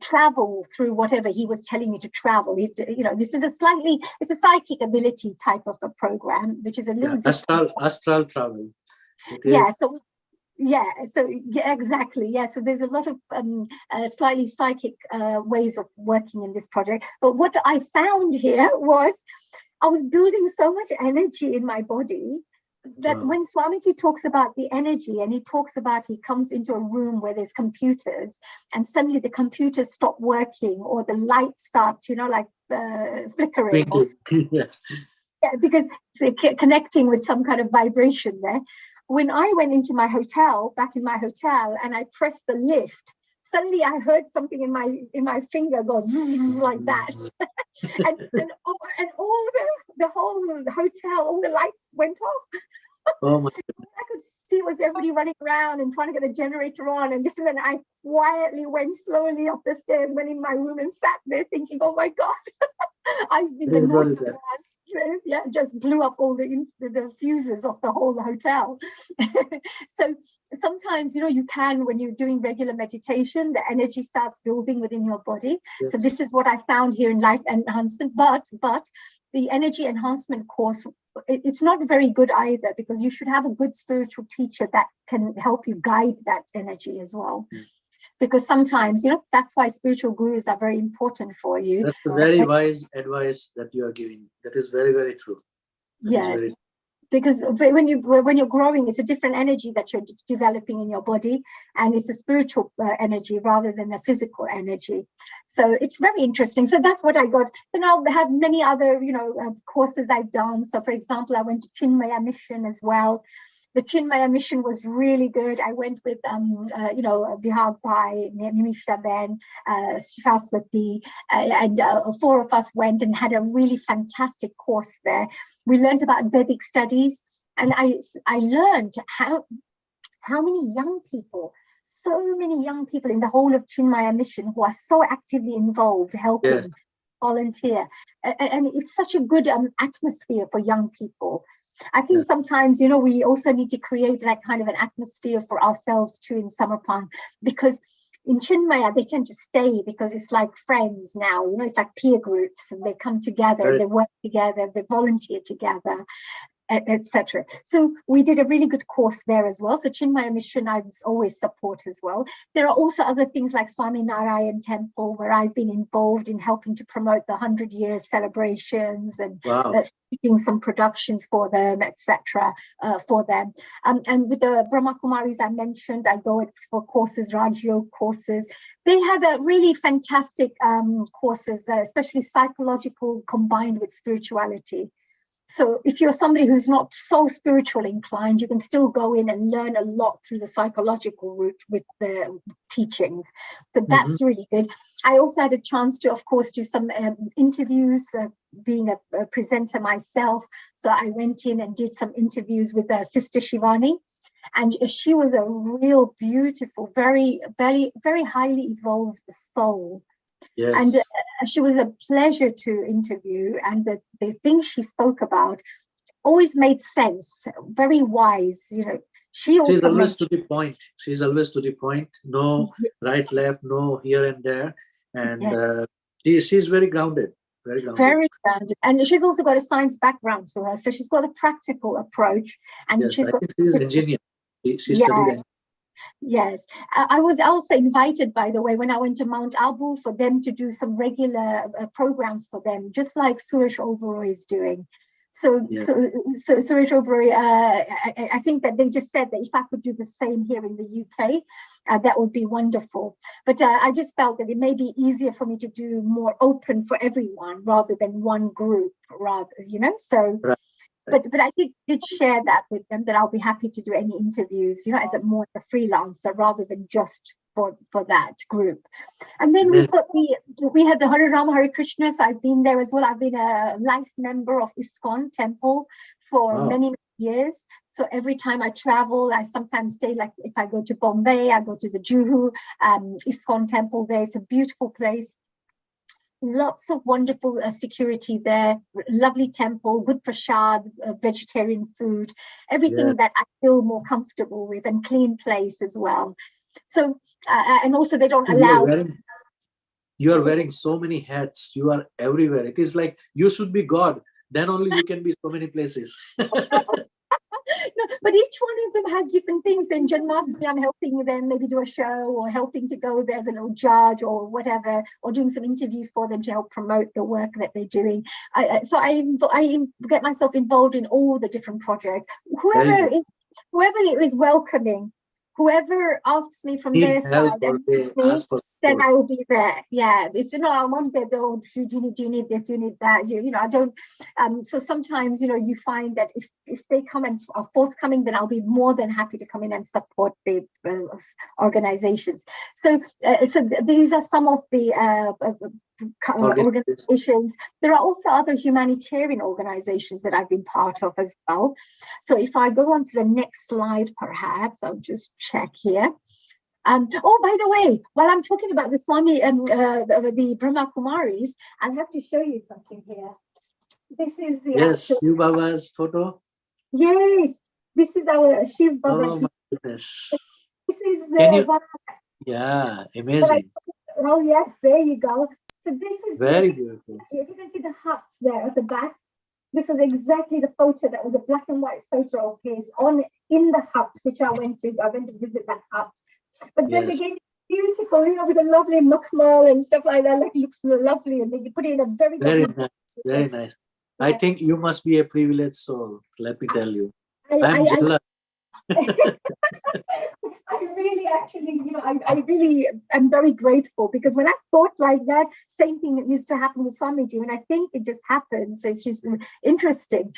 travel through whatever he was telling me to travel. This is it's a psychic ability type of a program, which is a little astral travel. Exactly. Yeah. So there's a lot of slightly psychic ways of working in this project. But what I found here was I was building so much energy in my body that when Swamiji talks about the energy, and he talks about he comes into a room where there's computers and suddenly the computers stop working or the lights start, flickering. Yeah, because it's connecting with some kind of vibration there. When I went into my hotel, back in my hotel, and I pressed the lift, suddenly I heard something in my finger go like that, and all the whole hotel, all the lights went off. Oh my God. I could see was everybody running around and trying to get the generator on, and this, and then I quietly went slowly up the stairs, went in my room, and sat there thinking, "Oh my God, I've been the naughty one." Yeah, just blew up all the fuses of the whole hotel. So sometimes, you can, when you're doing regular meditation, the energy starts building within your body. Yes. So this is what I found here in Life Enhancement. But the energy enhancement course, it's not very good either, because you should have a good spiritual teacher that can help you guide that energy as well. Mm. Because sometimes, that's why spiritual gurus are very important for you. That's a very wise advice that you are giving. That is very, very true. Yes, because when you're growing, it's a different energy that you're developing in your body, and it's a spiritual energy rather than a physical energy. So it's very interesting. So that's what I got. Then I'll have many other, courses I've done. So, for example, I went to Chinmaya Mission as well. The Chinmaya Mission was really good. I went with, Bihag Bhai, Nimisha Ben, Shaswati, and 4 of us went and had a really fantastic course there. We learned about Vedic studies, and I learned how many young people, so many young people in the whole of Chinmaya Mission who are so actively involved, helping, yes, volunteer. And it's such a good atmosphere for young people. I think sometimes, we also need to create that kind of an atmosphere for ourselves too in Samarpan, because in Chinmaya, they tend to stay because it's like friends now, it's like peer groups, and they come together, right, they work together, they volunteer together, etc. So we did a really good course there as well. So Chinmaya Mission, I always support as well. There are also other things like Swami Narayan Temple, where I've been involved in helping to promote the 100 years celebrations and speaking some productions for them, etc. For them. And with the Brahma Kumaris I mentioned, I go for courses, Raj Yoga courses. They have a really fantastic courses, especially psychological combined with spirituality. So if you're somebody who's not so spiritually inclined, you can still go in and learn a lot through the psychological route with the teachings. So that's really good. I also had a chance to, of course, do some interviews, being a presenter myself. So I went in and did some interviews with Sister Shivani. And she was a real beautiful, very, very, very highly evolved soul. Yes. And she was a pleasure to interview, and the things she spoke about always made sense, very wise. She's always to the point. She's always to the point. No right, left, no here and there. And she's very grounded, Very grounded. Very grounded. And she's also got a science background to her. So she's got a practical approach. And Yes, she's I got think she is engineer. She Yes. studied engineering. Yes, I was also invited, by the way, when I went to Mount Abu for them to do some regular programs for them, just like Suresh Oberoi is doing. So, Yeah. so Suresh Oberoi, I think that they just said that if I could do the same here in the UK, that would be wonderful. But I just felt that it may be easier for me to do more open for everyone rather than one group, So. Right. But I did share that with them, that I'll be happy to do any interviews, as a more as a freelancer rather than just for that group. And then we had the Hare Rama Hare Krishna. So I've been there as well. I've been a life member of ISKCON temple for many years. So every time I travel, I sometimes stay, like if I go to Bombay, I go to the Juhu ISKCON temple there. It's a beautiful place. Lots of wonderful security there, lovely temple, good prasad, vegetarian food, everything that I feel more comfortable with, and clean place as well. So, and also they don't allow... You are wearing so many hats. You are everywhere. It is like you should be God. Then only you can be so many places. No, but each one of them has different things. In Janmashtami, I'm helping them maybe do a show, or helping to go there as a little judge or whatever, or doing some interviews for them to help promote the work that they're doing. So I get myself involved in all the different projects. Whoever is welcoming, whoever asks me from their side, then I will be there. Yeah, it's I want that. Oh, do you need this? Do you need that? I don't. So sometimes you find that if they come and are forthcoming, then I'll be more than happy to come in and support the organizations. So these are some of the organizations. There are also other humanitarian organizations that I've been part of as well. So if I go on to the next slide, perhaps I'll just check here. Oh, by the way, while I'm talking about the Swami and the Brahma Kumaris, I'll have to show you something here. This is the Shiv Baba's photo. Yes, this is our Shiv Baba. Oh my goodness! This is the yeah, amazing. Oh yes, there you go. So this is very beautiful. If you can see the hut there at the back, this was exactly the photo. That was a black and white photo of his in the hut, which I went to visit that hut. But then they gave it beautiful, with a lovely mukmal and stuff like that. Like, it looks lovely, and they put it in a very nice, very nice. Yeah. I think you must be a privileged soul. Let me tell you, I'm jealous. I really actually, I really am very grateful, because when I thought like that, same thing that used to happen with Swamiji, and I think it just happened. So it's just interesting.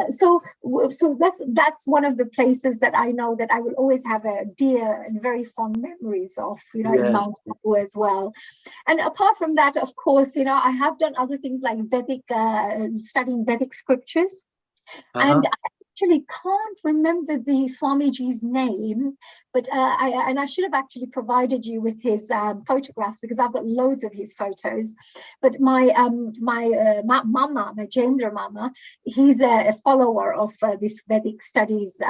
So that's one of the places that I know that I will always have a dear and very fond memories of, in Mount Abu as well. And apart from that, of course, I have done other things like Vedic, studying Vedic scriptures. And I actually can't remember the Swamiji's name, but I should have actually provided you with his photographs, because I've got loads of his photos. But my mama, my Jendra mama, he's a follower of this Vedic studies.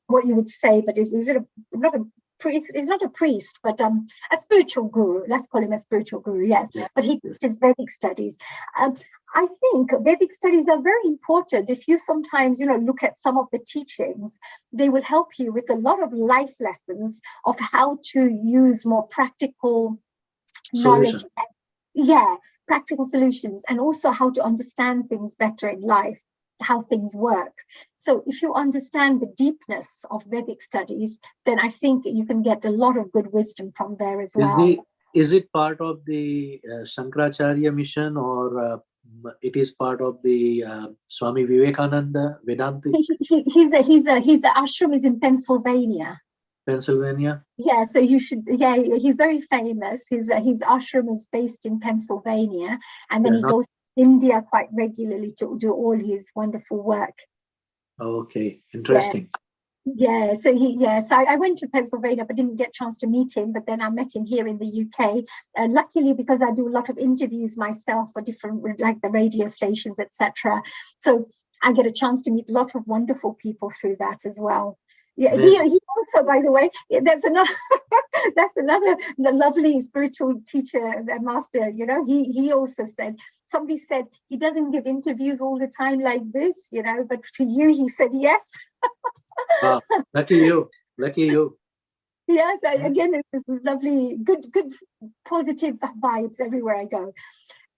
What you would say, but is it not a priest? He's not a priest, but a spiritual guru. Let's call him a spiritual guru. Yes, but he teaches Vedic studies. I think Vedic studies are very important. If you sometimes, look at some of the teachings, they will help you with a lot of life lessons of how to use more practical knowledge. Practical solutions, and also how to understand things better in life, how things work. So if you understand the deepness of Vedic studies, then I think you can get a lot of good wisdom from there as well. Is it part of the Shankaracharya mission, or it is part of the Swami Vivekananda Vedanta? His ashram is in Pennsylvania. Yeah, so you should. Yeah, he's very famous. His ashram is based in Pennsylvania, and then he goes to India quite regularly to do all his wonderful work. Okay, interesting. Yeah, so I went to Pennsylvania but didn't get a chance to meet him, but then I met him here in the UK. Luckily, because I do a lot of interviews myself for different, like the radio stations, etc. So I get a chance to meet lots of wonderful people through that as well. Yeah, Amazing. he also, by the way, that's another that's another lovely spiritual teacher, the master. You know, he also said, somebody said he doesn't give interviews all the time like this, you know, but to you he said yes. Wow. Lucky you. Lucky you. Yes, again, it's lovely, good positive vibes everywhere I go.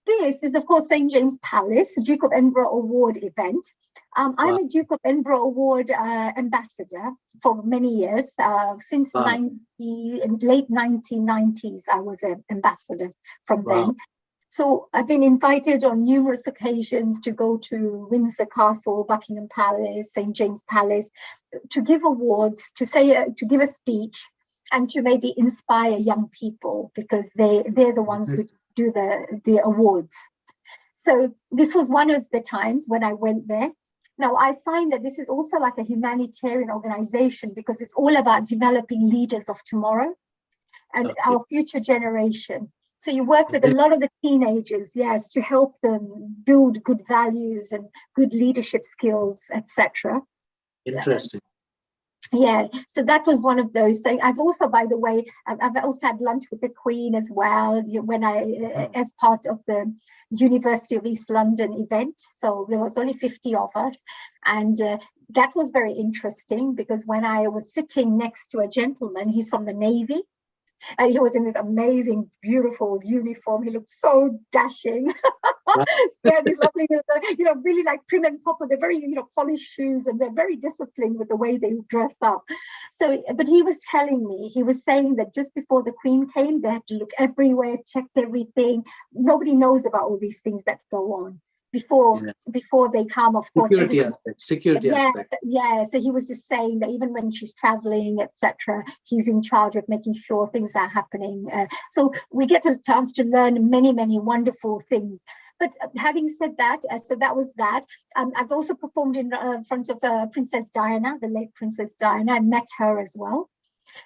This is, of course, St. James Palace, Duke of Edinburgh Award event. I'm Wow. a Duke of Edinburgh Award ambassador for many years. Since Wow. in late 1990s, I was an ambassador from Wow. then. So I've been invited on numerous occasions to go to Windsor Castle, Buckingham Palace, St. James Palace, to give awards, to give a speech, and to maybe inspire young people, because they're the ones who do the awards. So this was one of the times when I went there. Now I find that this is also like a humanitarian organization, because it's all about developing leaders of tomorrow and our future generation. So you work with a lot of the teenagers, yes, to help them build good values and good leadership skills, etc. Interesting. Yeah, so that was one of those things. I've also, by the way, I've also had lunch with the Queen as well, when as part of the University of East London event. So there was only 50 of us, and that was very interesting, because when I was sitting next to a gentleman, he's from the Navy, and he was in this amazing, beautiful uniform. He looked so dashing. Wow. So they had these lovely, you know, really like prim and proper. They're very, you know, polished shoes, and they're very disciplined with the way they dress up. So, but he was telling me, he was saying that just before the Queen came, they had to look everywhere, checked everything. Nobody knows about all these things that go on before they come. Of course, Security aspect. Yeah. So he was just saying that even when she's traveling, etc., he's in charge of making sure things are happening. So we get a chance to learn many, many wonderful things. But having said that, so that was that. I've also performed in front of Princess Diana, the late Princess Diana, and met her as well.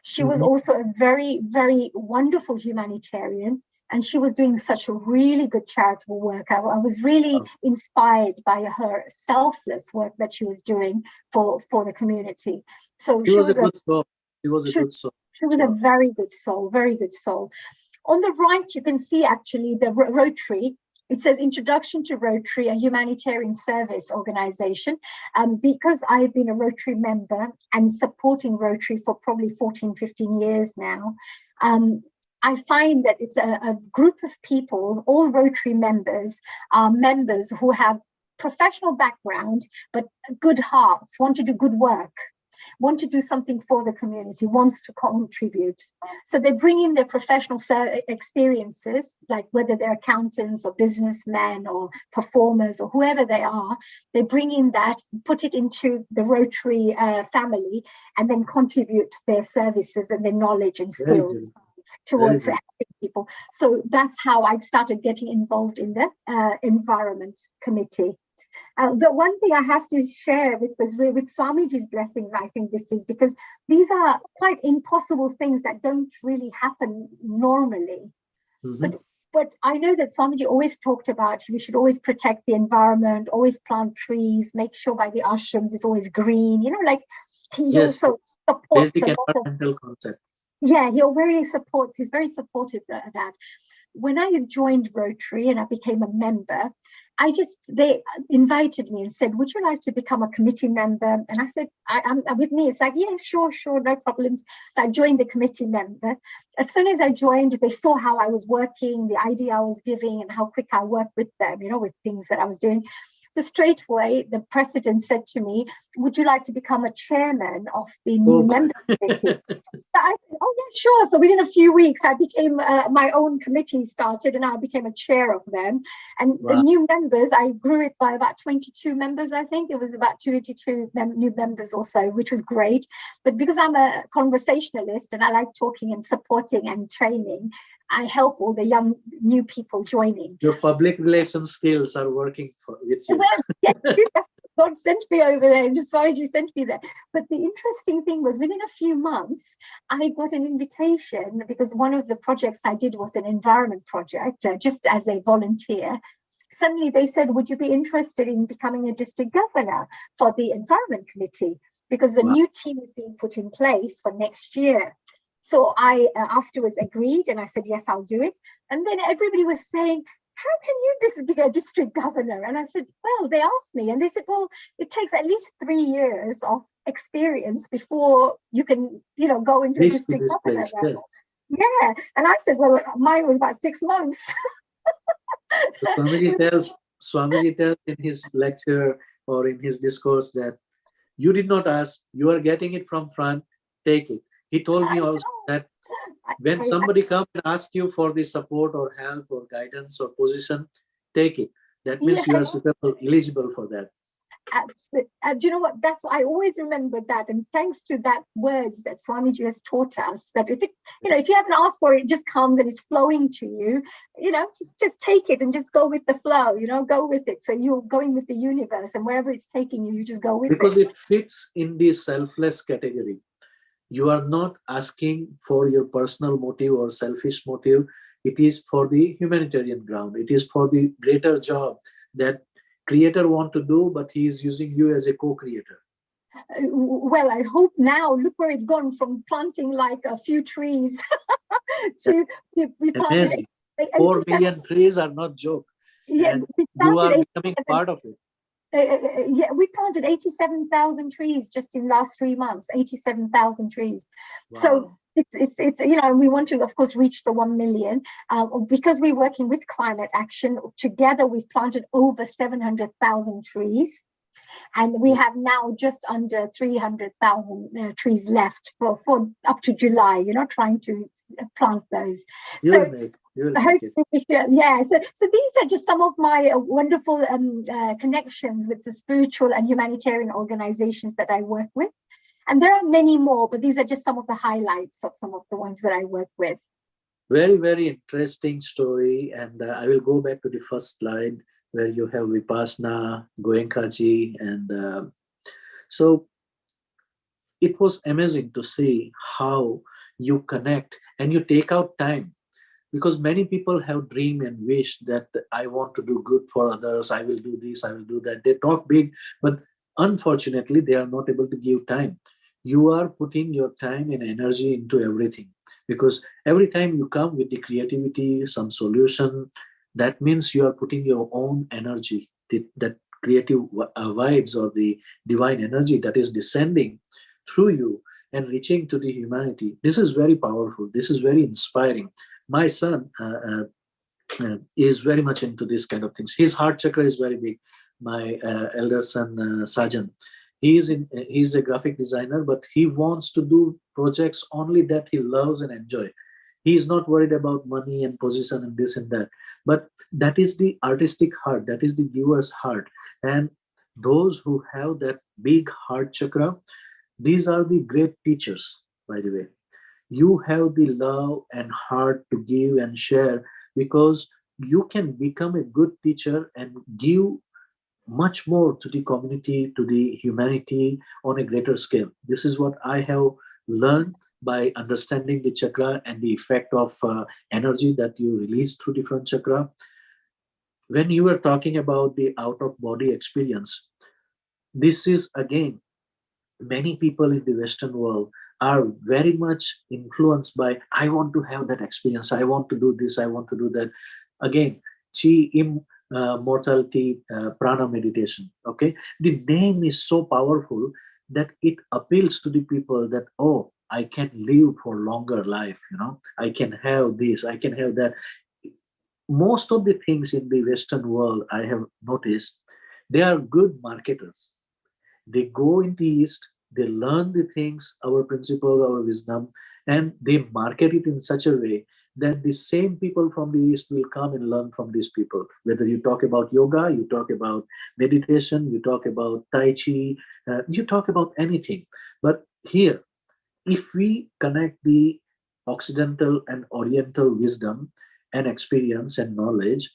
She was also a very, very wonderful humanitarian. And she was doing such a really good charitable work. I was really inspired by her selfless work that she was doing for the community. So she was a good soul. She was a good soul. She was a very good soul, very good soul. On the right, you can see actually the Rotary. It says Introduction to Rotary, a humanitarian service organization. Because I've been a Rotary member and supporting Rotary for probably 14, 15 years now, I find that it's a group of people, all Rotary members, are members who have professional background, but good hearts, want to do good work, want to do something for the community, wants to contribute. So they bring in their professional experiences, like whether they're accountants or businessmen or performers or whoever they are, they bring in that, put it into the Rotary family, and then contribute their services and their knowledge and skills towards helping people. So that's how I started getting involved in the environment committee. The one thing I have to share with Swamiji's blessings, I think this is because these are quite impossible things that don't really happen normally. But I know that Swamiji always talked about we should always protect the environment, always plant trees, make sure by the ashrams is always green, you know, like he also supports basic environmental concept. Yeah, he's very supportive of that. When I joined Rotary and I became a member, they invited me and said, would you like to become a committee member? And I said, I'm with me. It's like, yeah, sure, no problems. So I joined the committee member. As soon as I joined, they saw how I was working, the idea I was giving, and how quick I worked with them, you know, with things that I was doing. So straight away, the president said to me, would you like to become a chairman of the new member committee? So I said, oh, yeah, sure. So within a few weeks, I became, my own committee started, and I became a chair of them. And the new members, I grew it by about 22 members, I think. It was about 22 new members or so, which was great. But because I'm a conversationalist and I like talking and supporting and training, I help all the young new people joining. Your public relations skills are working with you. Well, yeah, God sent me over there, and Swamiji sent me there. But the interesting thing was, within a few months, I got an invitation, because one of the projects I did was an environment project, just as a volunteer. Suddenly they said, would you be interested in becoming a district governor for the environment committee? because the Wow. new team is being put in place for next year. So I afterwards agreed and I said, yes, I'll do it. And then everybody was saying, how can you be a district governor? And I said, well, they asked me and they said, well, it takes at least 3 years of experience before you can, go into a Reach to district this governor place. level. Yeah. And I said, well, mine was about 6 months. So Swamiji tells in his lecture or in his discourse that you did not ask, you are getting it from front, take it. He told me also that when somebody comes and asks you for the support or help or guidance or position, take it. That means you are suitable, eligible for that. Absolutely. Do you know what? That's why I always remember that. And thanks to that words that Swamiji has taught us, that if you haven't asked for it, it just comes and it's flowing to you, just take it and just go with the flow, go with it. So you're going with the universe and wherever it's taking you, you just go with it. Because it fits in the selfless category. You are not asking for your personal motive or selfish motive. It is for the humanitarian ground. It is for the greater job that creator want to do, but he is using you as a co-creator. Well, I hope now, look where it's gone from planting like a few trees to we planted 4 million trees are not joke. Yeah, and you are becoming part of it. Yeah, we planted 87,000 trees just in last 3 months. 87,000 trees. Wow. So it's we want to of course reach the 1 million because we're working with climate action. Together we've planted over 700,000 trees. And we have now just under 300,000 trees left for up to July, trying to plant those. You'll make it. Yeah, so these are just some of my wonderful connections with the spiritual and humanitarian organizations that I work with. And there are many more, but these are just some of the highlights of some of the ones that I work with. Very, very interesting story. And I will go back to the first slide where you have Vipassana, Goenkaji. And so it was amazing to see how you connect and you take out time. Because many people have dream and wish that I want to do good for others, I will do this, I will do that. They talk big, but unfortunately, they are not able to give time. You are putting your time and energy into everything. Because every time you come with the creativity, some solution, that means you are putting your own energy, that creative vibes or the divine energy that is descending through you and reaching to the humanity. This is very powerful. This is very inspiring. My son is very much into this kind of things. His heart chakra is very big. My elder son, Sajan, he's a graphic designer, but he wants to do projects only that he loves and enjoy. He is not worried about money and position and this and that. But that is the artistic heart. That is the giver's heart. And those who have that big heart chakra, these are the great teachers, by the way. You have the love and heart to give and share because you can become a good teacher and give much more to the community, to the humanity on a greater scale. This is what I have learned by understanding the chakra and the effect of energy that you release through different chakra. When you were talking about the out of body experience, this is again, many people in the Western world are very much influenced by, I want to have that experience, I want to do this, I want to do that. Again, chi, immortality, prana meditation. Okay, the name is so powerful that it appeals to the people that, oh, I can live for longer life, I can have this, I can have that. Most of the things in the Western world, I have noticed, they are good marketers. They go in the East, they learn the things, our principle, our wisdom, and they market it in such a way that the same people from the East will come and learn from these people. Whether you talk about yoga, you talk about meditation, you talk about Tai Chi, you talk about anything. But here, if we connect the Occidental and Oriental wisdom and experience and knowledge,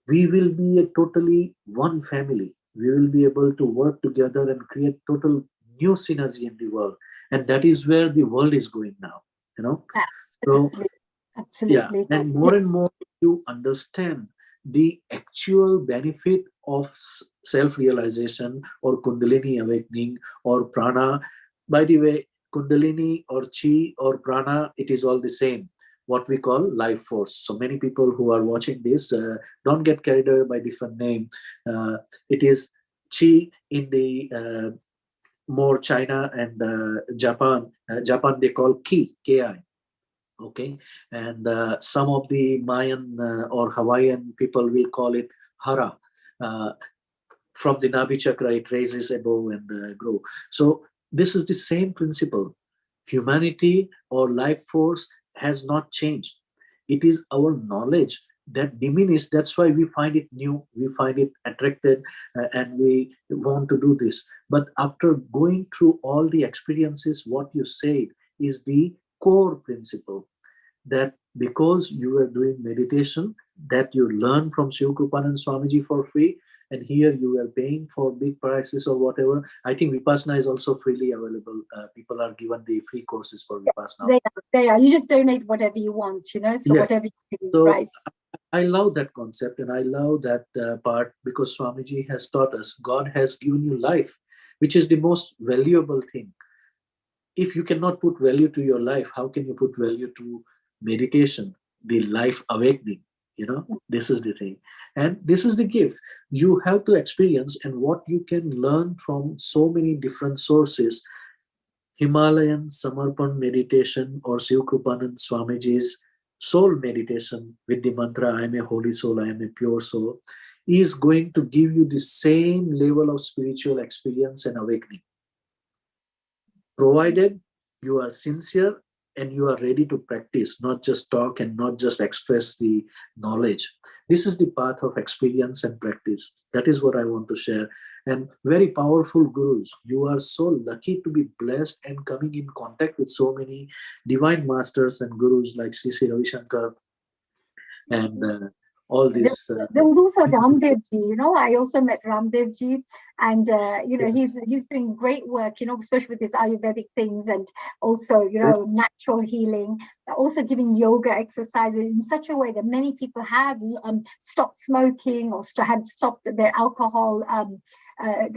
we will be a totally one family. We will be able to work together and create total new synergy in the world. And that is where the world is going now, Absolutely. So, absolutely. Yeah, and more you understand the actual benefit of self-realization or Kundalini awakening or prana. By the way, Kundalini or Chi or prana, it is all the same, what we call life force. So many people who are watching this, don't get carried away by different name. It is Chi in the more China and Japan. Japan they call Ki, Ki. Okay, and some of the Mayan or Hawaiian people will call it Hara. From the Nabi chakra, it raises above and grow. So this is the same principle. Humanity or life force has not changed. It is our knowledge that diminished. That's why we find it new, we find it attracted, and we want to do this. But after going through all the experiences, what you said is the core principle, that because you are doing meditation, that you learn from Shiv Krupanand Swamiji for free, and here you are paying for big prices or whatever. I think Vipassana is also freely available. People are given the free courses for Vipassana. They are. You just donate whatever you want, so Yeah. whatever you choose, So right? I love that concept, and I love that part, because Swamiji has taught us God has given you life, which is the most valuable thing. If you cannot put value to your life, how can you put value to meditation, the life awakening? This is the thing, and this is the gift you have to experience, and what you can learn from so many different sources. Himalayan Samarpan meditation or Shiv Krupanand Swamiji's soul meditation with the mantra, I am a holy soul, I am a pure soul, is going to give you the same level of spiritual experience and awakening, provided you are sincere and you are ready to practice, not just talk and not just express the knowledge. This is the path of experience and practice. That is what I want to share. And very powerful gurus. You are so lucky to be blessed and coming in contact with so many divine masters and gurus like Sri Ravi Shankar and all these. There was also Ramdev Ji, I also met Ramdev Ji, and he's doing great work, especially with his Ayurvedic things, and also natural healing, also giving yoga exercises in such a way that many people have stopped smoking or had stopped their alcohol. I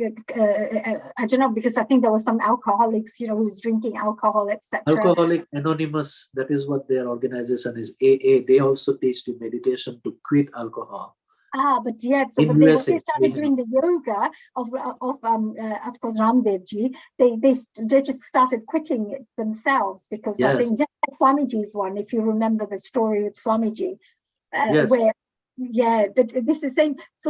don't know, because I think there were some alcoholics, who was drinking alcohol, etc. Alcoholic Anonymous, that is what their organization is, AA. They also teach the meditation to quit alcohol. But yet, In but USA, they started doing the yoga of course Ramdev Ji. They just started quitting it themselves, because I think just like Swamiji's one, if you remember the story with Swamiji, where. This is the same. So,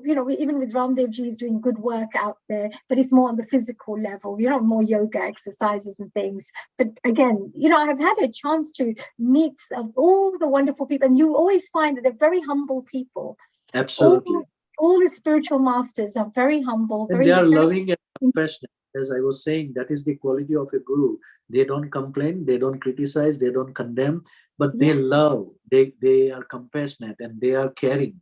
even with Ramdev Ji is doing good work out there, but it's more on the physical level, more yoga exercises and things. But again, I've had a chance to meet all the wonderful people, and you always find that they're very humble people. Absolutely. All the spiritual masters are very humble. And they are loving and compassionate. As I was saying, that is the quality of a guru. They don't complain, they don't criticize, they don't condemn, but they love, they are compassionate, and they are caring,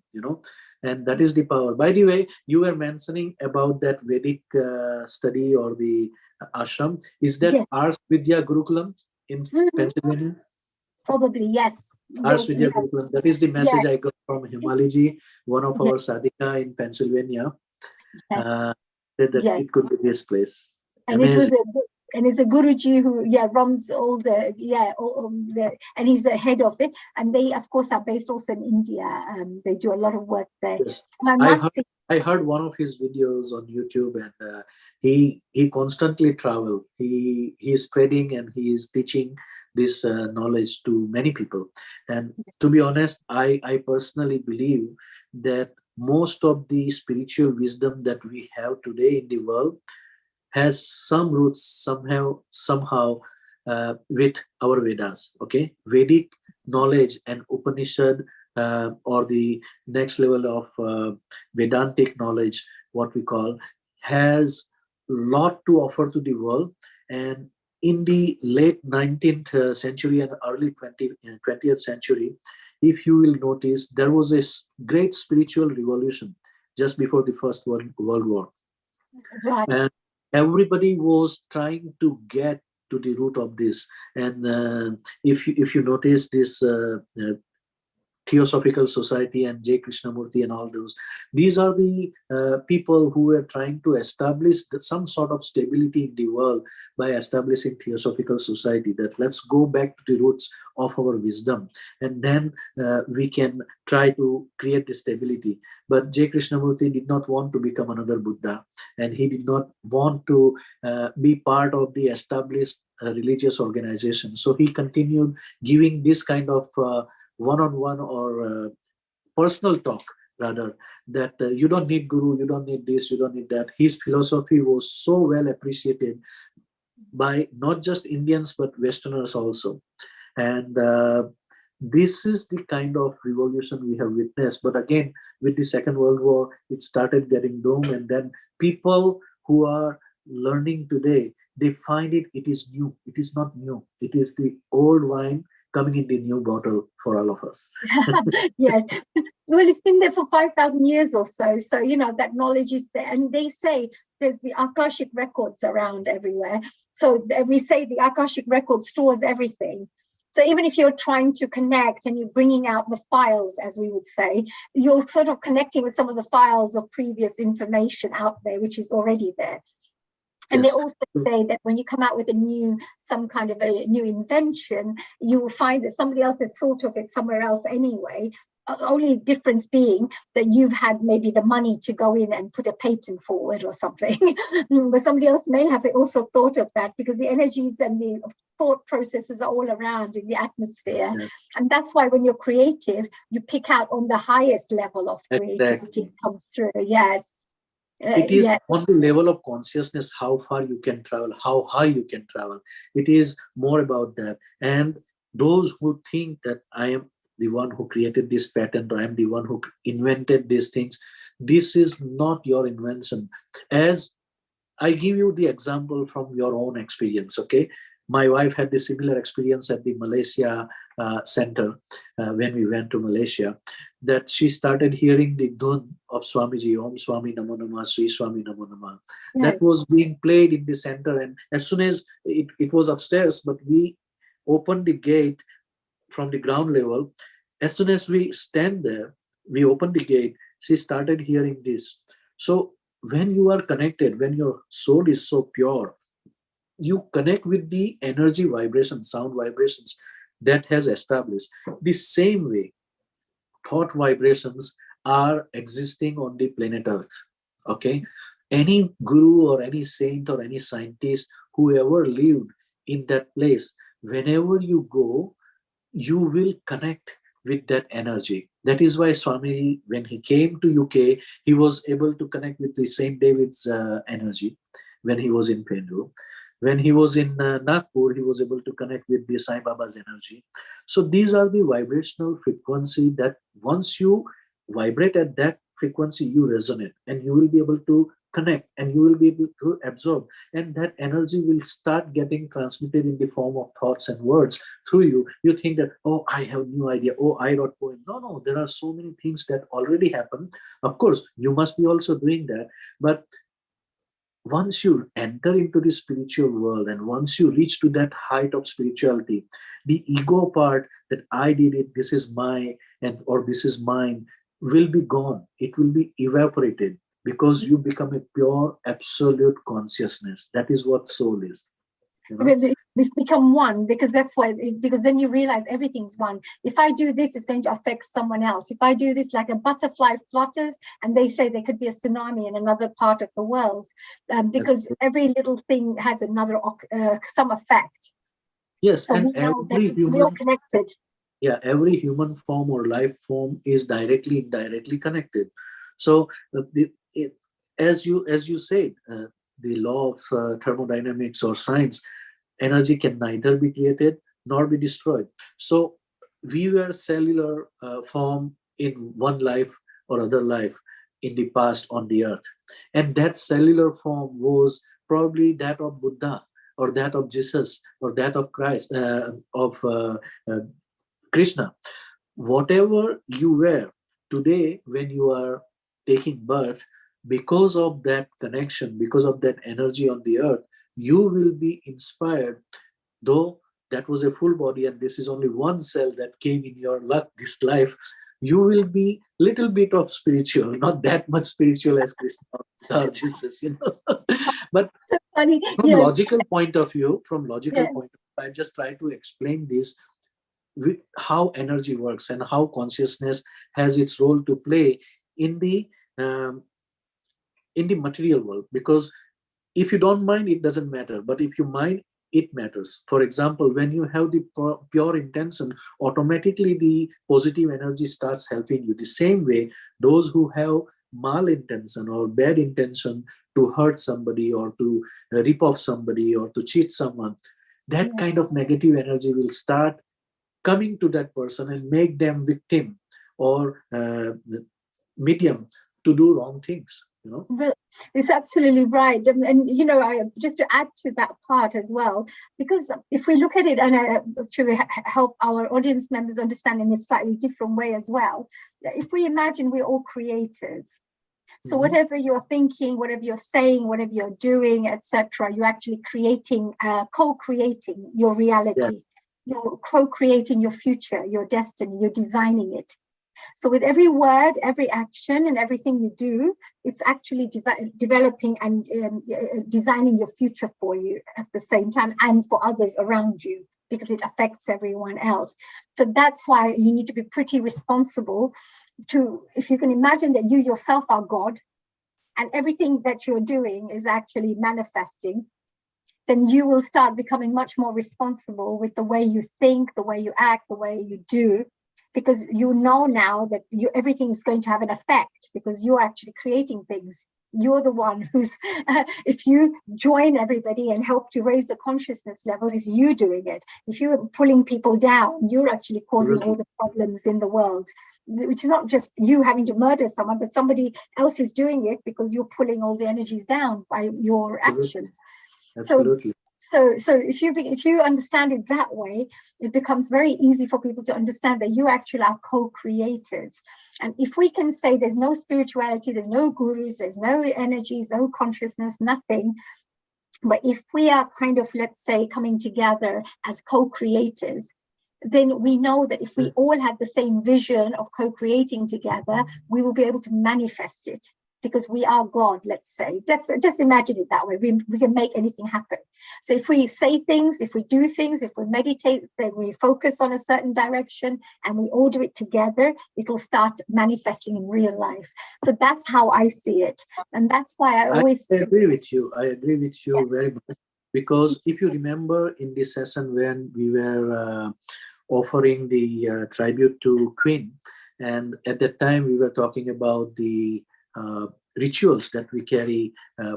and that is the power. By the way, you were mentioning about that Vedic study or the ashram. Is that Ars Vidya Gurukulam in Pennsylvania? Probably, yes. Ars Vidya Gurukulam. That is the message I got from Himalaji, one of our sadhika in Pennsylvania. Said that it could be this place. And amazing. It's a Guruji who runs all the and he's the head of it. And they, of course, are based also in India. They do a lot of work there. Yes. I heard one of his videos on YouTube, and he constantly travel. He is spreading and he is teaching this knowledge to many people. And to be honest, I personally believe that most of the spiritual wisdom that we have today in the world has some roots somehow with our Vedas. Okay, Vedic knowledge and Upanishad or the next level of Vedantic knowledge, what we call, has a lot to offer to the world. And in the late 19th century and early 20th century, if you will notice, there was a great spiritual revolution just before the First World War. Right. And everybody was trying to get to the root of this. And if you notice this Theosophical Society and J. Krishnamurti and all those. These are the people who were trying to establish some sort of stability in the world by establishing Theosophical Society, that let's go back to the roots of our wisdom, and then we can try to create the stability. But J. Krishnamurti did not want to become another Buddha, and he did not want to be part of the established religious organization. So he continued giving this kind of one-on-one or personal talk, rather, that you don't need guru, you don't need this, you don't need that. His philosophy was so well appreciated by not just Indians but Westerners also. And this is the kind of revolution we have witnessed. But again, with the Second World War, it started getting doomed, and then people who are learning today, they find it is new. It is not new. It is the old wine coming in the new bottle for all of us. Yes. Well, it's been there for 5,000 years or so. So, that knowledge is there. And they say there's the Akashic records around everywhere. So we say the Akashic record stores everything. So even if you're trying to connect and you're bringing out the files, as we would say, you're sort of connecting with some of the files of previous information out there, which is already there. And Yes. they also say that when you come out with some kind of a new invention, you will find that somebody else has thought of it somewhere else anyway. Only difference being that you've had maybe the money to go in and put a patent forward or something. But somebody else may have also thought of that, because the energies and the thought processes are all around in the atmosphere. Yes. And that's why when you're creative, you pick out on the highest level of creativity. Exactly. Comes through. Yes. It is Yeah. on the level of consciousness, how far you can travel, how high you can travel. It is more about that. And those who think that I am the one who created this patent, or I am the one who invented these things, this is not your invention. As I give you the example from your own experience, okay? My wife had the similar experience at the Malaysia center when we went to Malaysia, that she started hearing the dhun of Swamiji, Om Swami Namo Namah, Sri Swami Namo Namah. Yes. That was being played in the center, and as soon as it was upstairs, but we opened the gate from the ground level. As soon as we stand there, we open the gate, she started hearing this. So when you are connected, when your soul is so pure, you connect with the energy vibrations, sound vibrations that has established. The same way, thought vibrations are existing on the planet Earth. Okay, any guru or any saint or any scientist, whoever lived in that place, whenever you go, you will connect with that energy. That is why Swami, when he came to UK, he was able to connect with the Saint David's energy when he was in Pendu. When he was in Nagpur, he was able to connect with the Sai Baba's energy. So these are the vibrational frequency that once you vibrate at that frequency, you resonate, and you will be able to connect, and you will be able to absorb, and that energy will start getting transmitted in the form of thoughts and words through you. You think that, oh, I have no idea, oh, I wrote poem. No, there are so many things that already happen. Of course, you must be also doing that. But once you enter into the spiritual world, and once you reach to that height of spirituality, the ego part, that I did it, this is my, and or this is mine, will be gone. It will be evaporated, because you become a pure absolute consciousness. That is what soul is. We've become one, because that's why, because then you realize everything's one. If I do this, it's going to affect someone else. If I do this, like a butterfly flutters, and they say there could be a tsunami in another part of the world, because every little thing has another some effect. Yes, so and we know every that we're all connected. Yeah, every human form or life form is directly, indirectly connected. So as you said, the law of thermodynamics or science, energy can neither be created nor be destroyed. So we were cellular form in one life or other life in the past on the earth, and that cellular form was probably that of Buddha, or that of Jesus, or that of Christ, of Krishna. Whatever you were today, when you are taking birth, because of that connection, because of that energy on the earth, you will be inspired, though that was a full body and this is only one cell that came in your luck this life, you will be little bit of spiritual, not that much spiritual as Krishna or Jesus, But Funny. from Yes. logical point of view, Yes. I just try to explain this with how energy works and how consciousness has its role to play in the material world. Because if you don't mind, it doesn't matter. But if you mind, it matters. For example, when you have the pure intention, automatically the positive energy starts helping you. The same way, those who have malintention or bad intention to hurt somebody or to rip off somebody or to cheat someone, that kind of negative energy will start coming to that person and make them victim or medium to do wrong things. It's absolutely right. And I just to add to that part as well, because if we look at it and to help our audience members understand in a slightly different way as well, if we imagine we're all creators. So whatever you're thinking, whatever you're saying, whatever you're doing, etc., you're actually creating, co-creating your reality. Yeah. You're co-creating your future, your destiny, you're designing it. So with every word, every action, and everything you do, it's actually developing and designing your future for you at the same time and for others around you, because it affects everyone else. So that's why you need to be pretty responsible to, if you can imagine that you yourself are God and everything that you're doing is actually manifesting, then you will start becoming much more responsible with the way you think, the way you act, the way you do, because you know now that everything's going to have an effect because you're actually creating things. You're the one who's, if you join everybody and help to raise the consciousness level, it's you doing it. If you're pulling people down, you're actually causing all the problems in the world. Which is not just you having to murder someone, but somebody else is doing it because you're pulling all the energies down by your actions. Absolutely. So if you understand it that way, it becomes very easy for people to understand that you actually are co-creators. And if we can say there's no spirituality, there's no gurus, there's no energies, no consciousness, nothing. But if we are kind of, let's say, coming together as co-creators, then we know that if we all had the same vision of co-creating together, we will be able to manifest it. Because we are God, let's say. Just imagine it that way. We can make anything happen. So if we say things, if we do things, if we meditate, then we focus on a certain direction and we all do it together, it'll start manifesting in real life. So that's how I see it. And that's why I always agree with you. I agree with you very much. Because if you remember in this session when we were offering the tribute to Queen, and at that time we were talking about the rituals that we carry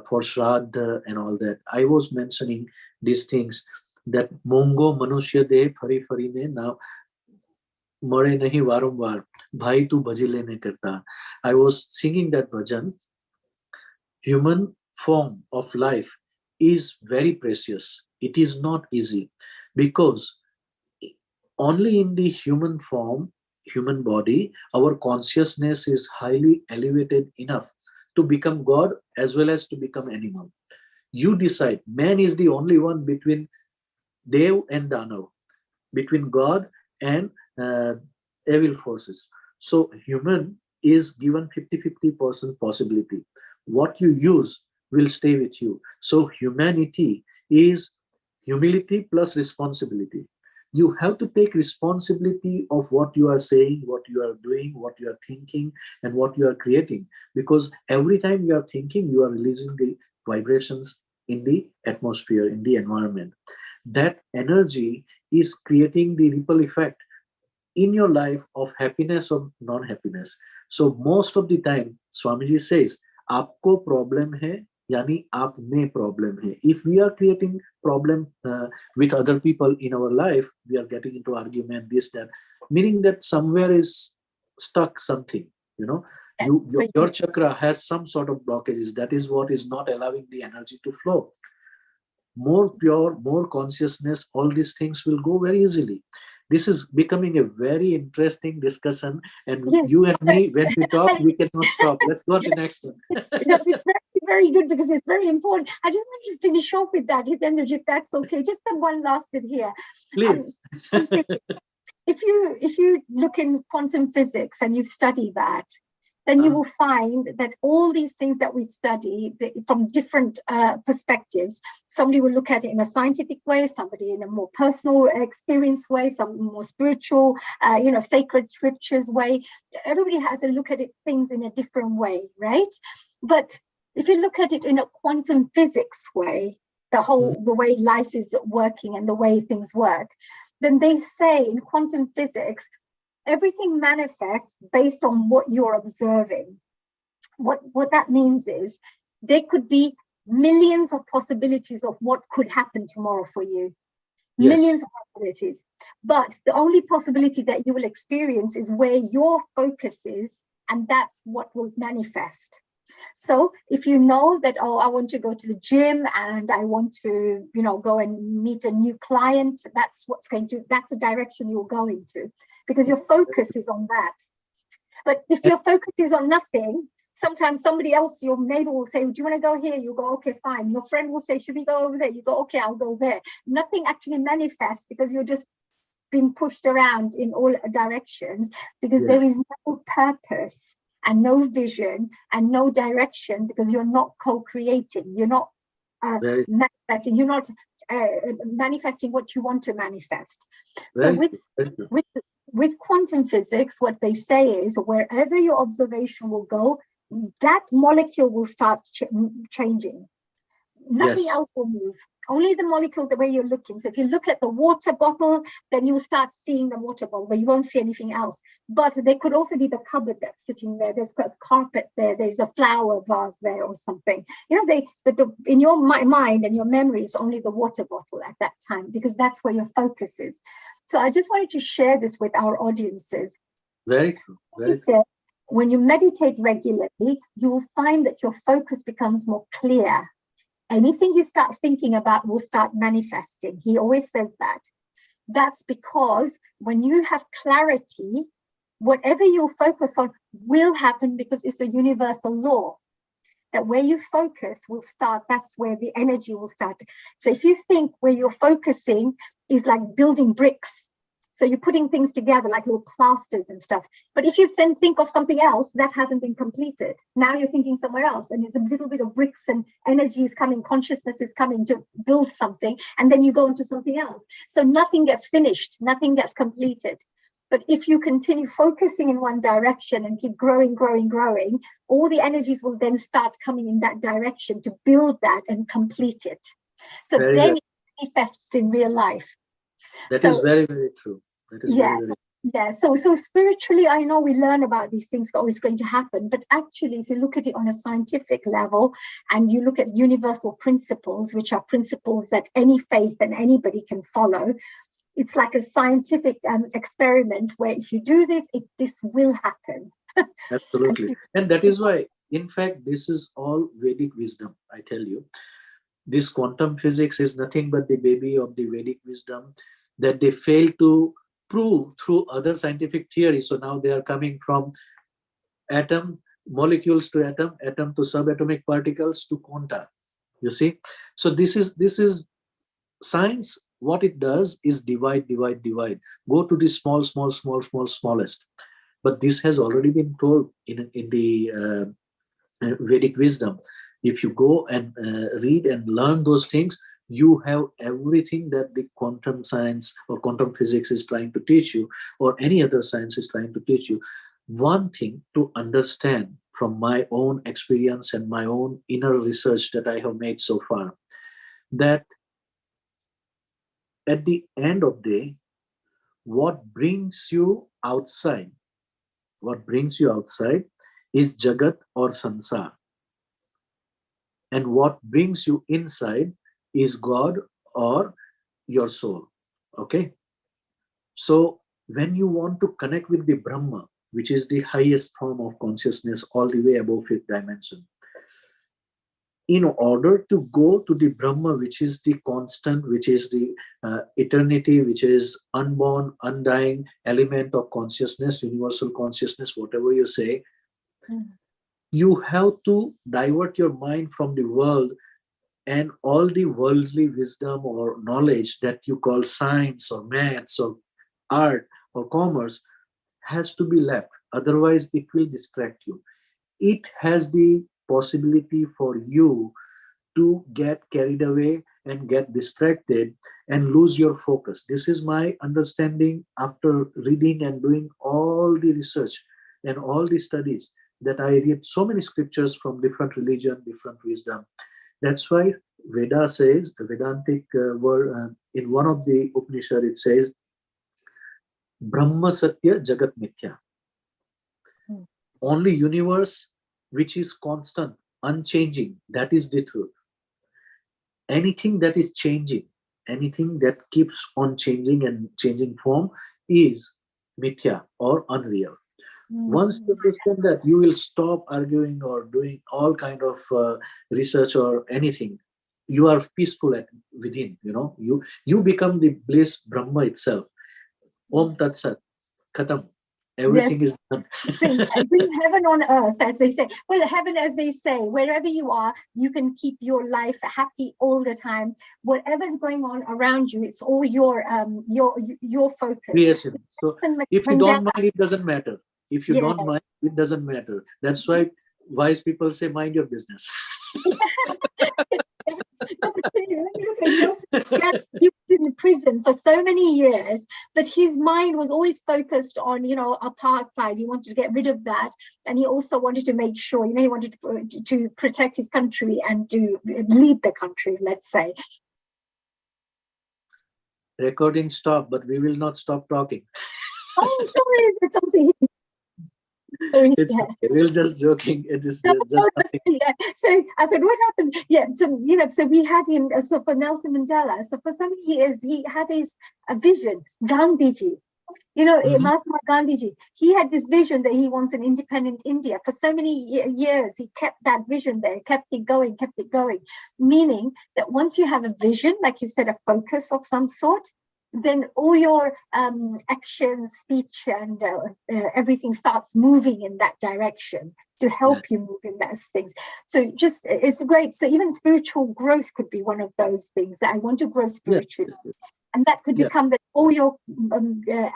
for Shraddha and all that. I was mentioning these things that Mongo Manushya De Fari Fari Ne Now Mare Nahi Varumvar Bhai Tu Bhajile Ne Karta. I was singing that bhajan. Human form of life is very precious. It is not easy because only in the human form, human body, our consciousness is highly elevated enough to become God as well as to become animal. You decide. Man is the only one between Dev and Danav, between God and evil forces. So human is given 50-50% possibility. What you use will stay with you. So humanity is humility plus responsibility. You have to take responsibility of what you are saying, what you are doing, what you are thinking, and what you are creating. Because every time you are thinking, you are releasing the vibrations in the atmosphere, in the environment. That energy is creating the ripple effect in your life of happiness or non-happiness. So most of the time, Swamiji says, "Aapko problem hai, yani aap mein problem hai." If we are creating problem with other people in our life, we are getting into argument, this, that, meaning that somewhere is stuck something, your chakra has some sort of blockages. That is what is not allowing the energy to flow. More pure, more consciousness, all these things will go very easily. This is becoming a very interesting discussion, and you and me, when we talk, we cannot stop. Let's go to the next one. It's very, very good because it's very important. I just want to finish off with that, Hitendra, if that's okay. Just the one last bit here. Please. And if you look in quantum physics and you study that, then you will find that all these things that we study from different perspectives, somebody will look at it in a scientific way, somebody in a more personal experience way, some more spiritual, sacred scriptures way. Everybody has a look at it, things in a different way, right? But if you look at it in a quantum physics way, the way life is working and the way things work, then they say in quantum physics, everything manifests based on what you're observing. What that means is there could be millions of possibilities of what could happen tomorrow for you. Yes. Millions of possibilities. But the only possibility that you will experience is where your focus is, and that's what will manifest. So if you know that, I want to go to the gym and I want to, go and meet a new client, that's the direction you're going to, because your focus is on that. But if your focus is on nothing, sometimes somebody else, your neighbor will say, do you want to go here? You go, okay, fine. Your friend will say, should we go over there? You go, okay, I'll go there. Nothing actually manifests because you're just being pushed around in all directions, because there is no purpose and no vision and no direction, because you're not co-creating, you're not manifesting, you're not manifesting what you want to manifest. So with quantum physics, what they say is wherever your observation will go, that molecule will start changing. Nothing else will move. Only the molecule, the way you're looking. So if you look at the water bottle, then you'll start seeing the water bottle, but you won't see anything else. But there could also be the cupboard that's sitting there. There's a carpet there. There's a flower vase there or something. In your mind and your memory, it's only the water bottle at that time, because that's where your focus is. So I just wanted to share this with our audiences. Very true. Very true. When you meditate regularly, you will find that your focus becomes more clear. Anything you start thinking about will start manifesting. He always says that. That's because when you have clarity, whatever you focus on will happen, because it's a universal law that where you focus will start, that's where the energy will start. So if you think where you're focusing is like building bricks, so you're putting things together like little plasters and stuff. But if you then think of something else, that hasn't been completed. Now you're thinking somewhere else, and there's a little bit of bricks and energy is coming, consciousness is coming to build something, and then you go into something else. So nothing gets finished, nothing gets completed. But if you continue focusing in one direction and keep growing, all the energies will then start coming in that direction to build that and complete it. So then it manifests in real life. That is very, very true. That is very, very true. Yeah, so spiritually, I know we learn about these things always going to happen, but actually, if you look at it on a scientific level and you look at universal principles, which are principles that any faith and anybody can follow, it's like a scientific experiment where if you do this, this will happen. Absolutely. And that is why, in fact, this is all Vedic wisdom, I tell you. This quantum physics is nothing but the baby of the Vedic wisdom that they failed to prove through other scientific theories. So now they are coming from atom, molecules to atom, atom to subatomic particles to quanta. You see? So this is science. What it does is divide. Go to the smallest. But this has already been told in the Vedic wisdom. If you go and read and learn those things, you have everything that the quantum science or quantum physics is trying to teach you, or any other science is trying to teach you. One thing to understand from my own experience and my own inner research that I have made so far, that at the end of the day, what brings you outside is Jagat or Sansar. And what brings you inside is God or your soul. Okay? So when you want to connect with the Brahma, which is the highest form of consciousness all the way above fifth dimension, in order to go to the Brahma, which is the constant, which is the eternity, which is unborn, undying element of consciousness, universal consciousness, whatever you say, you have to divert your mind from the world and all the worldly wisdom or knowledge that you call science or maths or art or commerce has to be left. Otherwise, it will distract you. It has the possibility for you to get carried away and get distracted and lose your focus. This is my understanding after reading and doing all the research and all the studies that I read so many scriptures from different religion, different wisdom. That's why Veda says, the Vedantic word, in one of the Upanishad, it says, Brahma Satya Jagat Mithya. Only universe which is constant, unchanging, that is the truth. Anything that is changing, anything that keeps on changing and changing form is mithya or unreal. Once you understand that, you will stop arguing or doing all kind of research or anything. You are peaceful within, you become the bliss Brahma itself. Om Tat Sat, Khatam. Everything is done. Bring heaven on earth, as they say. Well, heaven, as they say, wherever you are, you can keep your life happy all the time. Whatever's going on around you, it's all your focus. Yes. So if you don't mind, it doesn't matter. If you don't mind, it doesn't matter. That's why wise people say, mind your business. He was in prison for so many years, but his mind was always focused on, apartheid. He wanted to get rid of that, and he also wanted to make sure, he wanted to protect his country and to lead the country, let's say. Recording stop, but we will not stop talking. Oh, sorry, is there something? It's okay. We're just joking. It is just yeah. So I thought, what happened? Yeah. So so we had him. So for Nelson Mandela, so for so many years he had his vision. Gandhiji, Mahatma Gandhiji. He had this vision that he wants an independent India. For so many years, he kept that vision there, kept it going. Meaning that once you have a vision, like you said, a focus of some sort, then all your actions, speech, and everything starts moving in that direction to help you move in those things. So it's great. So even spiritual growth could be one of those things, that I want to grow spiritually. And that could become that all your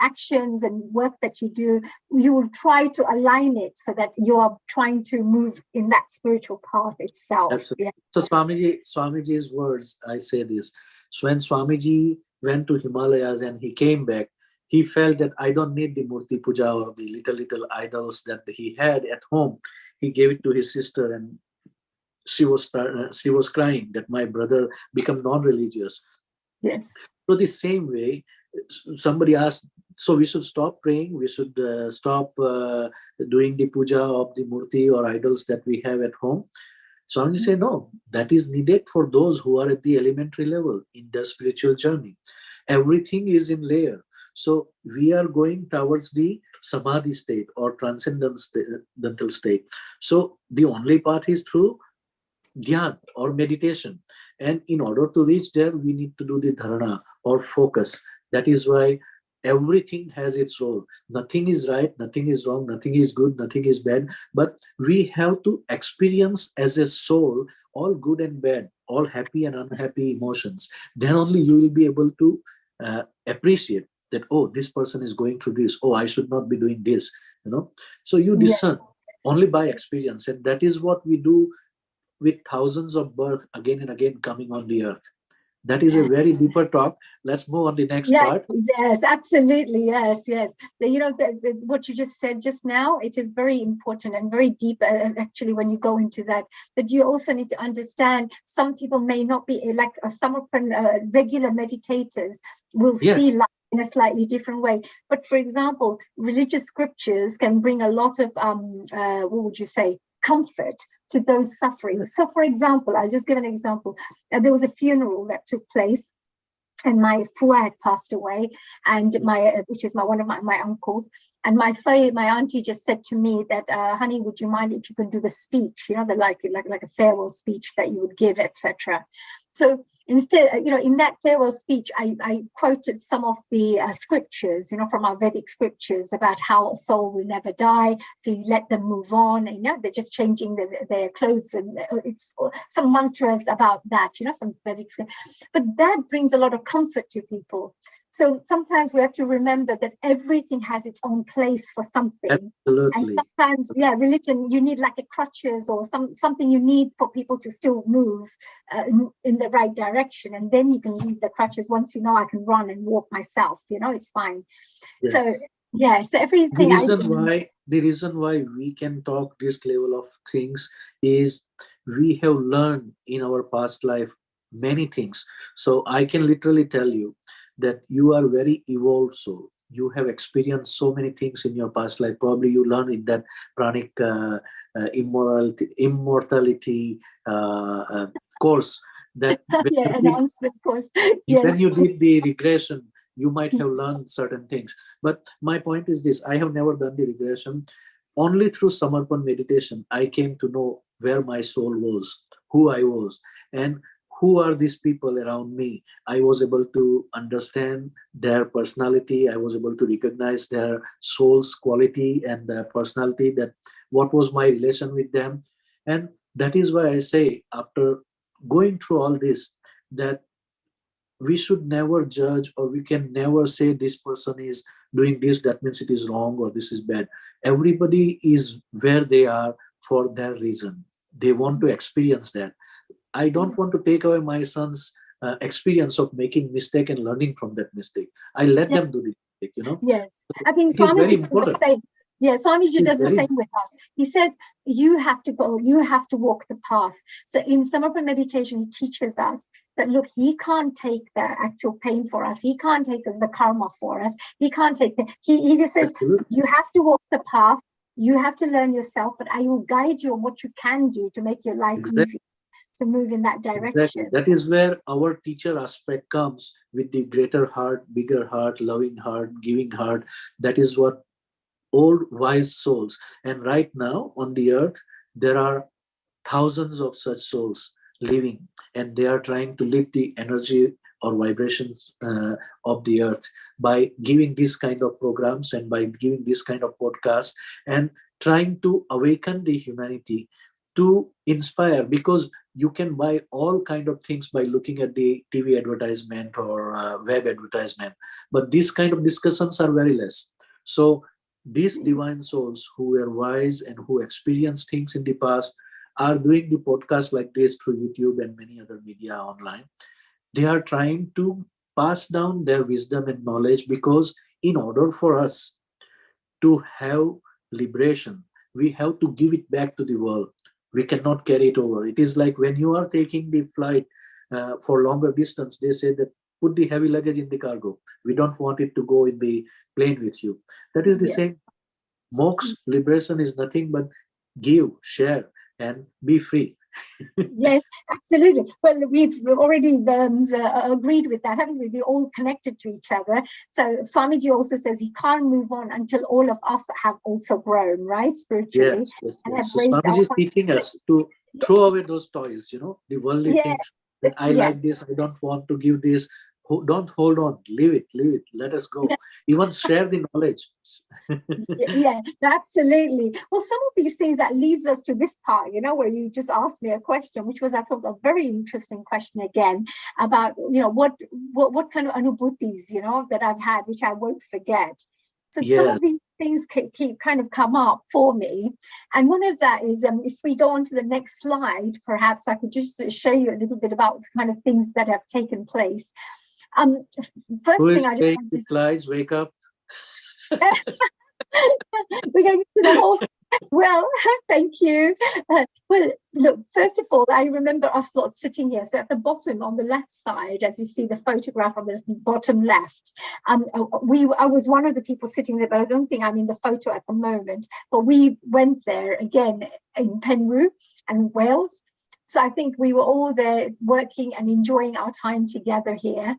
actions and work that you do, you will try to align it so that you are trying to move in that spiritual path itself. Absolutely. So Swamiji's words, I say this. So when Swamiji went to Himalayas and he came back, he felt that I don't need the Murti Puja or the little idols that he had at home. He gave it to his sister, and she was crying that my brother become non-religious. Yes. So the same way, somebody asked, so we should stop praying, we should stop doing the puja of the murti or idols that we have at home. Swamiji said, no, that is needed for those who are at the elementary level in their spiritual journey. Everything is in layer. So we are going towards the samadhi state or transcendental state. So the only path is through dhyan or meditation. And in order to reach there, we need to do the dharana or focus. That is why everything has its role. Nothing is right, nothing is wrong, nothing is good, nothing is bad. But we have to experience as a soul all good and bad, all happy and unhappy emotions. Then only you will be able to appreciate that, oh, this person is going through this. Oh, I should not be doing this. So you discern only by experience. And that is what we do with thousands of births again and again coming on the earth. That is a very deeper talk. Let's move on the next part. Yes, absolutely. Yes. What you just said just now, it is very important and very deep. Actually, when you go into that you also need to understand some people may not be like Samarpan regular meditators will see life in a slightly different way. But for example, religious scriptures can bring a lot of what would you say, comfort to those suffering. So for example, I'll just give an example. There was a funeral that took place and my Fua had passed away, and which is one of my uncles, and my auntie just said to me that, honey, would you mind if you could do the speech, like a farewell speech that you would give, etc. So instead, in that farewell speech, I quoted some of the scriptures, from our Vedic scriptures about how a soul will never die. So you let them move on, and they're just changing their clothes, and it's some mantras about that, some Vedic. But that brings a lot of comfort to people. So sometimes we have to remember that everything has its own place for something. Absolutely. And sometimes, religion, you need like a crutches or something you need for people to still move in the right direction. And then you can leave the crutches once I can run and walk myself, it's fine. Yes. So everything. The reason why we can talk this level of things is we have learned in our past life many things. So I can literally tell you that you are very evolved soul. You have experienced so many things in your past life. Probably you learned in that pranic immortality course. That announcement course. Yes. When you did the regression, you might have learned certain things. But my point is this: I have never done the regression. Only through Samarpan meditation, I came to know where my soul was, who I was, and who are these people around me. I was able to understand their personality. I was able to recognize their soul's quality and their personality, that what was my relation with them. And that is why I say, after going through all this, that we should never judge, or we can never say this person is doing this, that means it is wrong or this is bad. Everybody is where they are for their reason. They want to experience that. I don't want to take away my son's experience of making mistake and learning from that mistake. I let them do the mistake, Yes, I think Swamiji does the same. Yeah, Swamiji does the same with us. He says, you have to go, you have to walk the path. So in Samarpan meditation, he teaches us that, look, he can't take the actual pain for us. He can't take the karma for us. He can't take he just says, you have to walk the path. You have to learn yourself, but I will guide you on what you can do to make your life easy, to move in that direction. Exactly. That is where our teacher aspect comes, with the greater heart, bigger heart, loving heart, giving heart. That is what old wise souls. And right now on the earth, there are thousands of such souls living, and they are trying to lift the energy or vibrations of the earth by giving this kind of programs and by giving this kind of podcasts, and trying to awaken the humanity, to inspire, because you can buy all kind of things by looking at the TV advertisement or web advertisement, but these kind of discussions are very less. So these divine souls who were wise and who experienced things in the past are doing the podcast like this through YouTube and many other media online. They are trying to pass down their wisdom and knowledge, because in order for us to have liberation, we have to give it back to the world. We cannot carry it over. It is like when you are taking the flight for longer distance, they say that put the heavy luggage in the cargo. We don't want it to go in the plane with you. That is the same. Moksha, liberation is nothing but give, share, and be free. Yes, absolutely. Well, we've already agreed with that, haven't we? We're all connected to each other. So Swamiji also says he can't move on until all of us have also grown, right, spiritually. Yes. So Swamiji is teaching us to throw away those toys, the worldly things. That I like this, I don't want to give this. Don't hold on, leave it, let us go. Even share the knowledge. Yeah, absolutely. Well, some of these things that leads us to this part, where you just asked me a question, which was, I thought, a very interesting question again, about what kind of anubhutis that I've had, which I won't forget. So some of these things keep kind of come up for me, and one of that is, if we go on to the next slide, perhaps I could just show you a little bit about the kind of things that have taken place. First thing I just want to slides, wake up. We're going to the whole. Well, thank you. Well, look, first of all, I remember us lot sitting here. So at the bottom on the left side, as you see the photograph on the bottom left, I was one of the people sitting there, but I don't think I'm in the photo at the moment. But we went there again in Penrith and Wales. So I think we were all there working and enjoying our time together here.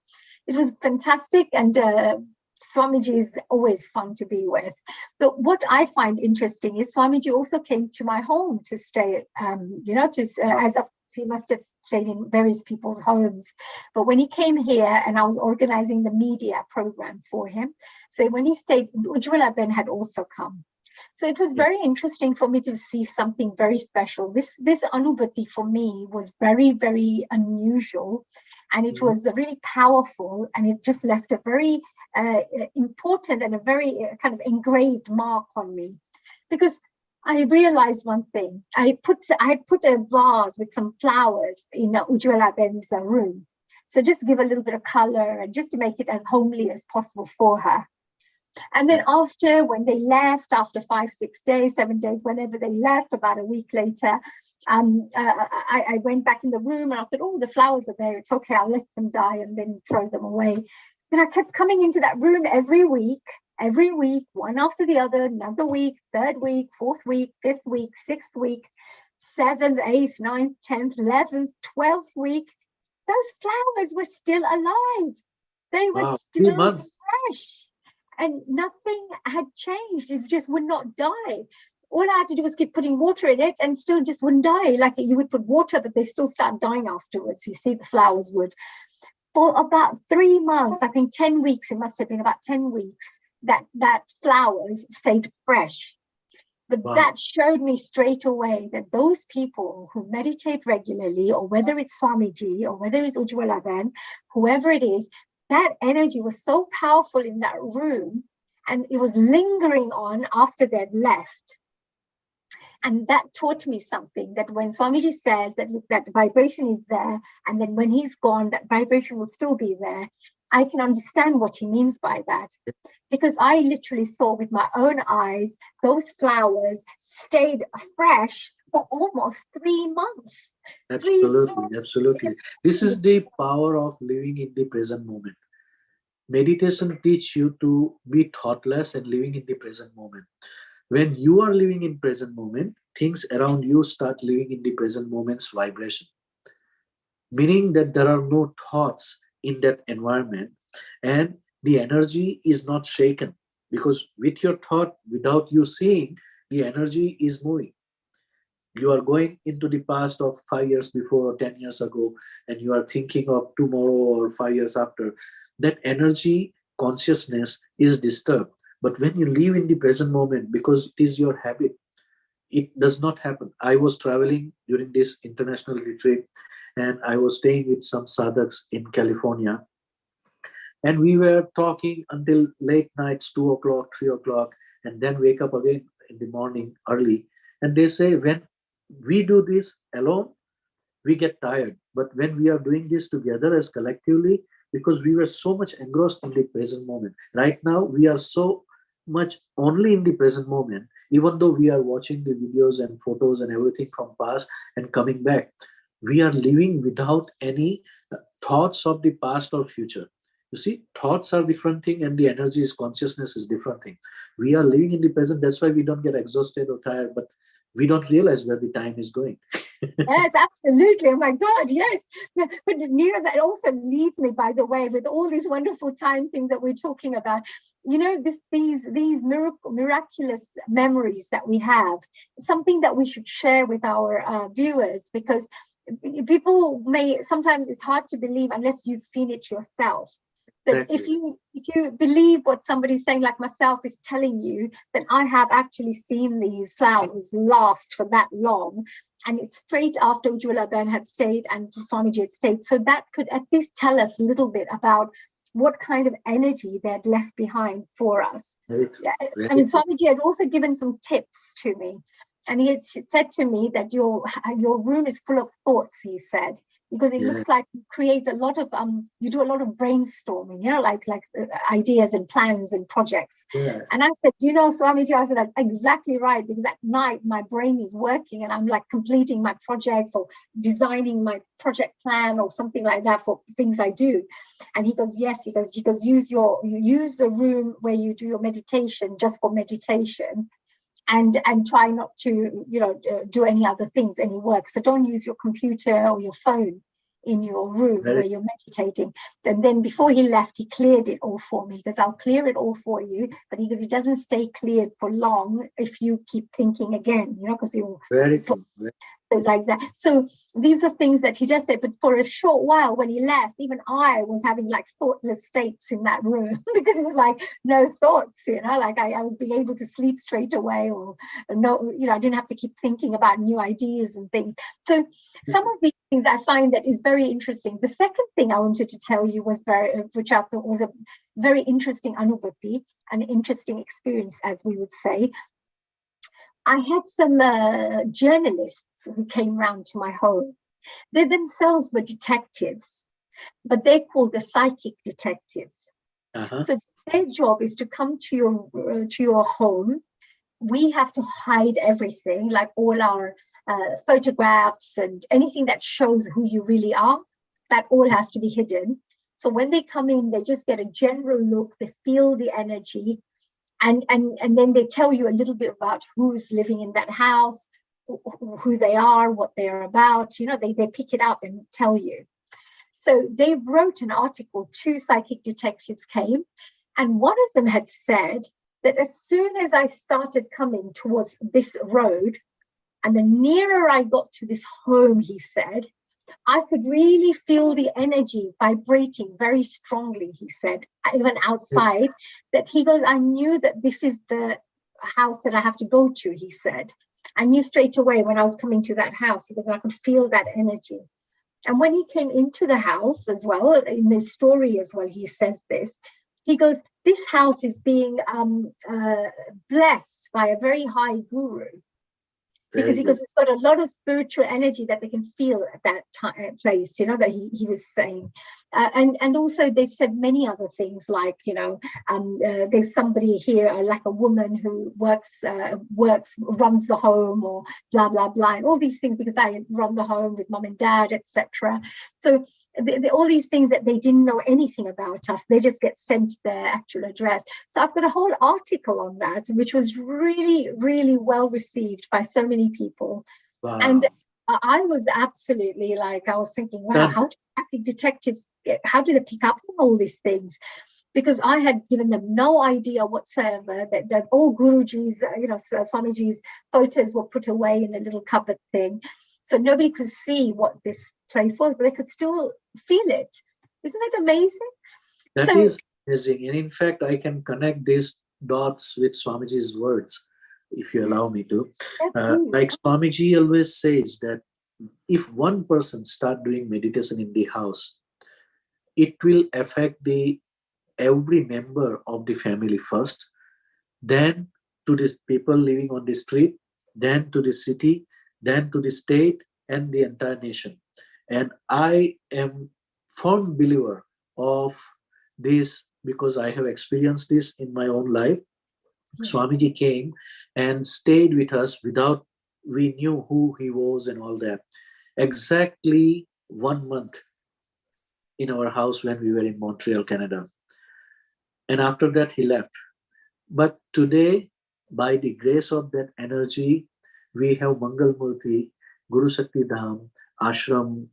It was fantastic, and Swamiji is always fun to be with. But what I find interesting is Swamiji also came to my home to stay, as a So he must have stayed in various people's homes. But when he came here, and I was organizing the media program for him, so when he stayed, Ujjwala Ben had also come. So it was very interesting for me to see something very special. This Anubhati for me was very, very unusual, and it was really powerful, and it just left a very important and a very kind of engraved mark on me, because I realized one thing. I put a vase with some flowers in Ujjwala Ben's room, so just to give a little bit of color and just to make it as homely as possible for her. And then when they left, after 5, 6 days, 7 days, whenever they left, about a week later, I went back in the room and I thought, oh, the flowers are there. It's okay. I'll let them die and then throw them away. Then I kept coming into that room every week, one after the other, another week, 3rd week, 4th week, 5th week, 6th week, 7th, 8th, 9th, 10th, 11th, 12th week. Those flowers were still alive. They were still fresh. And nothing had changed. It just would not die. All I had to do was keep putting water in it and still just wouldn't die. Like you would put water, but they still start dying afterwards. You see, the flowers would. For about 3 months, I think 10 weeks, it must have been about 10 weeks, that flowers stayed fresh. But that showed me straight away that those people who meditate regularly, or whether it's Swamiji, or whether it's Ujjwala Ben, whoever it is, that energy was so powerful in that room, and it was lingering on after they'd left. And that taught me something, that when Swamiji says that vibration is there, and then when he's gone, that vibration will still be there, I can understand what he means by that. Because I literally saw with my own eyes, those flowers stayed fresh for almost 3 months. Absolutely. This is the power of living in the present moment. Meditation teaches you to be thoughtless and living in the present moment. When you are living in present moment, things around you start living in the present moment's vibration. Meaning that there are no thoughts in that environment, and the energy is not shaken, because with your thought, without you seeing, the energy is moving. You are going into the past of 5 years before or 10 years ago, and you are thinking of tomorrow or 5 years after. That energy, consciousness is disturbed. But when you live in the present moment, because it is your habit, it does not happen. I was traveling during this international retreat, and I was staying with some sadhaks in California. And we were talking until late nights, 2 o'clock, 3 o'clock, and then wake up again in the morning early. And they say, when we do this alone, we get tired. But when we are doing this together as collectively, because we were so much engrossed in the present moment. Right now, we are so much only in the present moment, even though we are watching the videos and photos and everything from past and coming back. We are living without any thoughts of the past or future. You see, thoughts are different thing, and the energy is consciousness is different thing. We are living in the present. That's why we don't get exhausted or tired, but we don't realize where the time is going. Yes, absolutely. Oh my God, yes. But that also leads me, by the way, with all these wonderful time things that we're talking about. These miraculous memories that we have, something that we should share with our viewers, because people sometimes it's hard to believe unless you've seen it yourself. That if you believe what somebody's saying, like myself is telling you, that I have actually seen these flowers last for that long, and it's straight after Ujjwala Ben had stayed and Swamiji had stayed. So that could at least tell us a little bit about what kind of energy they had left behind for us. I mean, Swamiji had also given some tips to me. And he had said to me that your room is full of thoughts, he said, because it looks like you create a lot of, you do a lot of brainstorming, like ideas and plans and projects. Yeah. And I said, Swamiji, I said, that's exactly right, because at night my brain is working and I'm like completing my projects or designing my project plan or something like that for things I do. And he goes, yes, he goes, you use the room where you do your meditation just for meditation. And try not to, do any other things, any work. So don't use your computer or your phone in your room where you're meditating. And then before he left, he cleared it all for me. He goes, I'll clear it all for you. But he goes, it doesn't stay cleared for long if you keep thinking again, because you'll. Very cool. So like that. So these are things that he just said. But for a short while, when he left, even I was having like thoughtless states in that room because it was like no thoughts, like I was being able to sleep straight away, or no, I didn't have to keep thinking about new ideas and things. So some of these things I find that is very interesting. The second thing I wanted to tell you was which I thought was a very interesting anubhuti, an interesting experience, as we would say. I had some journalists who came round to my home. They themselves were detectives, but they're called the psychic detectives. So their job is to come to your home. We have to hide everything, like all our photographs and anything that shows who you really are. That all has to be hidden. So when they come in, they just get a general look. They feel the energy. And then they tell you a little bit about who's living in that house, who they are, what they're about. They pick it up and tell you. So they wrote an article. 2 psychic detectives came, and one of them had said that as soon as I started coming towards this road, and the nearer I got to this home, he said, I could really feel the energy vibrating very strongly, he said, even outside, that he goes, I knew that this is the house that I have to go to, he said. I knew straight away when I was coming to that house, because I could feel that energy. And when he came into the house as well, in this story as well, he says this, he goes, this house is being blessed by a very high guru. Because he goes, it's got a lot of spiritual energy that they can feel at that place, that he was saying. And also they said many other things like, there's somebody here, like a woman who runs the home, or blah, blah, blah, and all these things, because I run the home with mom and dad, etc. So all these things that they didn't know anything about us, they just get sent their actual address. So I've got a whole article on that, which was really, really well received by so many people. Wow. And I was absolutely I was thinking, wow, how do detectives how do they pick up on all these things? Because I had given them no idea whatsoever that all Guruji's, Swamiji's photos were put away in a little cupboard thing. So nobody could see what this place was, but they could still feel it. Isn't that amazing? That is amazing. And in fact, I can connect these dots with Swamiji's words, if you allow me to. Like Swamiji always says that if one person start doing meditation in the house, it will affect every member of the family first, then to the people living on the street, then to the city, then to the state and the entire nation. And I am firm believer of this because I have experienced this in my own life. Swamiji came and stayed with us without we knew who he was and all that. Exactly 1 month in our house when we were in Montreal, Canada. And after that, he left. But today, by the grace of that energy, we have Mangal Murthy, Guru Shakti Dham, Ashram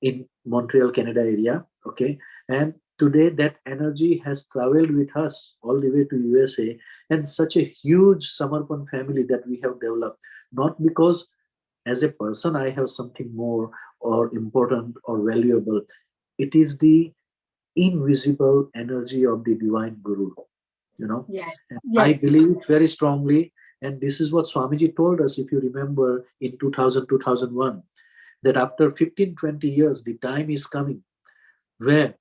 in Montreal, Canada area. Okay. And today that energy has traveled with us all the way to USA, and such a huge Samarpan family that we have developed, not because as a person I have something more or important or valuable. It is the invisible energy of the divine Guru, Yes. I believe it very strongly. And this is what Swamiji told us, if you remember, in 2000, 2001, that after 15, 20 years, the time is coming where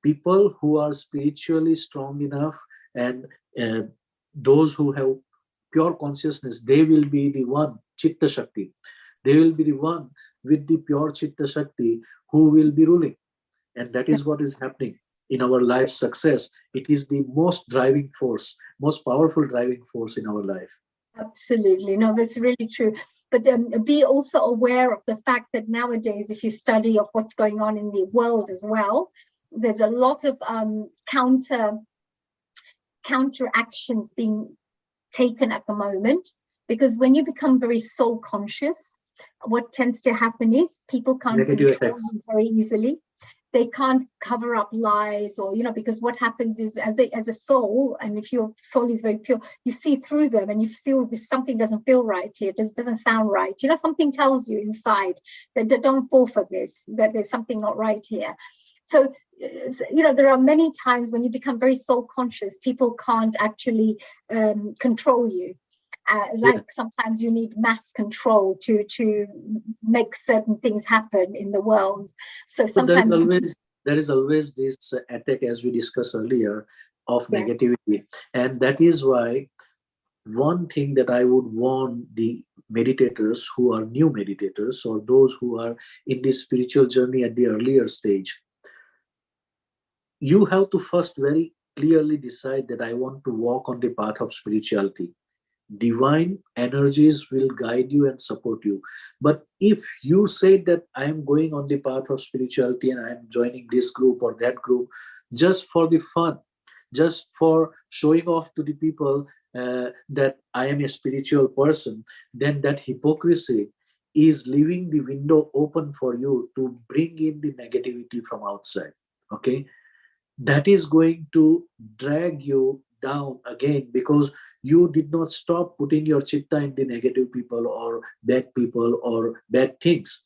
people who are spiritually strong enough and those who have pure consciousness, they will be the one, Chitta Shakti. They will be the one with the pure Chitta Shakti who will be ruling. And that is what is happening in our life success. It is the most driving force, most powerful driving force in our life. Absolutely. No, that's really true. But then be also aware of the fact that nowadays, if you study of what's going on in the world as well, there's a lot of counter actions being taken at the moment. Because when you become very soul conscious, what tends to happen is people can't control you very easily. they can't cover up lies, or, you know, because what happens is, as a soul, and if your soul is very pure, you see through them and you feel this, something doesn't feel right here, this doesn't sound right. You know, something tells you inside that don't fall for this, that there's something not right here. So, you know, there are many times when you become very soul conscious, people can't actually control you. Like sometimes you need mass control to make certain things happen in the world. So sometimes there is always this attack, as we discussed earlier, of negativity. And that is why one thing that I would warn the meditators who are new meditators, or those who are in this spiritual journey at the earlier stage, you have to first very clearly decide that I want to walk on the path of spirituality. Divine energies will guide you and support you. But if you say that I am going on the path of spirituality and I am joining this group or that group just for the fun, just for showing off to the people that I am a spiritual person, then that hypocrisy is leaving the window open for you to bring in the negativity from outside. Okay, that is going to drag you down again, because you did not stop putting your chitta in the negative people or bad things.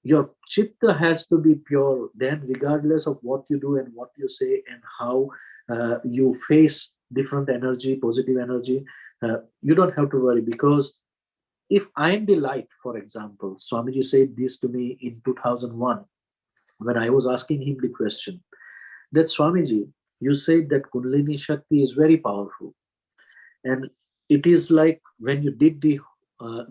Your chitta has to be pure. Then regardless of what you do and what you say and how you face different energy, positive energy, you don't have to worry. Because if I am the light, for example, Swamiji said this to me in 2001 when I was asking him the question that, Swamiji, you said that Kundalini Shakti is very powerful. And it is like when you dig the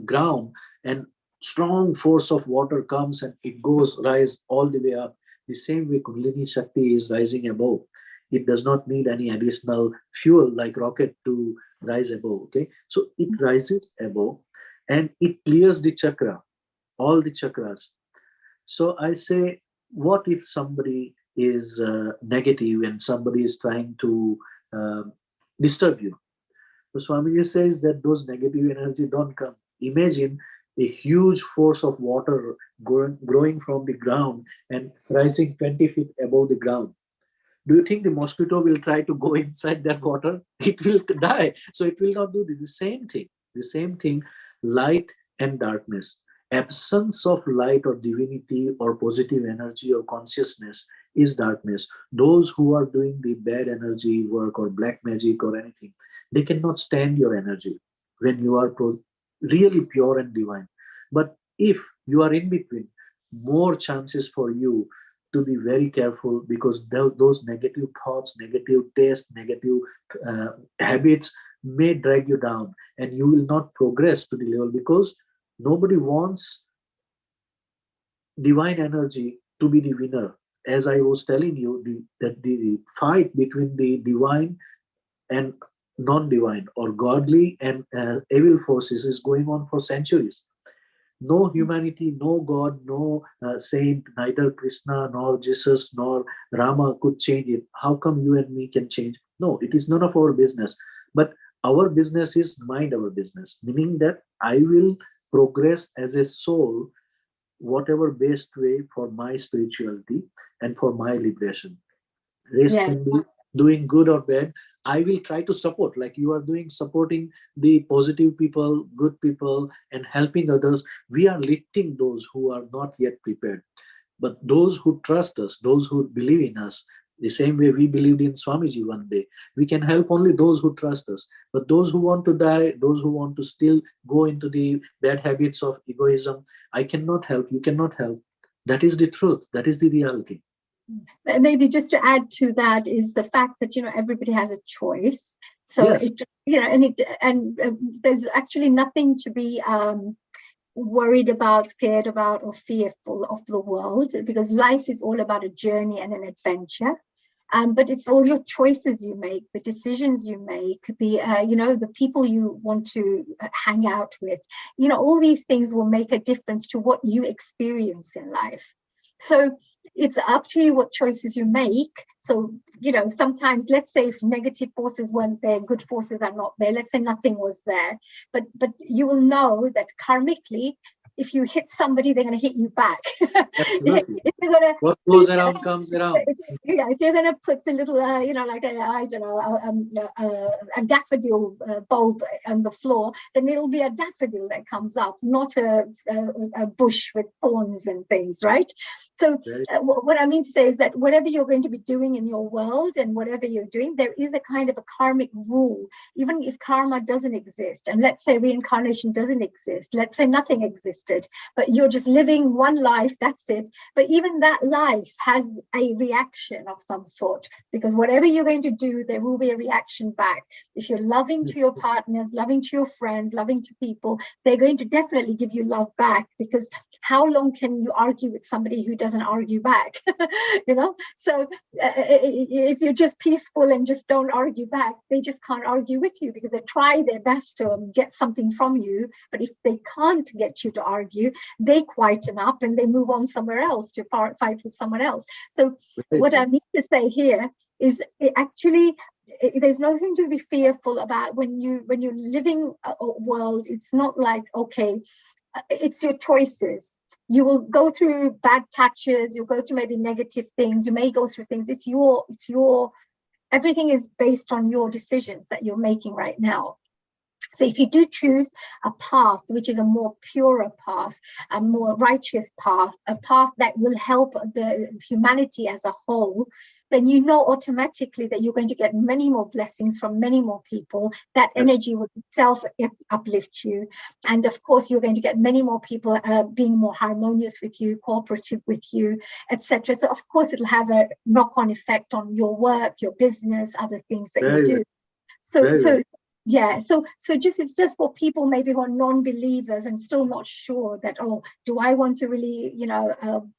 ground and strong force of water comes and it goes rise all the way up. The same way Kundalini Shakti is rising above. It does not need any additional fuel like rocket to rise above. Okay, so it rises above and it clears the chakra, all the chakras. So I say, what if somebody is negative and somebody is trying to disturb you? So Swamiji says that those negative energy don't come. Imagine a huge force of water growing from the ground and rising 20 feet above the ground. Do you think the mosquito will try to go inside that water? It will die. So it will not do the same thing. The same thing, light and darkness. Absence of light or divinity or positive energy or consciousness is darkness. Those who are doing the bad energy work or black magic or anything, they cannot stand your energy when you are really pure and divine. But if you are in between, more chances for you to be very careful, because those negative thoughts, negative taste, negative habits may drag you down and you will not progress to the level, because nobody wants divine energy to be the winner. As I was telling you, that the fight between the divine and non-divine, or godly and evil forces, is going on for centuries. No humanity, no God, no saint, neither Krishna nor Jesus nor Rama could change it. How come you and me can change? No, it is none of our business. But our business is mind our business, meaning that I will progress as a soul, whatever best way for my spirituality and for my liberation. Rest can be doing good or bad. I will try to support, like you are doing, supporting the positive people, good people, and helping others. We are lifting those who are not yet prepared. But those who trust us, those who believe in us, the same way we believed in Swamiji one day, we can help only those who trust us. But those who want to die, those who want to still go into the bad habits of egoism, I cannot help, you cannot help. That is the truth. That is the reality. Maybe just to add to that is the fact that, you know, everybody has a choice. So Yes. it, you know, and there's actually nothing to be worried about, scared about, or fearful of the world, because life is all about a journey and an adventure. But it's all your choices you make, the decisions you make, the you know, the people you want to hang out with. You know, all these things will make a difference to what you experience in life. So it's up to you what choices you make. So, you know, sometimes, let's say if negative forces weren't there, good forces are not there, let's say nothing was there, but you will know that karmically if you hit somebody, they're going to hit you back. Absolutely. If you're going to What goes around comes around. if you're going to put a little, like a daffodil bulb on the floor, then it'll be a daffodil that comes up, not a bush with thorns and things, right? So what I mean to say is that whatever you're going to be doing in your world and whatever you're doing, there is a kind of a karmic rule. Even if karma doesn't exist, and let's say reincarnation doesn't exist, let's say nothing existed, but you're just living one life, that's it. But even that life has a reaction of some sort, because whatever you're going to do, there will be a reaction back. If you're loving to your partners, loving to your friends, loving to people, they're going to definitely give you love back, because how long can you argue with somebody who doesn't argue back? So if you're just peaceful and just don't argue back, they just can't argue with you, because they try their best to get something from you. But if they can't get you to argue, they quieten up and they move on somewhere else to fight with someone else. So what I mean to say here is there's nothing to be fearful about when you're living a world. It's not like, okay, it's your choices. You will go through bad patches, you'll go through maybe negative things, you may go through things. It's your everything is based on your decisions that you're making right now. So if you do choose a path which is a more purer path, a more righteous path, a path that will help the humanity as a whole, then you know automatically that you're going to get many more blessings from many more people. That energy will itself uplift you. And of course, you're going to get many more people being more harmonious with you, cooperative with you, etc. So of course, it'll have a knock-on effect on your work, your business, other things that you do. So it's just for people maybe who are non-believers and still not sure that, oh, do I want to really,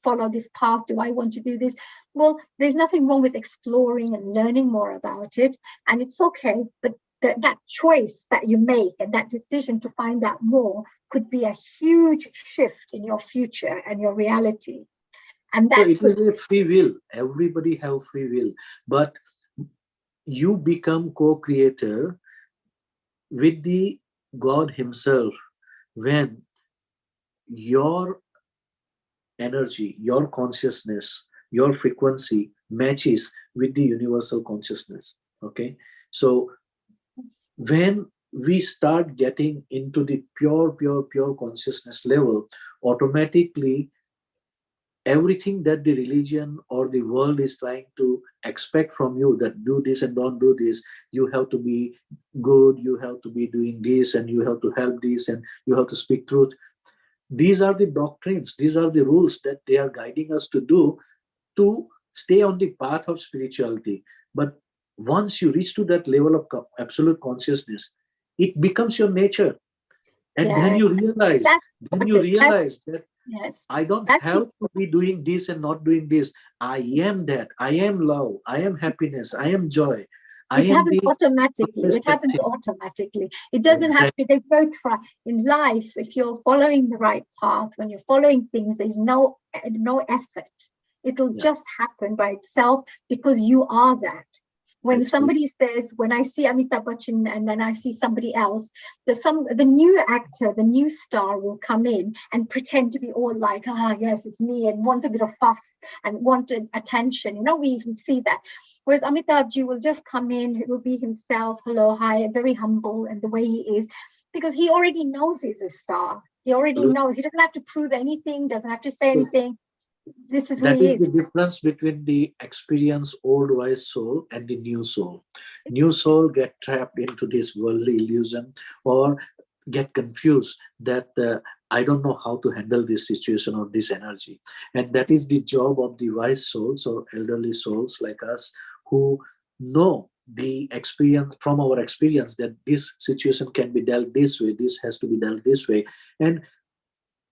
follow this path? Do I want to do this? Well, there's nothing wrong with exploring and learning more about it, and it's okay. But that choice that you make and that decision to find out more could be a huge shift in your future and your reality. And that it is a free will. Everybody have free will, but you become co-creator with the God himself when your energy, your consciousness, your frequency matches with the universal consciousness. Okay, so when we start getting into the pure consciousness level, automatically everything that the religion or the world is trying to expect from you, that do this and don't do this, you have to be good, you have to be doing this, and you have to help this, and you have to speak truth. These are the doctrines, these are the rules that they are guiding us to do to stay on the path of spirituality. But once you reach to that level of absolute consciousness, it becomes your nature. And then you realize that I don't have to be doing this and not doing this. I am that. I am love. I am happiness. I am joy. It happens automatically. It happens automatically. It doesn't have to. There's no try in life. If you're following the right path, when you're following things, there's no effort. It'll just happen by itself because you are that. When somebody says, when I see Amitabh Bachchan and then I see somebody else, the new actor, the new star will come in and pretend to be all like, yes, it's me, and wants a bit of fuss and wanted attention. We even see that. Whereas Amitabh will just come in, he will be himself, hello, hi, very humble, and the way he is, because he already knows he's a star. He already knows. He doesn't have to prove anything, doesn't have to say anything. This is who he is. That is the difference between the experienced old wise soul and the new soul. New soul get trapped into this worldly illusion or get confused that I don't know how to handle this situation or this energy. And that is the job of the wise souls or elderly souls like us who know the experience from our experience that this situation can be dealt this way, this has to be dealt this way. And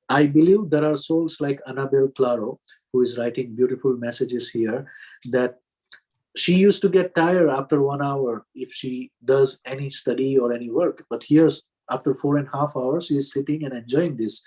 I believe there are souls like Annabelle Claro, who is writing beautiful messages here, that she used to get tired after 1 hour if she does any study or any work. But here's after 4.5 hours, she is sitting and enjoying this.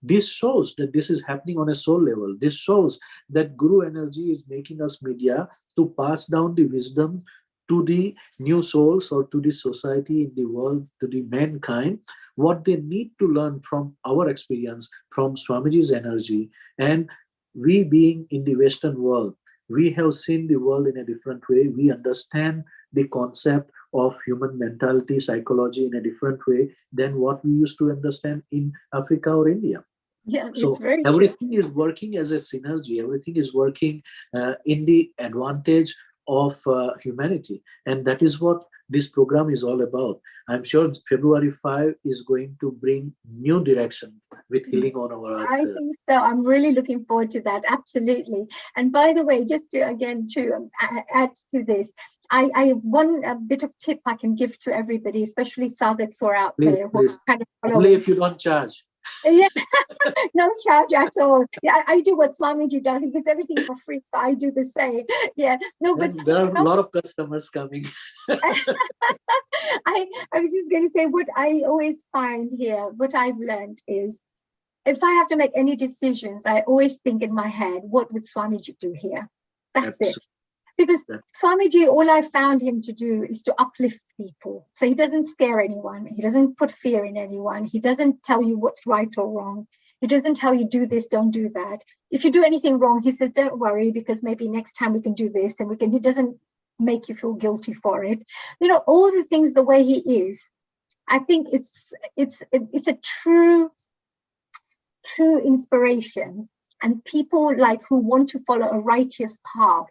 This shows that this is happening on a soul level. This shows that Guru energy is making us media to pass down the wisdom to the new souls or to the society in the world, to the mankind, what they need to learn from our experience, from Swamiji's energy. And we being in the Western world, we have seen the world in a different way. We understand the concept of human mentality, psychology in a different way than what we used to understand in Africa or India. Yeah, So it's very everything true. is working as a synergy. Everything is working in the advantage of humanity, and that is what this program is all about. I'm sure February 5 is going to bring new direction with healing on our I earth. think so. I'm really looking forward to that. Absolutely. And by the way, just to again to add to this, I one bit of tip I can give to everybody, especially sadhaks who are out Please, there who are please. kind of Only following. if you don't charge. Yeah, no charge at all. Yeah, I do what Swamiji does. He gives everything for free, so I do the same. Yeah, no, but And there are a lot of customers coming. I was just going to say what I always find here, what I've learned is if I have to make any decisions, I always think in my head, what would Swamiji do here? That's Absolutely. it. Because Swamiji, all I found him to do is to uplift people. So he doesn't scare anyone. He doesn't put fear in anyone. He doesn't tell you what's right or wrong. He doesn't tell you do this, don't do that. If you do anything wrong, he says, don't worry, because maybe next time we can do this, and he doesn't make you feel guilty for it. You know, all the things the way he is, I think it's a true inspiration. And people like who want to follow a righteous path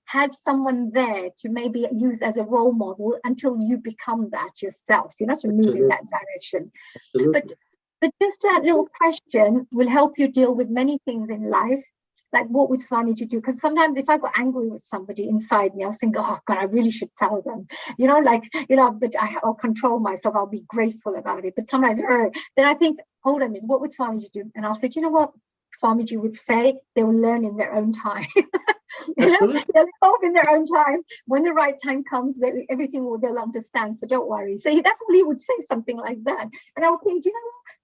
has someone there to maybe use as a role model until you become that yourself, you know, to move in that direction. Absolutely. But just that little question will help you deal with many things in life. Like, what would Swamiji do? Because sometimes if I got angry with somebody inside me, I'll think, oh God, I really should tell them, you know, like, you know, but I'll control myself. I'll be graceful about it. But sometimes, then I think, hold on a minute, what would Swamiji do? And I'll say, you know what Swamiji would say? They will learn in their own time. You know, they'll evolve in their own time. When the right time comes, they'll understand. So don't worry. So that's what he would say, something like that. And I would think, you know,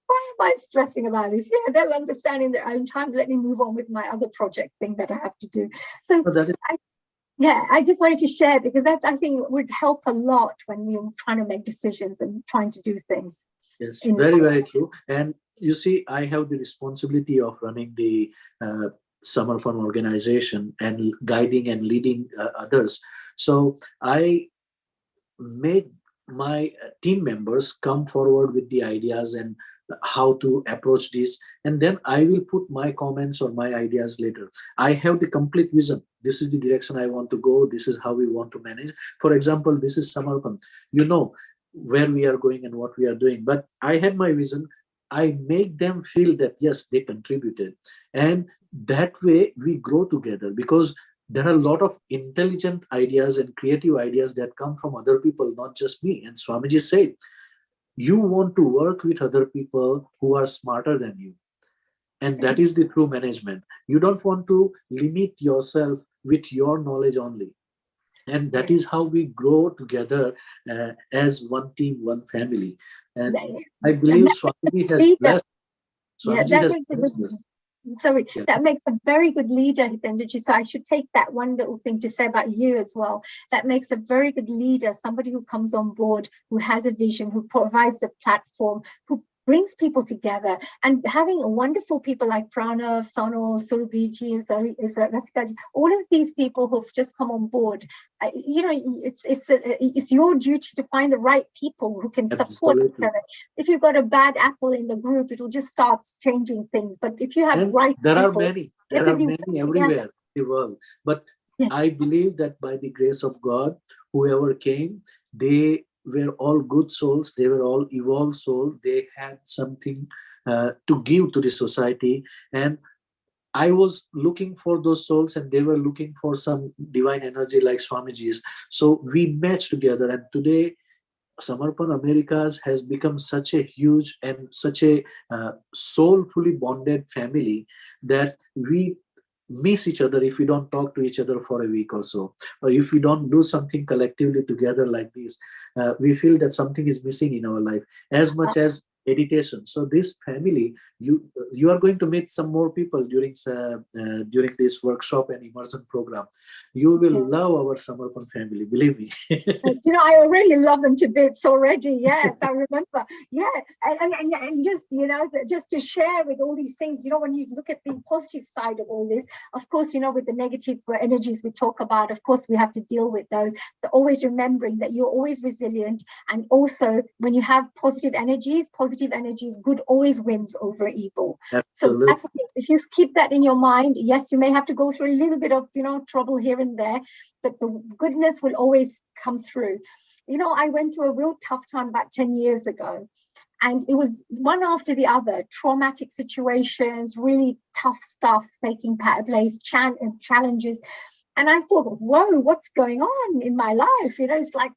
why am I stressing about this? Yeah, they'll understand in their own time. Let me move on with my other project thing that I have to do. So I just wanted to share, because that's, I think, would help a lot when you're trying to make decisions and trying to do things. Yes, very, very true. And you see, I have the responsibility of running the Samarpan organization and guiding and leading others. So I make my team members come forward with the ideas and how to approach this, and then I will put my comments or my ideas later. I have the complete vision. This is the direction I want to go. This is how we want to manage. For example, this is Samarpan. You know where we are going and what we are doing. But I had my vision. I make them feel that yes, they contributed, and that way we grow together, because there are a lot of intelligent ideas and creative ideas that come from other people, not just me. And Swamiji said, you want to work with other people who are smarter than you. And that is the true management. You don't want to limit yourself with your knowledge only. And that is how we grow together as one team, one family. And I believe Swamiji has blessed. That makes a very good leader, Hitendraji. So I should take that one little thing to say about you as well. That makes a very good leader, somebody who comes on board, who has a vision, who provides the platform, who brings people together. And having wonderful people like Pranav, Sonal, Surabhiji, Rasikaji, all of these people who've just come on board, you know, it's your duty to find the right people who can support each other. If you've got a bad apple in the group, it'll just start changing things. But if you have there are many everywhere in the world. But I believe that by the grace of God, whoever came, they were all good souls. They were all evolved souls. They had something to give to the society. And I was looking for those souls, and they were looking for some divine energy like Swamiji's. So we matched together. And today, Samarpan Americas has become such a huge and such a soulfully bonded family that we miss each other if we don't talk to each other for a week or so, or if we don't do something collectively together like this. We feel that something is missing in our life. As much as meditation. So this family, you are going to meet some more people during this workshop and immersion program. You will love our Samarpan family, believe me. I already love them to bits already. Yes, I remember. Yeah, and just just to share with all these things, when you look at the positive side of all this, of course, with the negative energies we talk about, of course, we have to deal with those. But always remembering that you're always resilient, and also when you have positive energies, good always wins over evil. Absolutely. So that's what, if you keep that in your mind, yes, you may have to go through a little bit of trouble here and there, but the goodness will always come through. I went through a real tough time about 10 years ago, and it was one after the other, traumatic situations, really tough stuff taking place, challenges. And I thought, whoa, what's going on in my life? It's like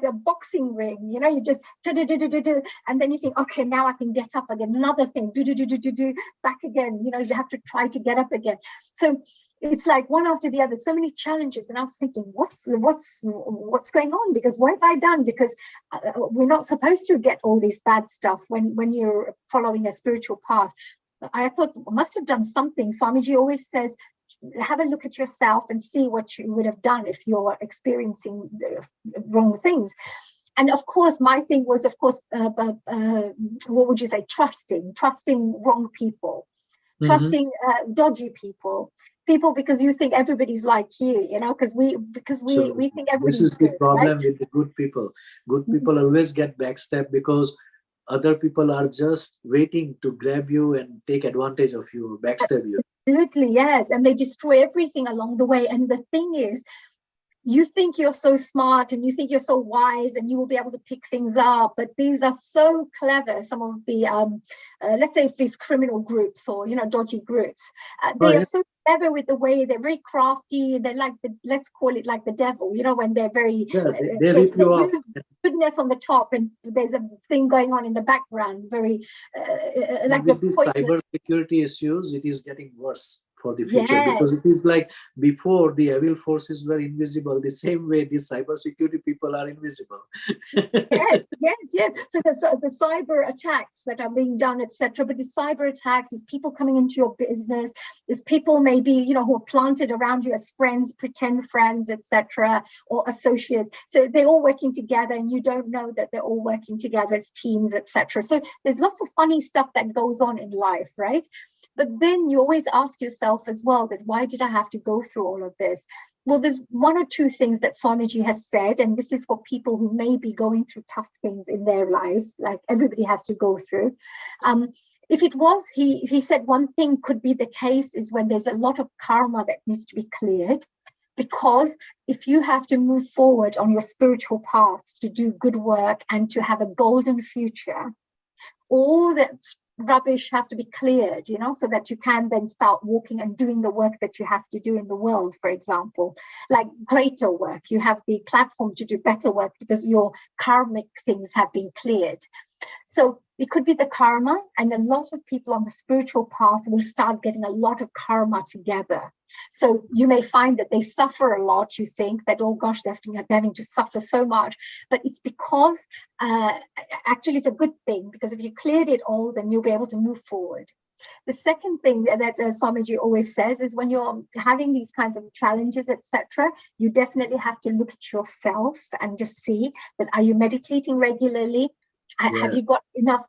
a boxing ring, you just do, and then you think, okay, now I can get up again, another thing, do, back again, you have to try to get up again. So it's like one after the other, so many challenges. And I was thinking, what's going on? Because what have I done? Because we're not supposed to get all this bad stuff when you're following a spiritual path. I thought, I must have done something. Swamiji always says, have a look at yourself and see what you would have done if you're experiencing the wrong things. And of course, my thing was, of course, what would you say? Trusting wrong people, trusting dodgy people, because you think everybody's like you, because we think everybody's This is the good, problem, right? with the good people. Good people always get backstabbed because other people are just waiting to grab you and take advantage of you, backstab you. Absolutely, yes. And they destroy everything along the way. And the thing is, you think you're so smart and you think you're so wise and you will be able to pick things up, but these are so clever. Some of the let's say these criminal groups or dodgy groups, they are so clever with the way they're very crafty. They're like let's call it like the devil, when they're very they rip you off. Goodness on the top and there's a thing going on in the background, very like with the these cyber security issues, it is getting worse for the future. Yes. Because it is like before the evil forces were invisible, the same way these cyber security people are invisible. yes. So the cyber attacks that are being done, etc. But the cyber attacks is people coming into your business, is people maybe who are planted around you as friends, pretend friends, etc., or associates. So they're all working together, and you don't know that they're all working together as teams, etc. So there's lots of funny stuff that goes on in life, right? But then you always ask yourself as well that why did I have to go through all of this? Well, there's one or two things that Swamiji has said, and this is for people who may be going through tough things in their lives, like everybody has to go through. If it was, he said one thing could be the case is when there's a lot of karma that needs to be cleared. Because if you have to move forward on your spiritual path to do good work and to have a golden future, all that rubbish has to be cleared, so that you can then start walking and doing the work that you have to do in the world, for example, like greater work. You have the platform to do better work because your karmic things have been cleared. So it could be the karma, and a lot of people on the spiritual path will start getting a lot of karma together. So you may find that they suffer a lot. You think that, oh gosh, they're having to suffer so much. But it's because actually it's a good thing, because if you cleared it all, then you'll be able to move forward. The second thing that Swamiji always says is when you're having these kinds of challenges, etc., you definitely have to look at yourself and just see that, are you meditating regularly? Yes. Have you got enough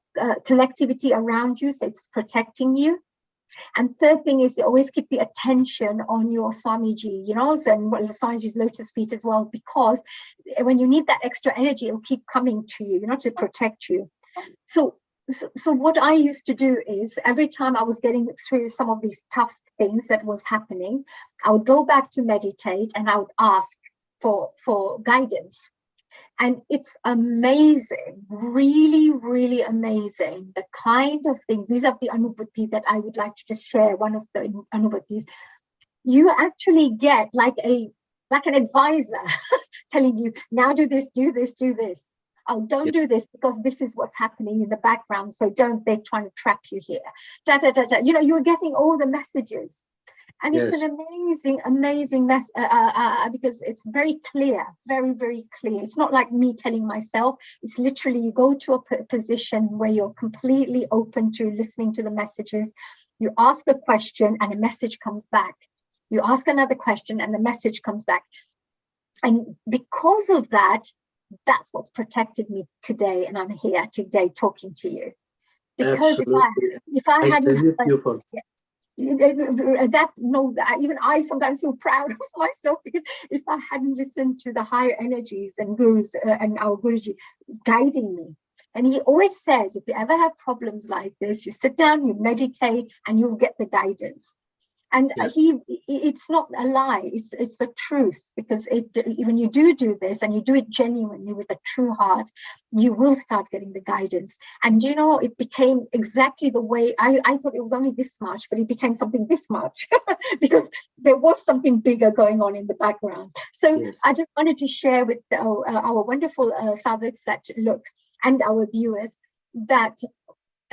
collectivity around you so it's protecting you? And third thing is always keep the attention on your Swamiji, and Swamiji's lotus feet as well, because when you need that extra energy, it'll keep coming to you, to protect you. So what I used to do is every time I was getting through some of these tough things that was happening, I would go back to meditate and I would ask for guidance. And it's amazing, really, really amazing, the kind of things. These are the anubhuti that I would like to just share. One of the anubhutis, you actually get like an advisor telling you, now do this, do this, do this. Oh, don't do this because this is what's happening in the background. So they're trying to trap you here. You're getting all the messages. And it's Yes. an amazing mess because it's very clear, very, very clear. It's not like me telling myself. It's literally you go to a position where you're completely open to listening to the messages. You ask a question and a message comes back. You ask another question and the message comes back. And because of that, that's what's protected me today. And I'm here today talking to you. Because Absolutely. if I hadn't salute you for that, no, even I sometimes feel proud of myself, because if I hadn't listened to the higher energies and gurus and our Guruji guiding me, and he always says, if you ever have problems like this, you sit down, you meditate, and you'll get the guidance. And yes. It's not a lie, it's the truth, because when you do this and you do it genuinely with a true heart, you will start getting the guidance. And you know, it became exactly the way I thought it was only this much, but it became something this much because there was something bigger going on in the background. So Yes. I just wanted to share with our wonderful sadhaks that look, and our viewers, that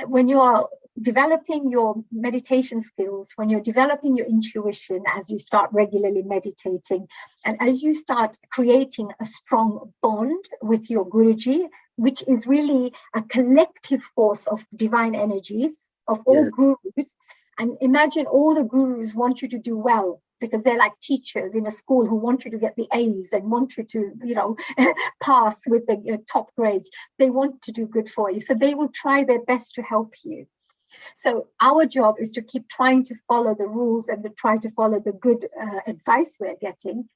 when you are developing your meditation skills, when you're developing your intuition, as you start regularly meditating, and as you start creating a strong bond with your Guruji, which is really a collective force of divine energies, of all Yes. gurus. And imagine all the gurus want you to do well, because they're like teachers in a school who want you to get the A's and want you to, you know, pass with the top grades. They want to do good for you. So they will try their best to help you. So our job is to keep trying to follow the rules and to try to follow the good advice we're getting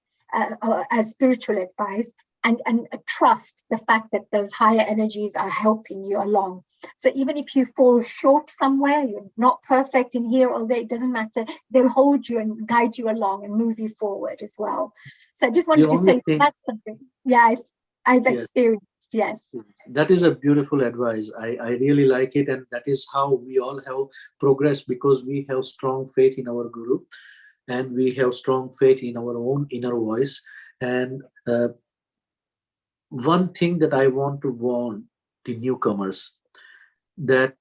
as spiritual advice, and trust the fact that those higher energies are helping you along. So even if you fall short somewhere, you're not perfect in here or there, it doesn't matter. They'll hold you and guide you along and move you forward as well. So I just wanted to say that's something, yeah, I've Yes. experienced. Yes. That is a beautiful advice. I really like it. And that is how we all have progressed, because we have strong faith in our Guru, and we have strong faith in our own inner voice. And one thing that I want to warn the newcomers, that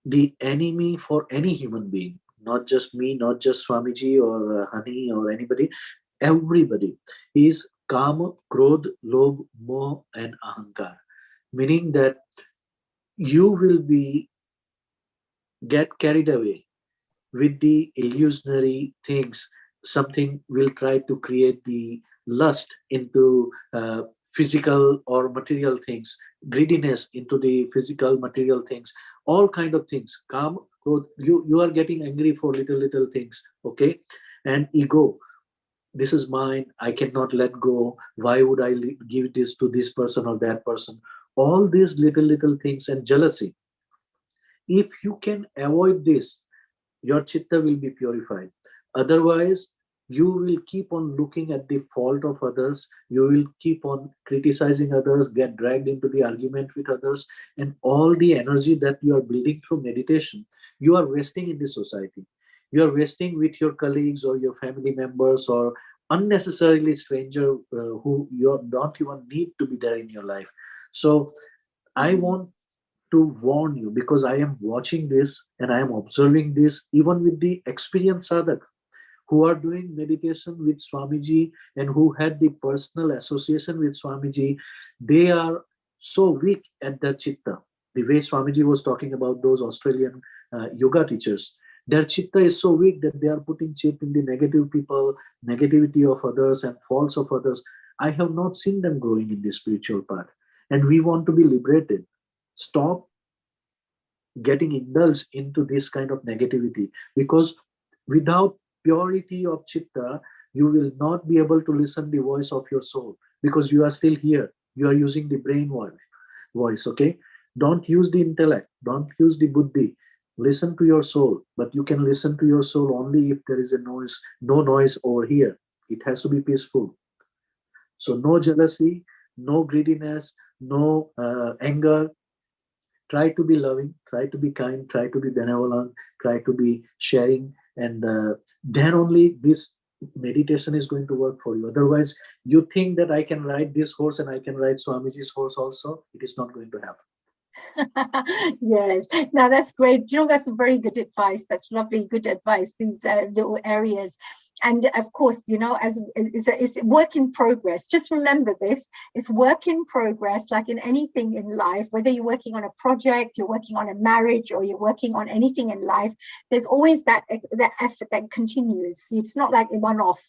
the enemy for any human being, not just me, not just Swamiji or Hani or anybody, everybody, is Kama, Krodh, Lobh, Moh, and Ahankar. Meaning that you will get carried away with the illusionary things. Something will try to create the lust into physical or material things, greediness into the physical material things, all kind of things. Calm, you are getting angry for little things, okay? And ego, this is mine, I cannot let go, why would I give this to this person or that person? All these little things, and jealousy. If you can avoid this, your chitta will be purified. Otherwise, you will keep on looking at the fault of others, you will keep on criticizing others, get dragged into the argument with others, and all the energy that you are building through meditation, you are wasting in this society. You are wasting with your colleagues or your family members, or unnecessarily stranger who you don't even need to be there in your life. So I want to warn you, because I am watching this and I am observing this even with the experienced sadhaks who are doing meditation with Swamiji and who had the personal association with Swamiji. They are so weak at their chitta. The way Swamiji was talking about those Australian yoga teachers, their chitta is so weak that they are putting chip in the negative people, negativity of others, and faults of others. I have not seen them growing in the spiritual path. And we want to be liberated. Stop getting indulged into this kind of negativity, because without purity of chitta, you will not be able to listen the voice of your soul, because you are still here, you are using the brain voice. Okay, don't use the intellect, don't use the buddhi, listen to your soul. But you can listen to your soul only if there is a noise, no noise over here. It has to be peaceful. So no jealousy, no greediness, no anger. Try to be loving, try to be kind, try to be benevolent, try to be sharing, and then only this meditation is going to work for you. Otherwise, you think that I can ride this horse and I can ride Swamiji's horse also, it is not going to happen. Yes, now that's great. You know, that's very good advice. That's lovely, good advice. These little areas, and of course, you know, as it's a work in progress. Just remember this: it's work in progress. Like in anything in life, whether you're working on a project, you're working on a marriage, or you're working on anything in life, there's always that effort that continues. It's not like a one-off.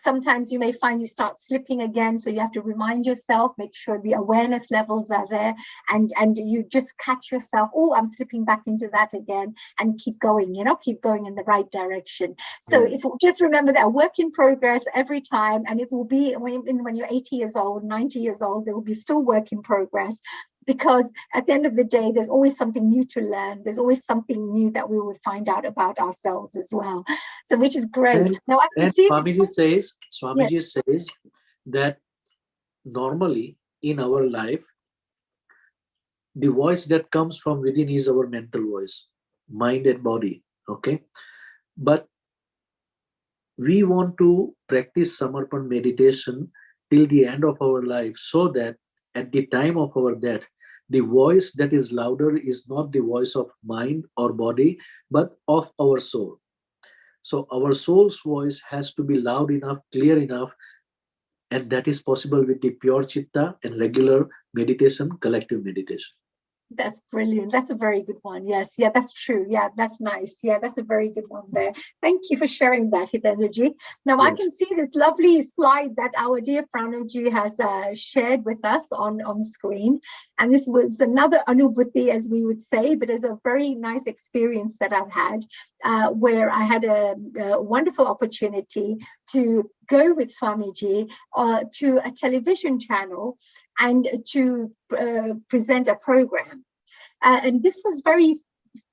Sometimes you may find you start slipping again, so you have to remind yourself, make sure the awareness levels are there, and you just catch yourself, oh, I'm slipping back into that again, and keep going, you know, keep going in the right direction. So it's just remember that a work in progress every time, and it will be when you're 80 years old, 90 years old, there will be still work in progress. Because at the end of the day, there's always something new to learn. There's always something new that we will find out about ourselves as well. So, which is great. Now I can see Swamiji says that normally in our life, the voice that comes from within is our mental voice, mind and body. Okay, but we want to practice Samarpan meditation till the end of our life, so that at the time of our death, the voice that is louder is not the voice of mind or body, but of our soul. So our soul's voice has to be loud enough, clear enough, and that is possible with the pure chitta and regular meditation, collective meditation. That's brilliant. That's a very good one. Yes. Yeah, that's true. Yeah, that's nice. Yeah, that's a very good one there. Thank you for sharing that, Hitendraji. Now, yes. I can see this lovely slide that our dear Pranavji has shared with us on screen. And this was another anubhuti, as we would say, but it's a very nice experience that I've had where I had a wonderful opportunity to go with Swamiji to a television channel and to present a program. And this was very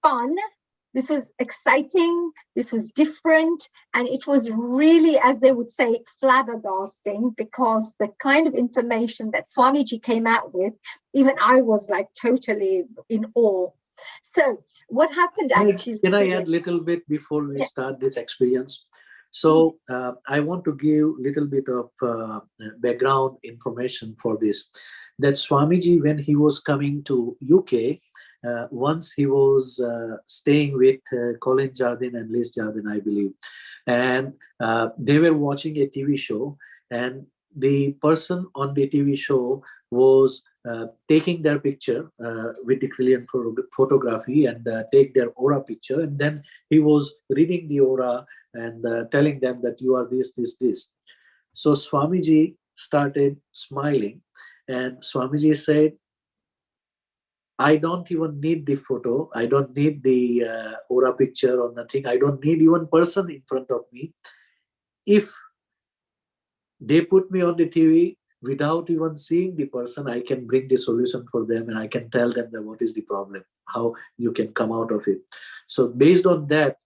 fun. This was exciting. This was different. And it was really, as they would say, flabbergasting, because the kind of information that Swamiji came out with, even I was like totally in awe. So what happened actually? Can I add a little bit before we start this experience? So I want to give a little bit of background information for this. That Swamiji, when he was coming to UK, once he was staying with Colin Jardine and Liz Jardine, I believe. And they were watching a TV show, and the person on the TV show was taking their picture with the brilliant photography and take their aura picture. And then he was reading the aura and telling them that you are this, this, this. So Swamiji started smiling, and Swamiji said, I don't even need the photo. I don't need the aura picture or nothing. I don't need even person in front of me. If they put me on the TV without even seeing the person, I can bring the solution for them, and I can tell them that what is the problem, how you can come out of it. So based on that,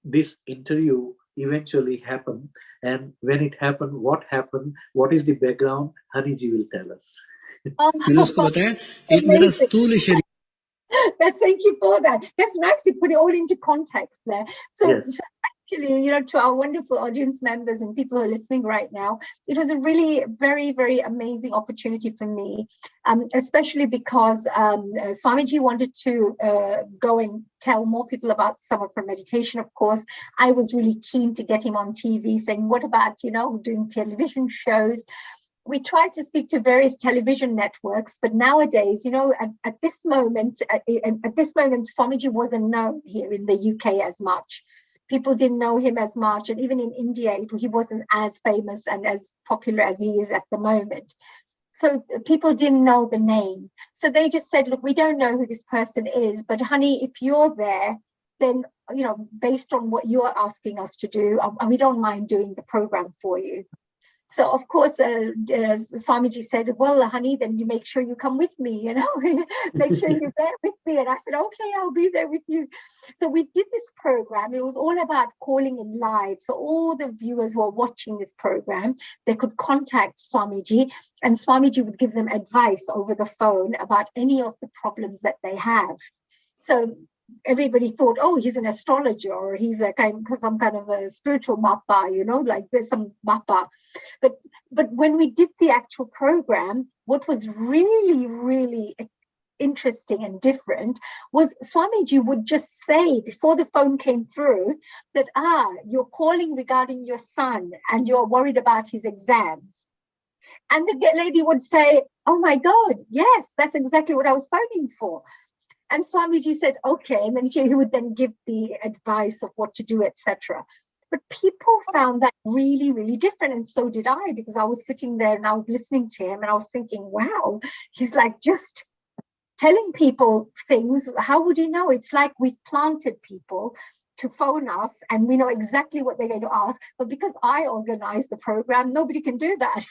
this interview eventually happened. And when it happened, what is the background, Haniji will tell us. Thank you for that. That's nice to put it all into context there. So, yes. So actually, you know, to our wonderful audience members and people who are listening right now, it was a really very, very amazing opportunity for me, especially because Swamiji wanted to go and tell more people about Samarpan meditation. Of course, I was really keen to get him on TV, saying, what about, you know, doing television shows? We tried to speak to various television networks, but nowadays, you know, at this moment, Swamiji wasn't known here in the UK as much. People didn't know him as much, and even in India, he wasn't as famous and as popular as he is at the moment. So people didn't know the name. So they just said, look, we don't know who this person is, but honey, if you're there, then, you know, based on what you're asking us to do, we don't mind doing the program for you. So, of course, Swamiji said, well, honey, then you make sure you come with me, you know, make sure you're there with me. And I said, okay, I'll be there with you. So we did this program. It was all about calling in live. So all the viewers who are watching this program, they could contact Swamiji, and Swamiji would give them advice over the phone about any of the problems that they have. So everybody thought, oh, he's an astrologer, or he's some kind of a spiritual mappa, you know, like there's some mappa. But when we did the actual program, what was really, really interesting and different was Swamiji would just say before the phone came through that, you're calling regarding your son and you're worried about his exams. And the lady would say, oh my God, yes, that's exactly what I was phoning for. And Swamiji said, okay. And then he would then give the advice of what to do, etc. But people found that really, really different. And so did I, because I was sitting there and I was listening to him and I was thinking, wow, he's like just telling people things. How would you know? It's like we've planted people to phone us and we know exactly what they're going to ask. But because I organized the program, nobody can do that.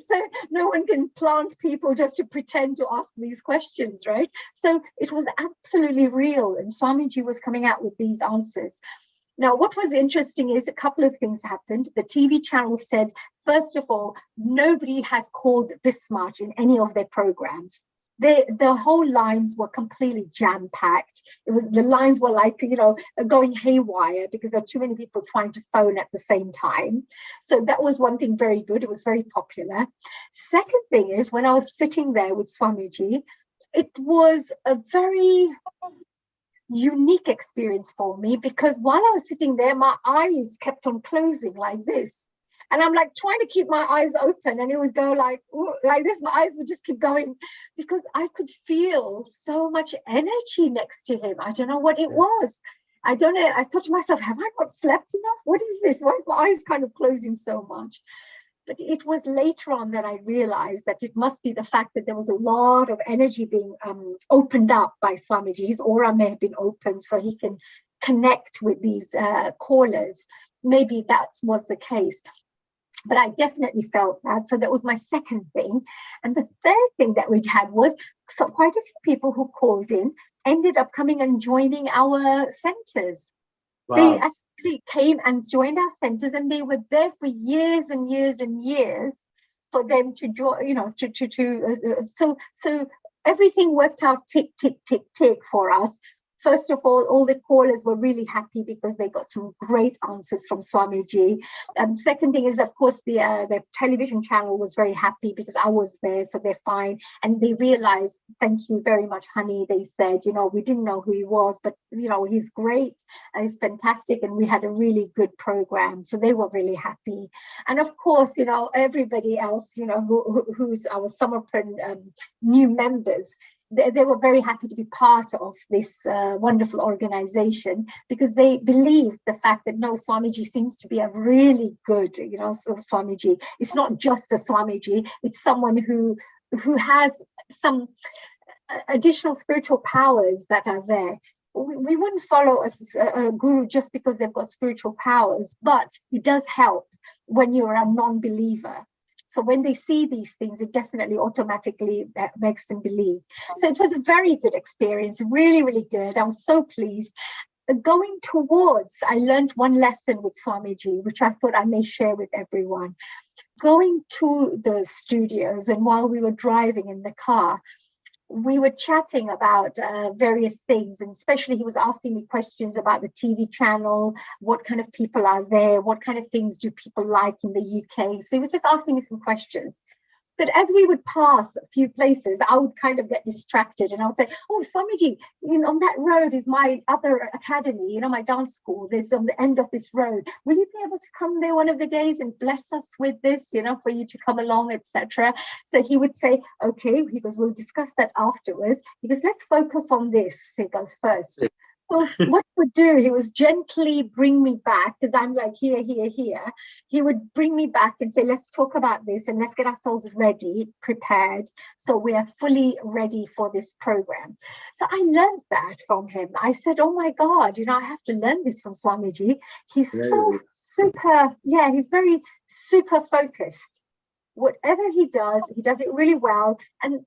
So no one can plant people just to pretend to ask these questions, right? So it was absolutely real. And Swamiji was coming out with these answers. Now, what was interesting is a couple of things happened. The TV channel said, first of all, nobody has called this much in any of their programs. The whole lines were completely jam-packed. The lines were like, going haywire because there are too many people trying to phone at the same time. So that was one thing very good. It was very popular. Second thing is, when I was sitting there with Swamiji, it was a very unique experience for me, because while I was sitting there, my eyes kept on closing like this. And I'm like trying to keep my eyes open, and it would go like this. My eyes would just keep going because I could feel so much energy next to him. I don't know what it was. I don't know. I thought to myself, have I not slept enough? What is this? Why is my eyes kind of closing so much? But it was later on that I realized that it must be the fact that there was a lot of energy being opened up by Swamiji. His aura may have been open so he can connect with these callers. Maybe that was the case. But I definitely felt that. So that was my second thing. And the third thing that we had was quite a few people who called in ended up coming and joining our centers. Wow. They actually came and joined our centers, and they were there for years and years and years for them to join, so everything worked out tick, tick, tick, tick for us. First of all the callers were really happy because they got some great answers from Swamiji. Second thing is, of course, the television channel was very happy because I was there, so they're fine. And they realized, thank you very much, honey. They said, we didn't know who he was, but, he's great and he's fantastic. And we had a really good program. So they were really happy. And of course, everybody else, who's our Samarpan new members, they were very happy to be part of this wonderful organization, because they believed the fact that Swamiji seems to be a really good, Swamiji. It's not just a Swamiji, it's someone who has some additional spiritual powers that are there. We wouldn't follow a guru just because they've got spiritual powers, but it does help when you're a non-believer. So when they see these things, it definitely automatically makes them believe. So it was a very good experience, really, really good. I was so pleased. Going towards, I learned one lesson with Swamiji, which I thought I may share with everyone. Going to the studios, and while we were driving in the car, we were chatting about various things, and especially he was asking me questions about the TV channel, what kind of people are there, what kind of things do people like in the UK. So he was just asking me some questions. But as we would pass a few places, I would kind of get distracted, and I would say, oh, Swamiji, on that road is my other academy, my dance school. There's on the end of this road. Will you be able to come there one of the days and bless us with this, for you to come along, etc. So he would say, okay, he goes, we'll discuss that afterwards. He goes, let's focus on this. He goes first. So what he would do, he was gently bring me back, because I'm like here, here, here. He would bring me back and say, let's talk about this and let's get ourselves ready, prepared, so we are fully ready for this program. So I learned that from him. I said, oh my God, I have to learn this from Swamiji. He's so super, he's very super focused. Whatever he does it really well. And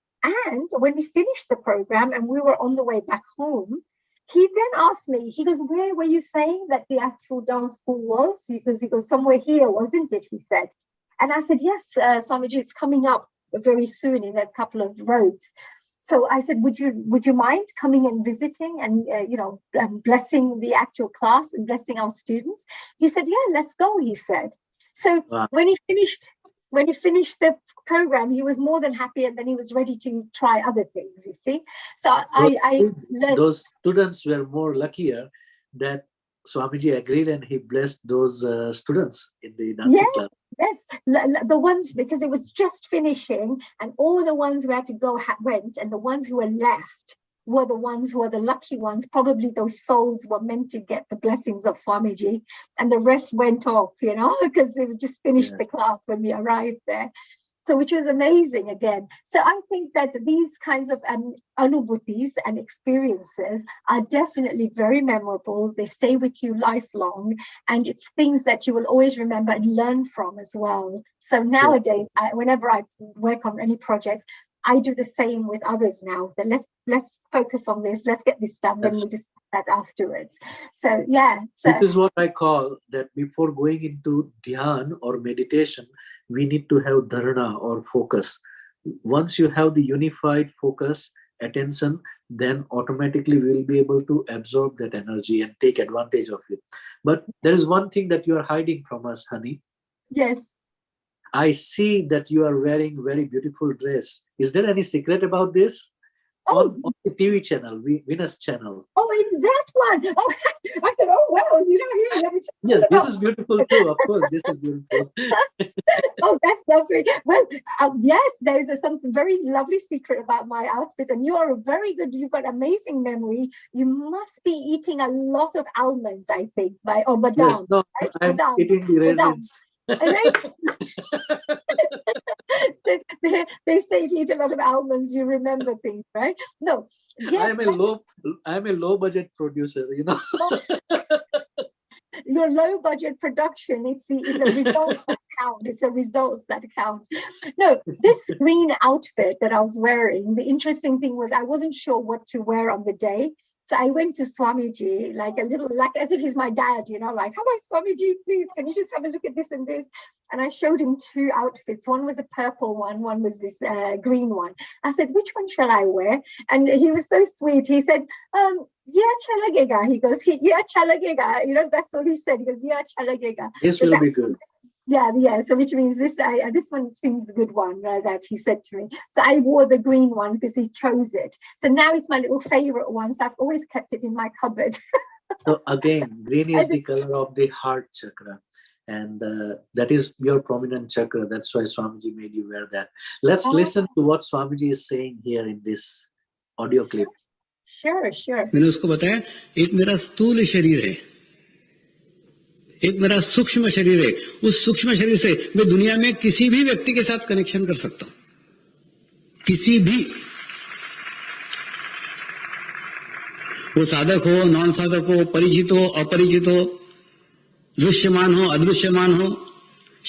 when we finished the program and we were on the way back home, he then asked me, he goes, where were you saying that the actual dance school was? Because he goes, somewhere here, wasn't it? He said. And I said, yes, Swamiji, it's coming up very soon in a couple of roads. So I said, would you mind coming and visiting and, blessing the actual class and blessing our students? He said, yeah, let's go, he said. So when he finished when he finished the program, he was more than happy, and then he was ready to try other things, you see. So I learned. Those students were more luckier that Swamiji agreed and he blessed those students in the dancing class. Yes, the ones, because it was just finishing, and all the ones who had to go went, and the ones who were left were the ones who were the lucky ones. Probably those souls were meant to get the blessings of Swamiji, and the rest went off, you know, because it was just finished the class when we arrived there. So, which was amazing again. So I think that these kinds of anubhutis and experiences are definitely very memorable. They stay with you lifelong, and it's things that you will always remember and learn from as well. So nowadays, whenever I work on any projects, I do the same with others now. That let's focus on this. Let's get this done. Then we'll just that afterwards. So this is what I call that before going into dhyan or meditation, we need to have dharana or focus. Once you have the unified focus, attention, then automatically we will be able to absorb that energy and take advantage of it. But there is one thing that you are hiding from us, honey. Yes. I see that you are wearing very beautiful dress. Is there any secret about this? Oh. On the TV channel, Venus channel. Oh, in that one. Oh, I thought, oh, well, you know, here, let me yes, this is beautiful too. Of course, this is beautiful. Oh, that's lovely. Well, yes, there is something very lovely secret about my outfit, and you are very good. You've got amazing memory. You must be eating a lot of almonds, I think, badam. Yes, no, right? I'm Badam. eating the raisins. So they say if you eat a lot of almonds, you remember things, right? No. Yes, I'm a low budget producer, you know. Your low budget production, it's the results that count. It's the results that count. No, this green outfit that I was wearing, the interesting thing was I wasn't sure what to wear on the day. So I went to Swamiji, like as if he's my dad, you know, like, hello, Swamiji, please, can you just have a look at this and this? And I showed him two outfits. One was a purple one was this green one. I said, which one shall I wear? And he was so sweet. He said, yeah, chalagega. He goes, yeah, chalagega. You know, that's what he said. He goes, yeah, chalagega. This will be good. Yeah. So which means this one seems a good one that he said to me. So I wore the green one because he chose it. So now it's my little favorite one. So I've always kept it in my cupboard. So again, green is the color of the heart chakra. And that is your prominent chakra. That's why Swamiji made you wear that. Let's listen to what Swamiji is saying here in this audio clip. Sure. मैंने उसको बताया, एक मेरा स्थूल शरीर है, एक मेरा सूक्ष्म शरीर है. उस सूक्ष्म शरीर से मैं दुनिया में किसी भी व्यक्ति के साथ कनेक्शन कर सकता हूं, किसी भी, वो साधक हो, नॉन साधक हो, परिचित हो, अपरिचित हो, दृश्यमान हो, अदृश्यमान हो,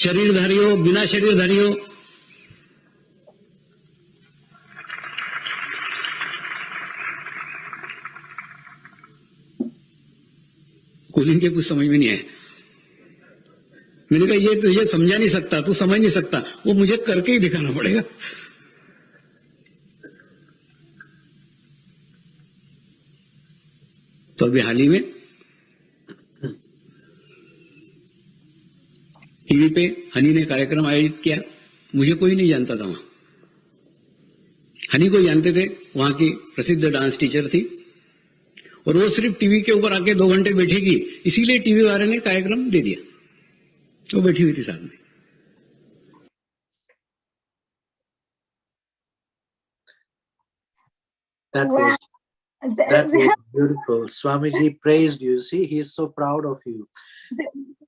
शरीरधारी हो, बिना शरीरधारी हो. कूलिंग के कुछ समझ में नहीं आया. मैंने कहा ये तो ये समझा नहीं सकता, तू समझ नहीं सकता, वो मुझे करके ही दिखाना पड़ेगा. तो अभी हाल ही में टीवी पे हनी ने कार्यक्रम आयोजित किया. मुझे कोई नहीं जानता था वहां. हनी को जानते थे, वहां की प्रसिद्ध डांस टीचर थी, और वो सिर्फ टीवी के ऊपर आके 2 घंटे बैठेगी, इसीलिए टीवी वाले ने कार्यक्रम दे दिया. वो बैठी हुई थी साथ में. That was beautiful. Swamiji praised you. See, he is so proud of you.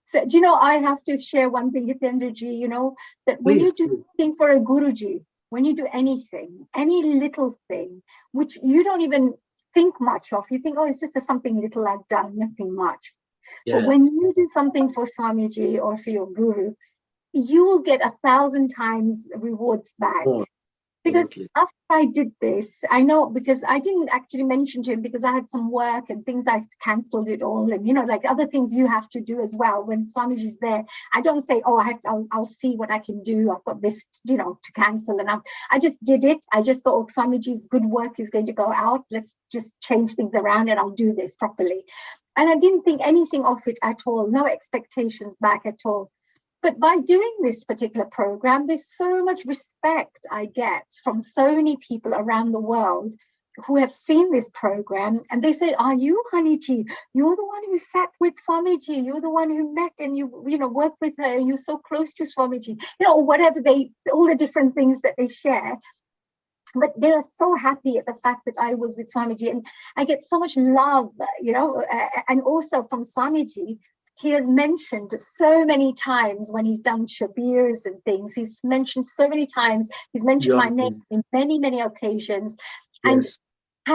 So, do you know, I have to share one thing, Hitendraji, you know, that when you do something for a Guruji, when you do anything, any little thing, which you don't even think much of, you think, oh, it's just something little I've done, nothing much. Yes. But when you do something for Swamiji or for your Guru, you will get 1,000 times rewards back. Oh. Because after I did this, I know, because I didn't actually mention to him because I had some work and things, I've cancelled it all. And, you know, like other things you have to do as well. When Swamiji's there, I don't say, oh, I'll see what I can do. I've got this, you know, to cancel. And I just did it. I just thought, oh, Swamiji's good work is going to go out. Let's just change things around and I'll do this properly. And I didn't think anything of it at all. No expectations back at all. But by doing this particular program, there's so much respect I get from so many people around the world who have seen this program, and they said, "Are you Haniji? You're the one who sat with Swamiji. You're the one who met and you worked with her. You're so close to Swamiji." Or whatever all the different things that they share. But they are so happy at the fact that I was with Swamiji, and I get so much love, and also from Swamiji. He has mentioned so many times when he's done Shabirs and things, he's mentioned so many times, he's mentioned my name in many, many occasions. And Yes.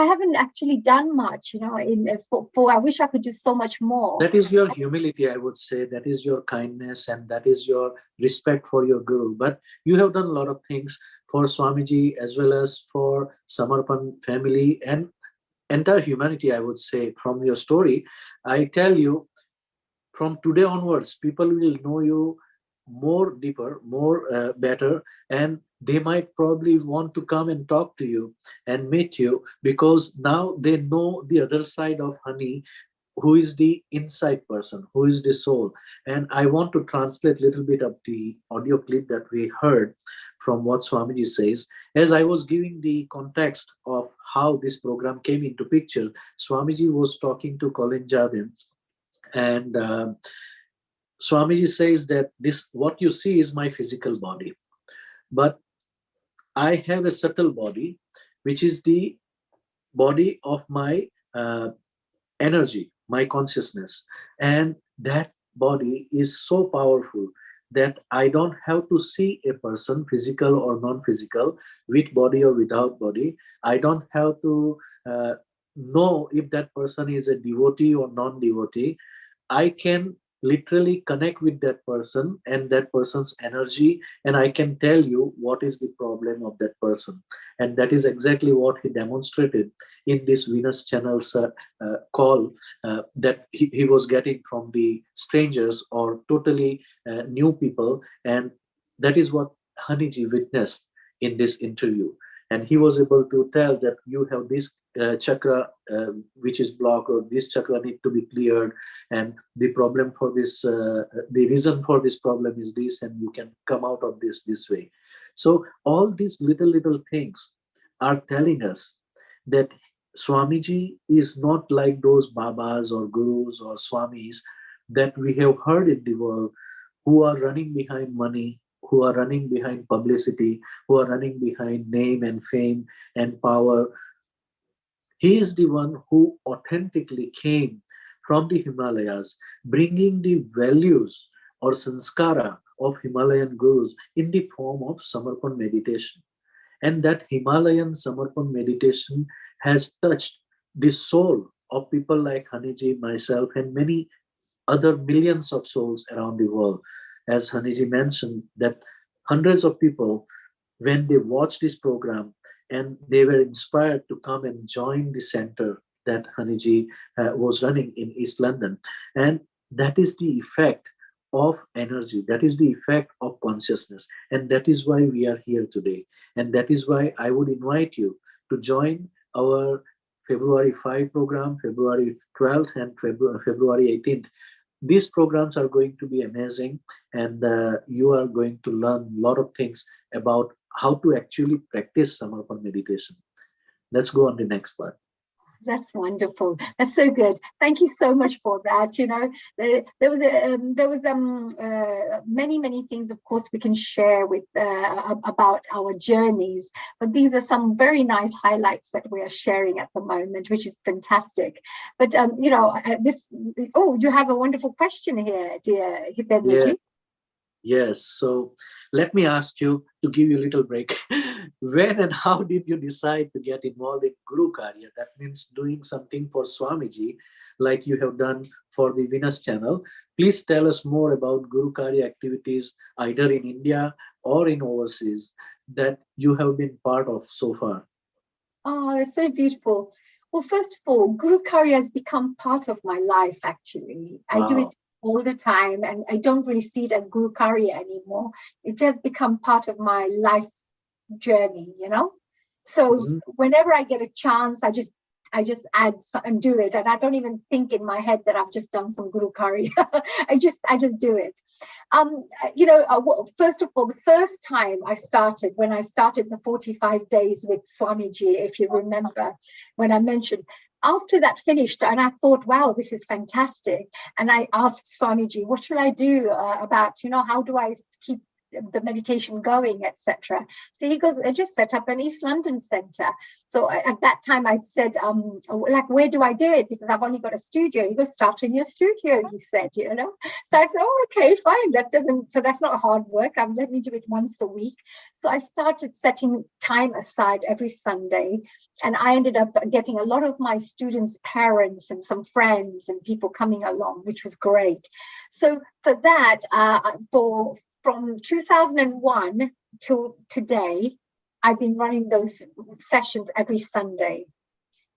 I haven't actually done much, I wish I could do so much more. That is your humility, I would say. That is your kindness, and that is your respect for your guru. But you have done a lot of things for Swamiji as well as for Samarpan family and entire humanity, I would say. From your story, I tell you, from today onwards, people will know you more deeper, more better, and they might probably want to come and talk to you and meet you, because now they know the other side of Honey, who is the inside person, who is the soul. And I want to translate a little bit of the audio clip that we heard from what Swamiji says. As I was giving the context of how this program came into picture, Swamiji was talking to Colin Jardim, and Swamiji says that what you see is my physical body, but I have a subtle body, which is the body of my energy, my consciousness. And that body is so powerful that I don't have to see a person, physical or non-physical, with body or without body. I don't have to know if that person is a devotee or non-devotee. I can literally connect with that person and that person's energy, and I can tell you what is the problem of that person. And that is exactly what he demonstrated in this Venus channel's call that he was getting from the strangers or totally new people. And that is what Haniji witnessed in this interview. And he was able to tell that you have this chakra which is blocked, or this chakra need to be cleared, and the problem for this, the reason for this problem is this, and you can come out of this way. So all these little things are telling us that Swamiji is not like those Babas or Gurus or Swamis that we have heard in the world, who are running behind money, who are running behind publicity, who are running behind name and fame and power. He is the one who authentically came from the Himalayas, bringing the values or sanskara of Himalayan gurus in the form of Samarpan meditation. And that Himalayan Samarpan meditation has touched the soul of people like Haniji, myself, and many other millions of souls around the world. As Haniji mentioned, that hundreds of people, when they watched this program, and they were inspired to come and join the center that Haniji was running in East London. And that is the effect of energy. That is the effect of consciousness. And that is why we are here today. And that is why I would invite you to join our February 5 program, February 12th and February 18th. These programs are going to be amazing, and you are going to learn a lot of things about how to actually practice Samarpan meditation. Let's go on the next part. That's wonderful. That's so good. Thank you so much for that. There was many things, of course, we can share with about our journeys, but these are some very nice highlights that we are sharing at the moment, which is fantastic. But you have a wonderful question here, dear Hitendraji. Yes. So let me ask you, to give you a little break. When and how did you decide to get involved in Gurukarya? That means doing something for Swamiji, like you have done for the Venus channel. Please tell us more about Gurukarya activities, either in India or in overseas, that you have been part of so far. Oh, it's so beautiful. Well, first of all, Gurukarya has become part of my life, actually. Wow. I do it all the time, and I don't really see it as Gurukarya anymore. It has become part of my life journey, So whenever I get a chance, I just I just add and do it, and I don't even think in my head that I've just done some Gurukarya. I just do it. First of all, the first time when I started the 45 days with Swamiji, if you remember, when I mentioned, after that finished, and I thought, wow, this is fantastic. And I asked Swamiji, what should I do about, how do I keep the meditation going, etc. So he goes, just set up an East London center. So at that time I'd said, where do I do it? Because I've only got a studio. He goes, start in your studio, he said, So I said, oh, okay, fine. That's not hard work. Let me do it once a week. So I started setting time aside every Sunday, and I ended up getting a lot of my students' parents and some friends and people coming along, which was great. So for that, from 2001 till today, I've been running those sessions every Sunday.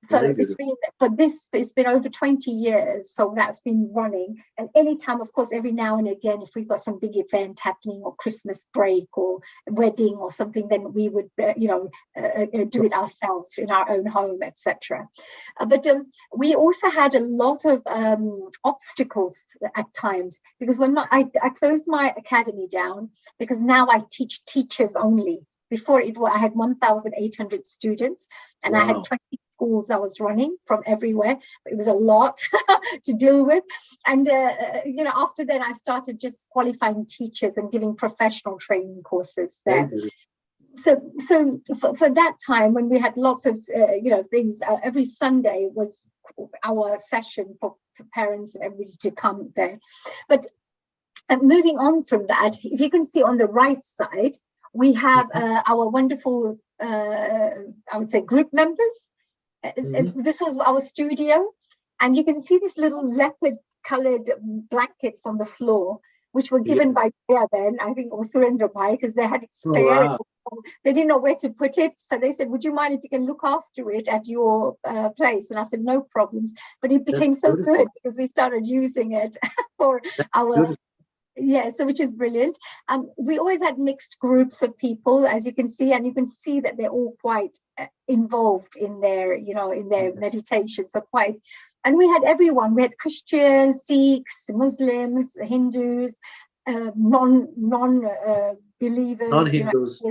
So it's been over 20 years. So that's been running. And anytime, of course, every now and again, if we've got some big event happening, or Christmas break or wedding or something, then we would, do it ourselves in our own home, etc. But we also had a lot of obstacles at times, because when I closed my academy down, because now I teach teachers only. Before I had 1,800 students, and I had 20 schools I was running from everywhere. It was a lot to deal with. And, after that, I started just qualifying teachers and giving professional training courses there. So for that time, when we had lots of, things, every Sunday was our session for parents and everybody to come there. But moving on from that, if you can see on the right side, we have our wonderful, I would say, group members. This was our studio. And you can see these little leopard-colored blankets on the floor, which were given by Jaya then, I think, or Surendra Bhai, because they had it spare. Oh, wow. They didn't know where to put it. So they said, would you mind if you can look after it at your place? And I said, no problems. But it became so good because we started using it for our... Yeah, so which is brilliant. We always had mixed groups of people, as you can see, and you can see that they're all quite involved in their, meditation. So and we had everyone. We had Christians, Sikhs, Muslims, Hindus, non-believers, non-Hindus,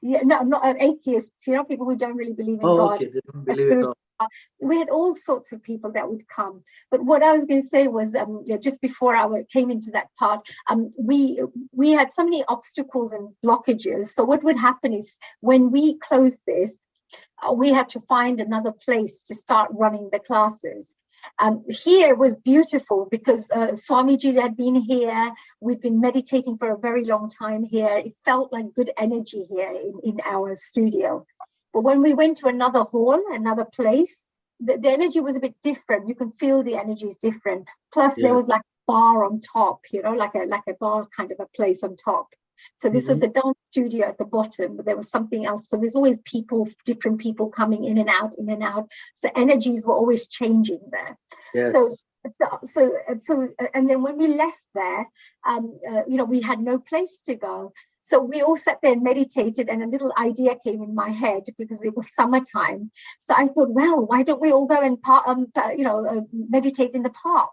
not atheists. People who don't really believe in God. Okay, they don't believe at all. We had all sorts of people that would come. But what I was going to say was, just before I came into that part, we had so many obstacles and blockages. So what would happen is, when we closed this, we had to find another place to start running the classes. Here was beautiful because Swamiji had been here. We'd been meditating for a very long time here. It felt like good energy here in our studio. But when we went to another hall, another place, the energy was a bit different. You can feel the energy is different. Plus, there was like a bar on top, like a bar kind of a place on top. So this was the dance studio at the bottom, but there was something else. So there's always different people coming in and out. So energies were always changing there. Yes. So and then when we left there, we had no place to go. So we all sat there and meditated, and a little idea came in my head because it was summertime. So I thought, well, why don't we all go and meditate in the park?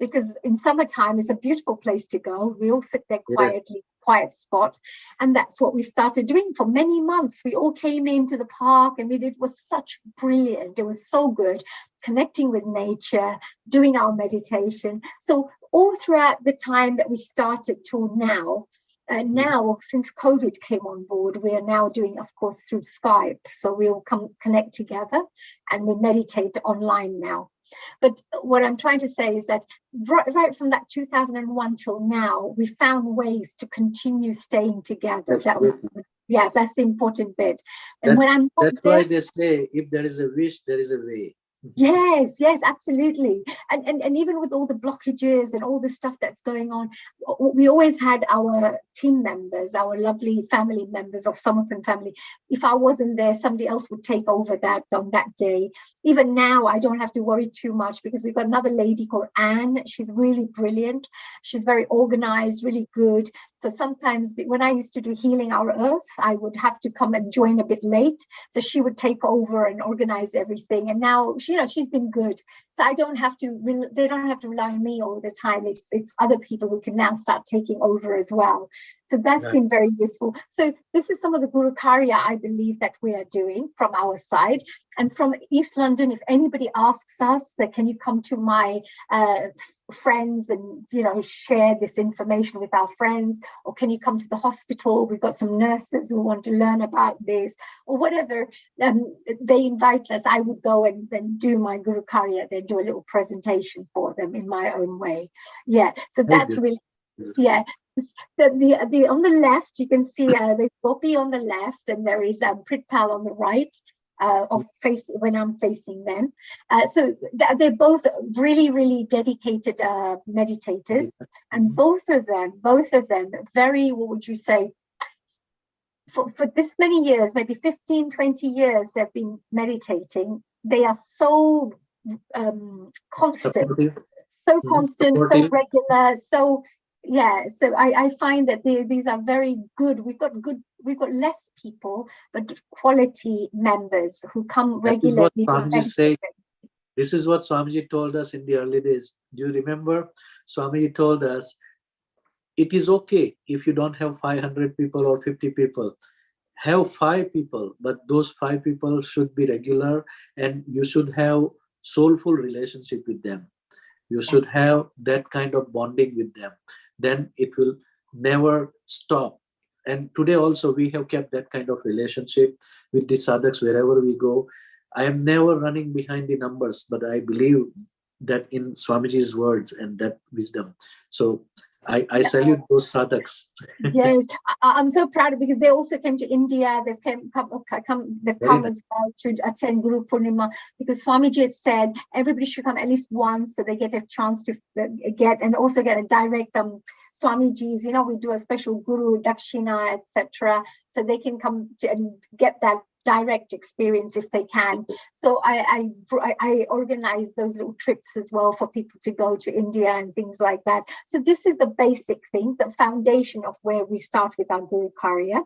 Because in summertime, it's a beautiful place to go. We all sit there quietly, quiet spot. And that's what we started doing for many months. We all came into the park, and it was such brilliant. It was so good, connecting with nature, doing our meditation. So all throughout the time that we started till now, now, since COVID came on board, we are now doing, of course, through Skype. So we'll connect together and we meditate online now. But what I'm trying to say is that right from that 2001 till now, we found ways to continue staying together. That's the important bit. And that's why they say, if there is a wish, there is a way. Yes, absolutely. And even with all the blockages and all the stuff that's going on, we always had our team members, our lovely family members of Samarpan family. If I wasn't there, somebody else would take over that on that day. Even now, I don't have to worry too much because we've got another lady called Anne. She's really brilliant. She's very organized, really good. So sometimes when I used to do Healing Our Earth, I would have to come and join a bit late. So she would take over and organize everything. And now she she's been good. So I don't have to, they don't have to rely on me all the time. It's other people who can now start taking over as well. So that's been very useful. So this is some of the Gurukarya, I believe, that we are doing from our side. And from East London, if anybody asks us that, can you come to my friends and share this information with our friends, or can you come to the hospital, we've got some nurses who want to learn about this, or whatever, they invite us, I would go and then do my Gurukarya, then do a little presentation for them in my own way. So that's really the on the left you can see there's Gopi on the left, and there is Pritpal on the right, of face when I'm facing them. So they're both really, really dedicated meditators, and both of them very, what would you say, for this many years, maybe 15, 20 years, they've been meditating. They are so constant, so regular, so I find that these are very good. We've got less people, but quality members who come regularly. This is what Swamiji told us in the early days. Do you remember? Swamiji told us, it is okay if you don't have 500 people or 50 people. Have 5 people, but those 5 people should be regular, and you should have soulful relationship with them. You should have that kind of bonding with them. Then it will never stop. And today also we have kept that kind of relationship with the sadhaks wherever we go. I am never running behind the numbers, but I believe that in Swamiji's words and that wisdom. So I salute those sadhaks. Yes, I'm so proud, because they also came to India. They've come as well to attend Guru Purnima, because Swamiji had said everybody should come at least once, so they get a chance to get a direct Swamiji's. We do a special Guru Dakshina, etc., so they can come to and get that direct experience if they can. So I organize those little trips as well for people to go to India and things like that. So this is the basic thing, the foundation of where we start with our Gurukarya.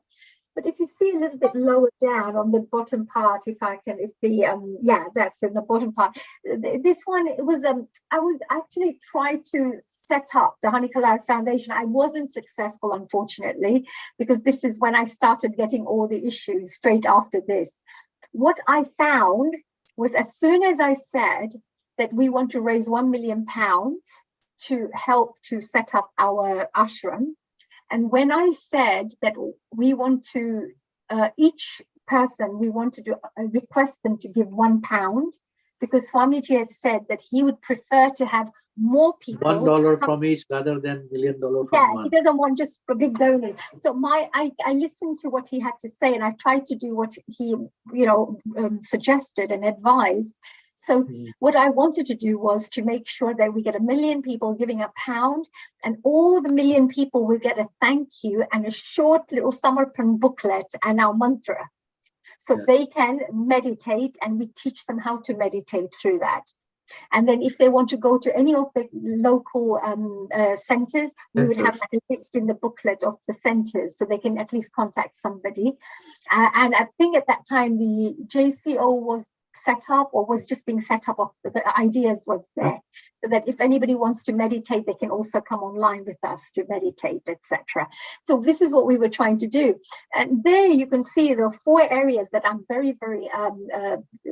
But if you see a little bit lower down on the bottom part, that's in the bottom part. This one, it was I was actually trying to set up the Honey Kalaria Foundation. I wasn't successful, unfortunately, because this is when I started getting all the issues straight after this. What I found was, as soon as I said that we want to raise £1 million to help to set up our ashram, and when I said that we want to, each person, we want to request them to give £1, because Swamiji had said that he would prefer to have more people. $1 from each rather than $1 million from one. He doesn't want just a big donor. So I listened to what he had to say, and I tried to do what he suggested and advised. So what I wanted to do was to make sure that we get 1 million people giving £1, and all the 1 million people will get a thank you and a short little Samarpan booklet and our mantra. So they can meditate, and we teach them how to meditate through that. And then if they want to go to any of the local centers, we would have a list in the booklet of the centers, so they can at least contact somebody. And I think at that time, the JCO was set up, or was just being set up, the ideas was there, so that if anybody wants to meditate, they can also come online with us to meditate, etc. So this is what we were trying to do. And there you can see there are 4 areas that I'm very, very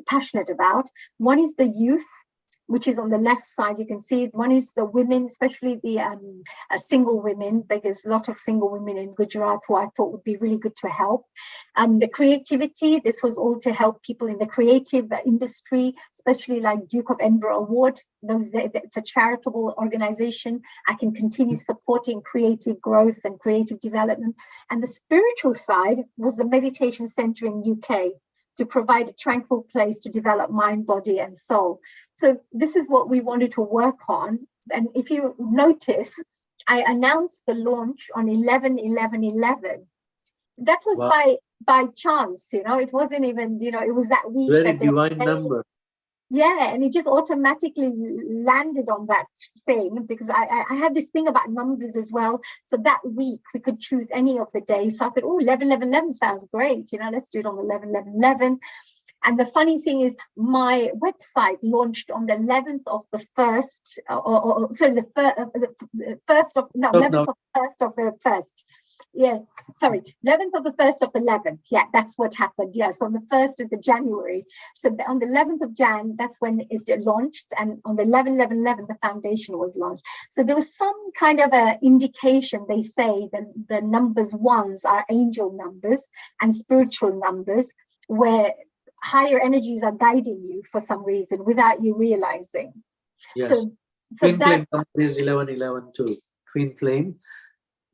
passionate about. One is the youth, which is on the left side. You can see one is the women, especially the single women. There's a lot of single women in Gujarat who I thought would be really good to help. The creativity, this was all to help people in the creative industry, especially like Duke of Edinburgh Award. It's a charitable organization. I can continue supporting creative growth and creative development. And the spiritual side was the meditation center in UK, to provide a tranquil place to develop mind, body, and soul. So this is what we wanted to work on. And if you notice, I announced the launch on 11/11/11. That was by chance, it wasn't even, it was that week. Very divine number. Yeah, and it just automatically landed on that thing, because I had this thing about numbers as well. So that week we could choose any of the days. So I thought, 11/11/11 sounds great. Let's do it on 11/11/11. And the funny thing is, my website launched on the 11th of the 1st, the 1st of, no, 11th of the 1st of the 1st. Yeah, sorry, 11th of the 1st of the 11th. Yeah, that's what happened. Yes, on the 1st of the January. So on the 11th of Jan, that's when it launched. And on the 11/11/11, the foundation was launched. So there was some kind of a indication. They say that the numbers ones are angel numbers and spiritual numbers, where higher energies are guiding you for some reason without you realizing. Yes. So Twin flame is 11/11 too. Twin flame,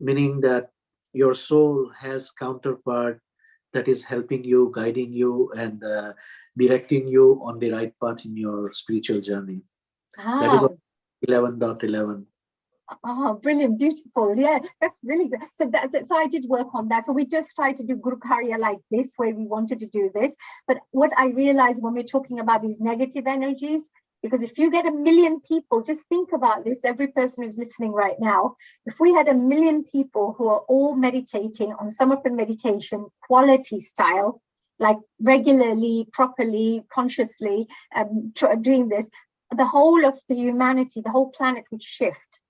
meaning that your soul has counterpart that is helping you, guiding you, and directing you on the right path in your spiritual journey. That is 11.11. Oh, brilliant, beautiful. Yeah, that's really good. So so I did work on that. So we just tried to do Gurukarya like this, where we wanted to do this. But what I realized when we're talking about these negative energies, because if you get 1 million people, just think about this, every person who's listening right now, if we had 1 million people who are all meditating on Samarpan meditation, quality style, like regularly, properly, consciously doing this, the whole of the humanity, the whole planet would shift.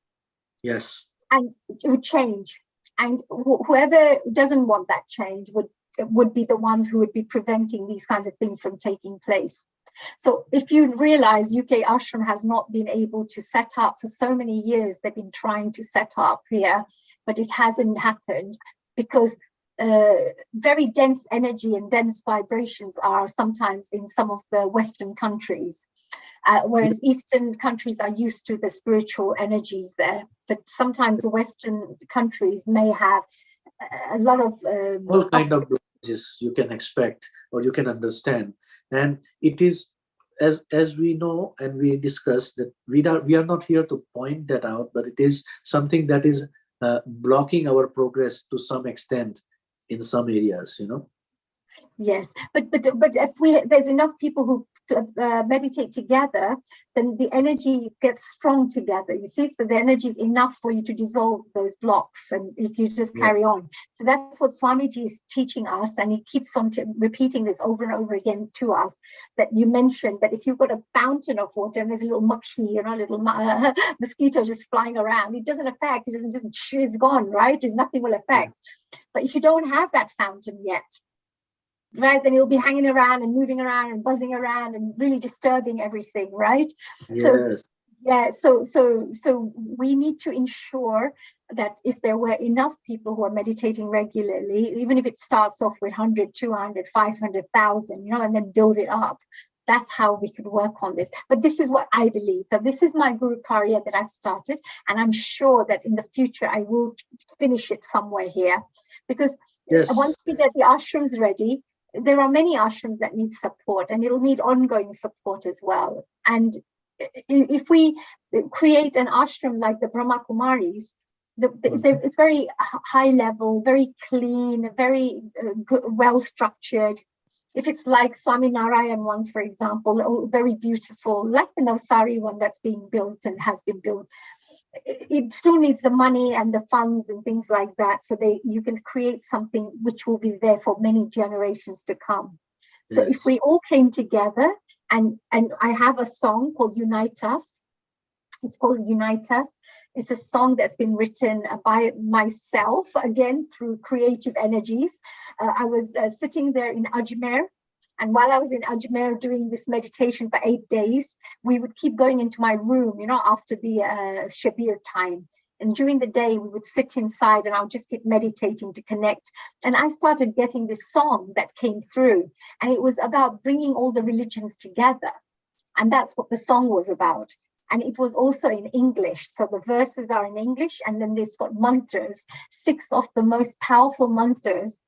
Yes. And it would change. And whoever doesn't want that change would be the ones who would be preventing these kinds of things from taking place. So if you realize UK Ashram has not been able to set up for so many years, they've been trying to set up here, but it hasn't happened because very dense energy and dense vibrations are sometimes in some of the Western countries. Whereas Eastern countries are used to the spiritual energies there, but sometimes the Western countries may have a lot of all kind of blockages you can expect or you can understand, and it is as we know and we discussed that we are not here to point that out, but it is something that is blocking our progress to some extent in some areas, you know. Yes, but if there's enough people who meditate together, then the energy gets strong together, you see. So the energy is enough for you to dissolve those blocks, and if you just carry on. So that's what Swamiji is teaching us, and he keeps on repeating this over and over again to us, that you mentioned that if you've got a fountain of water and there's a little mukhi, you know, a little mosquito just flying around, it doesn't affect, it doesn't just, it's gone, right? Nothing will affect. But if you don't have that fountain yet, right, then you'll be hanging around and moving around and buzzing around and really disturbing everything, right? Yes. So we need to ensure that if there were enough people who are meditating regularly, even if it starts off with 100, 200, 500,000, you know, and then build it up, that's how we could work on this. But this is what I believe. So this is my Gurukarya that I've started, and I'm sure that in the future I will finish it somewhere here, because once we get the ashrams ready, there are many ashrams that need support, and it'll need ongoing support as well. And if we create an ashram like the Brahma Kumaris, it's very high level, very clean, very good, well structured. If it's like Swami Narayan ones, for example, very beautiful, like the Navsari one that's being built and has been built, it still needs the money and the funds and things like that, so you can create something which will be there for many generations to come. So if we all came together, and I have a song called Unite Us. It's called Unite Us. It's a song that's been written by myself, again, through creative energies. I was sitting there in Ajmer, and while I was in Ajmer doing this meditation for 8 days, we would keep going into my room, you know, after the Shabir time. And during the day, we would sit inside and I would just keep meditating to connect. And I started getting this song that came through, and it was about bringing all the religions together. And that's what the song was about. And it was also in English. So the verses are in English, and then it's got mantras, 6 of the most powerful mantras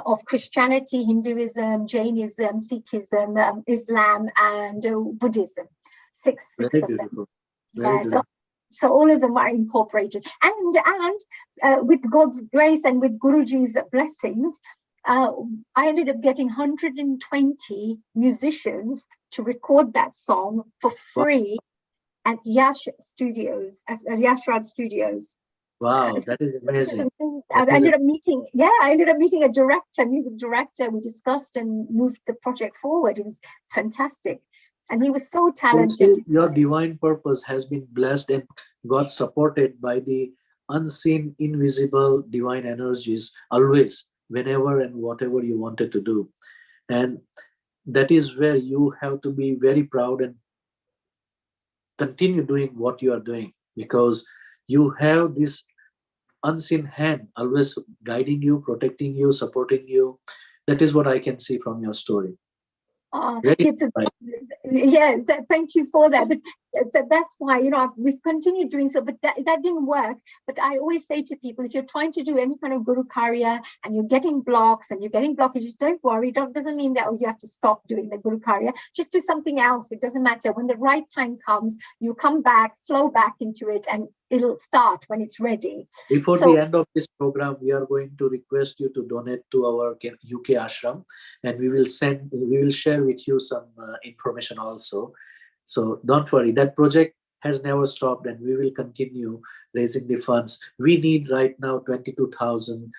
of Christianity, Hinduism, Jainism, Sikhism, Islam, and Buddhism. Six of them. So all of them are incorporated. And with God's grace and with Guruji's blessings, I ended up getting 120 musicians to record that song for free at Yash Studios, at Yashrad Studios. Wow, that is amazing. I ended up meeting, I ended up meeting a director, music director. We discussed and moved the project forward. It was fantastic. And he was so talented. Your divine purpose has been blessed and got supported by the unseen, invisible divine energies always, whenever and whatever you wanted to do. And that is where you have to be very proud and continue doing what you are doing, because you have this unseen hand always guiding you, protecting you, supporting you. That is what I can see from your story. Thank you for that. But that's why, we've continued doing so, but that didn't work. But I always say to people, if you're trying to do any kind of Gurukarya and you're getting blocks and you're getting blockages, don't worry. Doesn't mean that you have to stop doing the Gurukarya. Just do something else. It doesn't matter. When the right time comes, you come back, flow back into it, and it'll start when it's ready. Before the end of this program, we are going to request you to donate to our UK ashram, and we will share with you some information also. So don't worry, that project has never stopped, and we will continue raising the funds. We need right now 22,000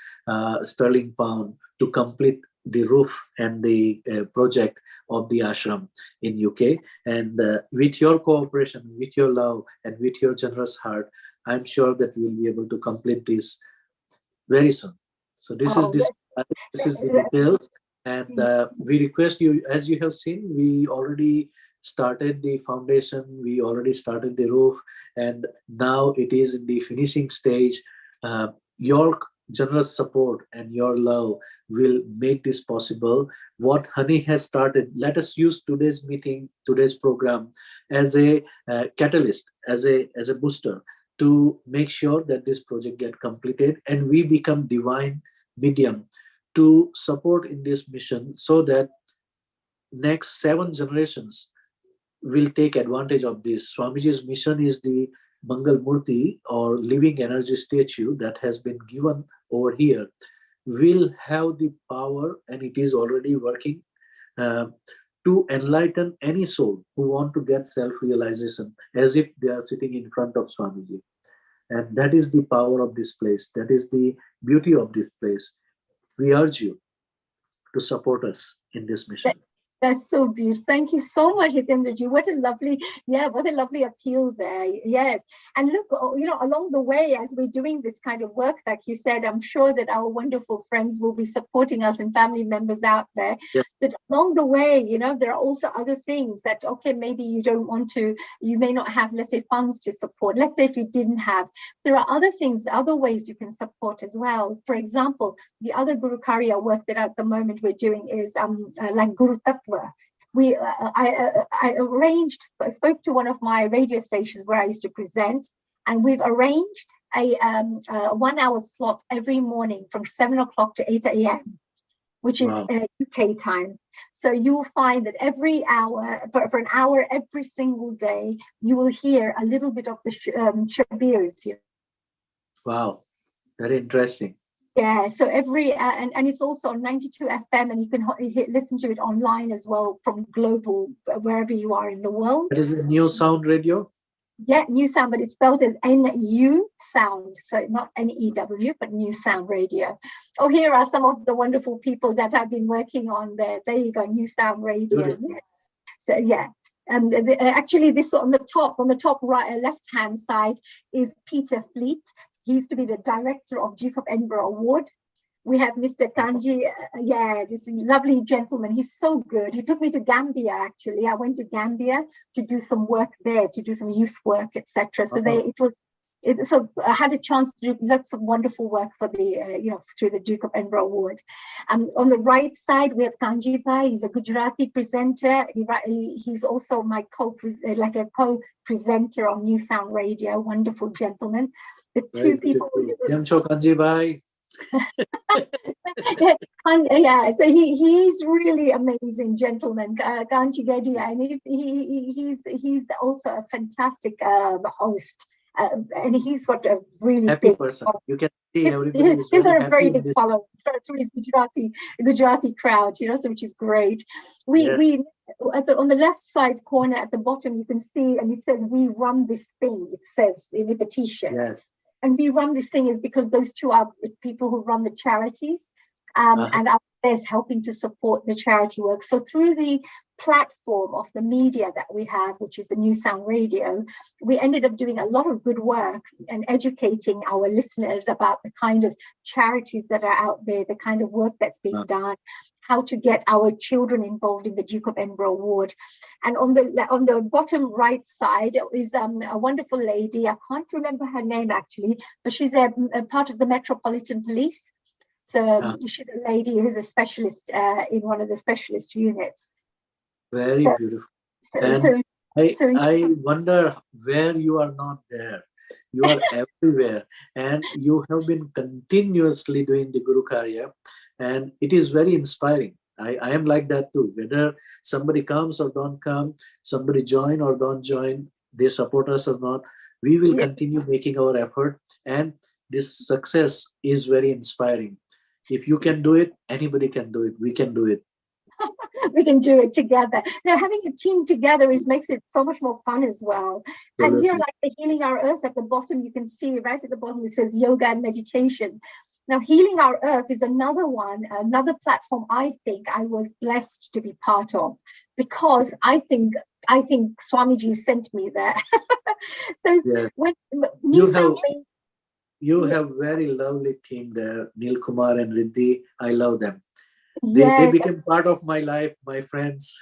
sterling pound to complete the roof and the project of the ashram in UK. And with your cooperation, with your love, and with your generous heart, I'm sure that we will be able to complete this very soon. So this is the details. And we request you, as you have seen, we already started the foundation, we already started the roof, and now it is in the finishing stage. Your generous support and your love will make this possible. What Honey has started, let us use today's meeting, today's program as a catalyst, as a booster to make sure that this project get completed and we become divine medium to support in this mission, so that next 7 generations will take advantage of this. Swamiji's mission is the Mangal Murti, or living energy statue that has been given over here, will have the power, and it is already working, to enlighten any soul who want to get self-realization, as if they are sitting in front of Swamiji. And that is the power of this place. That is the beauty of this place. We urge you to support us in this mission. That's so beautiful. Thank you so much, Hitendraji. What a lovely appeal there. Yes. And look, along the way, as we're doing this kind of work, like you said, I'm sure that our wonderful friends will be supporting us and family members out there. Yes. But along the way, there are also other things that, okay, maybe you may not have, let's say, funds to support. Let's say if you didn't have, there are other things, other ways you can support as well. For example, the other Gurukarya work that at the moment we're doing is like Guru Tattva. I spoke to one of my radio stations where I used to present, and we've arranged a 1-hour slot every morning from 7 o'clock to 8 a.m., which is UK time. So you will find that every hour, for an hour every single day, you will hear a little bit of the Shabirs. Wow, very interesting. Yeah, so every and it's also on 92 FM, and you can listen to it online as well from global, wherever you are in the world. That is the New Sound Radio? Yeah, New Sound, but it's spelled as NU Sound, so not NEW, but New Sound Radio. Oh, here are some of the wonderful people that have been working on there. There you go, New Sound Radio. Yeah. So yeah. And actually, this on the top right, left-hand side is Peter Fleet. He used to be the director of Duke of Edinburgh Award. We have Mr. Kanji, this lovely gentleman. He's so good. He took me to Gambia, actually. I went to Gambia to do some work there, to do some youth work, etc. So so I had a chance to do lots of wonderful work for the, through the Duke of Edinburgh Award. On the right side, we have Kanji Bhai. He's a Gujarati presenter. He's also my co-presenter on New Sound Radio. Wonderful gentleman. The two people. Kanji Bhai. So he's really amazing gentleman, Kanji Gedia, and he's also a fantastic host. And he's got a really happy big person. You can see everybody is he's got a happy very big following through his Gujarati crowd, so which is great. On the left side corner at the bottom, you can see, and it says, "We run this thing." It says with the T-shirt. Yes. and we run this thing is because those two are people who run the charities, and are there's helping to support the charity work. So through the platform of the media that we have, which is the New Sound Radio, we ended up doing a lot of good work and educating our listeners about the kind of charities that are out there, the kind of work that's being done, how to get our children involved in the Duke of Edinburgh Award. And on the bottom right side is a wonderful lady. I can't remember her name actually, but she's a part of the Metropolitan Police. So she's a lady who's a specialist in one of the specialist units. Very beautiful. And I wonder where you are not there. You are everywhere, and you have been continuously doing the Gurukarya, and it is very inspiring. I am like that too. Whether somebody comes or don't come, somebody join or don't join, they support us or not, we will continue making our effort, and this success is very inspiring. If you can do it, anybody can do it. We can do it. We can do it together. Now, having a team together makes it so much more fun as well. Absolutely. And here, like the Healing Our Earth at the bottom, you can see right at the bottom, it says yoga and meditation. Now, Healing Our Earth is another one, another platform I think I was blessed to be part of, because I think Swamiji sent me there. So when you have very lovely team there, Neil Kumar and Riddhi. I love them. They became part of my life, my friends.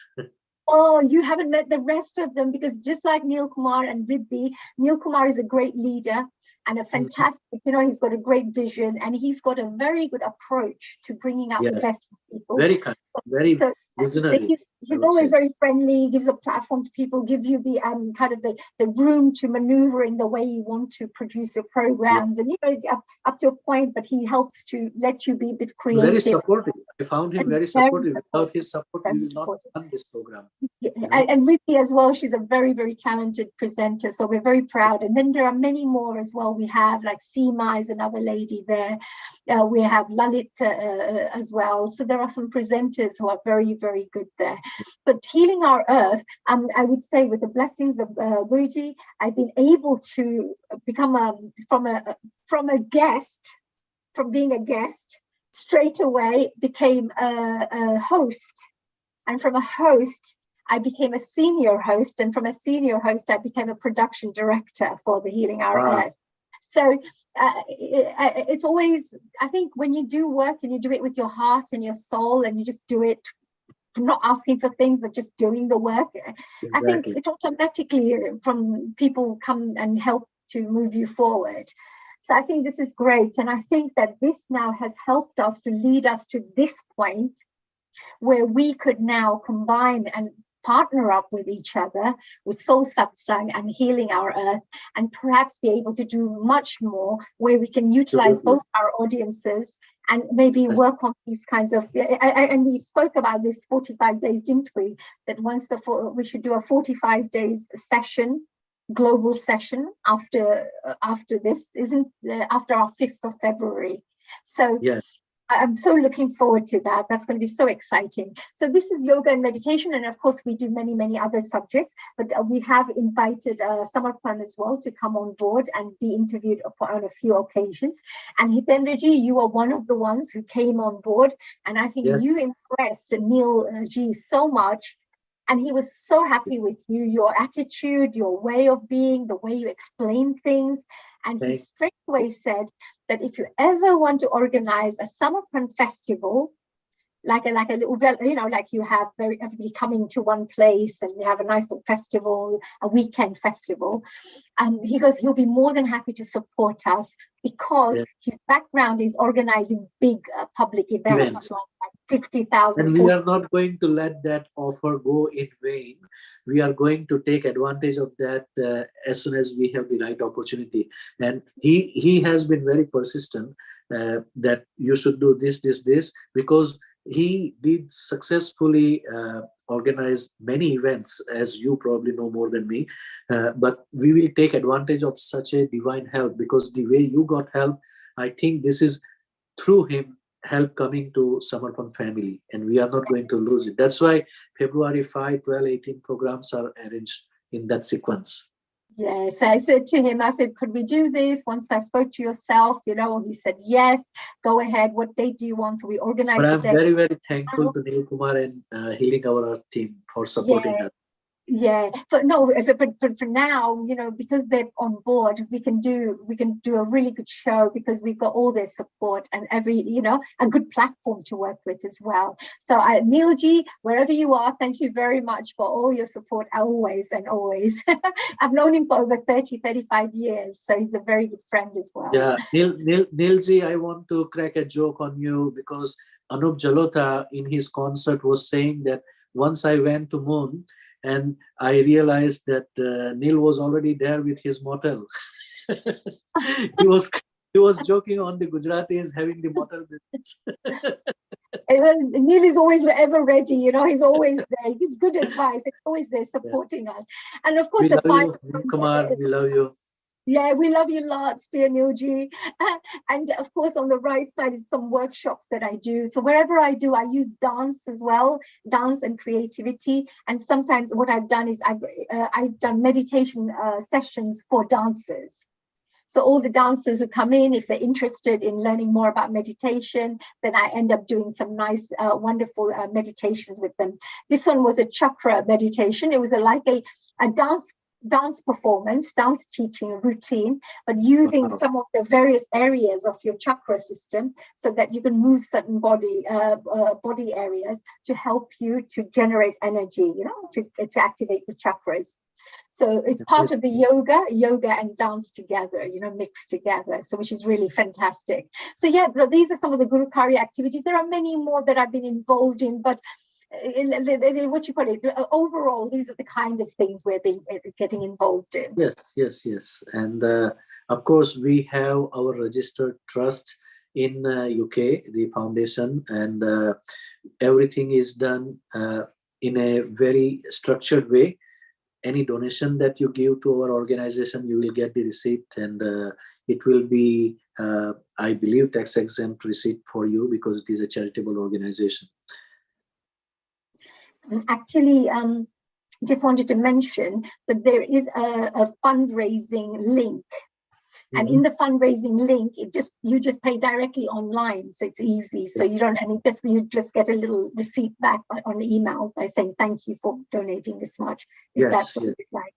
Oh, you haven't met the rest of them, because just like Neil Kumar and Riddhi, Neil Kumar is a great leader and a fantastic, he's got a great vision, and he's got a very good approach to bringing out the best people. Very kind, very visionary. He's always very friendly, gives a platform to people, gives you the kind of the room to maneuver in the way you want to produce your programs, and up to a point, but he helps to let you be a bit creative. Very supportive. I found him very supportive. Without his support, we will not run this program. And Riddhi as well, she's a very, very talented presenter, so we're very proud. And then there are many more as well. We have like Seema is another lady there. We have Lalit as well. So there are some presenters who are very, very good there. But Healing Our Earth, I would say with the blessings of Guruji, I've been able to become from being a guest, straight away became a host. And from a host, I became a senior host. And from a senior host, I became a production director for the Healing Our Earth. So it's always, I think when you do work and you do it with your heart and your soul, and you just do it, not asking for things, but just doing the work, I think it automatically from people come and help to move you forward. So I think this is great. And I think that this now has helped us to lead us to this point where we could now combine and partner up with each other with Soul Satsang and Healing Our Earth, and perhaps be able to do much more where we can utilize both our audiences and maybe work on these kinds of, and we spoke about this 45 days, didn't we? That once we should do a 45 days session, global session after this, after our 5th of February. So I'm so looking forward to that. That's going to be so exciting. So this is yoga and meditation. And of course, we do many, many other subjects, but we have invited Samarpan as well to come on board and be interviewed on a few occasions. And Hitendraji, you are one of the ones who came on board. And I think you impressed Neil Ji so much. And he was so happy with you, your attitude, your way of being, the way you explain things. And he straight away said that if you ever want to organize a Samarpan festival, like a little, like you have everybody coming to one place and you have a nice little festival, a weekend festival. He goes, he'll be more than happy to support us because his background is organizing big public events. Like 50,000. And we are not going to let that offer go in vain. We are going to take advantage of that as soon as we have the right opportunity. And he has been very persistent that you should do this, because he did successfully organize many events, as you probably know more than me. But we will take advantage of such a divine help, because the way you got help, I think this is through him help coming to Samarpan family, and we are not going to lose it. That's why February 5, 12, 18 programs are arranged in that sequence. Yes, I said to him, I said, could we do this? Once I spoke to yourself, he said, yes, go ahead. What date do you want? So we But organized the I'm date. very, very thankful to Neil Kumar and Healing Our Earth team for supporting Yeah. us. Yeah, but no, but for now, because they're on board, we can do a really good show because we've got all their support and a good platform to work with as well. So Neilji, wherever you are, thank you very much for all your support always and always. I've known him for over 35 years, so he's a very good friend as well. Yeah, Neilji, I want to crack a joke on you because Anup Jalota in his concert was saying that once I went to Moon, and I realized that Neil was already there with his motel. he was joking on the Gujaratis having the motel business. Neil is always ever ready, he's always there. He gives good advice. He's always there supporting us. And of course, we love you, Kumar. We love you. Yeah, we love you lots, dear Neilji. And of course, on the right side is some workshops that I do. So wherever I do, I use dance as well, dance and creativity. And sometimes what I've done is I've done meditation sessions for dancers. So all the dancers who come in, if they're interested in learning more about meditation, then I end up doing some nice, wonderful meditations with them. This one was a chakra meditation. It was like a dance performance, dance teaching routine, but using some of the various areas of your chakra system so that you can move certain body areas to help you to generate energy, to activate the chakras. So it's part of the yoga and dance together, mixed together. So which is really fantastic. So yeah, these are some of the Gurukarya activities. There are many more that I've been involved in, but what you call it, overall, these are the kind of things we're getting involved in. Yes. And of course, we have our registered trust in UK, the foundation, and everything is done in a very structured way. Any donation that you give to our organization, you will get the receipt, and it will be, I believe, tax exempt receipt for you because it is a charitable organization. Actually, just wanted to mention that there is a fundraising link. And in the fundraising link, you just pay directly online, so it's easy. So you don't, and you just get a little receipt back on email by saying thank you for donating this much. If that's what you'd like.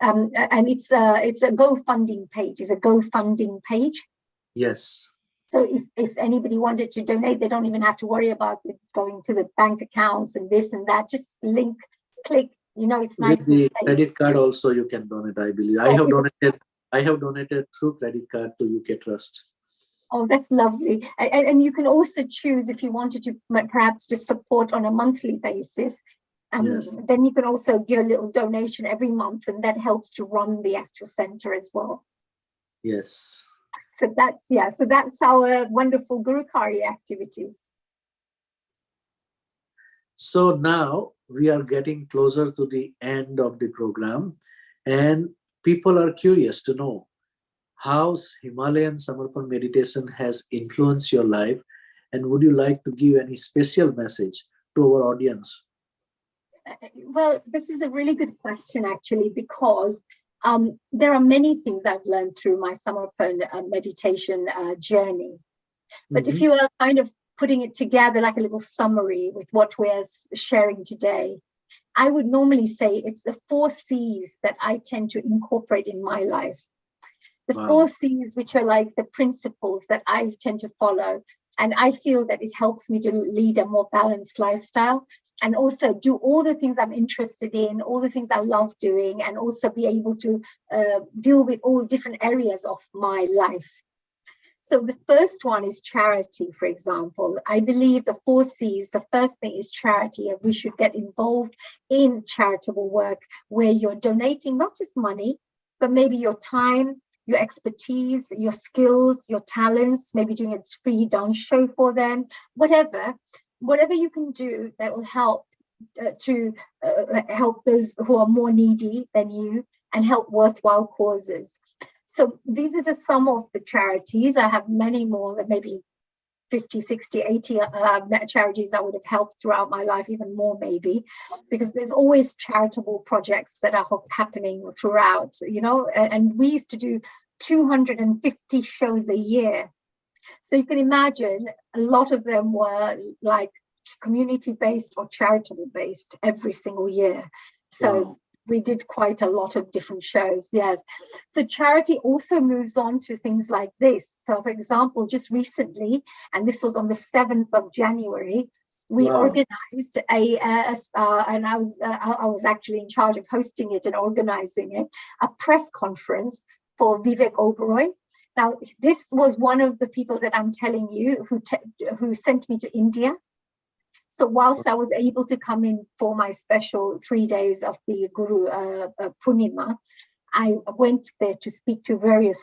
And it's a GoFunding page. It's a GoFunding page. Yes. So if anybody wanted to donate, they don't even have to worry about it going to the bank accounts and this and that. Just click. It's nice. With the credit card also, you can donate. I believe I have donated through credit card to UK Trust. Oh, that's lovely. And you can also choose if you wanted to perhaps just support on a monthly basis. Then you can also give a little donation every month, and that helps to run the actual center as well. Yes. So that's our wonderful Gurukarya activities. So now we are getting closer to the end of the program, and people are curious to know how Himalayan Samarpan meditation has influenced your life, and would you like to give any special message to our audience? Well, this is a really good question, actually, because there are many things I've learned through my Samarpan meditation journey. But if you are kind of putting it together like a little summary with what we're sharing today, I would normally say it's the 4 C's that I tend to incorporate in my life. The 4 C's, which are like the principles that I tend to follow. And I feel that it helps me to lead a more balanced lifestyle and also do all the things I'm interested in, all the things I love doing, and also be able to deal with all different areas of my life. So the first one is charity, for example. I believe the 4 C's, the first thing is charity, and we should get involved in charitable work where you're donating not just money, but maybe your time, your expertise, your skills, your talents, maybe doing a free dance show for them, whatever you can do that will help to help those who are more needy than you and help worthwhile causes. So these are just some of the charities. I have many more that maybe 50, 60, 80 charities I would have helped throughout my life, even more maybe, because there's always charitable projects that are happening throughout, you know, and we used to do 250 shows a year. So you can imagine a lot of them were like community-based or charitable-based every single year. So Wow. we did quite a lot of different shows, yes. So charity also moves on to things like this. So for example, just recently, and this was on the 7th of January, we Wow. organized and I was actually in charge of hosting it and organizing it, a press conference for Vivek Oberoi. Now, this was one of the people that I'm telling you who sent me to India. So whilst I was able to come in for my special 3 days of the Guru Purnima, I went there to speak to various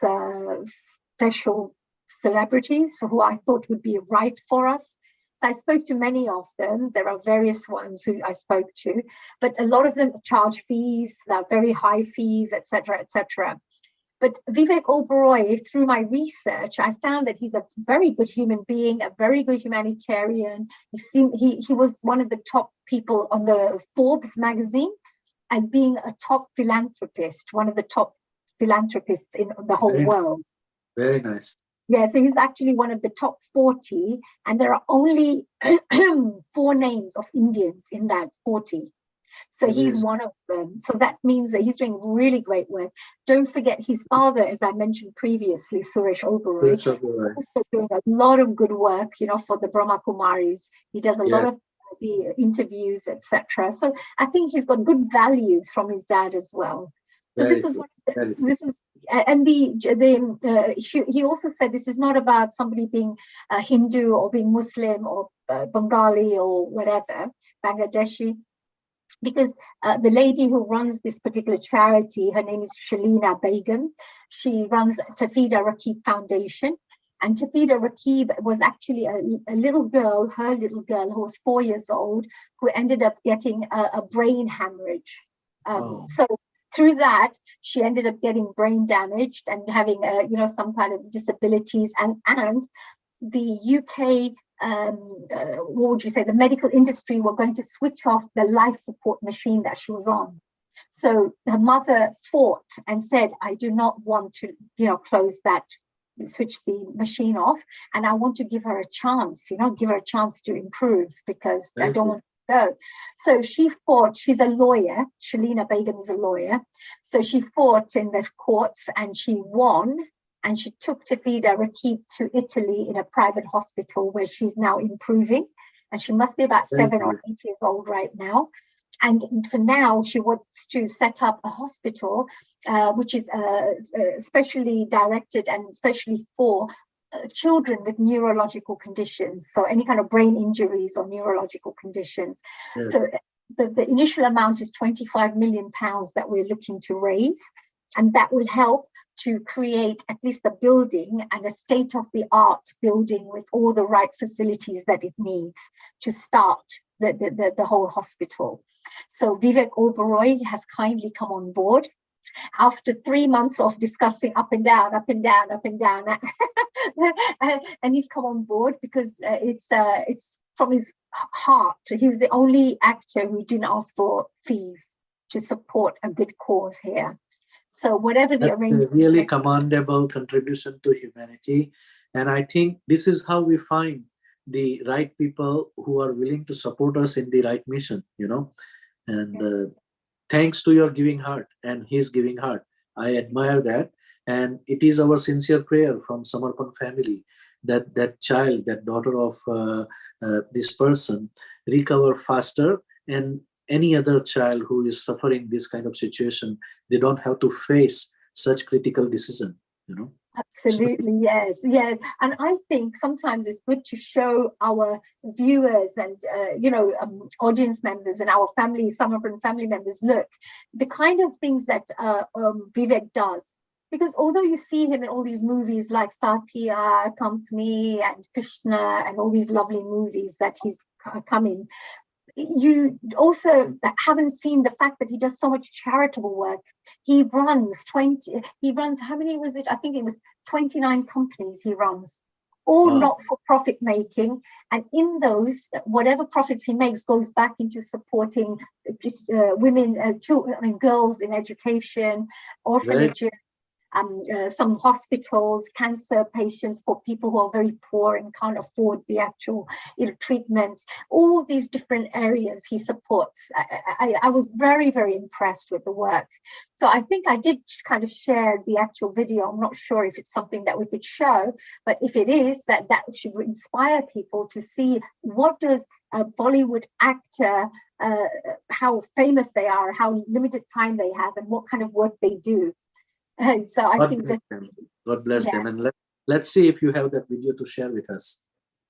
special celebrities who I thought would be right for us. So I spoke to many of them. There are various ones who I spoke to, but a lot of them charge fees, very high fees, etc., etc. But Vivek Oberoi, through my research, I found that he's a very good human being, a very good humanitarian. He was one of the top people on the Forbes magazine as being a top philanthropist, one of the top philanthropists in the whole world. Very nice. Yeah, so he's actually one of the top 40, and there are only 4 names of Indians in that 40. So he's one of them. So that means that he's doing really great work. Don't forget his father, as I mentioned previously, Suresh Oberoi, is also doing a lot of good work, you know, for the Brahma Kumaris. He does a lot of the interviews, etc. So I think he's got good values from his dad as well. So this was and he also said this is not about somebody being a Hindu or being Muslim or Bengali or whatever, Bangladeshi. Because the lady who runs this particular charity, her name is Shalina Begum. She runs Tafida Rakib Foundation. And Tafida Rakib was actually a little girl, her little girl, who was 4 years old, who ended up getting a brain hemorrhage. So through that, she ended up getting brain damaged and having, some kind of disabilities. And the UK, what would you say, the medical industry were going to switch off the life support machine that she was on. So her mother fought and said, I do not want to, close that, switch the machine off. And I want to give her a chance, give her a chance to improve because I don't want to go. So she fought. She's a lawyer. Shalina Begum is a lawyer. So she fought in the courts and she won. And she took Tafida Rakib to Italy in a private hospital where she's now improving. And she must be about 7 or 8 years old right now. And for now, she wants to set up a hospital, which is specially directed and especially for children with neurological conditions. So any kind of brain injuries or neurological conditions. Yes. So the initial amount is £25 million that we're looking to raise. And that will help to create at least a building and a state-of-the-art building with all the right facilities that it needs to start the whole hospital. So Vivek Oberoi has kindly come on board. After 3 months of discussing up and down, and he's come on board because it's from his heart. He's the only actor who didn't ask for fees to support a good cause here. So whatever the arrangement, really commendable contribution to humanity, and I think this is how we find the right people who are willing to support us in the right mission. And thanks to your giving heart and his giving heart, I admire that, and it is our sincere prayer from Samarpan family that that child, that daughter of this person, recover faster, and any other child who is suffering this kind of situation, they don't have to face such critical decision, Absolutely, yes. And I think sometimes it's good to show our viewers and, audience members and our family, some of our family members, look, the kind of things that Vivek does. Because although you see him in all these movies like Satya, Company and Krishna and all these lovely movies that he's come in, you also haven't seen the fact that he does so much charitable work. He runs how many was it? I think it was 29 companies he runs. all Wow. not for profit making. And in those, whatever profits he makes goes back into supporting women, children, girls in education, orphanages, some hospitals, cancer patients, for people who are very poor and can't afford the actual treatments. All these different areas he supports. I was very, very impressed with the work. So I think I did kind of share the actual video. I'm not sure if it's something that we could show, but if it is, that should inspire people to see what does a Bollywood actor, how famous they are, how limited time they have, and what kind of work they do. So I God think bless that, them. God bless yeah. them. And let's see if you have that video to share with us.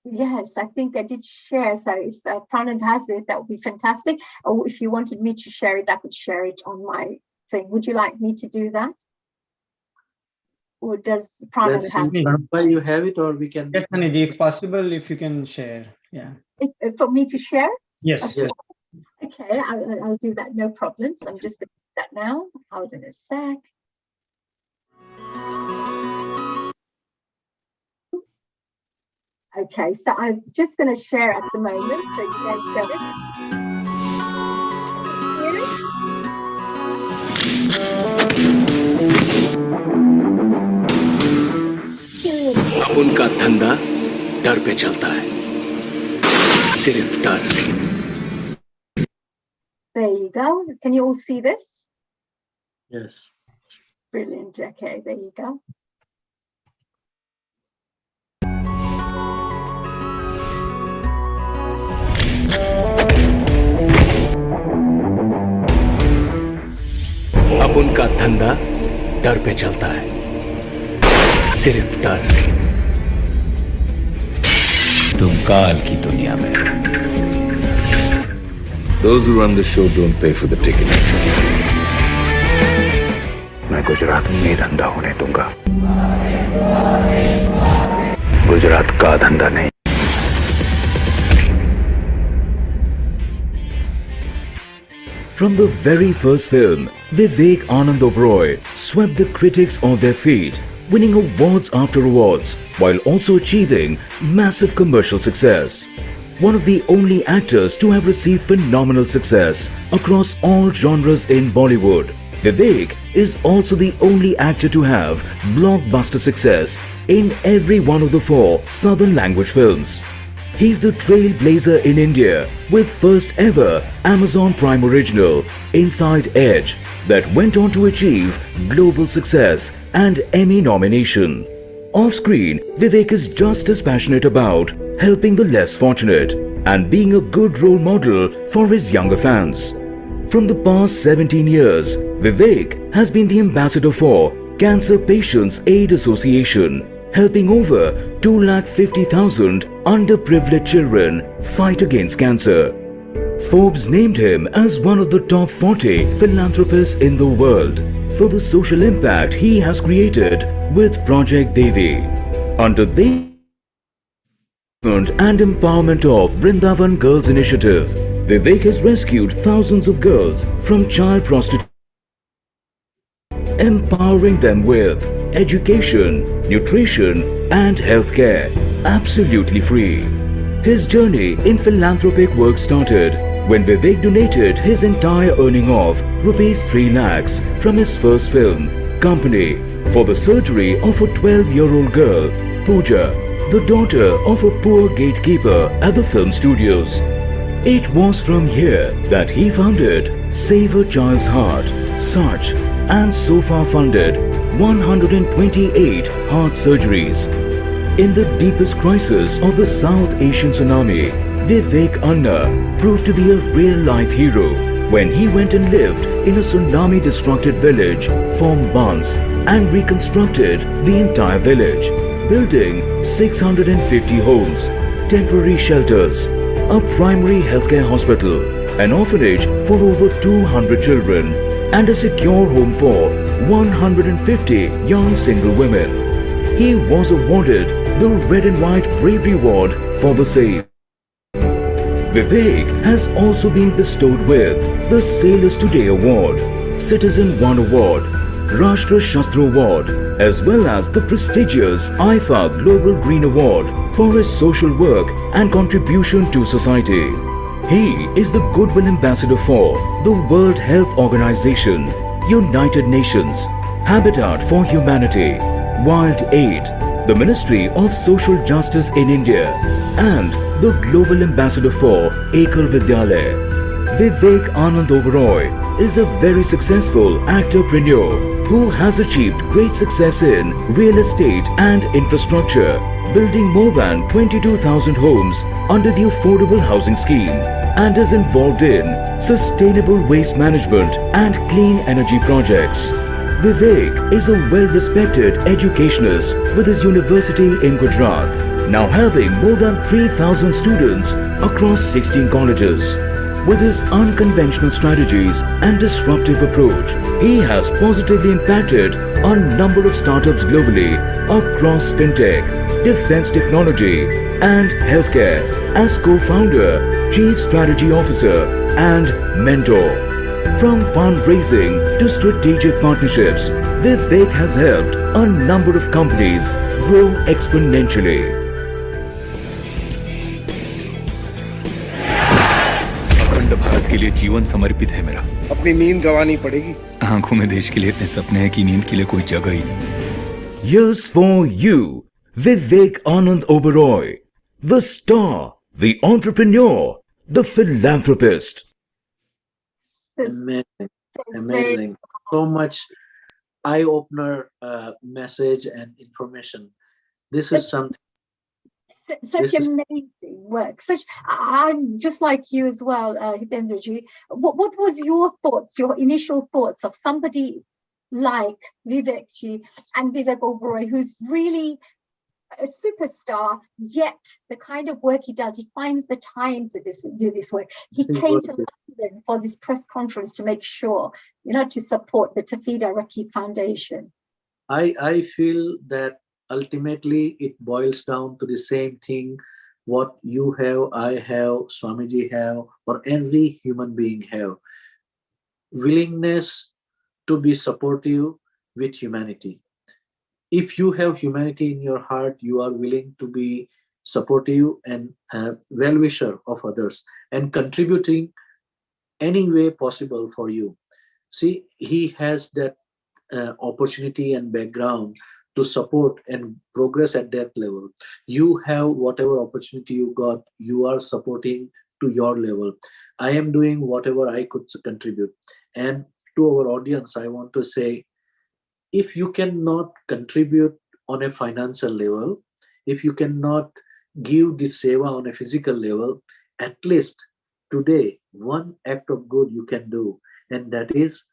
Yes, I think I did share. So if Pranav has it, that would be fantastic. Or if you wanted me to share it, I could share it on my thing. Would you like me to do that? Or does Pranav Let's see, have it? Pranabhai, you have it, or we can. Yes, Anidhi, if possible, if you can share. Yeah. For me to share? Yes. Yes. Okay, I'll do that, no problem. So I'm just going to do that now. Hold on a sec. Okay, so I'm just going to share at the moment, so you guys get it. अब उनका धंधा डर पे चलता है, सिर्फ डर। There you go. Can you all see this? Yes. Brilliant. Okay, there you go. अब उनका धंधा डर पे चलता है, सिर्फ डर। तुम काल की दुनिया में। Those who run the show don't pay for the tickets. मैं गुजरात में ही धंधा होने दूंगा, गुजरात का धंधा नहीं। From the very first film, Vivek Anand Oberoi swept the critics off their feet, winning awards after awards while also achieving massive commercial success. One of the only actors to have received phenomenal success across all genres in Bollywood, Vivek is also the only actor to have blockbuster success in every one of the 4 southern language films. He's the trailblazer in India with first ever Amazon Prime original Inside Edge that went on to achieve global success and Emmy nomination. Off screen, Vivek is just as passionate about helping the less fortunate and being a good role model for his younger fans. From the past 17 years, Vivek has been the ambassador for Cancer Patients Aid Association, helping over 250,000 underprivileged children fight against cancer. Forbes named him as one of the top 40 philanthropists in the world for the social impact he has created with Project Devi. Under the and empowerment of Vrindavan Girls Initiative, Vivek has rescued thousands of girls from child prostitution, empowering them with education, nutrition and healthcare absolutely free. His journey in philanthropic work started when Vivek donated his entire earning of rupees 3 lakhs from his first film, Company, for the surgery of a 12-year-old girl, Pooja, the daughter of a poor gatekeeper at the film studios. It was from here that he founded Save a Child's Heart, Such, and so far funded 128 heart surgeries. In the deepest crisis of the South Asian tsunami, Vivek Anna proved to be a real-life hero when he went and lived in a tsunami-destructed village for months and reconstructed the entire village, building 650 homes, temporary shelters, a primary healthcare hospital, an orphanage for over 200 children, and a secure home for 150 young single women. He was awarded the Red and White Bravery Award for the same. Vivek has also been bestowed with the Sailors Today Award, Citizen One Award, Rashtra Shastra Award, as well as the prestigious IFA Global Green Award for his social work and contribution to society. He is the Goodwill Ambassador for the World Health Organization, United Nations, Habitat for Humanity, Wild Aid, the Ministry of Social Justice in India, and the Global Ambassador for Ekal Vidyalaya. Vivek Anand Oberoi is a very successful actorpreneur who has achieved great success in real estate and infrastructure, building more than 22,000 homes under the Affordable Housing Scheme, and is involved in sustainable waste management and clean energy projects. Vivek is a well-respected educationist with his university in Gujarat, now having more than 3,000 students across 16 colleges. With his unconventional strategies and disruptive approach, he has positively impacted a number of startups globally across fintech, defense technology, and healthcare as co-founder, chief strategy officer, and mentor. From fundraising to strategic partnerships, Vivek has helped a number of companies grow exponentially. अखंड भारत के लिए जीवन समर्पित है मेरा। अपनी नींद गंवानी पड़ेगी। आंखों में देश के लिए इतने सपने हैं कि नींद के लिए कोई जगह ही नहीं। Here's for you, Vivek Anand Oberoi, the star, the entrepreneur, the philanthropist. Amazing, amazing. So much eye-opener message and information. This is something. Such amazing work. I'm just like you as well, Hitendraji. What was your thoughts, your initial thoughts of somebody like Vivekji and Vivek Oberoi, who's really a superstar, yet the kind of work he does, he finds the time to do this work. He came to London for this press conference to make sure, to support the Tafida Rakib Foundation. I feel that ultimately it boils down to the same thing, what you have, I have, Swamiji have, or every human being have. Willingness to be supportive with humanity. If you have humanity in your heart, you are willing to be supportive and well-wisher of others and contributing any way possible for you. See, he has that opportunity and background to support and progress at that level. You have whatever opportunity you got, you are supporting to your level. I am doing whatever I could contribute. And to our audience, I want to say, if you cannot contribute on a financial level, if you cannot give the seva on a physical level, at least today, one act of good you can do, and that is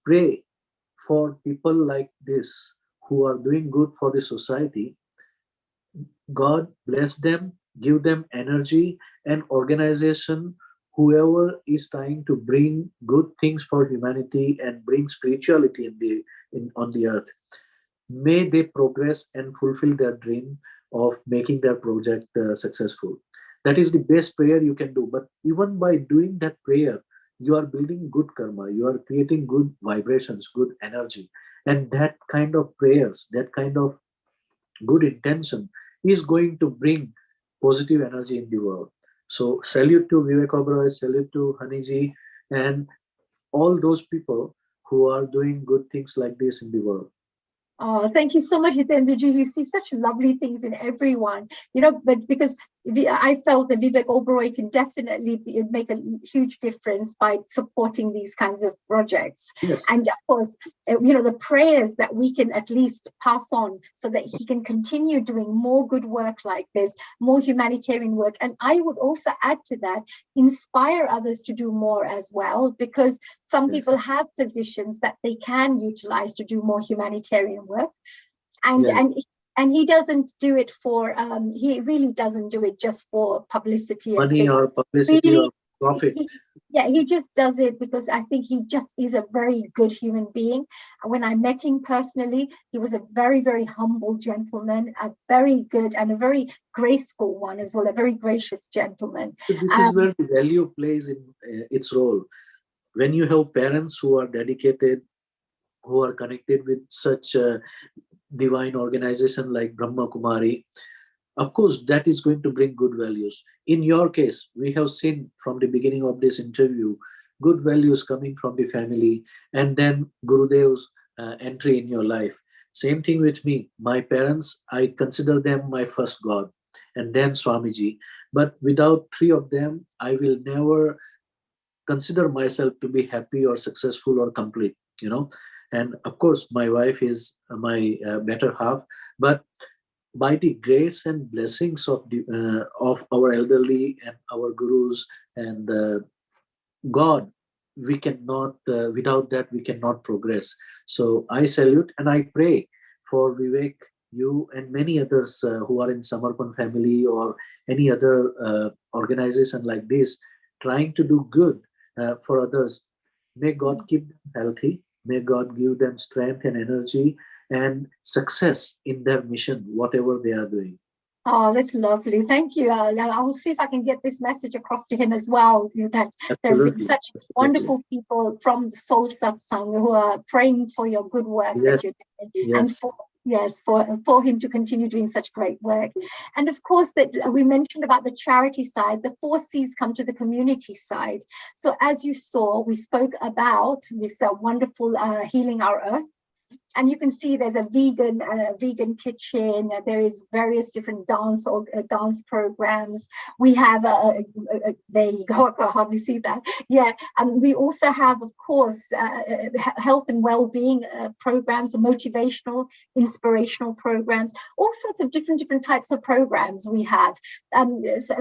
pray for people like this who are doing good for the society. God bless them, give them energy and organization, whoever is trying to bring good things for humanity and bring spirituality on the earth. May they progress and fulfill their dream of making their project successful. That is the best prayer you can do. But even by doing that prayer, you are building good karma, you are creating good vibrations, good energy. And that kind of prayers, that kind of good intention is going to bring positive energy in the world. So salute to Vivek Oberoi, salute to Haniji, and all those people who are doing good things like this in the world. Oh, thank you so much, Hitendraji. You see such lovely things in everyone, but because I felt that Vivek Oberoi can definitely make a huge difference by supporting these kinds of projects. Yes. And of course, the prayers that we can at least pass on so that he can continue doing more good work like this, more humanitarian work. And I would also add to that, inspire others to do more as well, because some people have positions that they can utilize to do more humanitarian work. And and he doesn't do it for he really doesn't do it just for publicity money or publicity really, or profit. He just does it because I think he just is a very good human being. When I met him personally, he was a very, very humble gentleman, a very good and a very graceful one as well, a very gracious gentleman. So this is where the value plays in its role. When you have parents who are dedicated, who are connected with such divine organization like Brahma Kumari, of course, that is going to bring good values. In your case, we have seen from the beginning of this interview, good values coming from the family, and then Gurudev's entry in your life. Same thing with me. My parents, I consider them my first God, and then Swamiji. But without three of them, I will never consider myself to be happy or successful or complete, And of course, my wife is my better half, but by the grace and blessings of our elderly and our gurus and God, we cannot, without that, we cannot progress. So I salute and I pray for Vivek, you and many others who are in Samarpan family or any other organization like this, trying to do good for others. May God keep them healthy. May God give them strength and energy and success in their mission, whatever they are doing. Oh, that's lovely. Thank you. I'll see if I can get this message across to him as well. That there have been such wonderful people from the Soul Satsang who are praying for your good work that you're doing, and for him to continue doing such great work. And of course, that we mentioned about the charity side, the 4 C's come to the community side. So as you saw, we spoke about this wonderful healing our earth. And you can see there's a vegan kitchen. There is various different dance programs. We have there you go. I can hardly see that. Yeah, and we also have, of course, health and well-being programs, motivational, inspirational programs. All sorts of different types of programs we have.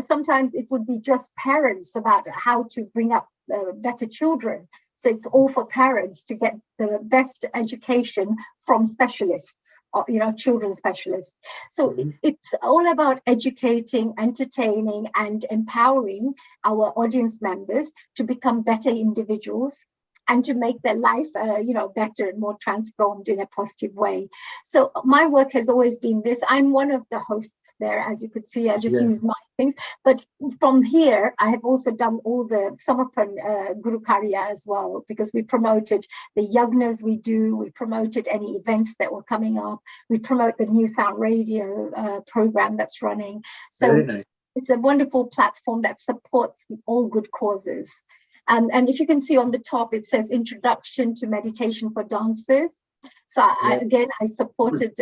Sometimes it would be just parents about how to bring up better children. So it's all for parents to get the best education from specialists, children's specialists. So it's all about educating, entertaining, and empowering our audience members to become better individuals and to make their life, better and more transformed in a positive way. So my work has always been this. I'm one of the hosts there, as you could see. I just use my things. But from here, I have also done all the Samarpan Gurukarya as well, because we promoted the yagnas we do. We promoted any events that were coming up. We promote the New Sound Radio program that's running. So it's a wonderful platform that supports all good causes. And if you can see on the top, it says Introduction to Meditation for Dancers. So I supported,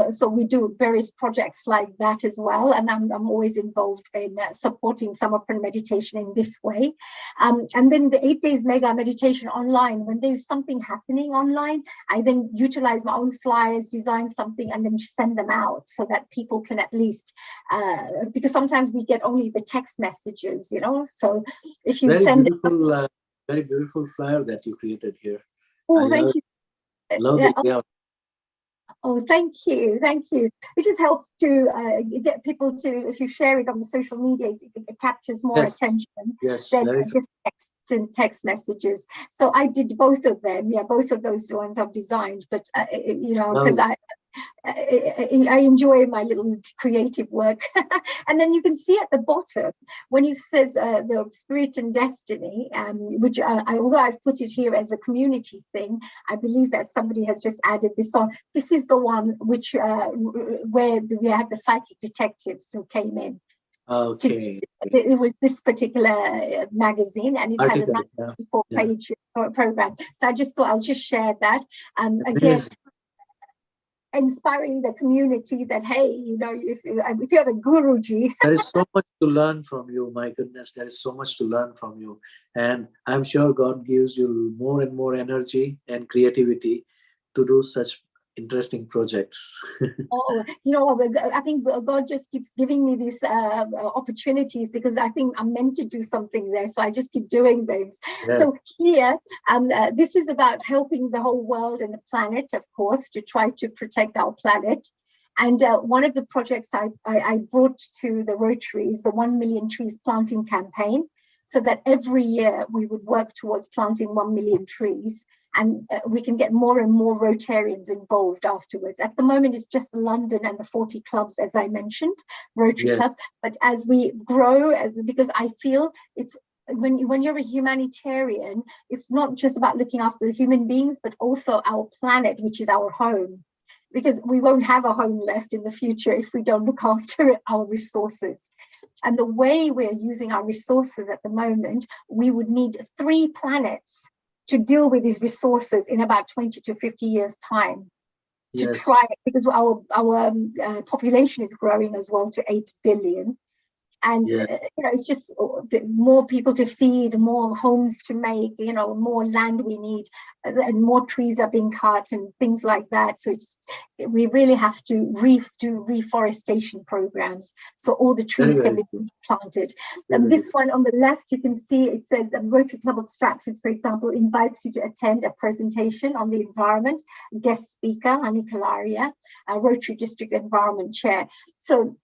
so we do various projects like that as well. And I'm always involved in supporting Samarpan meditation in this way. And then the 8 days mega meditation online, when there's something happening online, I then utilize my own flyers, design something, and then send them out so that people can at least, because sometimes we get only the text messages, so if you send it. Very beautiful flyer that you created here. Oh, thank you. Love it. Yeah. Oh, thank you. It just helps to get people to, if you share it on the social media, it captures more attention than just text messages. So I did both of them. Yeah, both of those ones I've designed, but because I enjoy my little creative work. And then you can see at the bottom when it says the spirit and destiny, which although I've put it here as a community thing, I believe that somebody has just added this on. This is the one which where we had the psychic detectives who came in. Okay. It was this particular magazine, and it had a 94-page program. So I just thought I'll just share that. Again, inspiring the community that, hey, if you have a Guruji. There is so much to learn from you. My goodness, there is so much to learn from you. And I'm sure God gives you more and more energy and creativity to do such interesting projects. I think God just keeps giving me these opportunities because I think I'm meant to do something there. So I just keep doing things. Yeah. So here, this is about helping the whole world and the planet, of course, to try to protect our planet. And one of the projects I brought to the Rotary is the 1 million trees planting campaign, so that every year we would work towards planting 1 million trees. And we can get more and more Rotarians involved afterwards. At the moment, it's just London and the 40 clubs, as I mentioned, Rotary clubs. But as we grow, because I feel it's when you're a humanitarian, it's not just about looking after the human beings, but also our planet, which is our home. because we won't have a home left in the future if we don't look after our resources. And the way we're using our resources at the moment, we would need 3 planets to deal with these resources in about 20 to 50 years' time. To try, because our population is growing as well to 8 billion. And it's just more people to feed, more homes to make, more land we need, and more trees are being cut and things like that. So we really have to do reforestation programs so all the trees can be planted. And this one on the left, you can see it says that Rotary Club of Stratford, for example, invites you to attend a presentation on the environment. Guest speaker, Annie Kalaria, Rotary District Environment Chair. So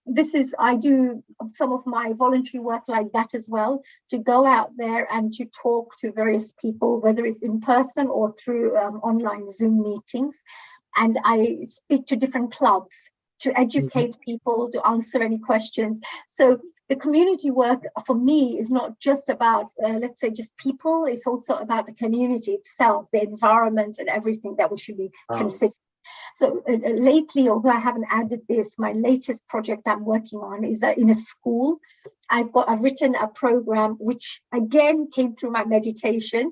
I do some of my voluntary work like that as well, to go out there and to talk to various people, whether it's in person or through online Zoom meetings. And I speak to different clubs to educate people, to answer any questions. So the community work for me is not just about, let's say, just people. It's also about the community itself, the environment and everything that we should be considering. So lately, although I haven't added this, my latest project I'm working on is in a school. I've written a program which again came through my meditation.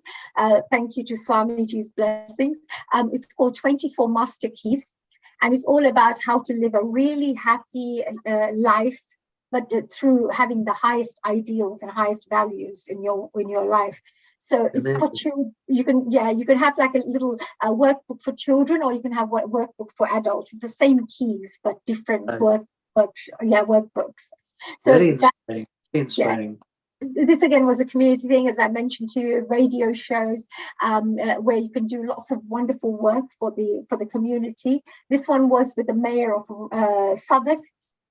Thank you to Swamiji's blessings. It's called 24 Master Keys, and it's all about how to live a really happy life, but through having the highest ideals and highest values in your life. So it's for children. You can have like a little workbook for children, or you can have a workbook for adults. It's the same keys, but different workbooks. So very inspiring. This again was a community thing, as I mentioned to you, radio shows where you can do lots of wonderful work for the community. This one was with the mayor of Southwark,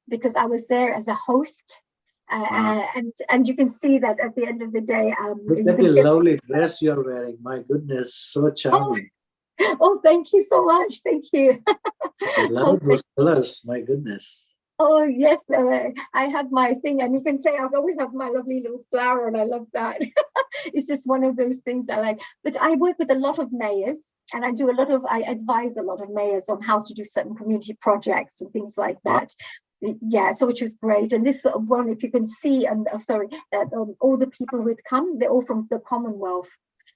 because I was there as a host. And you can see that at the end of the day, look at the lovely dress you're wearing. My goodness, so charming. Oh, thank you so much. Thank you. I love those colors. My goodness. Oh yes, I have my thing, and you can say I always have my lovely little flower, and I love that. It's just one of those things I like. But I work with a lot of mayors, and I advise a lot of mayors on how to do certain community projects and things like that. Yeah, so which was great. And this one, if you can see, and all the people who had come, they're all from the Commonwealth.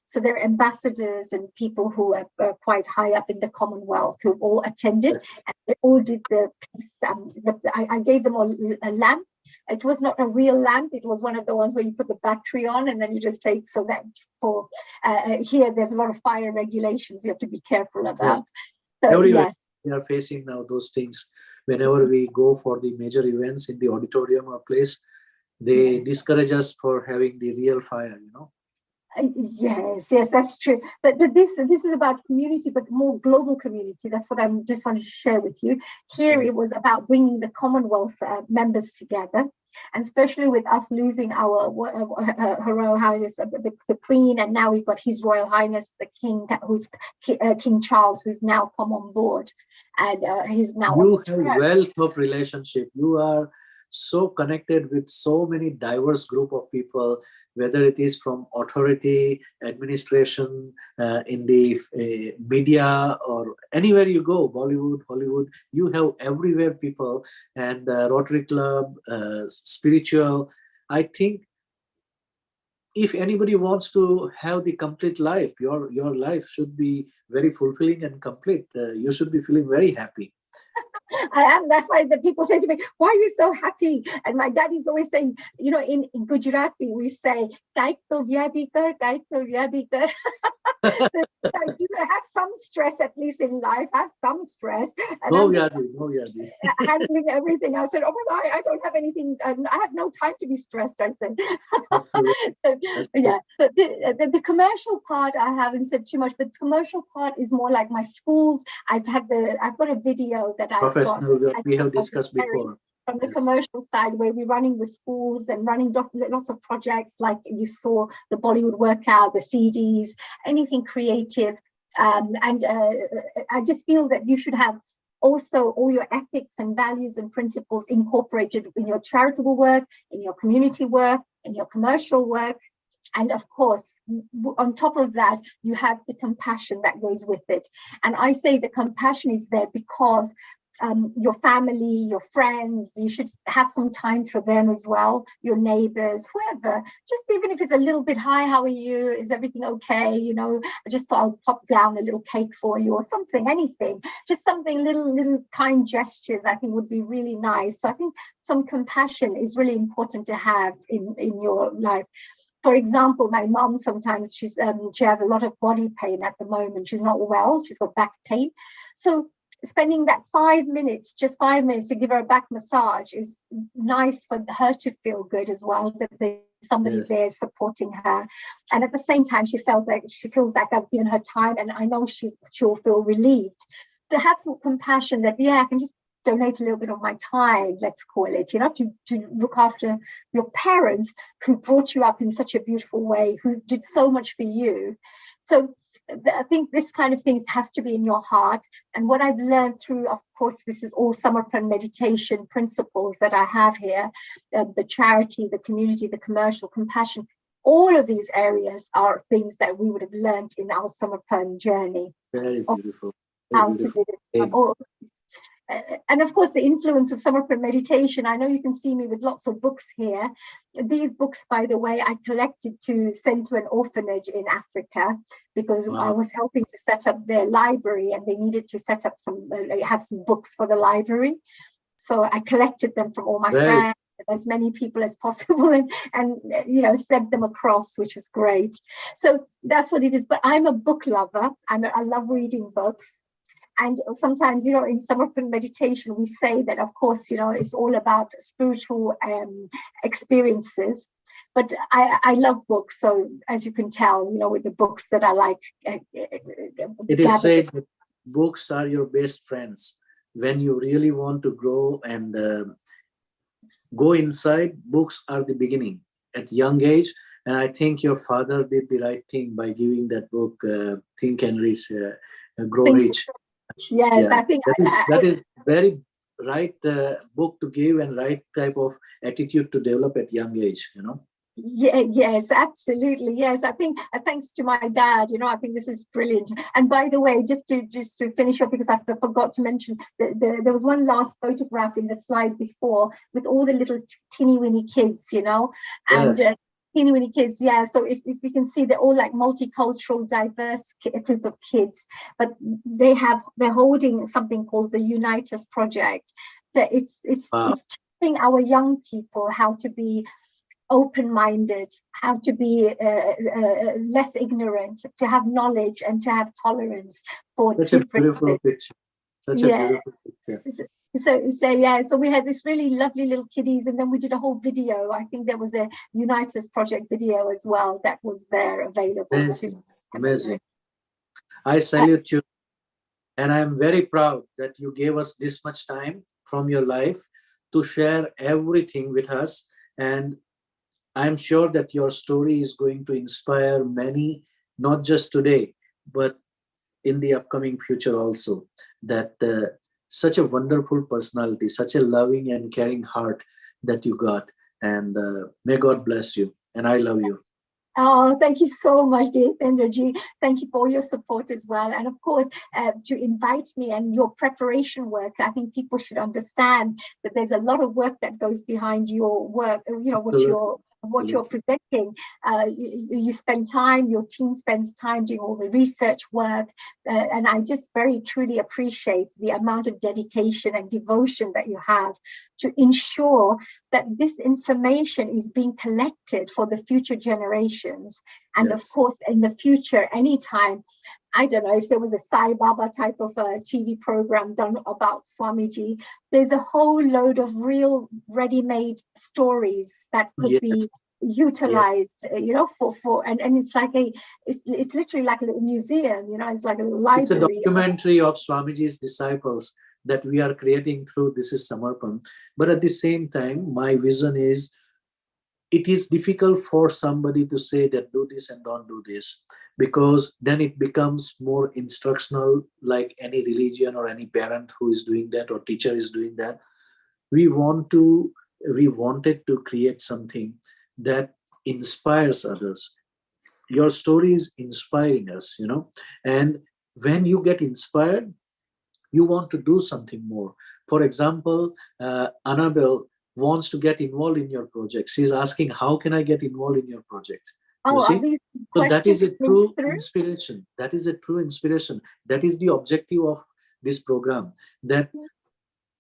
So they're ambassadors and people who are quite high up in the Commonwealth who've all attended, and they all did the piece. I gave them all a lamp. It was not a real lamp. It was one of the ones where you put the battery on and then you just take. So that for here, there's a lot of fire regulations you have to be careful about. So, everywhere we are facing now those things. Whenever we go for the major events in the auditorium or place, they discourage us for having the real fire, Yes, that's true. But this is about community, but more global community. That's what I just wanted to share with you. Here it was about bringing the Commonwealth members together, and especially with us losing our Her Royal Highness, the Queen, and now we've got His Royal Highness, the King, who's King Charles, who's now come on board, and he's now. You have wealth of relationship. You are so connected with so many diverse group of people, whether it is from authority, administration, in the media, or anywhere you go, Bollywood, Hollywood, you have everywhere people, and Rotary Club, spiritual. I think if anybody wants to have the complete life, your life should be very fulfilling and complete. You should be feeling very happy. I am. That's why the people say to me, why are you so happy? And my daddy's always saying, in Gujarati, we say, Kaik to vyadi kar, kaik to vyadi kar. So do have some stress, at least in life, have some stress. And no vyadi. Handling everything. I said, oh my God, I don't have anything. I have no time to be stressed, I said. So the commercial part, I haven't said too much, but the commercial part is more like my schools. I've got a video that we have discussed before. From the commercial side, where we're running the schools and running lots of projects, like you saw the Bollywood workout, the CDs, anything creative. And I just feel that you should have also all your ethics and values and principles incorporated in your charitable work, in your community work, in your commercial work. And of course, on top of that, you have the compassion that goes with it. And I say the compassion is there because your family, your friends, you should have some time for them as well, your neighbors, whoever, just even if it's a little bit, hi, how are you? Is everything okay? You know, just I'll pop down a little cake for you or something, anything, just something, little kind gestures, I think would be really nice. So I think some compassion is really important to have in your life. For example, my mom sometimes she has a lot of body pain at the moment. She's not well. She's got back pain. So spending that 5 minutes, just 5 minutes to give her a back massage is nice for her to feel good as well, that there's somebody there supporting her. And at the same time, she feels like I've given her time, and I know she'll feel relieved. To have some compassion that, I can just donate a little bit of my time, let's call it, to look after your parents who brought you up in such a beautiful way, who did so much for you. So I think this kind of thing has to be in your heart. And what I've learned through, of course, this is all Samarpan meditation principles that I have here, the charity, the community, the commercial, compassion, all of these areas are things that we would have learned in our Samarpan journey. Very beautiful. How to do this. And of course, the influence of Samarpan meditation. I know you can see me with lots of books here. These books, by the way, I collected to send to an orphanage in Africa because I was helping to set up their library, and they needed to set up have some books for the library. So I collected them from all my friends, as many people as possible, and sent them across, which was great. So that's what it is. But I'm a book lover. I love reading books. And sometimes, in Samarpan meditation, we say that, of course, it's all about spiritual experiences. But I love books. So as you can tell, with the books that I like. It is said that books are your best friends. When you really want to grow and go inside, books are the beginning at young age. And I think your father did the right thing by giving that book, Think and Rich, Grow Rich. Yes, I think that is very right book to give, and right type of attitude to develop at young age. Yes, absolutely. Yes, I think thanks to my dad, I think this is brilliant. And by the way, just to finish up, because I forgot to mention that there was one last photograph in the slide before with all the little teeny weeny kids, and teeny weeny kids. Yeah, so if you can see, they're all like multicultural, diverse group of kids, but they're holding something called the Unite Us project. That it's teaching our young people how to be open-minded, how to be less ignorant, to have knowledge and to have tolerance for such a beautiful picture. Such a beautiful picture. So we had this really lovely little kiddies, and then we did a whole video. I think there was a Unite Us project video as well that was there available. Amazing. I salute you, and I'm very proud that you gave us this much time from your life to share everything with us. And I'm sure that your story is going to inspire many, not just today, but in the upcoming future also. That such a wonderful personality, such a loving and caring heart that you got. And may God bless you. And I love you. Oh, thank you so much, dear Tendraji. Thank you for your support as well. And of course, to invite me and your preparation work. I think people should understand that there's a lot of work that goes behind your work, what you're presenting. You spend time, your team spends time doing all the research work. And I just very truly appreciate the amount of dedication and devotion that you have to ensure that this information is being collected for the future generations. And of course, in the future, anytime, I don't know if there was a Sai Baba type of a TV program done about Swamiji, there's a whole load of real ready-made stories that could be utilized, for and it's like it's literally like a little museum, it's like a little library. It's a documentary of Swamiji's disciples that we are creating through This is Samarpan. But at the same time, my vision is, it is difficult for somebody to say that do this and don't do this, because then it becomes more instructional, like any religion or any parent who is doing that or teacher is doing that. We wanted to create something that inspires others, your story is inspiring us, and when you get inspired, you want to do something more. For example, Annabelle wants to get involved in your project. She's asking, how can I get involved in your project? You Oh, see? are these So that is a questions true through? inspiration. That is a true inspiration. That is the objective of this program. That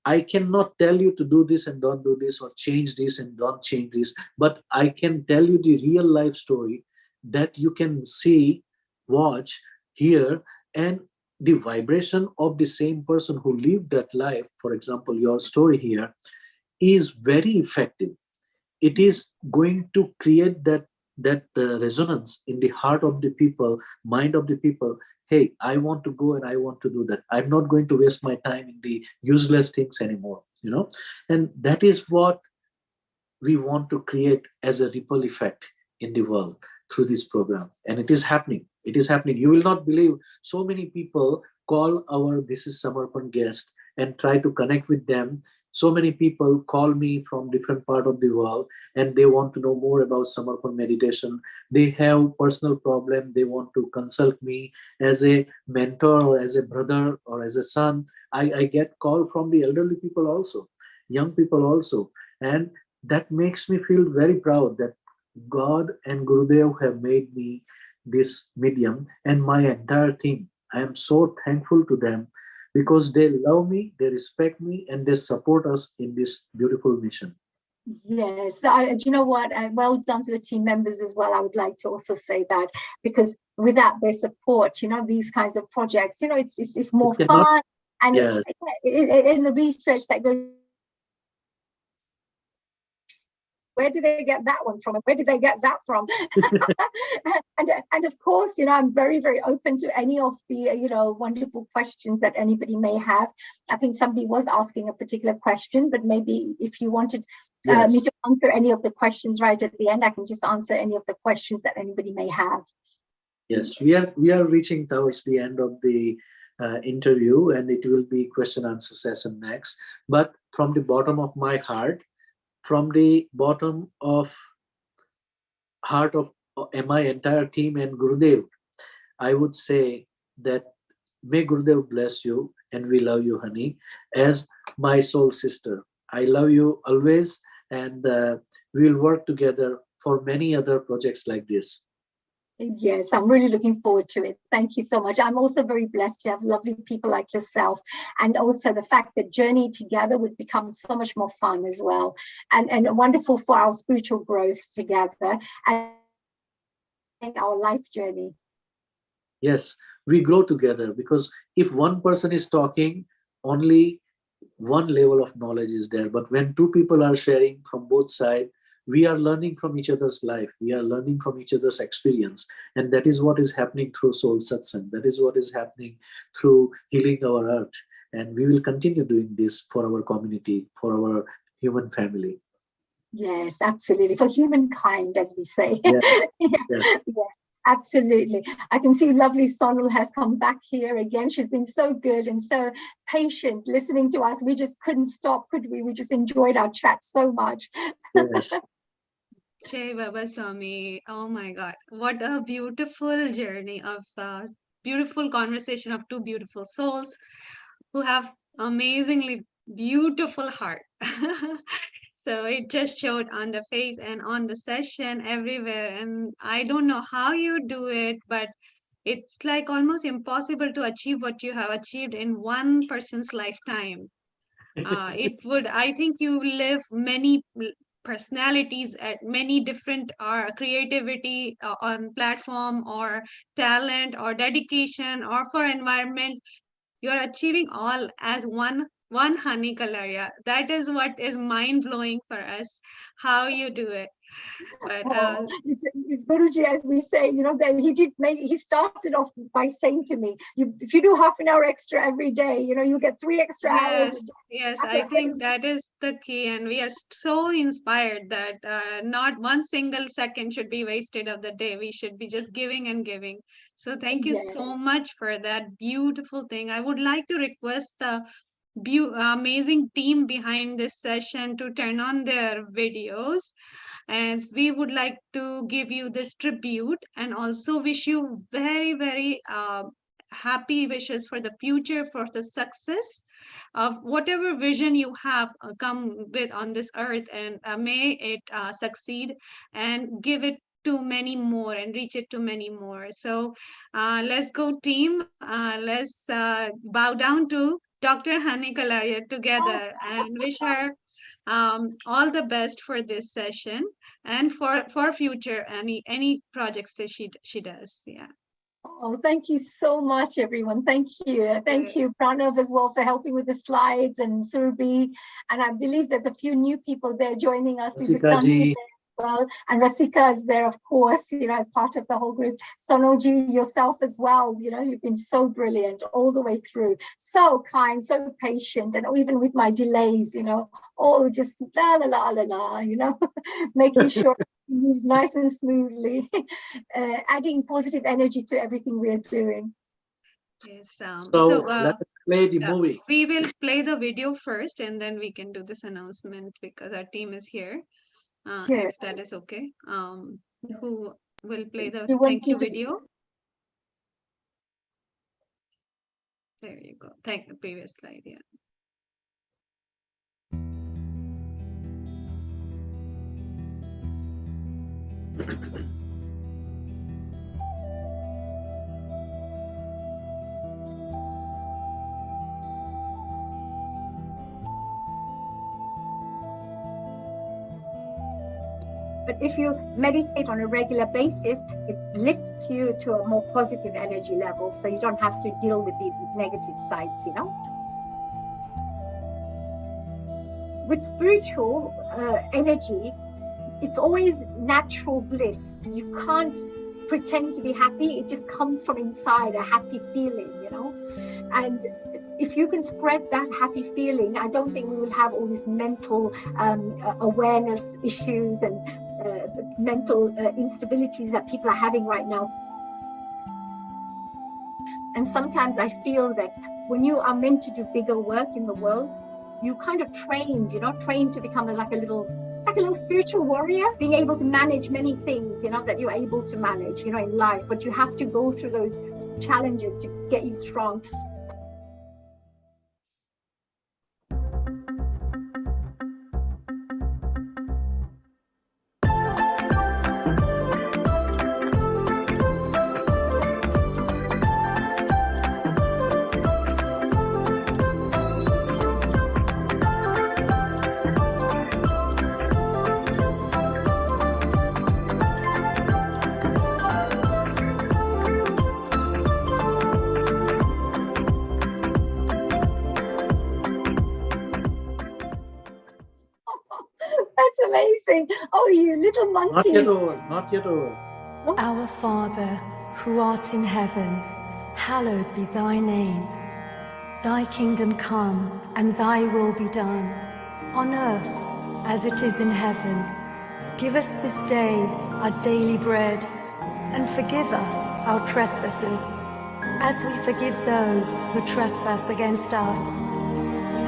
I cannot tell you to do this and don't do this, or change this and don't change this, but I can tell you the real life story that you can see, watch, hear, and the vibration of the same person who lived that life. For example, your story here is very effective. It is going to create that resonance in the heart of the people, mind of the people. Hey, I want to go and I want to do that. I'm not going to waste my time in the useless things anymore, and that is what we want to create as a ripple effect in the world through this program. And it is happening. It is happening. You will not believe, so many people call our This is Samarpan guest and try to connect with them. So many people call me from different part of the world, and they want to know more about Samarpan meditation. They have personal problem. They want to consult me as a mentor or as a brother or as a son. I get call from the elderly people also, young people also. And that makes me feel very proud that God and Gurudev have made me this medium, and my entire team. I am so thankful to them because they love me, they respect me, and they support us in this beautiful mission. Yes, do you know what? Well done to the team members as well. I would like to also say that, because without their support, these kinds of projects, it's more fun. And Yes. In the research that goes, where did they get that one from? And where did they get that from? and of course, I'm very, very open to any of the, wonderful questions that anybody may have. I think somebody was asking a particular question, but maybe if you wanted me to answer any of the questions right at the end, I can just answer any of the questions that anybody may have. Yes, we are reaching towards the end of the interview, and it will be question answer session next. But from the bottom of my heart, from the bottom of heart of my entire team and Gurudev, I would say that may Gurudev bless you, and we love you, honey, as my soul sister. I love you always, and we will work together for many other projects like this. Yes, I'm really looking forward to it. Thank you so much. I'm also very blessed to have lovely people like yourself, and also the fact that journey together would become so much more fun as well, and wonderful for our spiritual growth together and our life journey. Yes, we grow together, because if one person is talking, only one level of knowledge is there. But when two people are sharing from both sides, we are learning from each other's life. We are learning from each other's experience. And that is what is happening through Soul Satsang. That is what is happening through healing our earth. And we will continue doing this for our community, for our human family. Yes, absolutely. For humankind, as we say. Yeah. Yes, absolutely. I can see lovely Sonal has come back here again. She's been so good and so patient listening to us. We just couldn't stop, could we? We just enjoyed our chat so much. Yes. Jai Baba Swami. Oh my God. What a beautiful journey of beautiful conversation of two beautiful souls who have amazingly beautiful heart. So it just showed on the face and on the session everywhere. And I don't know how you do it, but it's like almost impossible to achieve what you have achieved in one person's lifetime. I think you live many personalities at many different creativity on platform or talent or dedication or for environment. You're achieving all as one honey Kalaria. That is what is mind blowing for us, how you do it. But It's Guruji, as we say, that he started off by saying to me, if you do half an hour extra every day, you get 3 extra hours. Yes, I think that is the key, and we are so inspired that not one single second should be wasted of the day. We should be just giving and giving. So thank you so much for that beautiful thing. I would like to request the amazing team behind this session to turn on their videos. As we would like to give you this tribute and also wish you very, very happy wishes for the future, for the success of whatever vision you have come with on this earth, and may it succeed and give it to many more and reach it to many more. So let's go team, let's bow down to Dr. Hani Kalaria together and wish her all the best for this session and for future any projects that she does. Yeah. Oh, thank you so much, everyone. Thank you. Thank you, Pranav, as well, for helping with the slides, and Surabhi. And I believe there's a few new people there joining us. Rasika Well, and Rasika is there, of course, as part of the whole group. Sonoji, yourself as well, you've been so brilliant all the way through. So kind, so patient, and even with my delays, all just la la la la la, making sure it moves nice and smoothly, adding positive energy to everything we're doing. Yes. So let's play the movie. We will play the video first, and then we can do this announcement because our team is here. If that is okay. Who will play the thank you video? There you go. Thank the previous slide. Yeah. But if you meditate on a regular basis, it lifts you to a more positive energy level, so you don't have to deal with the negative sides, With spiritual energy, it's always natural bliss. You can't pretend to be happy. It just comes from inside, a happy feeling, And if you can spread that happy feeling, I don't think we will have all these mental awareness issues and mental instabilities that people are having right now. And sometimes I feel that when you are meant to do bigger work in the world, you kind of trained to become like a little spiritual warrior, being able to manage many things, that you're able to manage, in life. But you have to go through those challenges to get you strong. Amazing. Oh, you little monkey. Not yet over. Our Father, who art in heaven, hallowed be thy name. Thy kingdom come, and thy will be done, on earth as it is in heaven. Give us this day our daily bread, and forgive us our trespasses, as we forgive those who trespass against us.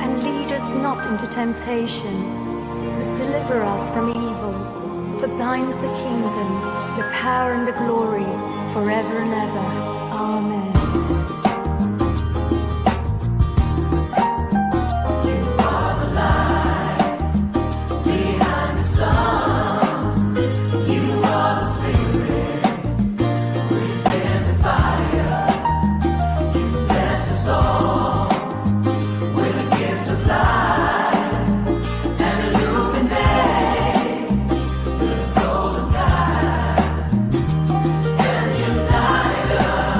And lead us not into temptation, but deliver us from evil. For thine is the kingdom, the power and the glory, forever and ever. Amen. You are the light behind the sun. You are the spirit within the fire. You bless us all with a gift of life. Unite us.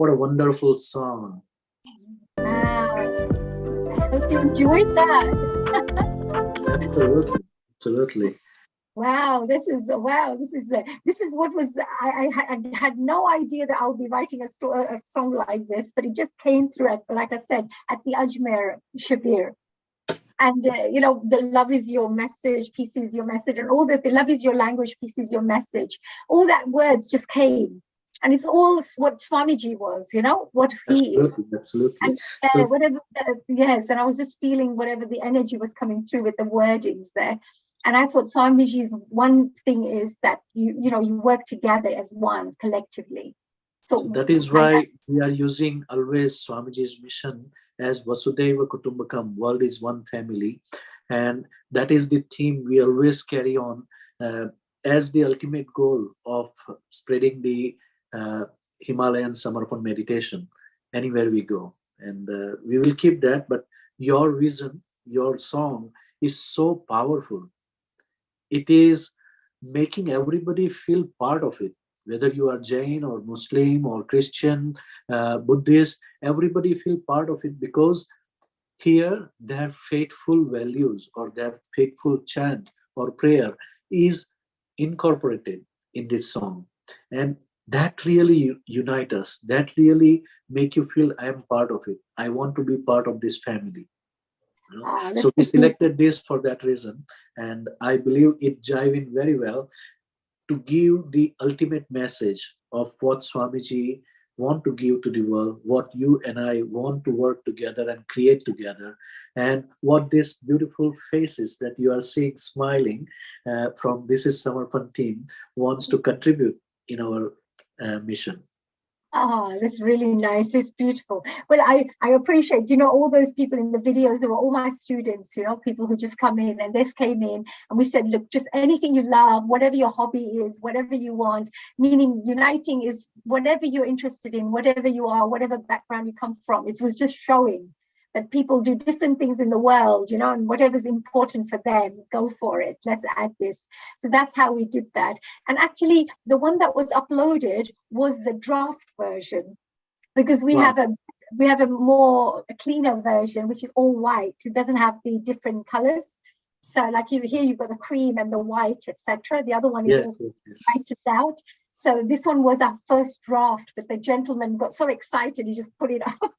What a wonderful song. Wow. I hope you enjoyed that. Absolutely. Absolutely. Wow, this is what was I had no idea that I'll be writing a song like this, but it just came through like I said, at the Ajmer Shabir. And the love is your message, peace is your message, and all that. The love is your language, peace is your message. All that words just came, and it's all what Swamiji was. What he is. Absolutely. And whatever. Yes, and I was just feeling whatever the energy was coming through with the wordings there. And I thought Swamiji's one thing is that you work together as one collectively. So that is why we are using always Swamiji's mission as Vasudhaiva Kutumbakam, world is one family. And that is the theme we always carry on as the ultimate goal of spreading the Himalayan Samarpan meditation anywhere we go. And we will keep that, but your vision, your song is so powerful. It is making everybody feel part of it, whether you are Jain or Muslim or Christian, Buddhist, everybody feel part of it, because here their faithful values or their faithful chant or prayer is incorporated in this song. And that really unite us. That really make you feel I am part of it. I want to be part of this family. So we selected this for that reason, and I believe it jive in very well to give the ultimate message of what Swamiji want to give to the world, what you and I want to work together and create together, and what this beautiful faces that you are seeing smiling from This is Samarpan team wants to contribute in our mission. Oh, that's really nice. It's beautiful. Well, I appreciate, all those people in the videos, they were all my students, people who just come in, and this came in and we said, look, just anything you love, whatever your hobby is, whatever you want, meaning uniting is whatever you're interested in, whatever you are, whatever background you come from. It was just showing that people do different things in the world, and whatever's important for them, go for it. Let's add this. So that's how we did that. And actually, the one that was uploaded was the draft version, because we have a more cleaner version, which is all white. It doesn't have the different colors. So like here, you've got the cream and the white, etc. The other one is all whited out. So this one was our first draft, but the gentleman got so excited, he just put it up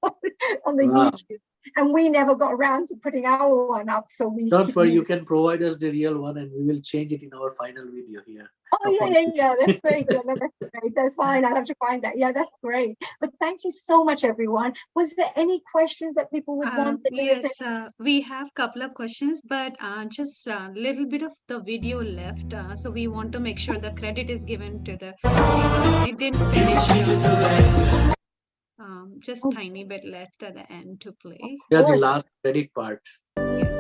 on the YouTube. And we never got around to putting our one up. So we don't worry, you can provide us the real one and we will change it in our final video here. Oh, yeah, that's great. Yeah, that's great. That's fine. I'll have to find that. Yeah, that's great. But thank you so much, everyone. Was there any questions that people would want? Yes, we have a couple of questions, but just a little bit of the video left. So we want to make sure the credit is given to the people. It didn't finish. Just tiny bit left at the end to play. Yeah, the last credit part. Yes.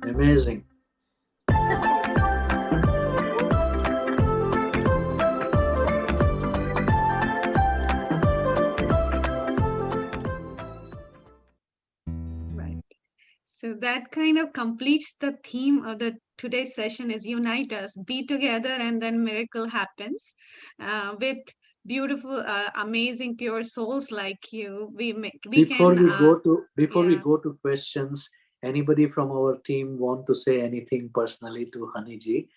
Amazing. So that kind of completes the theme of the today's session is unite us, be together, and then miracle happens. With beautiful, amazing, pure souls like you, Before we go to questions, anybody from our team want to say anything personally to Haniji?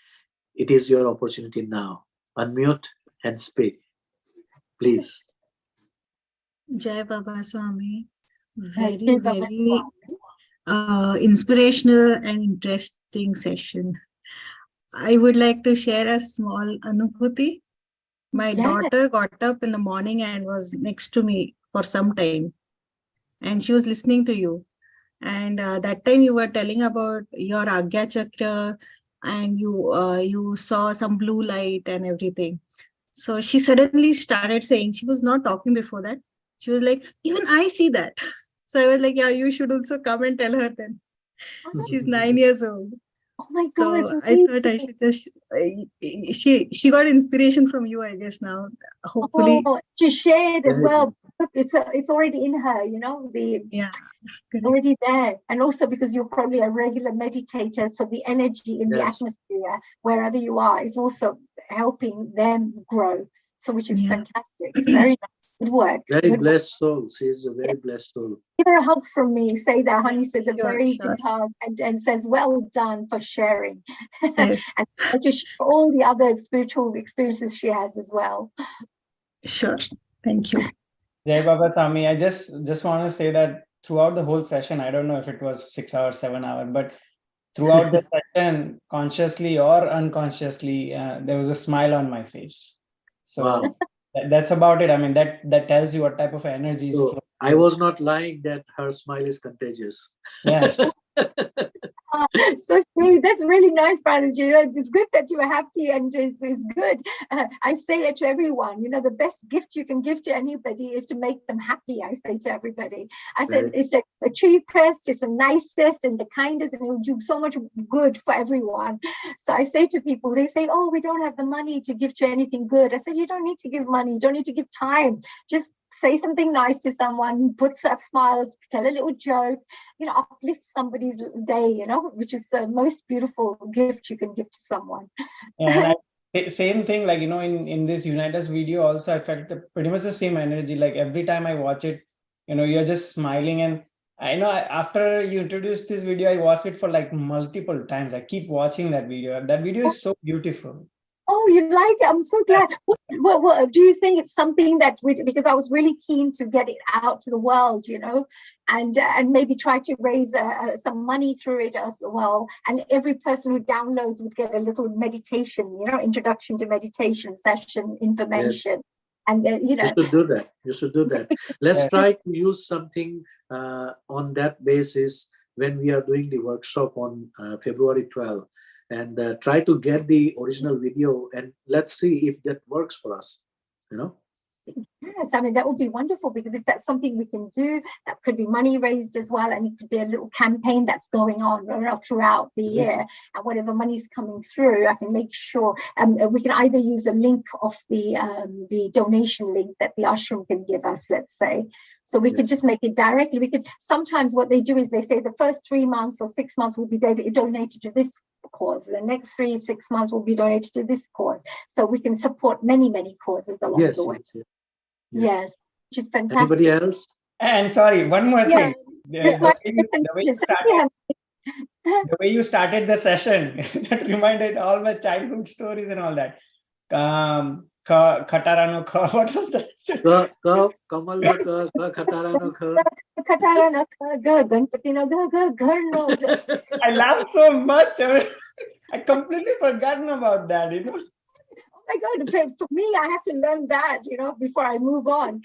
It is your opportunity now. Unmute and speak, please. Jai Baba Swami. Very, very inspirational and interesting session. I would like to share a small anubhuti. My daughter got up in the morning and was next to me for some time, and she was listening to you. And that time you were telling about your Agya Chakra, and you saw some blue light and everything. So she suddenly started saying, she was not talking before that. She was like, even I see that. So I was like, yeah, you should also come and tell her then. She's 9 years old. Oh my God, it's So I thought I amazing. should just, she got inspiration from you, I guess now. Hopefully, Oh, she shared as Very well. good. Look, it's already in her, you know, yeah. Correct. already there. And also because you're probably a regular meditator, so the energy in the Yes. atmosphere, wherever you are, is also helping them grow. So which is Yeah. fantastic. Very nice. Good work. Very Good work. blessed soul. She is a very blessed soul. Give her a hug from me. Say that Honey says a Sure, very sure. big hug and says, well done for sharing. Yes. And to share all the other spiritual experiences she has as well. Sure. Thank you. Jai Baba Swami, I just want to say that throughout the whole session, I don't know if it was 6 hours, 7 hours, but throughout the session, consciously or unconsciously, there was a smile on my face. So Wow. that's about it. I mean, that tells you what type of energy is So flowing. I was not lying that her smile is contagious. Yeah. So sweet. That's really nice, Pranaji. It's good that you are happy, and it's good. I say it to everyone, you know, the best gift you can give to anybody is to make them happy. I say to everybody, I said, Right. it's the cheapest, it's the nicest and the kindest, and it will do so much good for everyone. So I say to people, they say, oh, we don't have the money to give to anything good. I said, you don't need to give money, you don't need to give time. Just say something nice to someone, put a smile, tell a little joke, you know, uplift somebody's day, you know, which is the most beautiful gift you can give to someone. Yeah, and same thing, like, you know, in this Unitas video also, I felt pretty much the same energy. Like every time I watch it, you know, you're just smiling. And I know after you introduced this video, I watched it for like multiple times. I keep watching that video. That video is so beautiful. Oh, you like it? I'm so glad. What do you think it's something that because I was really keen to get it out to the world, you know, and maybe try to raise some money through it as well. And every person who downloads would get a little meditation, you know, introduction to meditation session information. Yes. And you know, You should do that. You should do that. Let's try to use something on that basis when we are doing the workshop on February 12th, and try to get the original video, and let's see if that works for us. You know. Yes, I mean, that would be wonderful, because if that's something we can do, that could be money raised as well. And it could be a little campaign that's going on, you know, throughout the year. And whatever money's coming through, I can make sure we can either use a link of the donation link that the ashram can give us, let's say. So we could just make it directly. We could, sometimes what they do is they say the first 3 months or 6 months will be donated to this cause. The next 3-6 months will be donated to this cause. So we can support many, many causes along the way. Yes, which is fantastic. Anybody else? And sorry, one more thing. The way you started the session, that reminded all my childhood stories and all that. Khatarano kha, what was that? Kamal no kha, khatarano kha. Khatarano kha, Ganpati no ga, ghar no ga. I laughed so much. I completely forgotten about that, you know. Oh my God, for me, I have to learn that, you know, before I move on.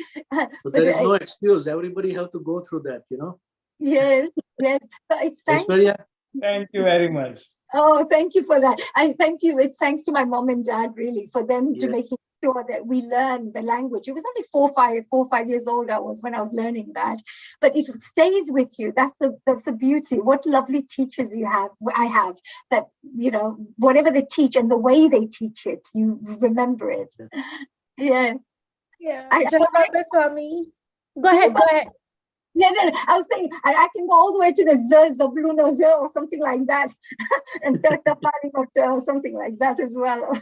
So there is no excuse. Everybody have to go through that, you know. Yes, yes. So it's thank you very much. Oh, thank you for that. I thank you. It's thanks to my mom and dad, really, for them to making sure that we learn the language. It was only 4 or 5 years old I was when I was learning that, but it stays with you. That's the beauty. What lovely teachers you have. I have that, you know, whatever they teach and the way they teach it, you remember it. Yeah. Baba Swami. Go ahead. No, I was saying I can go all the way to the Zabluno Z or something like that, and or something like that as well.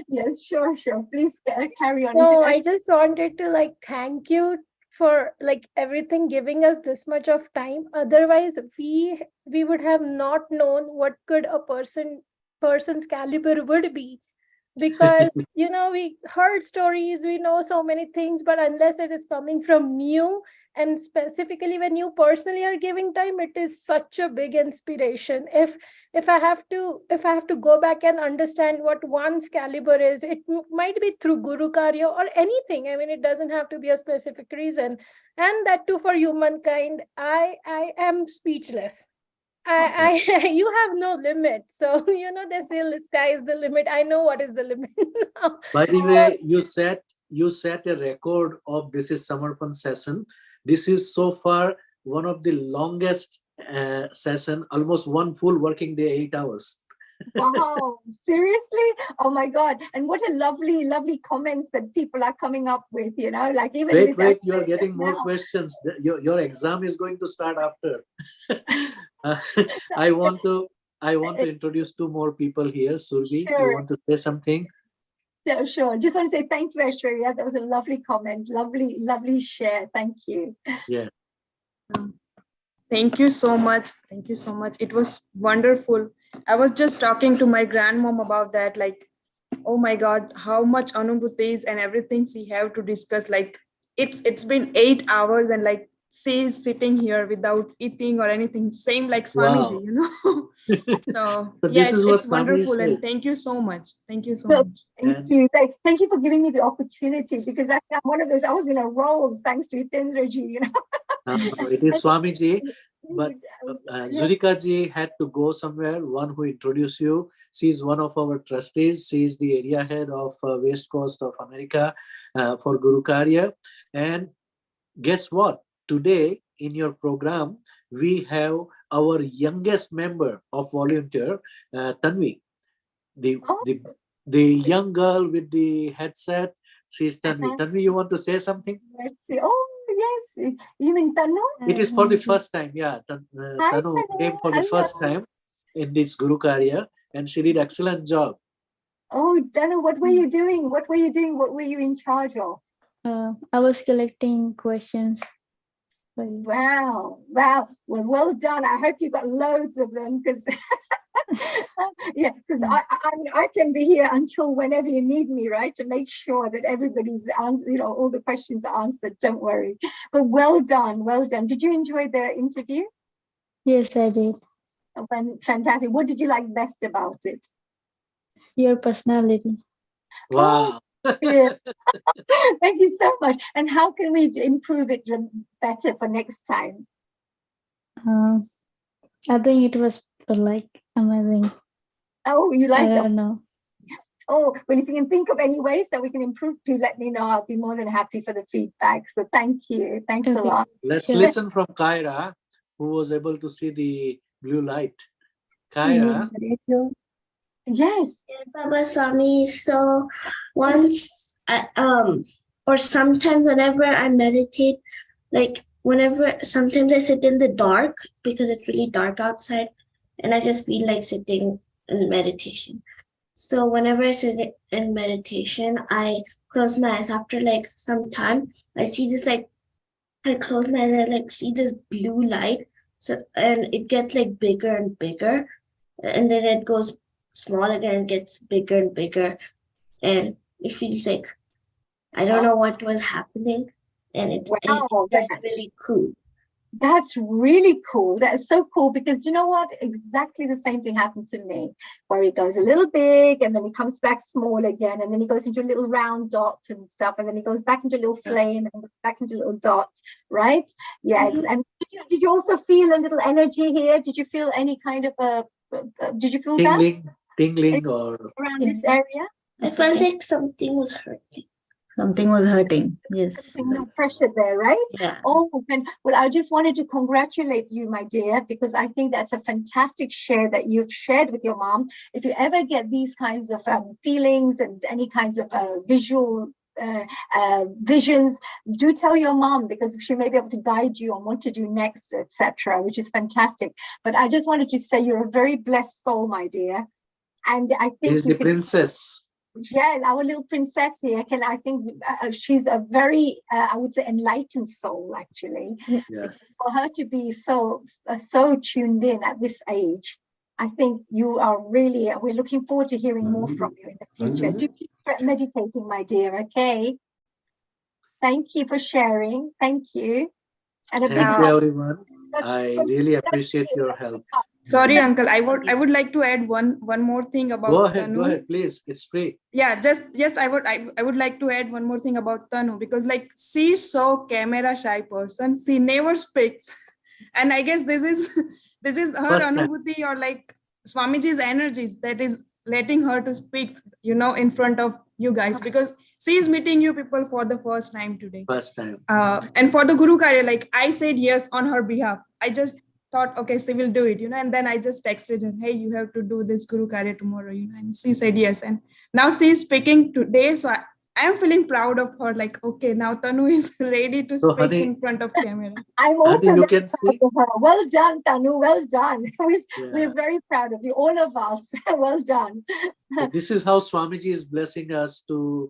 Yes, sure. Please carry on. No, I just wanted to thank you for everything, giving us this much of time. Otherwise, we would have not known what could a person's caliber would be. Because you know, we heard stories, we know so many things, but unless it is coming from you, and specifically when you personally are giving time, it is such a big inspiration. If I have to go back and understand what one's caliber is, it might be through Gurukarya or anything. I mean, it doesn't have to be a specific reason, and that too for humankind. I am speechless. You have no limit. So, you know, they say the sky is the limit. I know what is the limit now. By the way, you set a record of this is Samarpan session. This is so far one of the longest session, almost one full working day, 8 hours. Wow, seriously? Oh my God. And what a lovely, lovely comments that people are coming up with, you know, like even Wait, you are getting more questions. Your exam is going to start after. I want to introduce two more people here. Surbi, you want to say something? Yeah, sure. Just want to say thank you, Aishwarya. That was a lovely comment. Lovely, lovely share. Thank you. Yeah. Thank you so much. Thank you so much. It was wonderful. I was just talking to my grandmom about that. Like, oh my God, how much anubhutis and everything she have to discuss. Like, it's been 8 hours and like she is sitting here without eating or anything. Same like Swamiji, you know. So yeah, it's wonderful. And thank you so much. Thank you so much. Thank you. Thank you for giving me the opportunity, because I'm one of those, I was in a role thanks to Hitendraji, you know. It is Swamiji, but Zurika ji had to go somewhere. One who introduced you. She is one of our trustees. She is the area head of West Coast of America for Gurukarya. And guess what? Today in your program, we have our youngest member of volunteer, Tanvi. The young girl with the headset. She's Tanvi. Tanvi, you want to say something? Let's see. Oh, yes. You mean Tanu? It is for the first time. Yeah. Tanu came for the first time in this Gurukarya, and she did excellent job. Oh, Tanu, what were you doing? What were you doing? What were you in charge of? I was collecting questions. Wow. Wow. Well done. I hope you got loads of them, because yeah, because I can be here until whenever you need me, right, to make sure that everybody's answered, you know, all the questions are answered. Don't worry. But well done, well done. Did you enjoy the interview? Yes, I did. Fantastic. What did you like best about it? Your personality. Wow. Yeah. Thank you so much. And how can we improve it better for next time? I think it was like amazing. Oh, you like I it? don't know. Oh, well, if you can think of any ways that we can improve, do let me know. I'll be more than happy for the feedback. So thank you. Thanks a lot. Let's listen from Kyra, who was able to see the blue light. Kyra. Yes. Baba Swami. So once, or sometimes whenever I meditate, like sometimes I sit in the dark because it's really dark outside, and I just feel like sitting in meditation. So whenever I sit in meditation, I close my eyes. After like some time, I see this I close my eyes and I like see this blue light. So, and it gets like bigger and bigger, and then it goes small again and gets bigger and bigger, and it feels like I don't know what was happening, and it's really cool. That's really cool. That is so cool, because you know what? Exactly the same thing happened to me, where it goes a little big and then it comes back small again, and then it goes into a little round dot and stuff, and then it goes back into a little flame and back into a little dot, right? Yes. Mm-hmm. And did you also feel a little energy here? Did you feel any kind of did you feel tingling or around this area? I felt like something was hurting. Something was hurting. Yes. No pressure there, right? Yeah. Oh, well, I just wanted to congratulate you, my dear, because I think that's a fantastic share that you've shared with your mom. If you ever get these kinds of feelings and any kinds of visual visions, do tell your mom, because she may be able to guide you on what to do next, etc., which is fantastic. But I just wanted to say you're a very blessed soul, my dear. And I think is the princess. Yeah, our little princess here. I think she's a very, I would say, enlightened soul, actually. Yes. For her to be so tuned in at this age, I think you are really, we're looking forward to hearing more from you in the future. Do keep meditating, my dear, okay? Thank you for sharing. Thank you. And Thank you, everyone. I really appreciate your help. Sorry, uncle. I would like to add one more thing about Tanu. Go ahead, please. It's free. Yeah, I would like to add one more thing about Tanu, because like she's so camera shy person. She never speaks, and I guess this is her anubhuti or like Swamiji's energies that is letting her to speak, you know, in front of you guys, because she is meeting you people for the first time today. First time. And for the Gurukarya, like I said yes on her behalf. I just thought, okay, she will do it, and then I just texted her, hey, you have to do this Gurukarya tomorrow, and she said yes. And now she is speaking today. So I am feeling proud of her. Like, okay, now Tanu is ready to speak honey, in front of camera. I'm also honey, you very can proud see. of her. Well done, Tanu. Well done. Yeah. We're very proud of you, all of us. Well done. So this is how Swamiji is blessing us to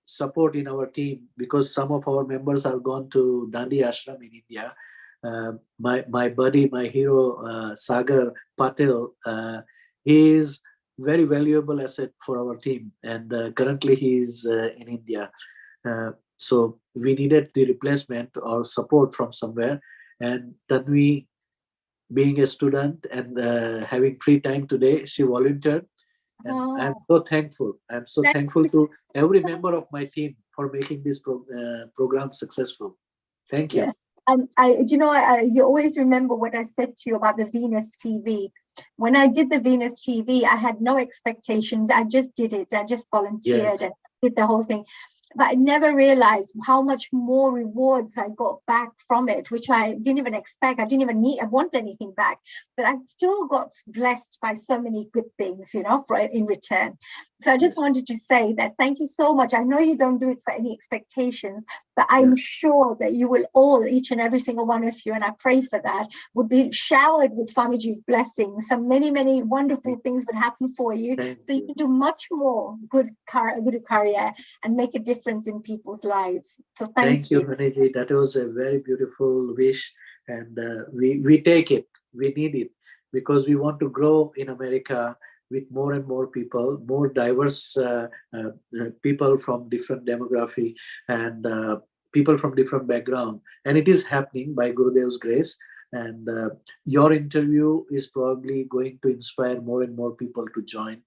support in our team, because some of our members are gone to Dandi Ashram in India. My buddy, my hero, Saga Patel, he is very valuable asset for our team, and currently he is in India. So we needed the replacement or support from somewhere, and Tanvi, being a student and having free time today, she volunteered. And I'm so thankful. I'm so thankful to every member of my team for making this program successful. Thank you. Yes. You always remember what I said to you about the Venus TV. When I did the Venus TV, I had no expectations. I just did it. I just volunteered and did the whole thing. But I never realized how much more rewards I got back from it, which I didn't even expect. I didn't even want anything back, but I still got blessed by so many good things, in return. So I just wanted to say that thank you so much. I know you don't do it for any expectations, but I'm sure that you will all, each and every single one of you, and I pray for that, would be showered with Swamiji's blessings. So many, many wonderful things would happen for you. You can do much more good Gurukarya and make a difference in people's lives. So thank you. Mataji. That was a very beautiful wish, and we take it. We need it, because we want to grow in America with more and more people, more diverse people from different demography and people from different background. And it is happening by Gurudev's grace. And your interview is probably going to inspire more and more people to join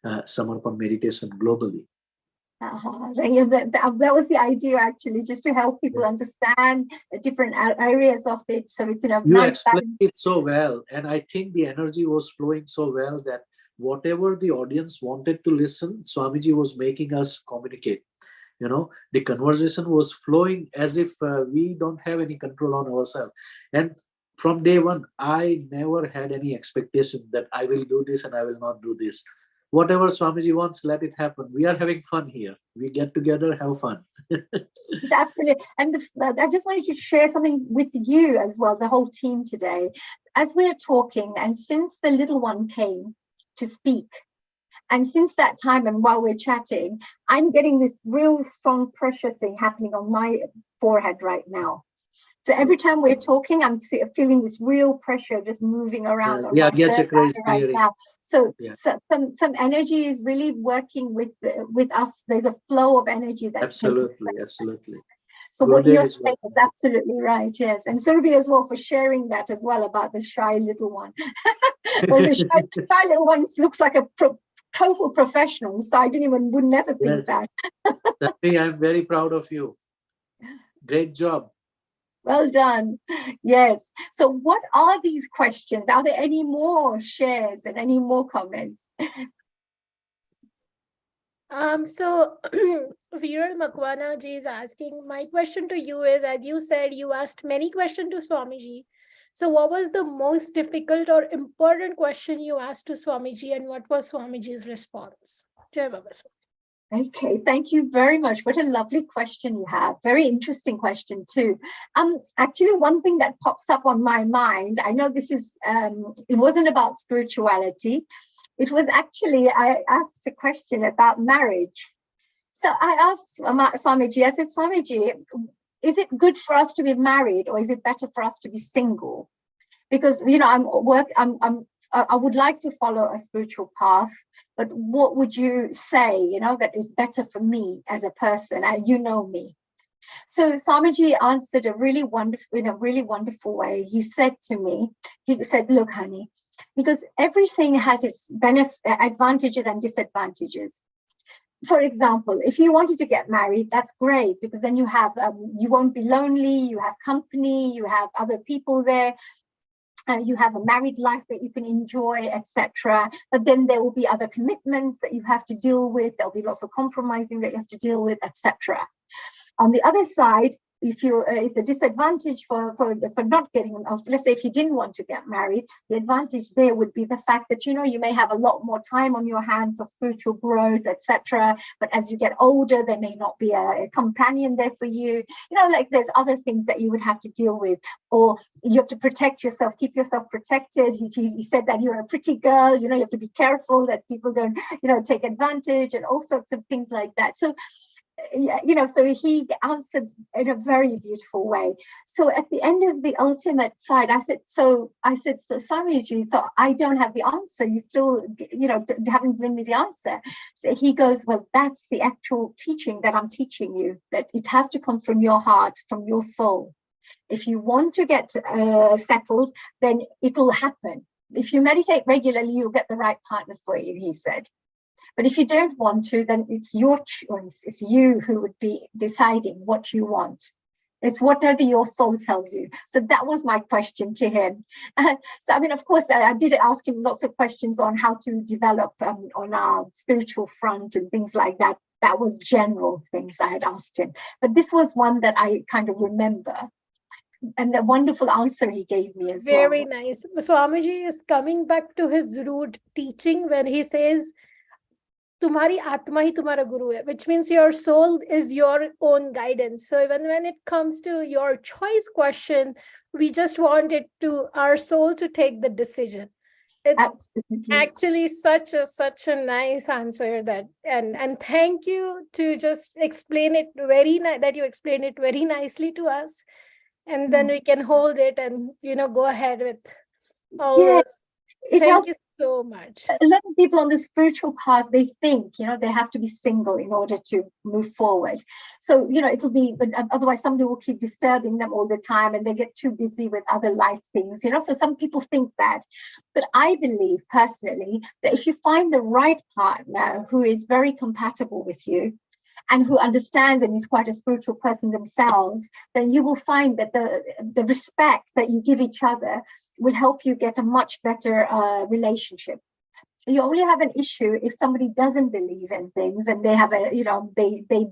Samarpan meditation globally. That was the idea, actually, just to help people understand the different areas of it. So it's you nice explained it so well, and I think the energy was flowing so well that whatever the audience wanted to listen, Swamiji was making us communicate. The conversation was flowing as if we don't have any control on ourselves. And from day one, I never had any expectation that I will do this and I will not do this. Whatever Swamiji wants, let it happen. We are having fun here. We get together, have fun. Absolutely. And I just wanted to share something with you as well, the whole team today. As we are talking, and since the little one came to speak, and since that time and while we're chatting, I'm getting this real strong pressure thing happening on my forehead right now. So every time we're talking, I'm feeling this real pressure just moving around. Yeah, gets a crazy right now. So some energy is really working with us. There's a flow of energy that's absolutely. So what you're saying is absolutely right. Yes, and Surabhi as well for sharing that as well about this shy little one. Well, the shy little one looks like a total professional, so I would never think that. I'm very proud of you. Great job. Well done. Yes. So what are these questions? Are there any more shares and any more comments? So Viral Makwana ji is asking, my question to you is, as you said, you asked many questions to Swamiji. So what was the most difficult or important question you asked to Swamiji, and what was Swamiji's response? Jai Baba Swami. Okay, thank you very much. What a lovely question you have. Very interesting question too. Actually, one thing that pops up on my mind, I know this is, it wasn't about spirituality. It was actually, I asked a question about marriage. So I asked Swamiji, I said, Swamiji, is it good for us to be married, or is it better for us to be single? Because, I would like to follow a spiritual path, but what would you say, that is better for me as a person? And you know me. So Swamiji answered in a really wonderful way. He said to me, look, honey, because everything has its advantages and disadvantages. For example, if you wanted to get married, that's great, because then you have, you won't be lonely, you have company, you have other people there. You have a married life that you can enjoy, etc. But then there will be other commitments that you have to deal with. There'll be lots of compromising that you have to deal with, etc. On the other side, if the disadvantage for not getting, let's say if you didn't want to get married, the advantage there would be the fact that, you may have a lot more time on your hands for spiritual growth, etc. But as you get older, there may not be a companion there for you. Like there's other things that you would have to deal with, or you have to protect yourself, keep yourself protected. He said that you're a pretty girl, you have to be careful that people don't, take advantage, and all sorts of things like that. So so he answered in a very beautiful way. So at the end of the ultimate side, I said, so Swamiji, so I don't have the answer. You still, haven't given me the answer. So he goes, well, that's the actual teaching that I'm teaching you, that it has to come from your heart, from your soul. If you want to get settled, then it'll happen. If you meditate regularly, you'll get the right partner for you, he said. But if you don't want to, then it's your choice. It's you who would be deciding what you want. It's whatever your soul tells you. So that was my question to him. So, of course, I did ask him lots of questions on how to develop on our spiritual front and things like that. That was general things I had asked him. But this was one that I kind of remember. And the wonderful answer he gave me as well. Very nice. Swamiji is coming back to his root teaching when he says, Tumhari Atma hi tumhara guru hai, which means your soul is your own guidance. So even when it comes to your choice question, we just want our soul to take the decision. It's Absolutely. Actually such a nice answer and thank you to just explain it that you explained it very nicely to us, and then we can hold it and go ahead with all this. Thank you so much. A lot of people on the spiritual path, they think, they have to be single in order to move forward. So, it'll be, but otherwise somebody will keep disturbing them all the time and they get too busy with other life things, so some people think that. But I believe personally that if you find the right partner who is very compatible with you, and who understands and is quite a spiritual person themselves, then you will find that the respect that you give each other will help you get a much better relationship. You only have an issue if somebody doesn't believe in things and they have they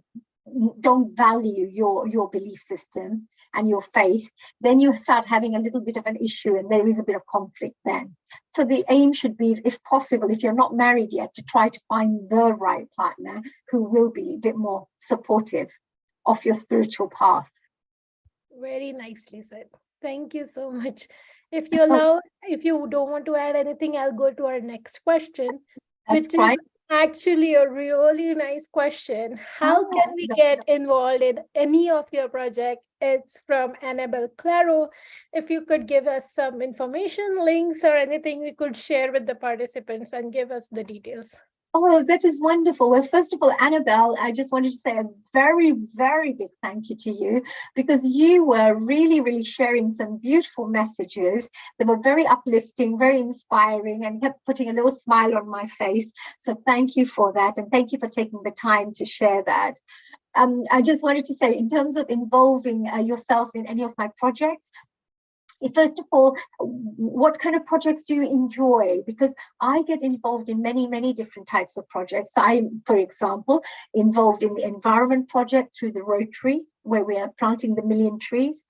don't value your belief system and your faith, then you start having a little bit of an issue and there is a bit of conflict then. So the aim should be, if possible, if you're not married yet, to try to find the right partner who will be a bit more supportive of your spiritual path. Very nicely said. Thank you so much. If you allow, if you don't want to add anything, I'll go to our next question, which is actually a really nice question. How can we get involved in any of your project? It's from Annabelle Claro. If you could give us some information, links, or anything we could share with the participants and give us the details. Oh, that is wonderful. Well, first of all, Annabelle, I just wanted to say a very, very big thank you to you, because you were really, really sharing some beautiful messages that were very uplifting, very inspiring, and kept putting a little smile on my face. So thank you for that. And thank you for taking the time to share that. I just wanted to say, in terms of involving yourselves in any of my projects, first of all, what kind of projects do you enjoy? Because I get involved in many, many different types of projects. I'm, for example, involved in the environment project through the Rotary, where we are planting the 1,000,000 trees.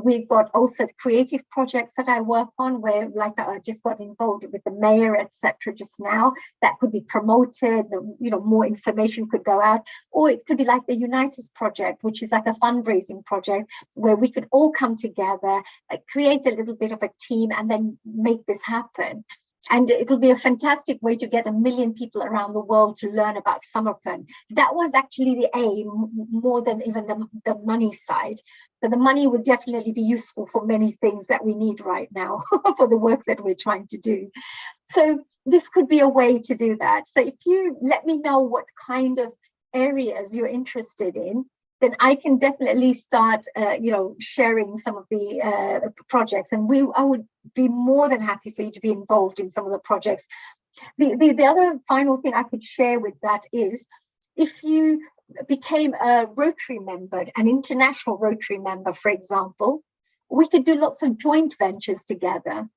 We've got also creative projects that I work on, where like I just got involved with the mayor, etc. just now. That could be promoted, more information could go out. Or it could be like the Unitas project, which is like a fundraising project where we could all come together, create a little bit of a team and then make this happen. And it'll be a fantastic way to get 1,000,000 people around the world to learn about Samarpan. That was actually the aim, more than even the money side. But the money would definitely be useful for many things that we need right now for the work that we're trying to do. So this could be a way to do that. So if you let me know what kind of areas you're interested in, then I can definitely start, sharing some of the projects, and I would be more than happy for you to be involved in some of the projects. The other final thing I could share with that is, if you became a Rotary member, an international Rotary member, for example, we could do lots of joint ventures together.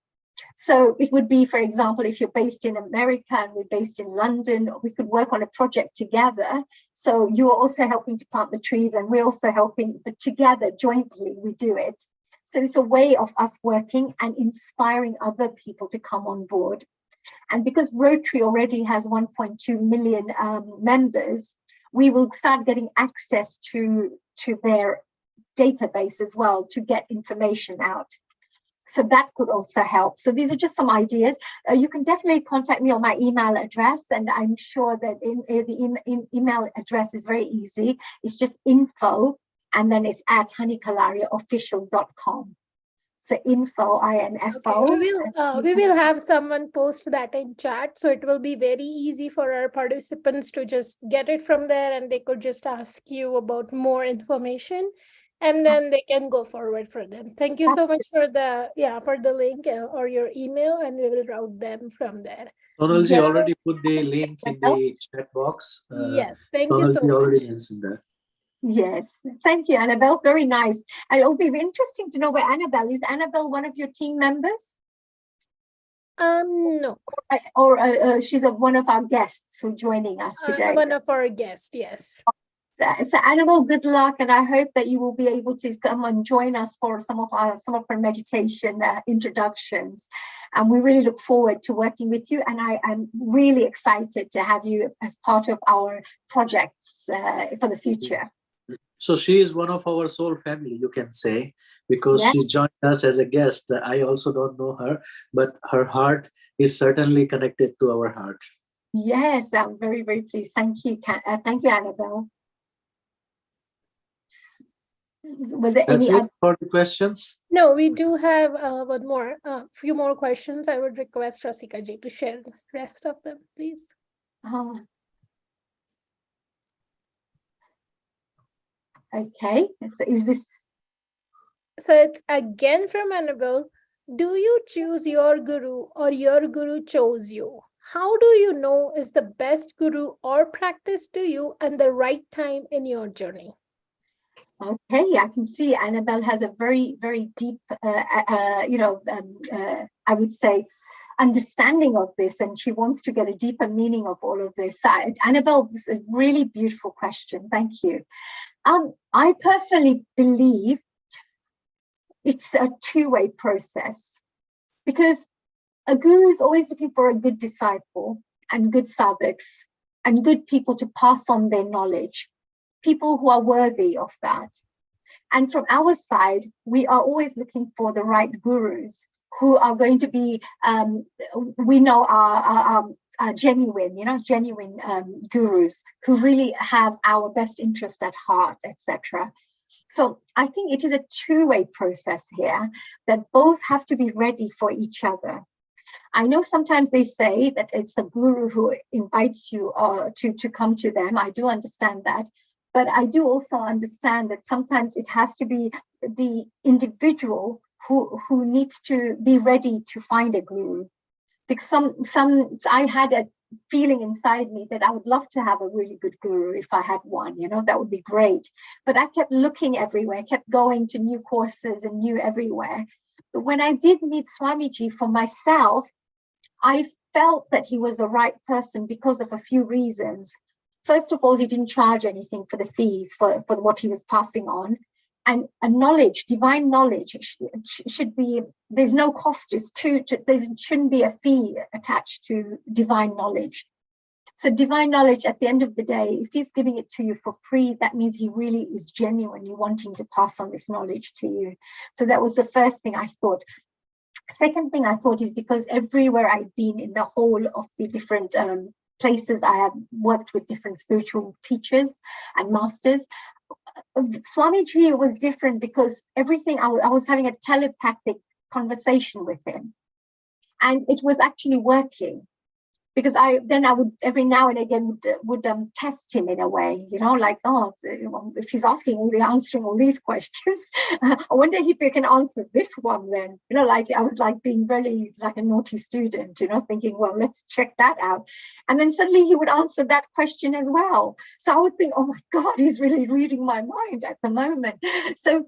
So it would be, for example, if you're based in America and we're based in London, we could work on a project together. So you're also helping to plant the trees and we're also helping, but together, jointly, we do it. So it's a way of us working and inspiring other people to come on board. And because Rotary already has 1.2 million members, we will start getting access to their database as well to get information out. So that could also help. So these are just some ideas. You can definitely contact me on my email address, and I'm sure that the email address is very easy. It's just info, and then it's at honeykalariaofficial.com. So info, I-N-F-O. Okay, we will have someone post that in chat, so it will be very easy for our participants to just get it from there, and they could just ask you about more information, and then they can go forward for them. Thank you so much for the link or your email, and we will route them from there. Sonalji already put the link in the chat box. Yes, thank you so Sonalji much. already mentioned that. Yes, thank you, Annabelle. Very nice. And it'll be interesting to know where Annabelle is. Annabelle one of your team members? No. Or she's one of our guests who are joining us today. One of our guests, yes. So Annabelle, good luck, and I hope that you will be able to come and join us for some of our meditation introductions. And we really look forward to working with you. And I'm really excited to have you as part of our projects for the future. So she is one of our soul family, you can say, because Yes. she joined us as a guest. I also don't know her, but her heart is certainly connected to our heart. Yes, I'm very, very pleased. Thank you, Annabelle. Were there That's any it for the questions? No, we do have few more questions. I would request Rasika ji to share the rest of them, please. Okay, so So it's again from Annabelle. Do you choose your guru or your guru chose you? How do you know is the best guru or practice to you and the right time in your journey? Okay, I can see Annabelle has a very, very deep, I would say, understanding of this, and she wants to get a deeper meaning of all of this. Annabelle, this is a really beautiful question. Thank you. I personally believe it's a two-way process, because a guru is always looking for a good disciple and good sadhaks and good people to pass on their knowledge, people who are worthy of that. And from our side, we are always looking for the right gurus who are going to be, we know are genuine, genuine gurus who really have our best interest at heart, etc. So I think it is a two-way process here, that both have to be ready for each other. I know sometimes they say that it's the guru who invites you to come to them. I do understand that. But I do also understand that sometimes it has to be the individual who needs to be ready to find a guru. Because I had a feeling inside me that I would love to have a really good guru if I had one, that would be great. But I kept looking everywhere, kept going to new courses and new everywhere. But when I did meet Swamiji for myself, I felt that he was the right person because of a few reasons. First of all, he didn't charge anything for the fees for what he was passing on. And a knowledge, divine knowledge, should be, there's no cost, there shouldn't be a fee attached to divine knowledge. So divine knowledge, at the end of the day, if he's giving it to you for free, that means he really is genuinely wanting to pass on this knowledge to you. So that was the first thing I thought. Second thing I thought is because everywhere I've been in the whole of the different places, I have worked with different spiritual teachers and masters. Swamiji was different because everything, I was having a telepathic conversation with him, and it was actually working, because I would every now and again would test him in a way, like, if he's answering all these questions, I wonder if he can answer this one then, like I was like being really like a naughty student, thinking, well, let's check that out. And then suddenly he would answer that question as well. So I would think, oh my God, he's really reading my mind at the moment. So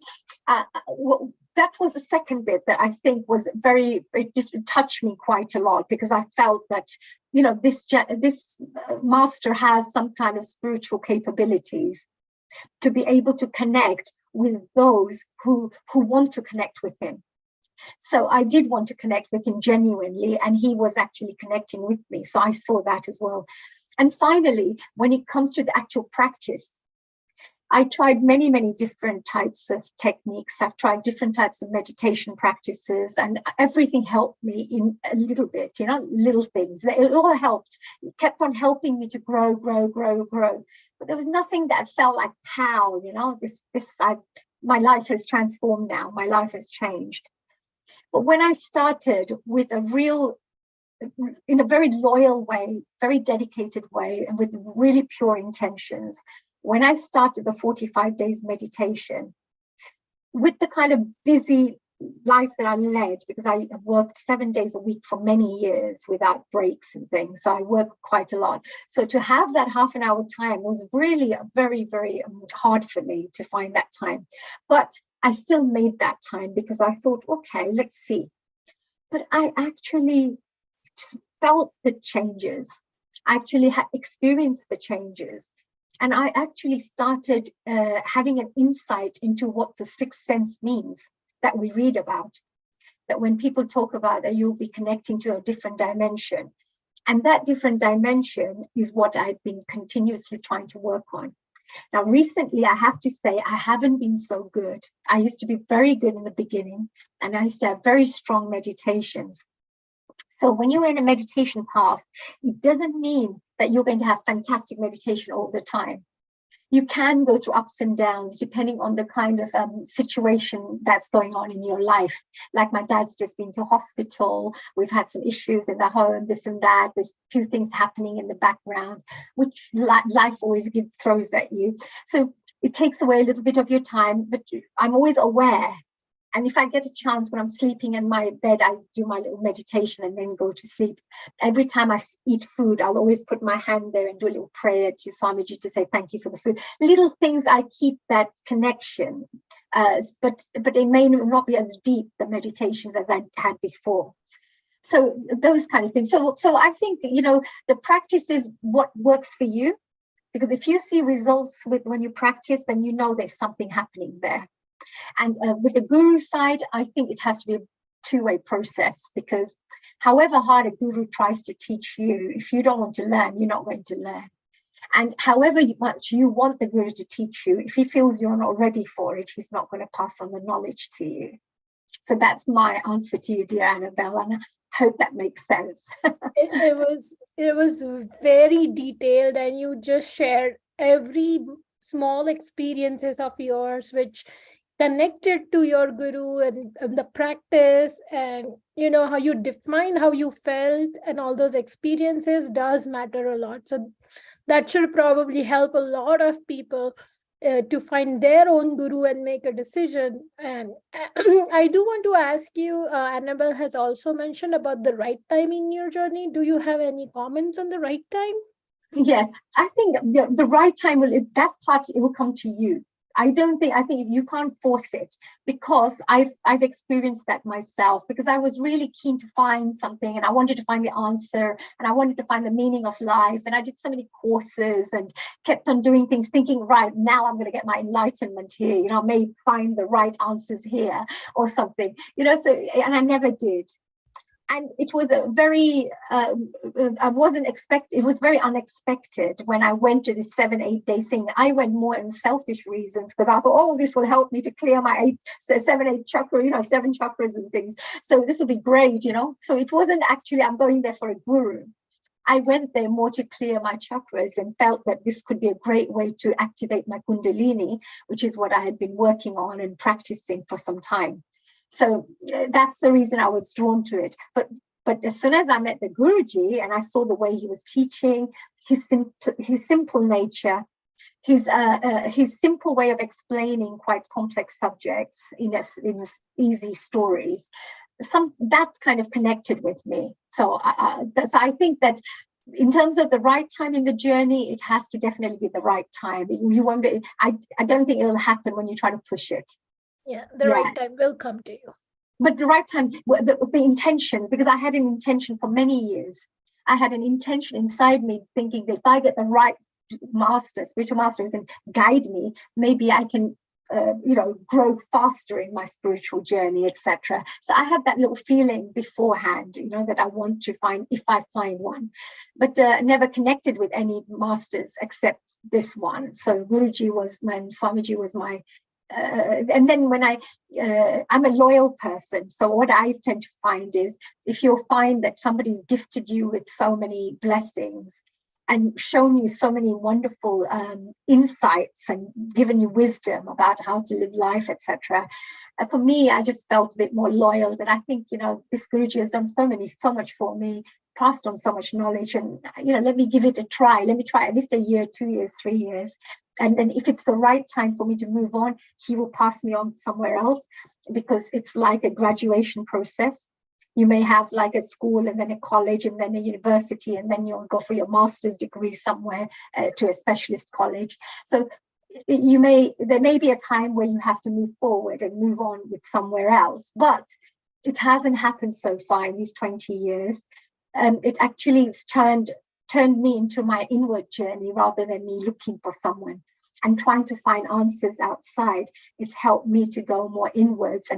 that was the second bit that I think was it just touched me quite a lot, because I felt that, you know, this master has some kind of spiritual capabilities to be able to connect with those who want to connect with him. So I did want to connect with him genuinely, and he was actually connecting with me. So I saw that as well. And finally, when it comes to the actual practice, I tried many, many different types of techniques. I've tried different types of meditation practices, and everything helped me in a little bit, you know, little things. It all helped. It kept on helping me to grow. But there was nothing that felt like, pow, you know, my life has transformed now. My life has changed. But when I started with in a very loyal way, very dedicated way, and with really pure intentions, when I started the 45 days meditation, with the kind of busy life that I led, because I worked 7 days a week for many years without breaks and things, so I worked quite a lot. So to have that half an hour time was really very, very hard for me to find that time. But I still made that time because I thought, okay, let's see. But I actually felt the changes. I actually had experienced the changes. And I actually started having an insight into what the sixth sense means that we read about. That when people talk about that, you'll be connecting to a different dimension. And that different dimension is what I've been continuously trying to work on. Now, recently, I have to say, I haven't been so good. I used to be very good in the beginning, and I used to have very strong meditations. So when you're in a meditation path, it doesn't mean that you're going to have fantastic meditation all the time. You can go through ups and downs depending on the kind of situation that's going on in your life. Like my dad's just been to hospital. We've had some issues in the home, this and that. There's a few things happening in the background, which life always throws at you. So it takes away a little bit of your time, but I'm always aware. And if I get a chance when I'm sleeping in my bed, I do my little meditation and then go to sleep. Every time I eat food, I'll always put my hand there and do a little prayer to Swamiji to say thank you for the food. Little things, I keep that connection, but it may not be as deep, the meditations, as I had before. So those kind of things. So I think, you know, the practice is what works for you, because if you see results when you practice, then you know there's something happening there. And with the guru side, I think it has to be a two-way process, because however hard a guru tries to teach you, if you don't want to learn, you're not going to learn. And however much you want the guru to teach you, if he feels you're not ready for it, he's not going to pass on the knowledge to you. So that's my answer to you, dear Annabelle, and I hope that makes sense. It was very detailed, and you just shared every small experiences of yours which connected to your guru and the practice, and you know how you define how you felt, and all those experiences does matter a lot. So that should probably help a lot of people to find their own guru and make a decision. And I do want to ask you, Annabelle has also mentioned about the right time in your journey. Do you have any comments on the right time? Yes, I think the right time that part will come to you. I think you can't force it, because I've experienced that myself, because I was really keen to find something, and I wanted to find the answer, and I wanted to find the meaning of life, and I did so many courses and kept on doing things thinking, right, now I'm going to get my enlightenment here, you know, I may find the right answers here or something, you know, so, and I never did. And it was a very, it was very unexpected when I went to this 7-8 day thing. I went more in selfish reasons, because I thought, oh, this will help me to clear my 7-8 chakra, you know, 7 chakras and things. So this will be great, you know. So it wasn't actually, I'm going there for a guru. I went there more to clear my chakras and felt that this could be a great way to activate my Kundalini, which is what I had been working on and practicing for some time. So that's the reason I was drawn to it. But as soon as I met the Guruji and I saw the way he was teaching, his simple nature, his simple way of explaining quite complex subjects in easy stories, that kind of connected with me. So I think that in terms of the right time in the journey, it has to definitely be the right time. You won't be. I don't think it'll happen when you try to push it. Yeah, the right time will come to you. But the right time, the intentions, because I had an intention for many years. I had an intention inside me thinking that if I get the right master, spiritual master who can guide me, maybe I can grow faster in my spiritual journey, etc. So I had that little feeling beforehand, that I want to find, if I find one, but never connected with any masters except this one. So Guruji was Swamiji was my and then when I'm a loyal person, so what I tend to find is, if you'll find that somebody's gifted you with so many blessings and shown you so many wonderful insights and given you wisdom about how to live life, etc. For me, I just felt a bit more loyal, that I think, this Guruji has done so much for me, passed on so much knowledge, and, let me give it a try. Let me try at least a year, 2 years, 3 years. And then if it's the right time for me to move on, he will pass me on somewhere else, because it's like a graduation process. You may have like a school and then a college and then a university, and then you'll go for your master's degree somewhere to a specialist college. So there may be a time where you have to move forward and move on with somewhere else, but it hasn't happened so far in these 20 years. It actually has turned me into my inward journey rather than me looking for someone and trying to find answers outside. It's helped me to go more inwards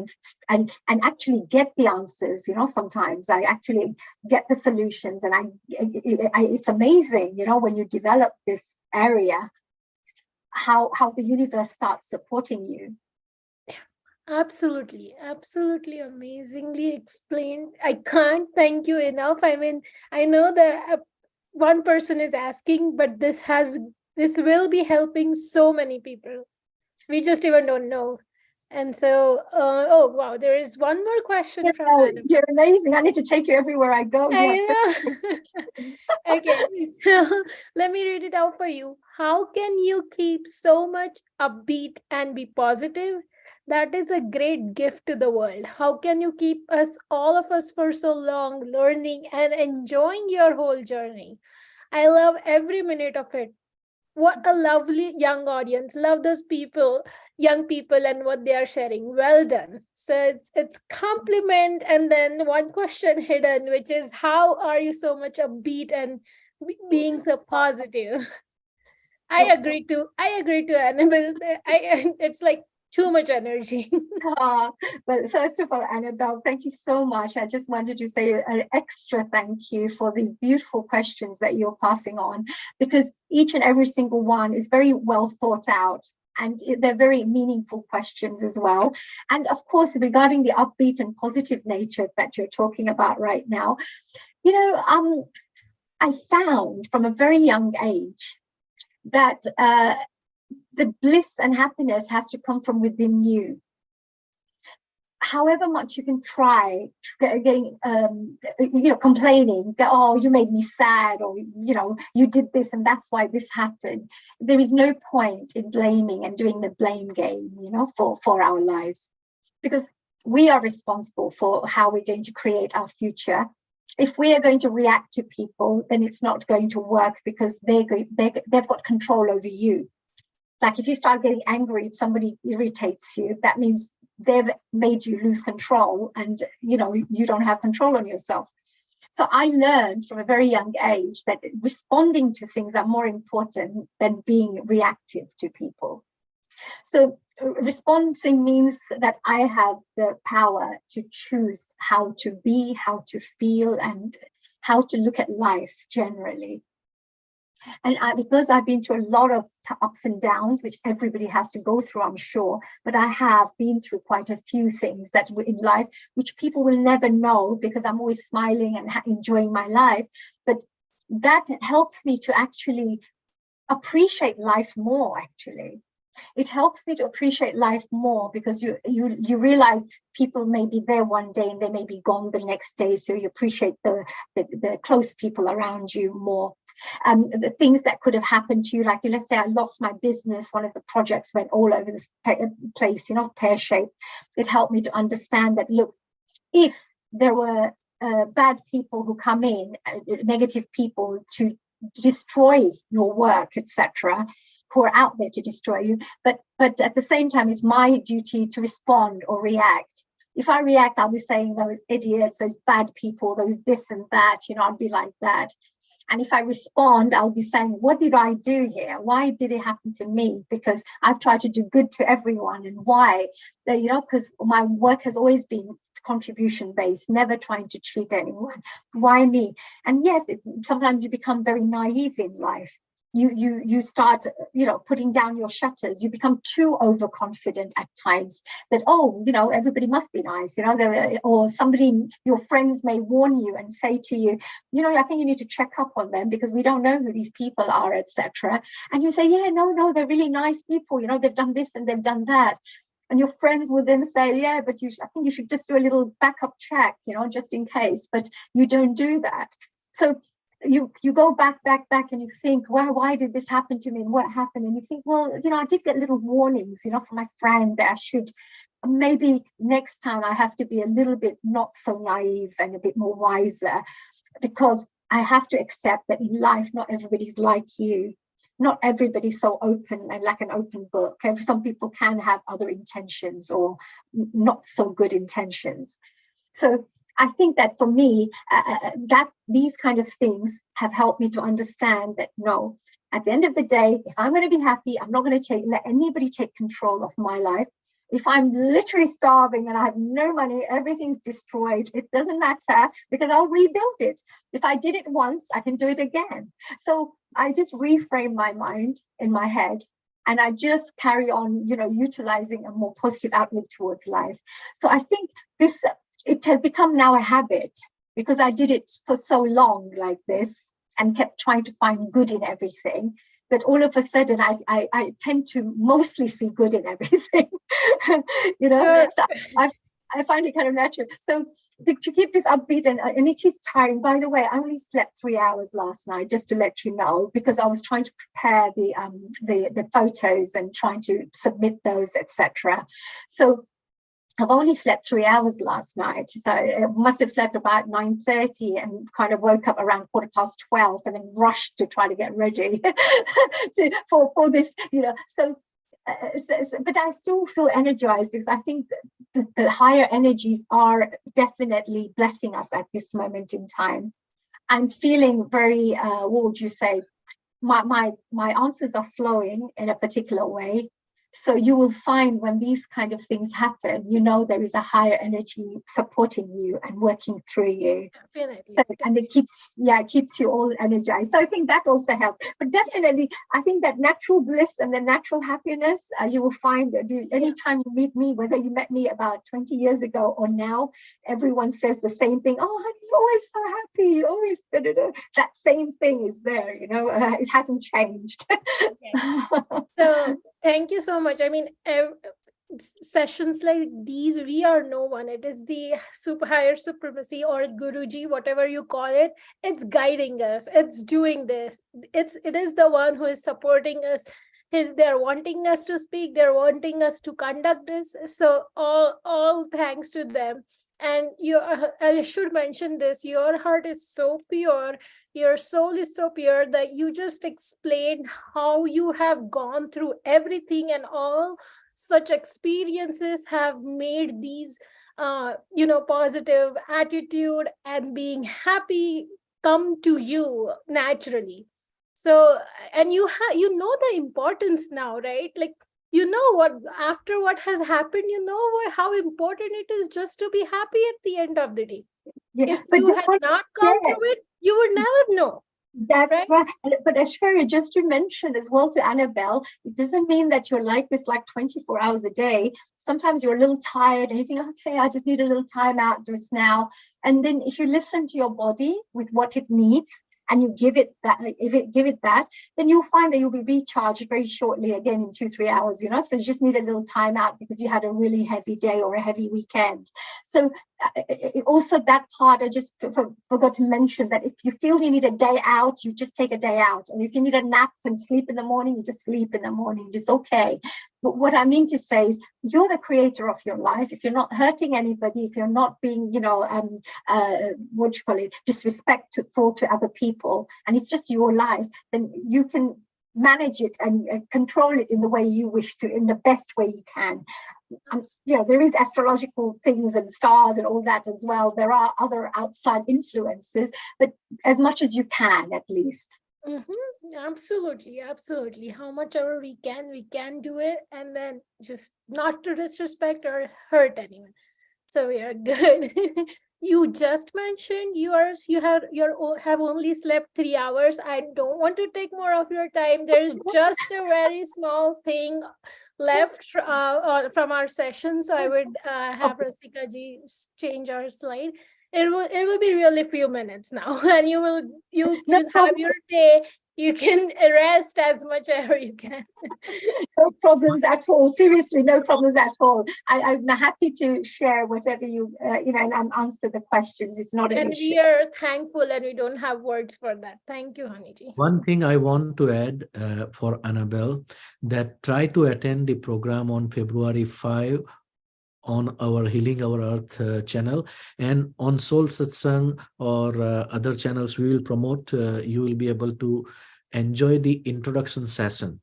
and actually get the answers. Sometimes I actually get the solutions, and it's amazing, when you develop this area, how the universe starts supporting you. Absolutely amazingly explained. I can't thank you enough. I mean, I know that one person is asking, but this will be helping so many people. We just even don't know. And so, oh wow, there is one more question from Annabelle. You're amazing. I need to take you everywhere I go. I know. Okay, so let me read it out for you. How can you keep so much upbeat and be positive? That is a great gift to the world. How can you keep all of us for so long, learning and enjoying your whole journey? I love every minute of it. What a lovely young audience. Love those young people and what they are sharing. Well done. So it's compliment, and then one question hidden, which is, how are you so much upbeat and being so positive? I agree to Annabelle. It's like too much energy. Well, first of all, Annabelle, thank you so much. I just wanted to say an extra thank you for these beautiful questions that you're passing on, because each and every single one is very well thought out, and they're very meaningful questions as well. And of course, regarding the upbeat and positive nature that you're talking about right now, I found from a very young age that the bliss and happiness has to come from within you. However much you can try getting, complaining that, oh, you made me sad, or, you did this and that's why this happened. There is no point in blaming and doing the blame game, for our lives, because we are responsible for how we're going to create our future. If we are going to react to people, then it's not going to work, because they've got control over you. Like if you start getting angry if somebody irritates you, that means they've made you lose control, and you don't have control on yourself. So I learned from a very young age that responding to things are more important than being reactive to people. So responding means that I have the power to choose how to be, how to feel, and how to look at life generally. And because I've been through a lot of ups and downs, which everybody has to go through, I'm sure, but I have been through quite a few things that in life, which people will never know, because I'm always smiling and enjoying my life. But that helps me to actually appreciate life more, actually. It helps me to appreciate life more, because you realize people may be there one day and they may be gone the next day. So you appreciate the close people around you more. The things that could have happened to you, like let's say I lost my business, one of the projects went all over this place, pear-shaped. It helped me to understand that, look, if there were bad people who come in, negative people to destroy your work, etc., pour out there to destroy you. But at the same time, it's my duty to respond or react. If I react, I'll be saying those idiots, those bad people, those this and that, I'll be like that. And if I respond, I'll be saying, what did I do here? Why did it happen to me? Because I've tried to do good to everyone. And why? Because my work has always been contribution based, never trying to cheat anyone. Why me? And yes, sometimes you become very naive in life. You start, putting down your shutters. You become too overconfident at times that, everybody must be nice, or somebody, your friends may warn you and say to you, I think you need to check up on them because we don't know who these people are, etc. And you say, yeah, no, they're really nice people. They've done this and they've done that. And your friends will then say, yeah, but I think you should just do a little backup check, just in case. But you don't do that. So you go back and you think, well, why did this happen to me and what happened? And you think, well, I did get little warnings, from my friend that I should, maybe next time I have to be a little bit not so naive and a bit more wiser, because I have to accept that in life, not everybody's like you. Not everybody's so open and like an open book. Some people can have other intentions or not so good intentions. So I think that for me, that these kind of things have helped me to understand that, no, at the end of the day, if I'm going to be happy, I'm not going to let anybody take control of my life. If I'm literally starving and I have no money, everything's destroyed, it doesn't matter because I'll rebuild it. If I did it once, I can do it again. So I just reframe my mind in my head and I just carry on, utilizing a more positive outlook towards life. So I think it has become now a habit because I did it for so long like this and kept trying to find good in everything that all of a sudden I tend to mostly see good in everything, So I find it kind of natural. So to keep this upbeat and it is tiring. By the way, I only slept 3 hours last night, just to let you know, because I was trying to prepare the photos and trying to submit those, etc. So I've only slept 3 hours last night. So I must have slept about 9:30 and kind of woke up around 12:15 and then rushed to try to get ready for this, So, but I still feel energized because I think the higher energies are definitely blessing us at this moment in time. I'm feeling very, what would you say? My answers are flowing in a particular way. So you will find when these kind of things happen, there is a higher energy supporting you and working through you. Definitely. So, and it keeps you all energized. So I think that also helps. But definitely, I think that natural bliss and the natural happiness, you will find that anytime you meet me, whether you met me about 20 years ago or now, everyone says the same thing. Oh, honey, you're always so happy. You're always that same thing is there. It hasn't changed. So thank you so much. I mean, sessions like these, we are no one. It is the higher supremacy or Guruji, whatever you call it. It's guiding us. It's doing this. It is the one who is supporting us. They're wanting us to speak. They're wanting us to conduct this. So all thanks to them. And I should mention this, your heart is so pure, your soul is so pure that you just explained how you have gone through everything and all such experiences have made these, positive attitude and being happy come to you naturally. So, and you know the importance now, right? Like, what after what has happened, how important it is just to be happy at the end of the day. If you had not gone through it, you would never know. That's right. But Ashwarya, just to mention as well to Annabelle, it doesn't mean that you're like this like 24 hours a day. Sometimes you're a little tired and you think, okay, I just need a little time out just now. And then if you listen to your body with what it needs, and you give it that, then you'll find that you'll be recharged very shortly again in 2-3 hours, So you just need a little time out because you had a really heavy day or a heavy weekend. So also that part, I just forgot to mention that if you feel you need a day out, you just take a day out. And if you need a nap and sleep in the morning, you just sleep in the morning. It's okay. But what I mean to say is you're the creator of your life. If you're not hurting anybody, if you're not being, disrespectful to other people, and it's just your life, then you can manage it and control it in the way you wish to, in the best way you can. There is astrological things and stars and all that as well. There are other outside influences, but as much as you can, at least. Absolutely, absolutely. How much ever we can do it, and then just not to disrespect or hurt anyone. So we are good. You just mentioned you have only slept 3 hours. I don't want to take more of your time. There's just a very small thing left from our session, so I would have Rasika ji change our slide. It will be really few minutes now, and you have your day. You can rest as much as you can. No problems at all. Seriously, no problems at all. I'm happy to share whatever and answer the questions. It's not an issue. And we are thankful, and we don't have words for that. Thank you, Haniji. One thing I want to add for Annabelle, that try to attend the program on February 5 on our Healing Our Earth channel, and on Soul Satsang or other channels we will promote. You will be able to enjoy the introduction session,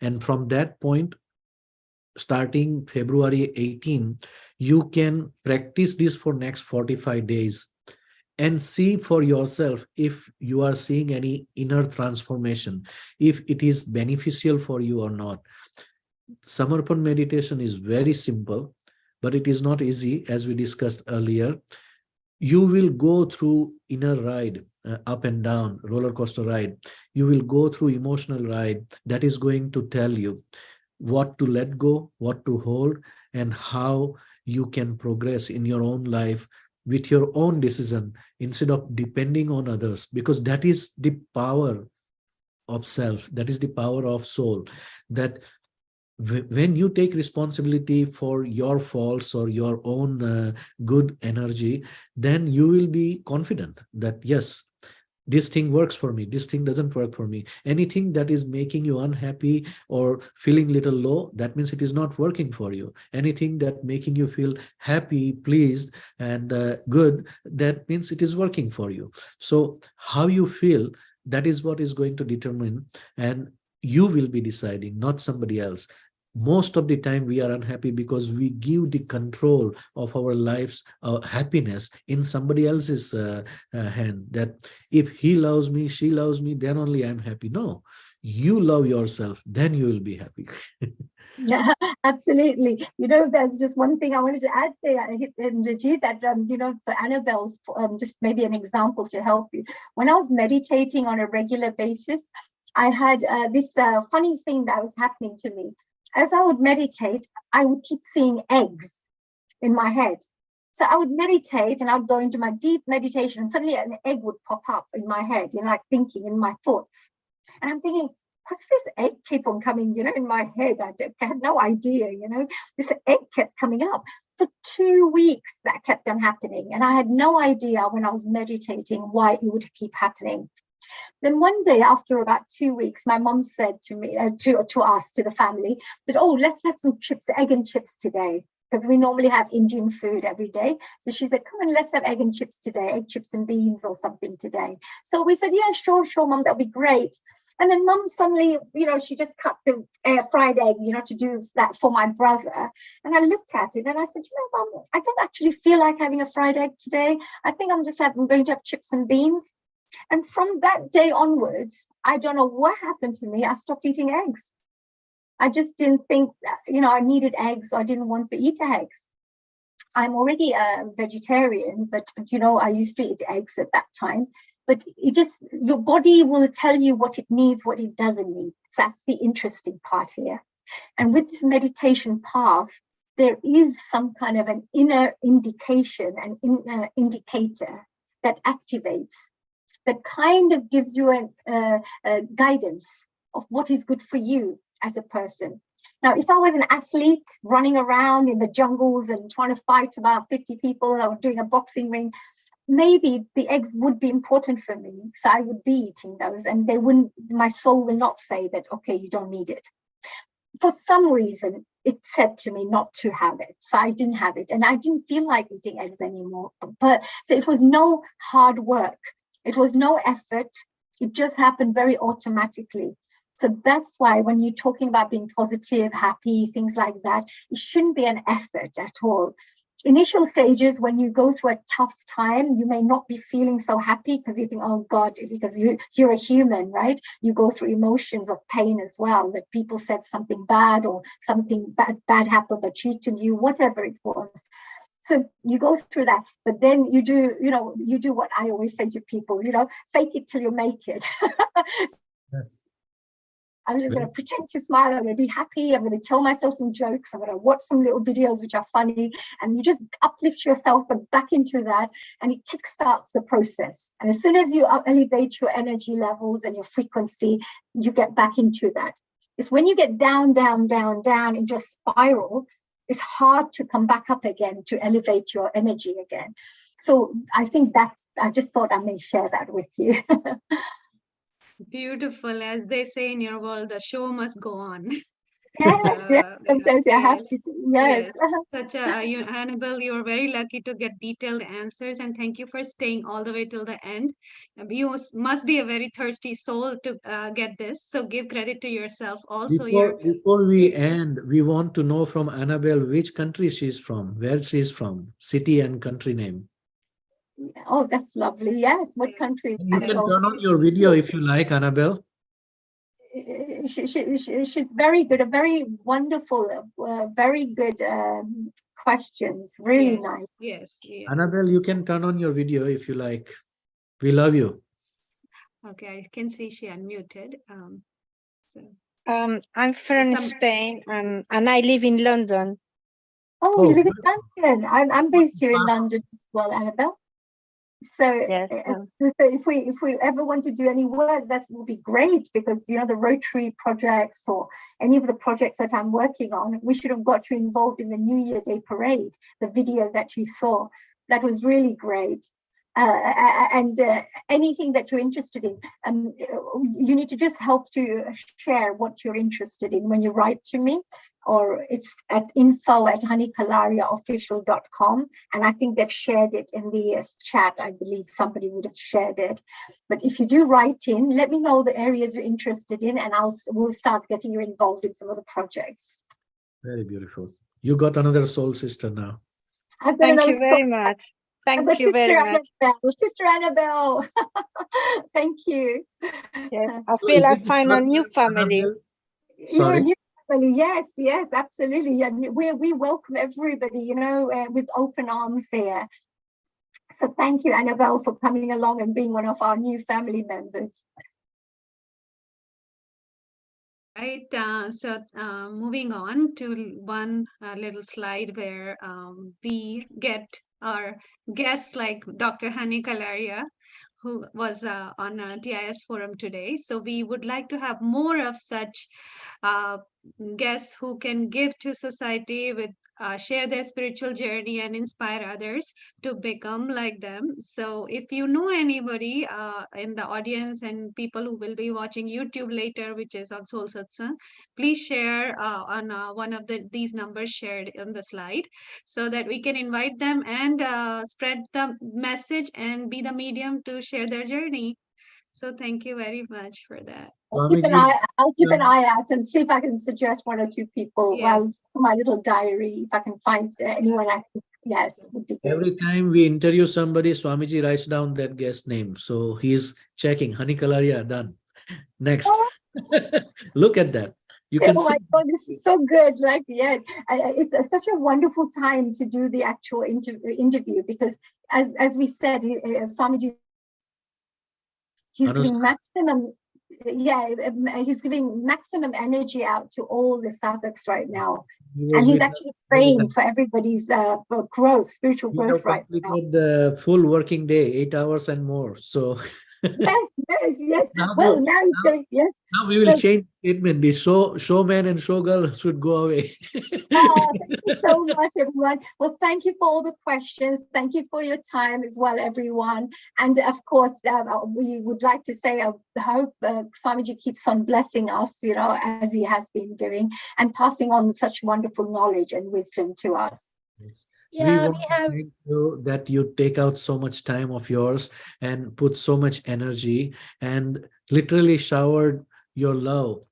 and from that point, starting February 18, you can practice this for next 45 days and see for yourself if you are seeing any inner transformation, if it is beneficial for you or not. Samarpan meditation is very simple, but it is not easy, as we discussed earlier. You will go through inner ride, up and down, roller coaster ride. You will go through emotional ride that is going to tell you what to let go, what to hold, and how you can progress in your own life with your own decision instead of depending on others, because that is the power of self, that is the power of soul, that when you take responsibility for your faults or your own good energy, then you will be confident that yes, this thing works for me, this thing doesn't work for me. Anything that is making you unhappy or feeling little low, that means it is not working for you. Anything that making you feel happy, pleased, and good, that means it is working for you. So how you feel, that is what is going to determine, and you will be deciding, not somebody else. Most of the time we are unhappy because we give the control of our lives, happiness, in somebody else's hand, that if he loves me, she loves me, then only I'm happy. No, you love yourself, then you will be happy. Yeah, absolutely. There's just one thing I wanted to add there, Rajit, that, for Annabelle's, just maybe an example to help you. When I was meditating on a regular basis, I had this funny thing that was happening to me. As I would meditate, I would keep seeing eggs in my head. So I would meditate and I would go into my deep meditation, and suddenly an egg would pop up in my head, like thinking in my thoughts. And I'm thinking, what's this egg keep on coming, in my head? I had no idea, this egg kept coming up. For 2 weeks, that kept on happening. And I had no idea when I was meditating why it would keep happening. Then one day, after about 2 weeks, my mom said to me, to us, to the family, that, oh, let's have some chips, egg and chips today, because we normally have Indian food every day. So she said, come on, let's have egg and chips today, egg, chips and beans or something today. So we said, yeah, sure, mom, that'll be great. And then mom suddenly, she just cut the fried egg, to do that for my brother. And I looked at it and I said, mom, I don't actually feel like having a fried egg today. I think I'm going to have chips and beans. And from that day onwards, I don't know what happened to me. I stopped eating eggs. I just didn't think, I needed eggs. I didn't want to eat eggs. I'm already a vegetarian, but, I used to eat eggs at that time. But your body will tell you what it needs, what it doesn't need. So that's the interesting part here. And with this meditation path, there is some kind of an inner indication, an inner indicator that activates, that kind of gives you a guidance of what is good for you as a person. Now, if I was an athlete running around in the jungles and trying to fight about 50 people or doing a boxing ring, maybe the eggs would be important for me. So I would be eating those, and my soul will not say that, okay, you don't need it. For some reason, it said to me not to have it. So I didn't have it, and I didn't feel like eating eggs anymore. So it was no hard work. It was no effort. It just happened very automatically. So that's why when you're talking about being positive, happy, things like that, it shouldn't be an effort at all. Initial stages, when you go through a tough time, you may not be feeling so happy because you think, oh God, because you're a human, right? You go through emotions of pain as well, that people said something bad or something bad happened or cheated you, whatever it was. So you go through that, but then you do what I always say to people, fake it till you make it. Yes. I'm just going to pretend to smile. I'm going to be happy. I'm going to tell myself some jokes. I'm going to watch some little videos which are funny, and you just uplift yourself back into that, and it kickstarts the process. And as soon as you elevate your energy levels and your frequency, you get back into that. It's when you get down, down, down, down, and just spiral, it's hard to come back up again to elevate your energy again. So I think I just thought I may share that with you. Beautiful. As they say in your world, the show must go on. Yes, sometimes I have to. Yes. Such Annabelle, you're very lucky to get detailed answers, and thank you for staying all the way till the end. You must be a very thirsty soul to get this. So give credit to yourself. Also, Before we end, we want to know from Annabelle which country she's from, where she's from, city and country name. Oh, that's lovely. Yes. What country? You can turn on your video if you like, Annabelle. She's very good, a very wonderful, very good questions. Really nice. Yes. Annabelle, you can turn on your video if you like. We love you. Okay, I can see she unmuted. I'm from Spain and I live in London. Oh, you live in London. I'm based here in London as well, Annabelle. So, so if we ever want to do any work, that will be great, because the Rotary projects or any of the projects that I'm working on, we should have got you involved in the New Year Day parade, the video that you saw. That was really great. And anything that you're interested in, you need to just help to share what you're interested in when you write to me, or it's at info@honeykalariaofficial.com, and I think they've shared it in the chat. I believe somebody would have shared it. But if you do write in, let me know the areas you're interested in, and we'll start getting you involved in some of the projects. Very beautiful. You got another soul sister now. Thank you very much. Thank you very much. Sister Annabelle. Thank you. Yes, I feel I find a new family. You're a new family. Yes, absolutely. And we welcome everybody, with open arms here. So thank you, Annabelle, for coming along and being one of our new family members. Right. So moving on to one little slide where we get our guests like Dr. Hani Kalaria, who was on a TIS forum today. So we would like to have more of such guests who can give to society with share their spiritual journey and inspire others to become like them. So if you know anybody in the audience and people who will be watching YouTube later, which is on Soul Satsang, please share on one of these numbers shared in the slide, so that we can invite them and spread the message and be the medium to share their journey. So thank you very much for that. I'll keep an eye out and see if I can suggest one or two people. Yes. Well, my little diary, if I can find anyone I can. Yes. Every time we interview somebody, Swamiji writes down that guest name. So he's checking. Hani Kalaria, done. Next. Look at that. You can my God, this is so good. It's such a wonderful time to do the actual interview, because as we said, Swamiji, he's giving maximum. He's giving maximum energy out to all the sadhaks right now, and he's actually praying for everybody's growth, spiritual growth right now. The full working day, 8 hours and more. So yes. Now it's going. Yes. Now we will change statement. The showman and showgirl should go away. Thank you so much, everyone. Well, thank you for all the questions. Thank you for your time as well, everyone. And of course, we would like to say, I hope Swamiji keeps on blessing us, as he has been doing, and passing on such wonderful knowledge and wisdom to us. Yes. We want to thank you that you take out so much time of yours and put so much energy and literally showered your love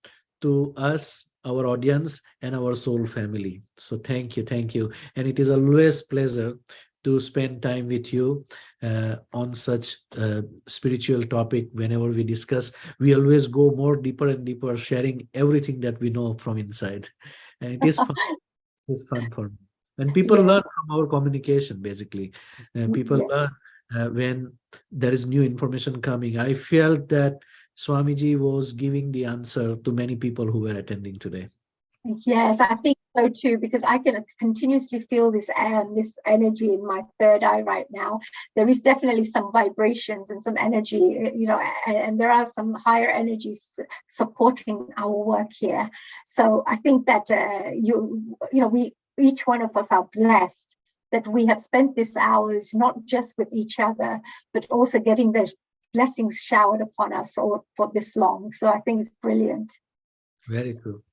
to us, our audience, and our soul family. So thank you, and it is always pleasure to spend time with you on such spiritual topic. Whenever we discuss, we always go more deeper and deeper, sharing everything that we know from inside, and it is fun. It's fun for me. And people learn from our communication, basically. People learn when there is new information coming. I felt that Swamiji was giving the answer to many people who were attending today. Yes, I think so too, because I can continuously feel this energy in my third eye right now. There is definitely some vibrations and some energy, and there are some higher energies supporting our work here. So I think that we each one of us are blessed that we have spent these hours not just with each other, but also getting the blessings showered upon us for this long. So I think it's brilliant. Very true.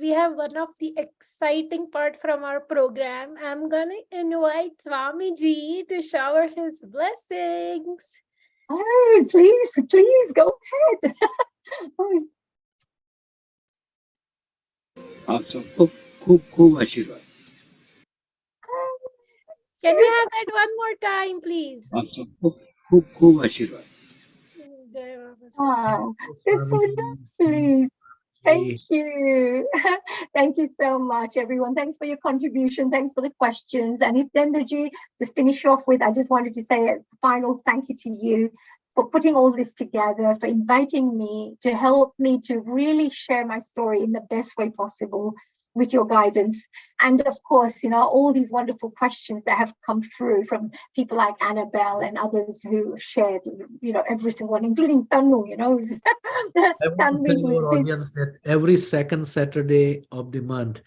We have one of the exciting part from our program. I'm going to invite Swamiji to shower his blessings. Oh, please go ahead. आप सबको खूब खूब आशीर्वाद. Can we have that one more time, please? आप सबको खूब खूब आशीर्वाद. Oh, that's so lovely. Thank you. Thank you so much, everyone. Thanks for your contribution. Thanks for the questions. And Hitendraji, to finish off with, I just wanted to say a final thank you to you for putting all this together, for inviting me to help me to really share my story in the best way possible with your guidance. And of course, all these wonderful questions that have come through from people like Annabelle and others who have shared, every single one, including Tanu, I want to tell your audience that every second Saturday of the month,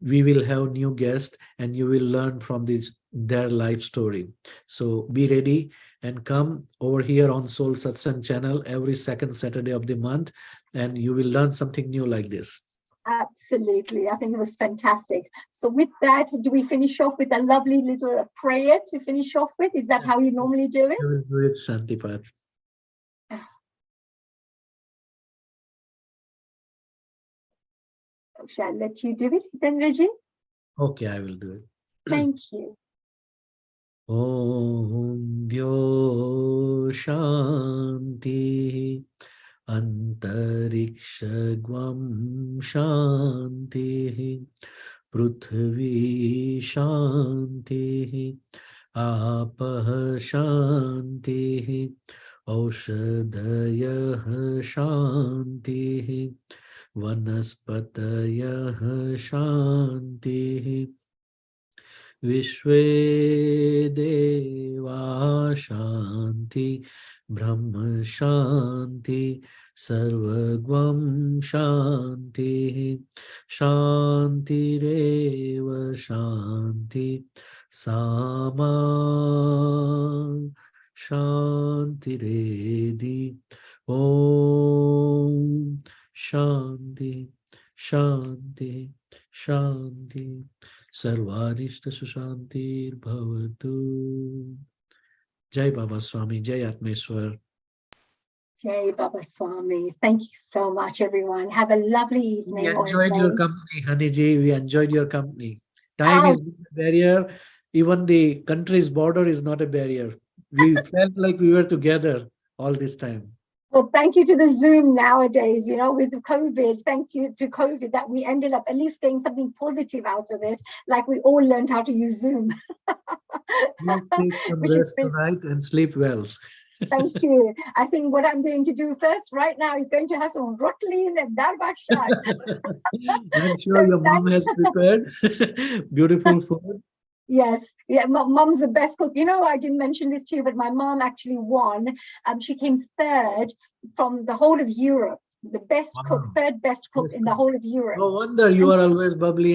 we will have new guests and you will learn from their life story. So be ready and come over here on Soul Satsang channel every second Saturday of the month, and you will learn something new like this. Absolutely. I think it was fantastic. So with that, do we finish off with a lovely little prayer to finish off with? Is that how you normally do it? I will do it, Shantipat. Shall I let you do it, Hitendraji? Okay, I will do it. Thank you. Om Dyo Shanti Antarikshagvam Shanti Prithvi Shanti Apah Shanti Aushadayah Shanti Vanaspatayah Shanti Vishwe Deva Shanti Brahma Shanti Sarvagvam Shanti Shanti Reva Shanti Sama Shanti Redi Om Shanti Shanti Shanti Sarvarishta Sushantir Bhavatu. Jai Baba Swami, Jai Atmeshwar. Jai Baba Swami. Thank you so much, everyone. Have a lovely evening. We enjoyed your company, Haniji. We enjoyed your company. Time is not a barrier. Even the country's border is not a barrier. We felt like we were together all this time. Well, thank you to the Zoom nowadays, with COVID. Thank you to COVID that we ended up at least getting something positive out of it, like we all learned how to use Zoom. Take some rest tonight and sleep well. Thank you. I think what I'm going to do first right now is going to have some rotli and dal bashad. I'm sure your mom has prepared beautiful food. Yes, mom's the best cook. I didn't mention this to you, but my mom actually won. She came third from the whole of Europe, the best cook, third best cook in the whole of Europe. No wonder you are always bubbly and